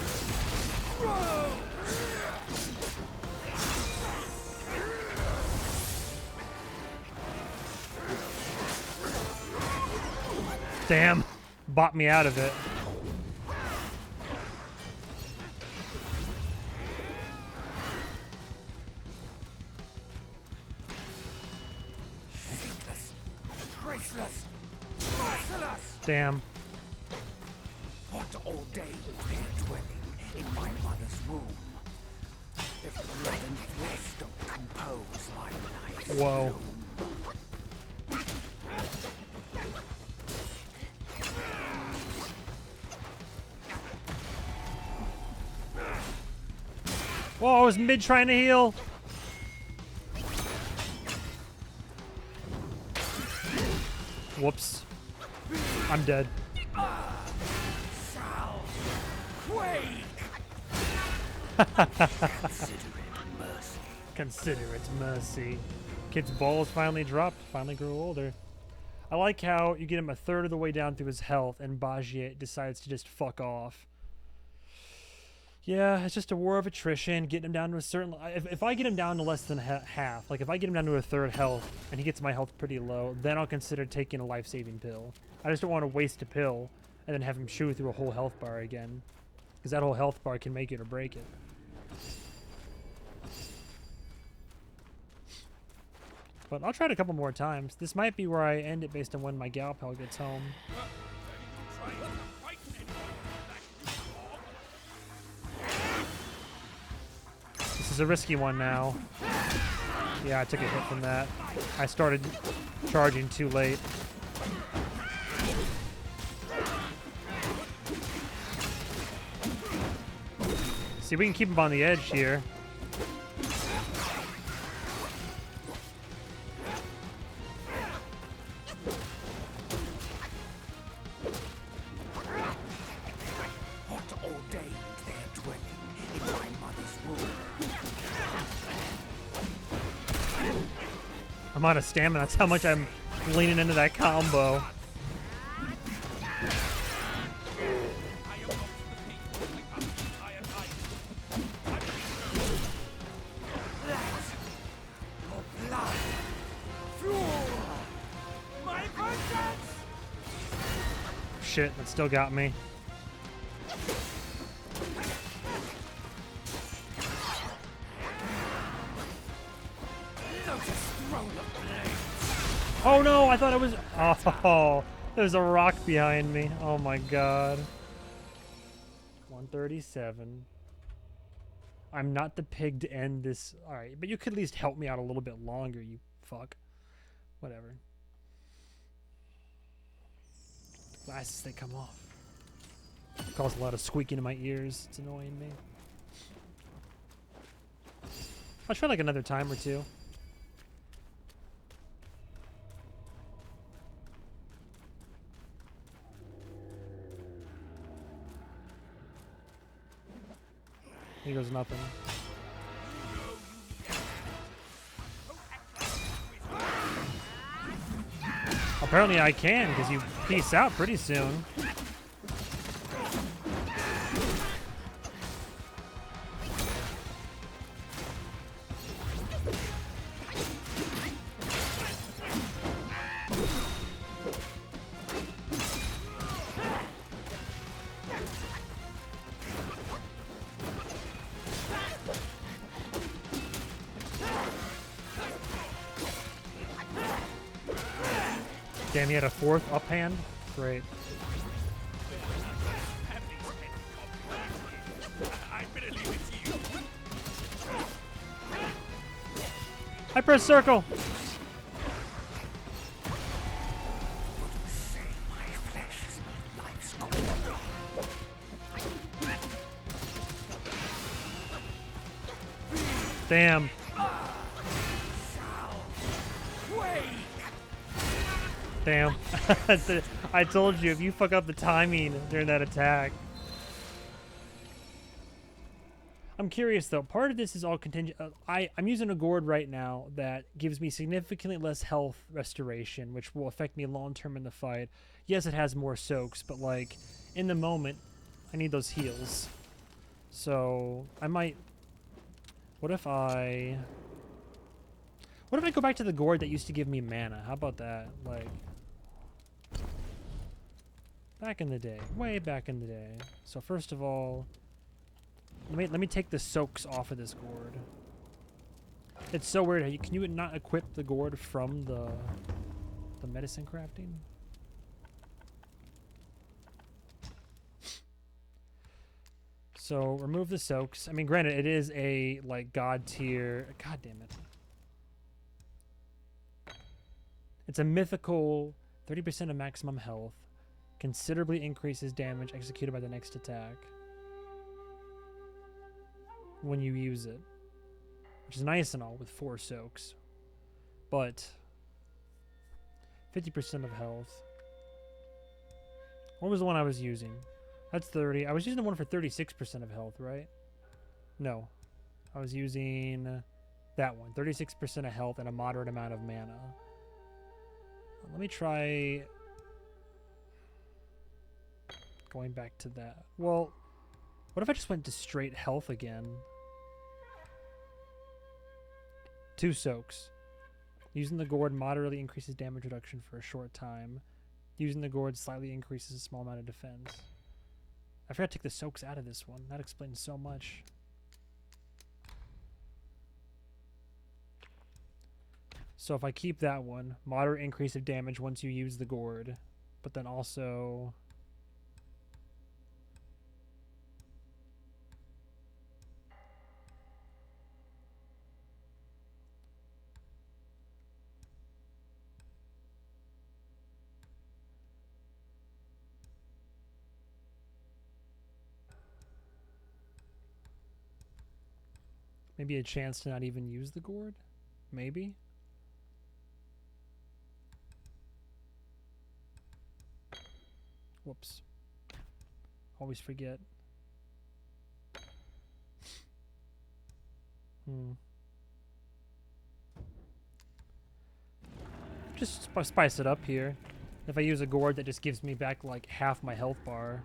Damn. Bought me out of it. Traceless, merciless. Damn. What ordained their dwelling in my mother's womb? If blood and flesh don't compose my life. Whoa. Whoa, I was mid trying to heal. Whoops. I'm dead. Shall quake. Consider it mercy. Kid's balls finally dropped, finally grew older. I like how you get him a third of the way down through his health and Bajiet decides to just fuck off. Yeah, it's just a war of attrition, getting him down to a certain... If I get him down to less than half, like if I get him down to a third health and he gets my health pretty low, then I'll consider taking a life-saving pill. I just don't want to waste a pill and then have him chew through a whole health bar again. Because that whole health bar can make it or break it. But I'll try it a couple more times. This might be where I end it based on when my gal pal gets home. This is a risky one now. Yeah, I took a hit from that. I started charging too late. See, we can keep him on the edge here. I'm out of stamina. That's how much I'm leaning into that combo. Shit, that still got me. Oh no, I thought it was... Oh, there's a rock behind me. Oh my god. 137. I'm not the pig to end this... Alright, but you could at least help me out a little bit longer, you fuck. Whatever. Glasses, they come off. It causes a lot of squeaking in my ears. It's annoying me. I'll try like another time or two. Here goes nothing. Apparently I can, because you peace out pretty soon. Damn, he had a fourth uphand? Great. I press circle! Damn. Damn. I told you, if you fuck up the timing during that attack. I'm curious though, part of this is all contingent. I'm using a gourd right now that gives me significantly less health restoration, which will affect me long term in the fight. Yes, it has more soaks, but like in the moment, I need those heals. So I might. What if I go back to the gourd that used to give me mana? How about that? Like back in the day, way back in the day. So first of all. Let me take the soaks off of this gourd. It's so weird. Can you not equip the gourd from the medicine crafting? So remove the soaks. I mean, granted, it is a like god tier. God damn it! It's a mythical 30% of maximum health. Considerably increases damage executed by the next attack. When you use it, which is nice and all with 4 soaks, but 50% of health. What was the one I was using? That's 30. I was using the one for 36% of health, right? No, I was using that one. 36% of health and a moderate amount of mana. Let me try going back to that. Well, what if I just went to straight health again? 2 soaks. Using the gourd moderately increases damage reduction for a short time. Using the gourd slightly increases a small amount of defense. I forgot to take the soaks out of this one. That explains so much. So if I keep that one, moderate increase of damage once you use the gourd, but then also... maybe a chance to not even use the gourd? Maybe? Whoops. Always forget. Just spice it up here. If I use a gourd that just gives me back like half my health bar.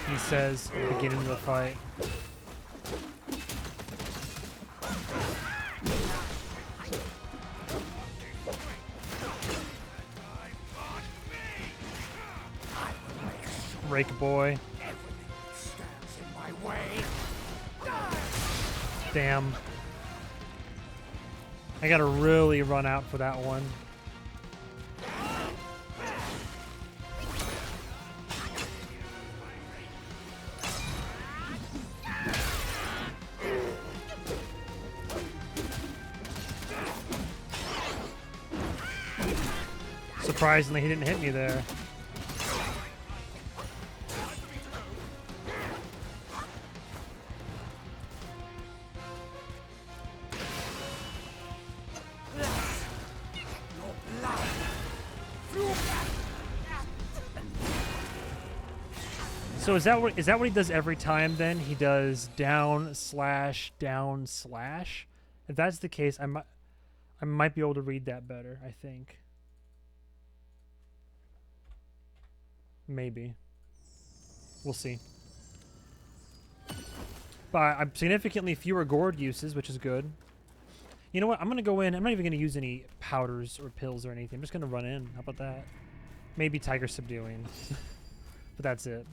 He says at the beginning of the fight. Rake boy. Damn. I gotta really run out for that one. Surprisingly, he didn't hit me there. So is that what he does every time then? He does down slash down slash? If that's the case, I might be able to read that better, I think. Maybe. We'll see. But I'm significantly fewer gourd uses, which is good. You know what? I'm gonna go in. I'm not even gonna use any powders or pills or anything. I'm just gonna run in. How about that? Maybe Tiger Subduing. But that's it.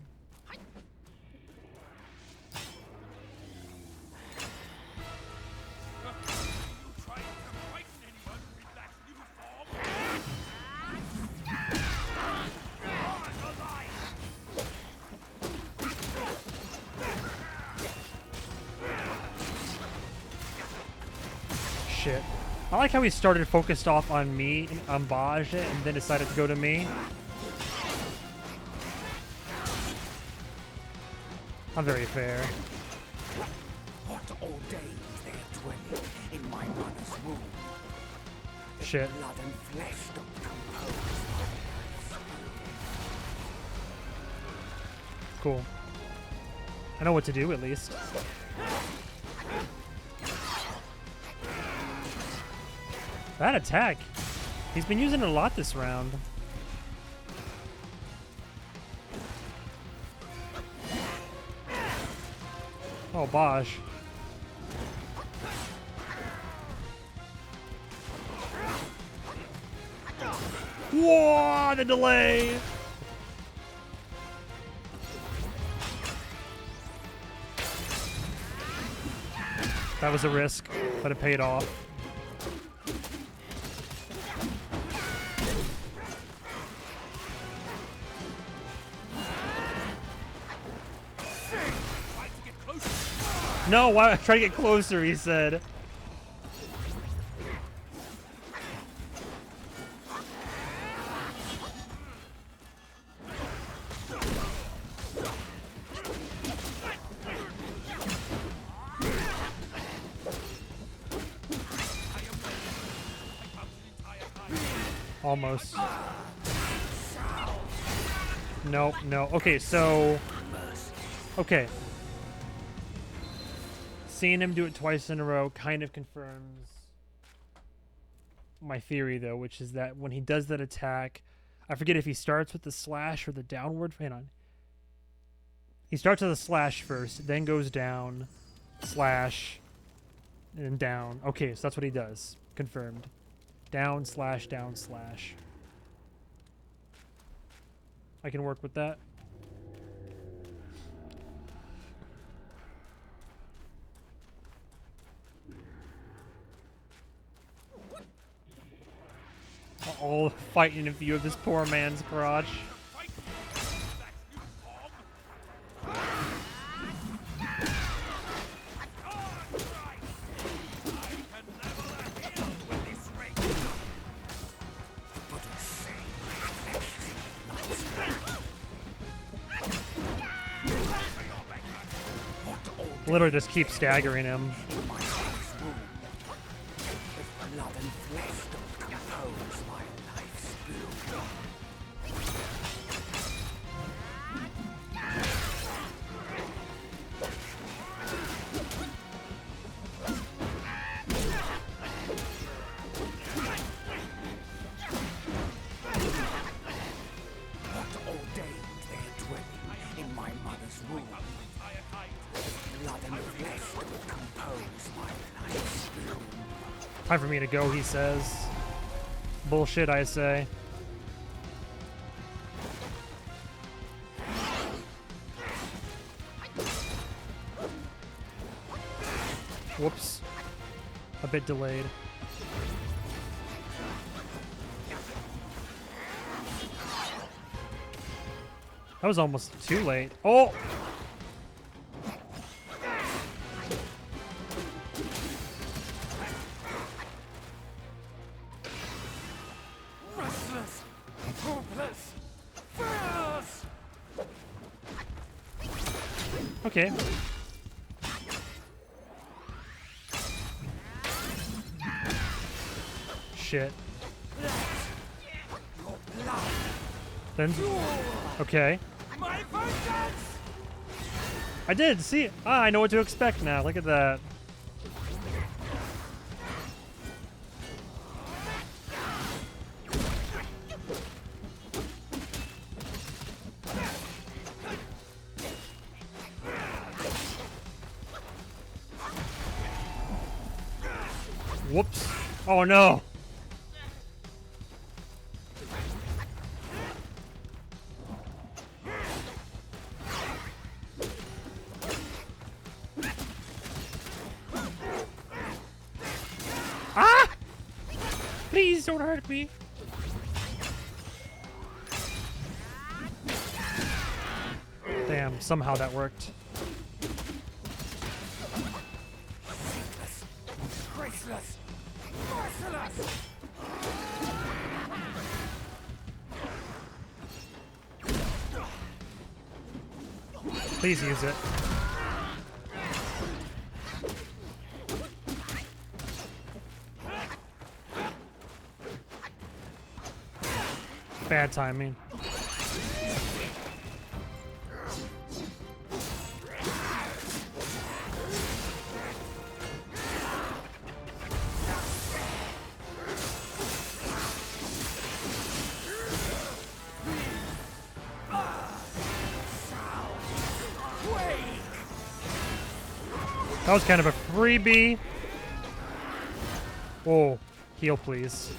Shit. I like how he started focused off on me, on Baj, and then decided to go to me. I'm very fair. What ordained their dwelling in my mother's womb? Shit. Blood and flesh don't compose my life's Cool. I know what to do, at least. That attack. He's been using it a lot this round. Oh, Bosch. Whoa, the delay. That was a risk, but it paid off. No, why try to get closer, he said. Almost. Nope, no. Okay, so... Okay. Seeing him do it twice in a row kind of confirms my theory, though, which is that when he does that attack, I forget if he starts with the slash or the downward. Hang on. He starts with a slash first, then goes down, slash, and down. Okay, so that's what he does. Confirmed. Down, slash, down, slash. I can work with that. All fighting in view of this poor man's crotch. Literally just keep staggering him. Time for me to go, he says. Bullshit, I say. Whoops. A bit delayed. That was almost too late. Oh! Okay. Shit. Then. Okay. I did see. I know what to expect now. Look at that. Whoops. Oh no. Ah! Please don't hurt me. Damn, somehow that worked. Graceless! Merciless! Please use it. Bad timing. That was kind of a freebie. Oh, heal please.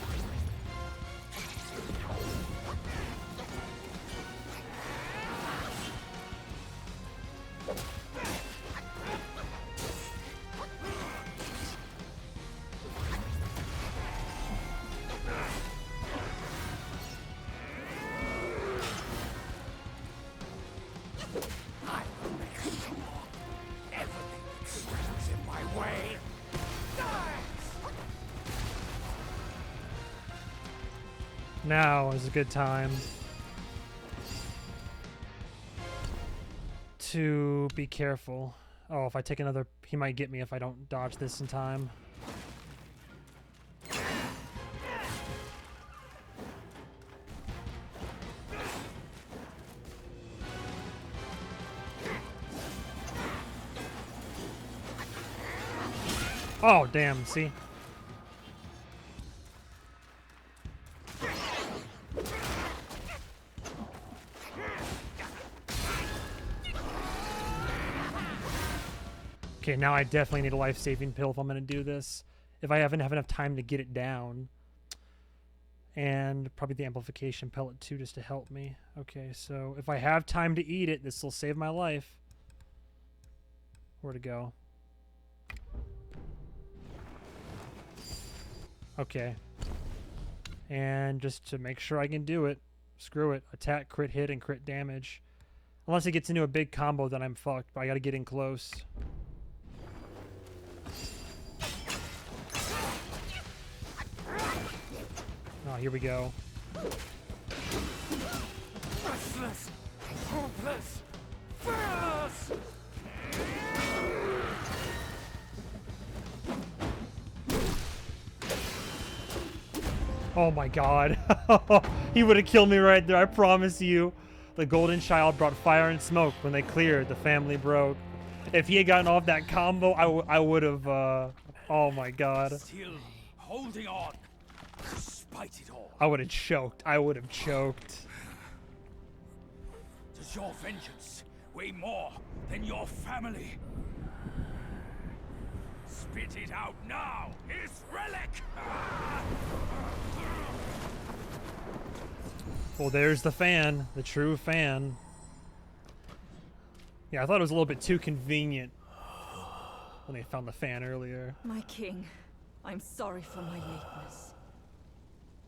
I will make sure everything that stands in my way dies! Now is a good time to be careful. Oh, if I take another, he might get me if I don't dodge this in time. Oh, damn, see? Okay, now I definitely need a life-saving pill if I'm going to do this. If I haven't have enough time to get it down. And probably the amplification pellet too, just to help me. Okay, so if I have time to eat it, this will save my life. Where to go? Okay. And just to make sure I can do it, screw it. Attack, crit hit, and crit damage. Unless it gets into a big combo, then I'm fucked. But I gotta get in close. Oh, here we go. Restless! Hopeless! Fearless! Oh my god. He would have killed me right there, I promise you. The golden child brought fire and smoke. When they cleared, the family broke. If he had gotten off that combo, I would have, oh my god. Still holding on, despite it all. I would have choked. I would have choked. Does your vengeance weigh more than your family? Spit it out now, his relic! Well, there's the fan. The true fan. Yeah, I thought it was a little bit too convenient when they found the fan earlier. My king, I'm sorry for my lateness.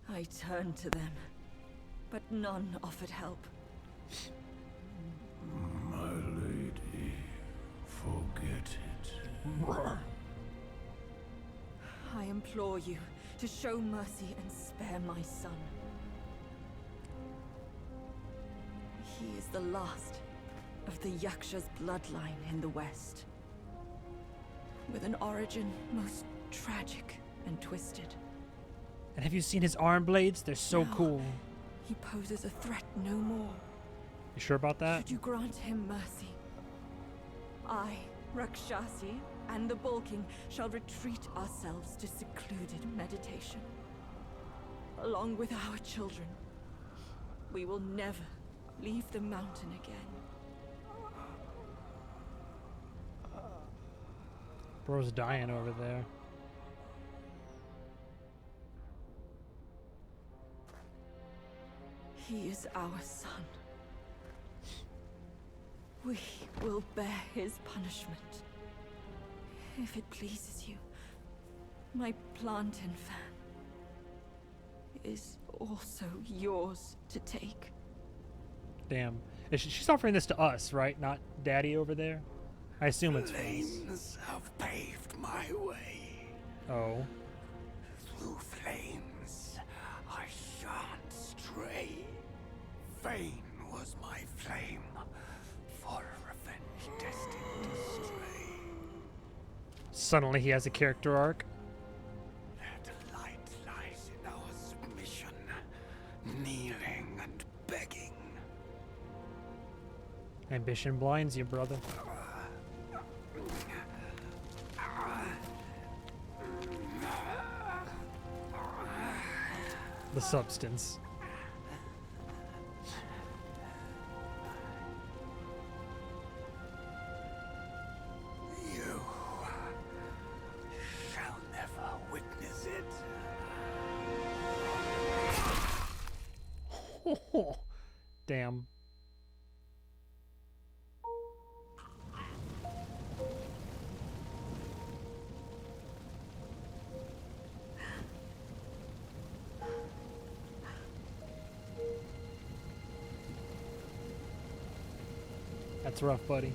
I turned to them, but none offered help. My lady, forget it. I implore you to show mercy and spare my son. He is the last of the Yaksha's bloodline in the West, with an origin most tragic and twisted. And have you seen his arm blades? They're so No. cool. He poses a threat no more. You sure about that? Should you grant him mercy, I, Rakshasi, and the Bull King shall retreat ourselves to secluded meditation. Along with our children, we will never leave the mountain again. Bro's dying over there. He is our son. We will bear his punishment. If it pleases you, my plantain fan is also yours to take. Damn. She's offering this to us, right? Not Daddy over there? I assume it's for us. Flames have paved my way. Oh. Through flames, I shan't stray. Vain was my flame, for revenge destined to stray. Suddenly he has a character arc. Their delight lies in our submission, kneeling and begging. Ambition blinds you, brother. The substance. You shall never witness it. Damn. That's rough, buddy.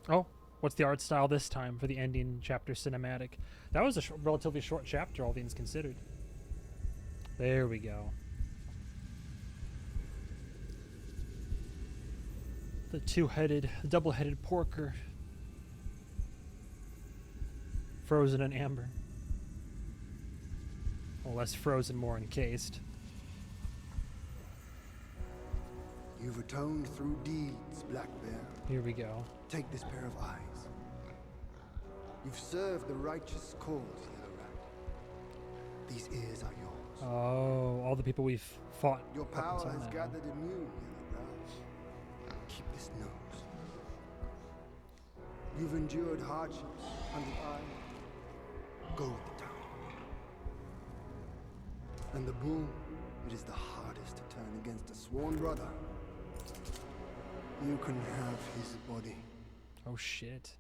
Oh, what's the art style this time for the ending chapter cinematic? That was a relatively short chapter, all things considered. There we go. The two-headed, double-headed porker. Frozen in amber. Well, less frozen, more encased. You've atoned through deeds, Black Bear. Here we go. Take this pair of eyes. You've served the righteous cause, Yellow Rat. These ears are yours. Oh, all the people we've fought. Your up power until has now. gathered anew, Yellow Rat. Keep this nose. You've endured hardships under I. Go with the tongue. And the bull, it is the hardest to turn against a sworn brother. You can have his body. Oh shit.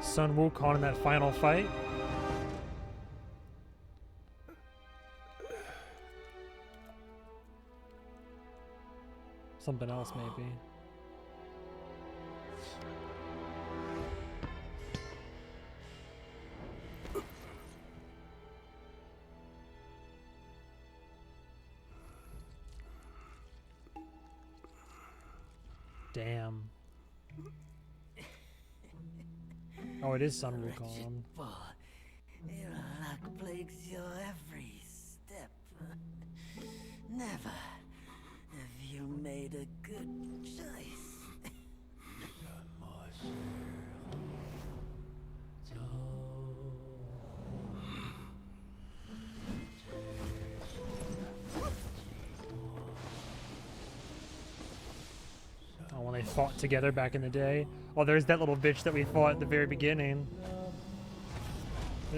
Sun Wukong in that final fight. Something else maybe. Damn. Oh, it is Sun Wukong. Boy, your luck plagues your every step. Never have you made a good choice. Oh, when they fought together back in the day. Oh, there's that little bitch that we fought at the very beginning.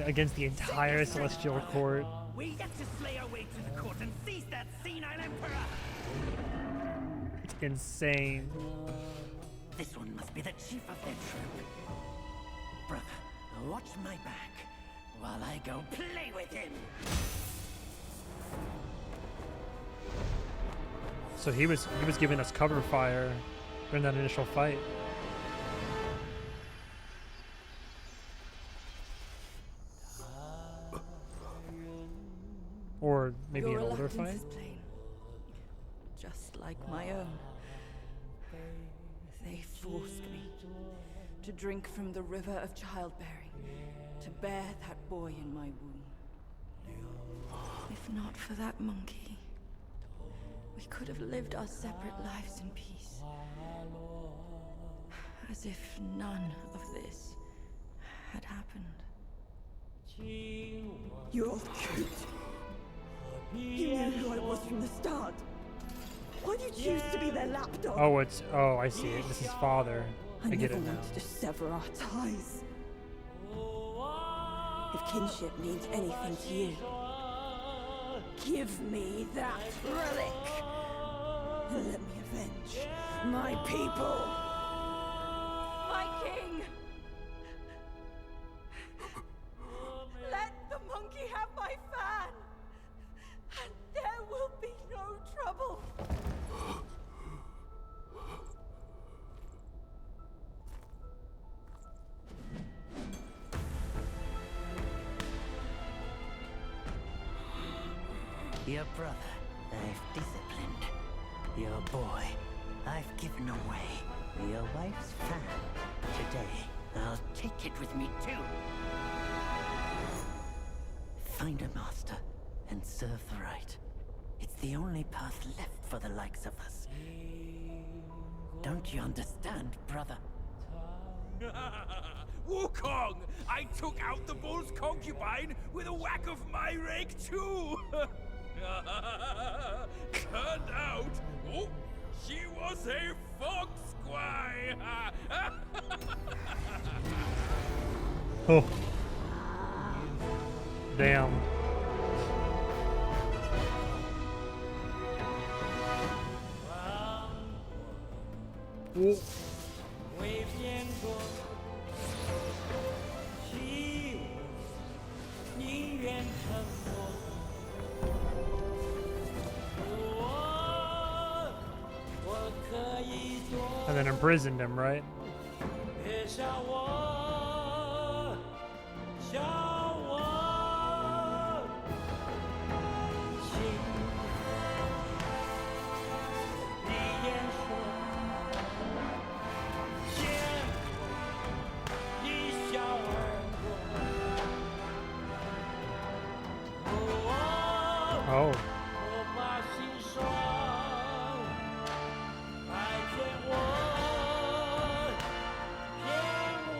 Against the entire Celestial Court. We yet to slay our way to the court and seize that senile emperor. It's insane. This one must be the chief of their troop. Brother, watch my back while I go play with him. So he was giving us cover fire during that initial fight. Or maybe Your an older reluctance fight? is plain, just like my own. They forced me to drink from the river of childbearing, to bear that boy in my womb. If not for that monkey, we could have lived our separate lives in peace. As if none of this had happened. You're all cute. You knew who I was from the start. Why do you choose to be their lapdog? Oh, I see it. This is father. I get never it now. wanted to sever our ties. If kinship means anything to you, give me that relic and let me avenge my people. My king! Let the monkey have my fan! And there will be no trouble! Your brother, I've disciplined. Your boy, I've given away. Your wife's fan. Today, I'll take it with me too. Find a master and serve the right. It's the only path left for the likes of us. Don't you understand, brother? Wukong! I took out the bull's concubine with a whack of my rake too! Turned out, oh, she was a fox squire! Oh. Damn. Oh. 未见过，起舞，宁愿沉默。我可以做。 And then imprisoned him, right? 别笑我，笑我，请闭眼说。 一笑而过。Oh. 我把心酸爱骗我，骗我。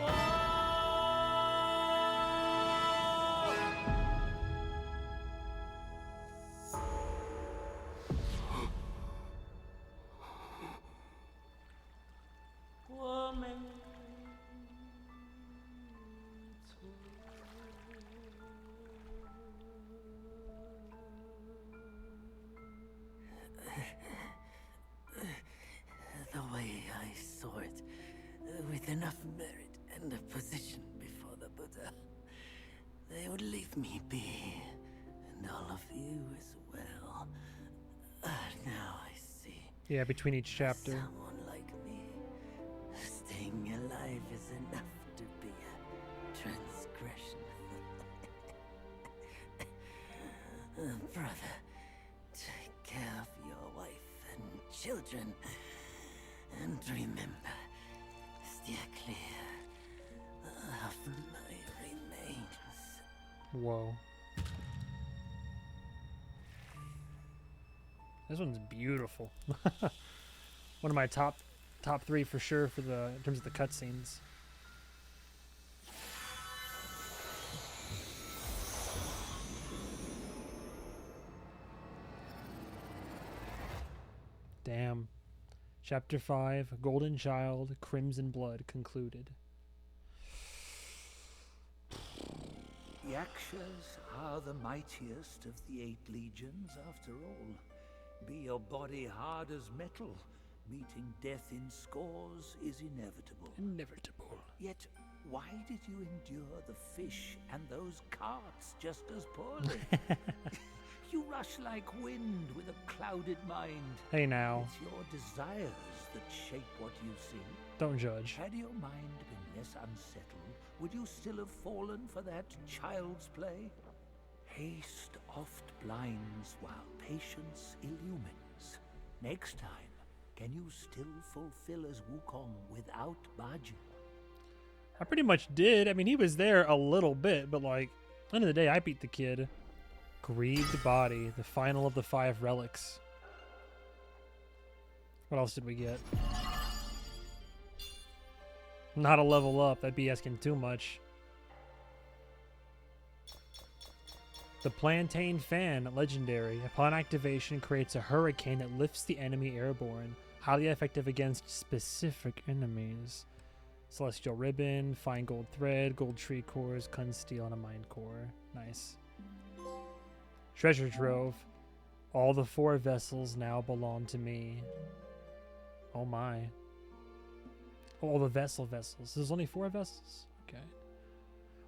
我没错。 The way I saw it, with enough merit and a position before the Buddha, they would leave me be, and all of you as well. Now I see. Yeah, between each chapter. Someone like me, staying alive is enough to be a transgression. Brother, take care of your wife and children. And remember, steer clear of my remains. Whoa. This one's beautiful. One of my top 3 for sure for in terms of the cutscenes. Damn. Chapter 5, Golden Child, Crimson Blood concluded. Yakshas are the mightiest of the 8 legions, after all. Be your body hard as metal, meeting death in scores is inevitable. Inevitable. Yet, why did you endure the fish and those carts just as poorly? You rush like wind with a clouded mind. Hey now. It's your desires that shape what you see. Don't judge. Had your mind been less unsettled, would you still have fallen for that child's play? Haste oft blinds while patience illumines. Next time, can you still fulfill as Wukong without Baju? I pretty much did. I mean, he was there a little bit, but like, end of the day, I beat the kid. Grieved body, the final of the 5 relics. What else did we get? Not a level up. That'd be asking too much. The Plantain Fan, legendary. Upon activation, creates a hurricane that lifts the enemy airborne. Highly effective against specific enemies. Celestial Ribbon, Fine Gold Thread, Gold Tree Cores, Kun Steel, and a Mind Core. Nice. Treasure Trove. All the 4 vessels now belong to me. Oh my. All the vessels. There's only 4 vessels? Okay.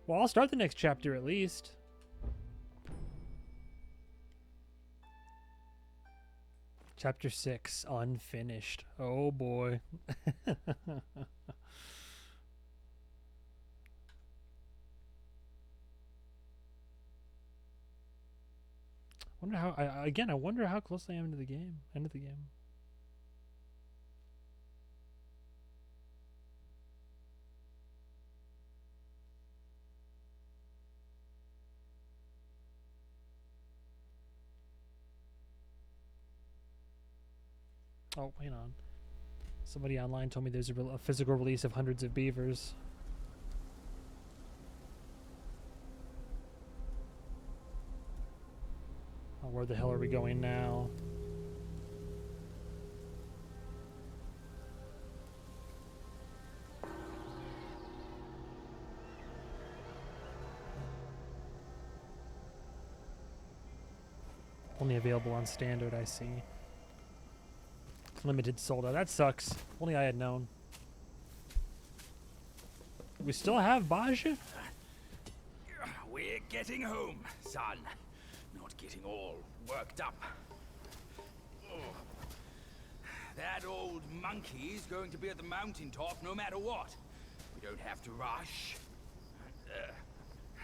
Well, I'll start the next chapter at least. Chapter 6, unfinished. Oh boy. Wonder how I wonder how close I am to the game. End of the game. Oh, wait on. Somebody online told me there's a physical release of hundreds of beavers. Oh, where the hell are we going now? Only available on standard, I see. Limited sold out. That sucks. Only I had known. We still have Baja? We're getting home, son. Not getting all worked up. Oh. That old monkey's going to be at the mountaintop no matter what. We don't have to rush.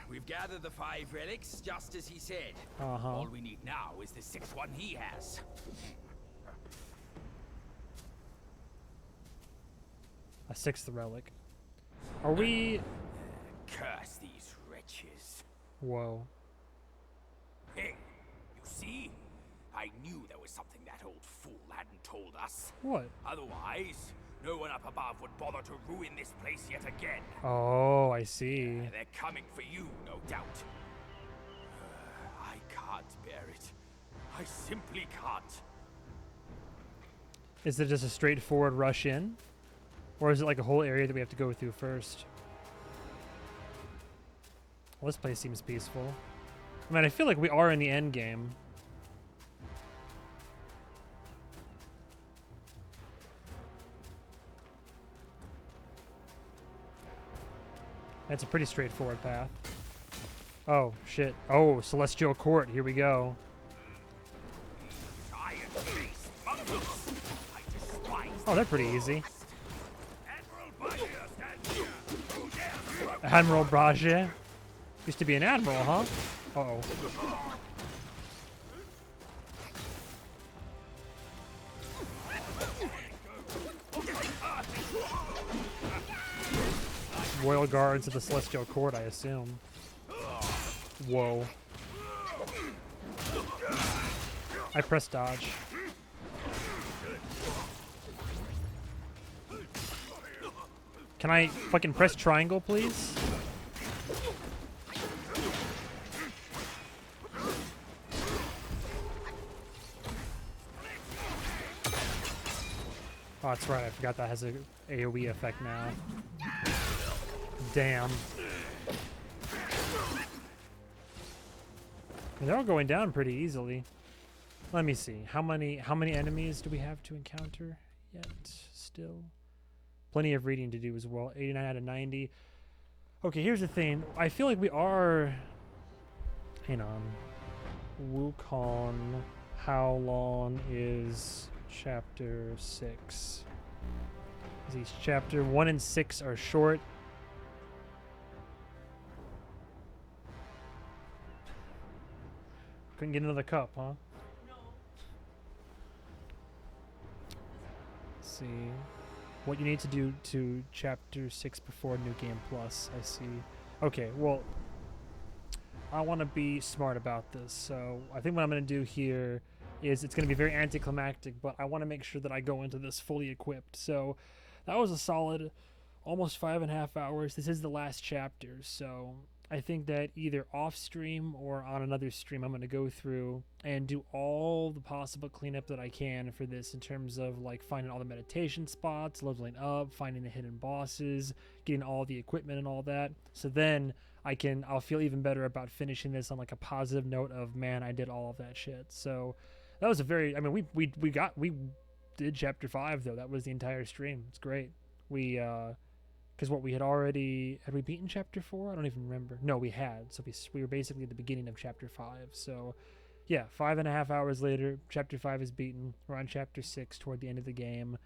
We've gathered the 5 relics, just as he said. All we need now is the 6th one he has. A 6th relic. Are we... Curse these wretches. Whoa. Hey, you see? I knew there was something that old fool hadn't told us. What? Otherwise, no one up above would bother to ruin this place yet again. Oh, I see. They're coming for you, no doubt. I can't bear it. I simply can't. Is it just a straightforward rush in? Or is it like a whole area that we have to go through first? Well, this place seems peaceful. I mean, I feel like we are in the end game. That's a pretty straightforward path. Oh, shit. Oh, Celestial Court. Here we go. Oh, they're pretty easy. Admiral Braje. Used to be an admiral, huh? Uh-oh. Royal Guards of the Celestial Court, I assume. Whoa. I pressed dodge. Can I fucking press triangle, please? Oh, that's right. I forgot that has a AoE effect now. Damn. They're all going down pretty easily. Let me see. How many enemies do we have to encounter yet? Still. Plenty of reading to do as well. 89 out of 90. Okay, here's the thing. I feel like we are... Hang on. Wukong. How long is chapter 6? These chapter 1 and 6 are short. Couldn't get another cup, huh? Let's see. What you need to do to chapter 6 before New Game Plus. I see. Okay, well, I want to be smart about this. So I think what I'm going to do here is it's going to be very anticlimactic, but I want to make sure that I go into this fully equipped. So that was a solid almost 5.5 hours. This is the last chapter, so I think that either off stream or on another stream, I'm going to go through and do all the possible cleanup that I can for this, in terms of like finding all the meditation spots, leveling up, finding the hidden bosses, getting all the equipment and all that. So then I'll feel even better about finishing this on like a positive note of, man, I did all of that shit. So that was a very, I mean, we did chapter 5 though. That was the entire stream. It's great. Because what we had we beaten chapter 4? I don't even remember. No, we had. So we were basically at the beginning of chapter 5. So yeah, 5.5 hours later, chapter 5 is beaten. We're on chapter 6 toward the end of the game.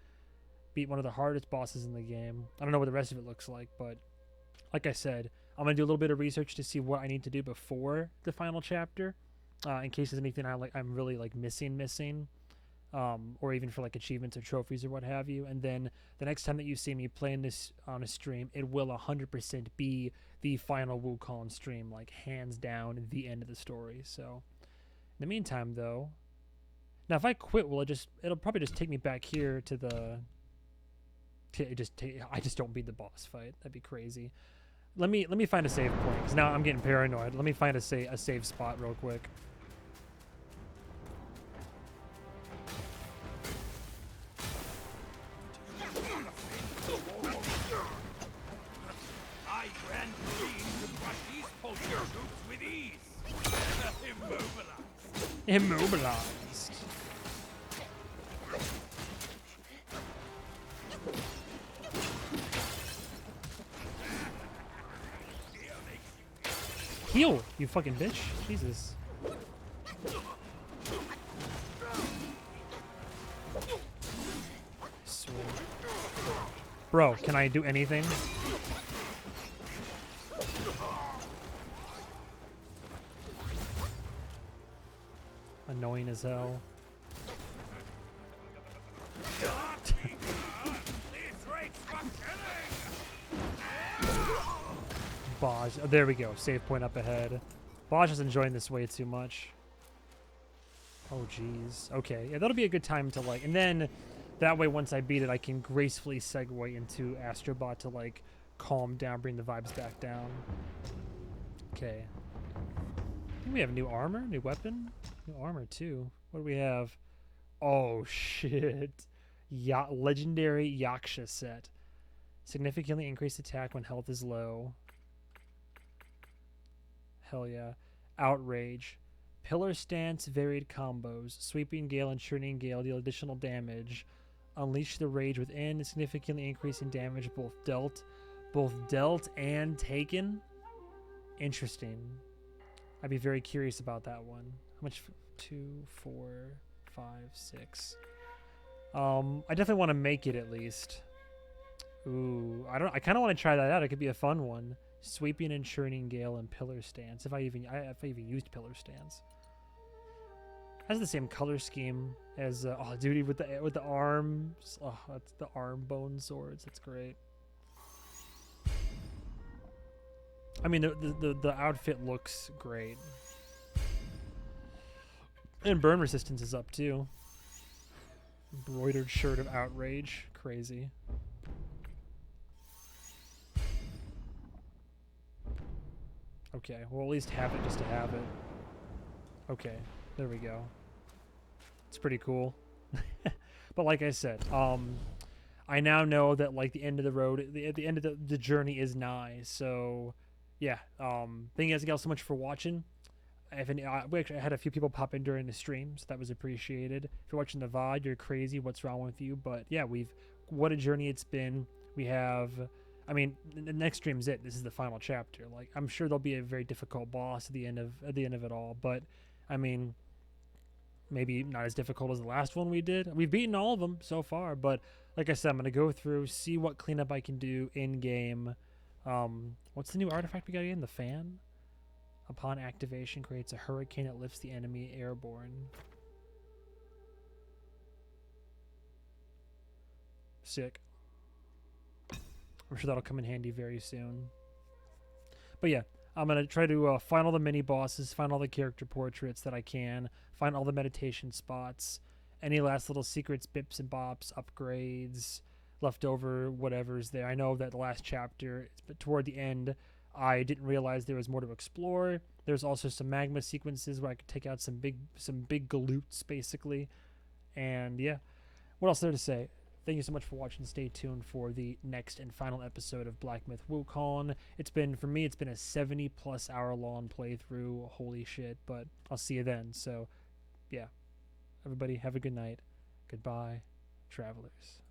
Beat one of the hardest bosses in the game. I don't know what the rest of it looks like, but like I said, I'm going to do a little bit of research to see what I need to do before the final chapter, in case there's anything I'm really like missing. Or even for like achievements or trophies or what have you. And then the next time that you see me playing this on a stream, it will 100% be the final Wukong stream, like hands down the end of the story. So in the meantime though, now if I quit, it'll probably just take me back here to the, I just don't beat the boss fight. That'd be crazy. Let me find a save point, because now I'm getting paranoid. Let me find a save spot real quick. Immobilized. Heal, you fucking bitch. Jesus. Sweet. Bro, can I do anything? Annoying as hell. Bosch. Oh, there we go. Save point up ahead. Bosch is enjoying this way too much. Oh, jeez. Okay. Yeah, that'll be a good time to like... And then that way, once I beat it, I can gracefully segue into Astrobot to like calm down, bring the vibes back down. Okay. I think we have new armor, new weapon. New armor, too. What do we have? Oh, shit. Legendary Yaksha set. Significantly increased attack when health is low. Hell yeah. Outrage. Pillar stance, varied combos. Sweeping Gale and Churning Gale deal additional damage. Unleash the rage within, significantly increasing damage both dealt and taken. Interesting. I'd be very curious about that one. How much? 2, 4, 5, 6. I definitely want to make it at least. Ooh, I kind of want to try that out. It could be a fun one. Sweeping and Churning Gale and Pillar Stance. If I even used Pillar Stance. Has the same color scheme as duty with the arms. Oh, that's the arm bone swords. That's great. I mean, the outfit looks great. And burn resistance is up too. Embroidered shirt of outrage. Crazy. Okay, we'll at least have it just to have it. Okay, there we go. It's pretty cool. But like I said, I now know that like the end of the road, the end of the journey is nigh. So yeah, thank you guys again so much for watching. We actually had a few people pop in during the stream, so that was appreciated. If you're watching the VOD, you're crazy. What's wrong with you? But yeah, what a journey it's been. We have, I mean, the next stream's it. This is the final chapter. Like, I'm sure there'll be a very difficult boss at the end of it all. But I mean, maybe not as difficult as the last one we did. We've beaten all of them so far, but like I said, I'm gonna go through, see what cleanup I can do in game. What's the new artifact we got again? The fan. Upon activation, creates a hurricane that lifts the enemy airborne. Sick. I'm sure that'll come in handy very soon. But yeah, I'm going to try to find all the mini bosses, find all the character portraits that I can, find all the meditation spots, any last little secrets, bips and bops, upgrades, leftover whatever's there. I know that the last chapter, but toward the end, I didn't realize there was more to explore. There's also some magma sequences where I could take out some big galoots, basically. And yeah, what else there to say? Thank you so much for watching. Stay tuned for the next and final episode of Black Myth Wukong. For me, it's been a 70+ hour long playthrough. Holy shit, but I'll see you then. So, yeah. Everybody have a good night. Goodbye, travelers.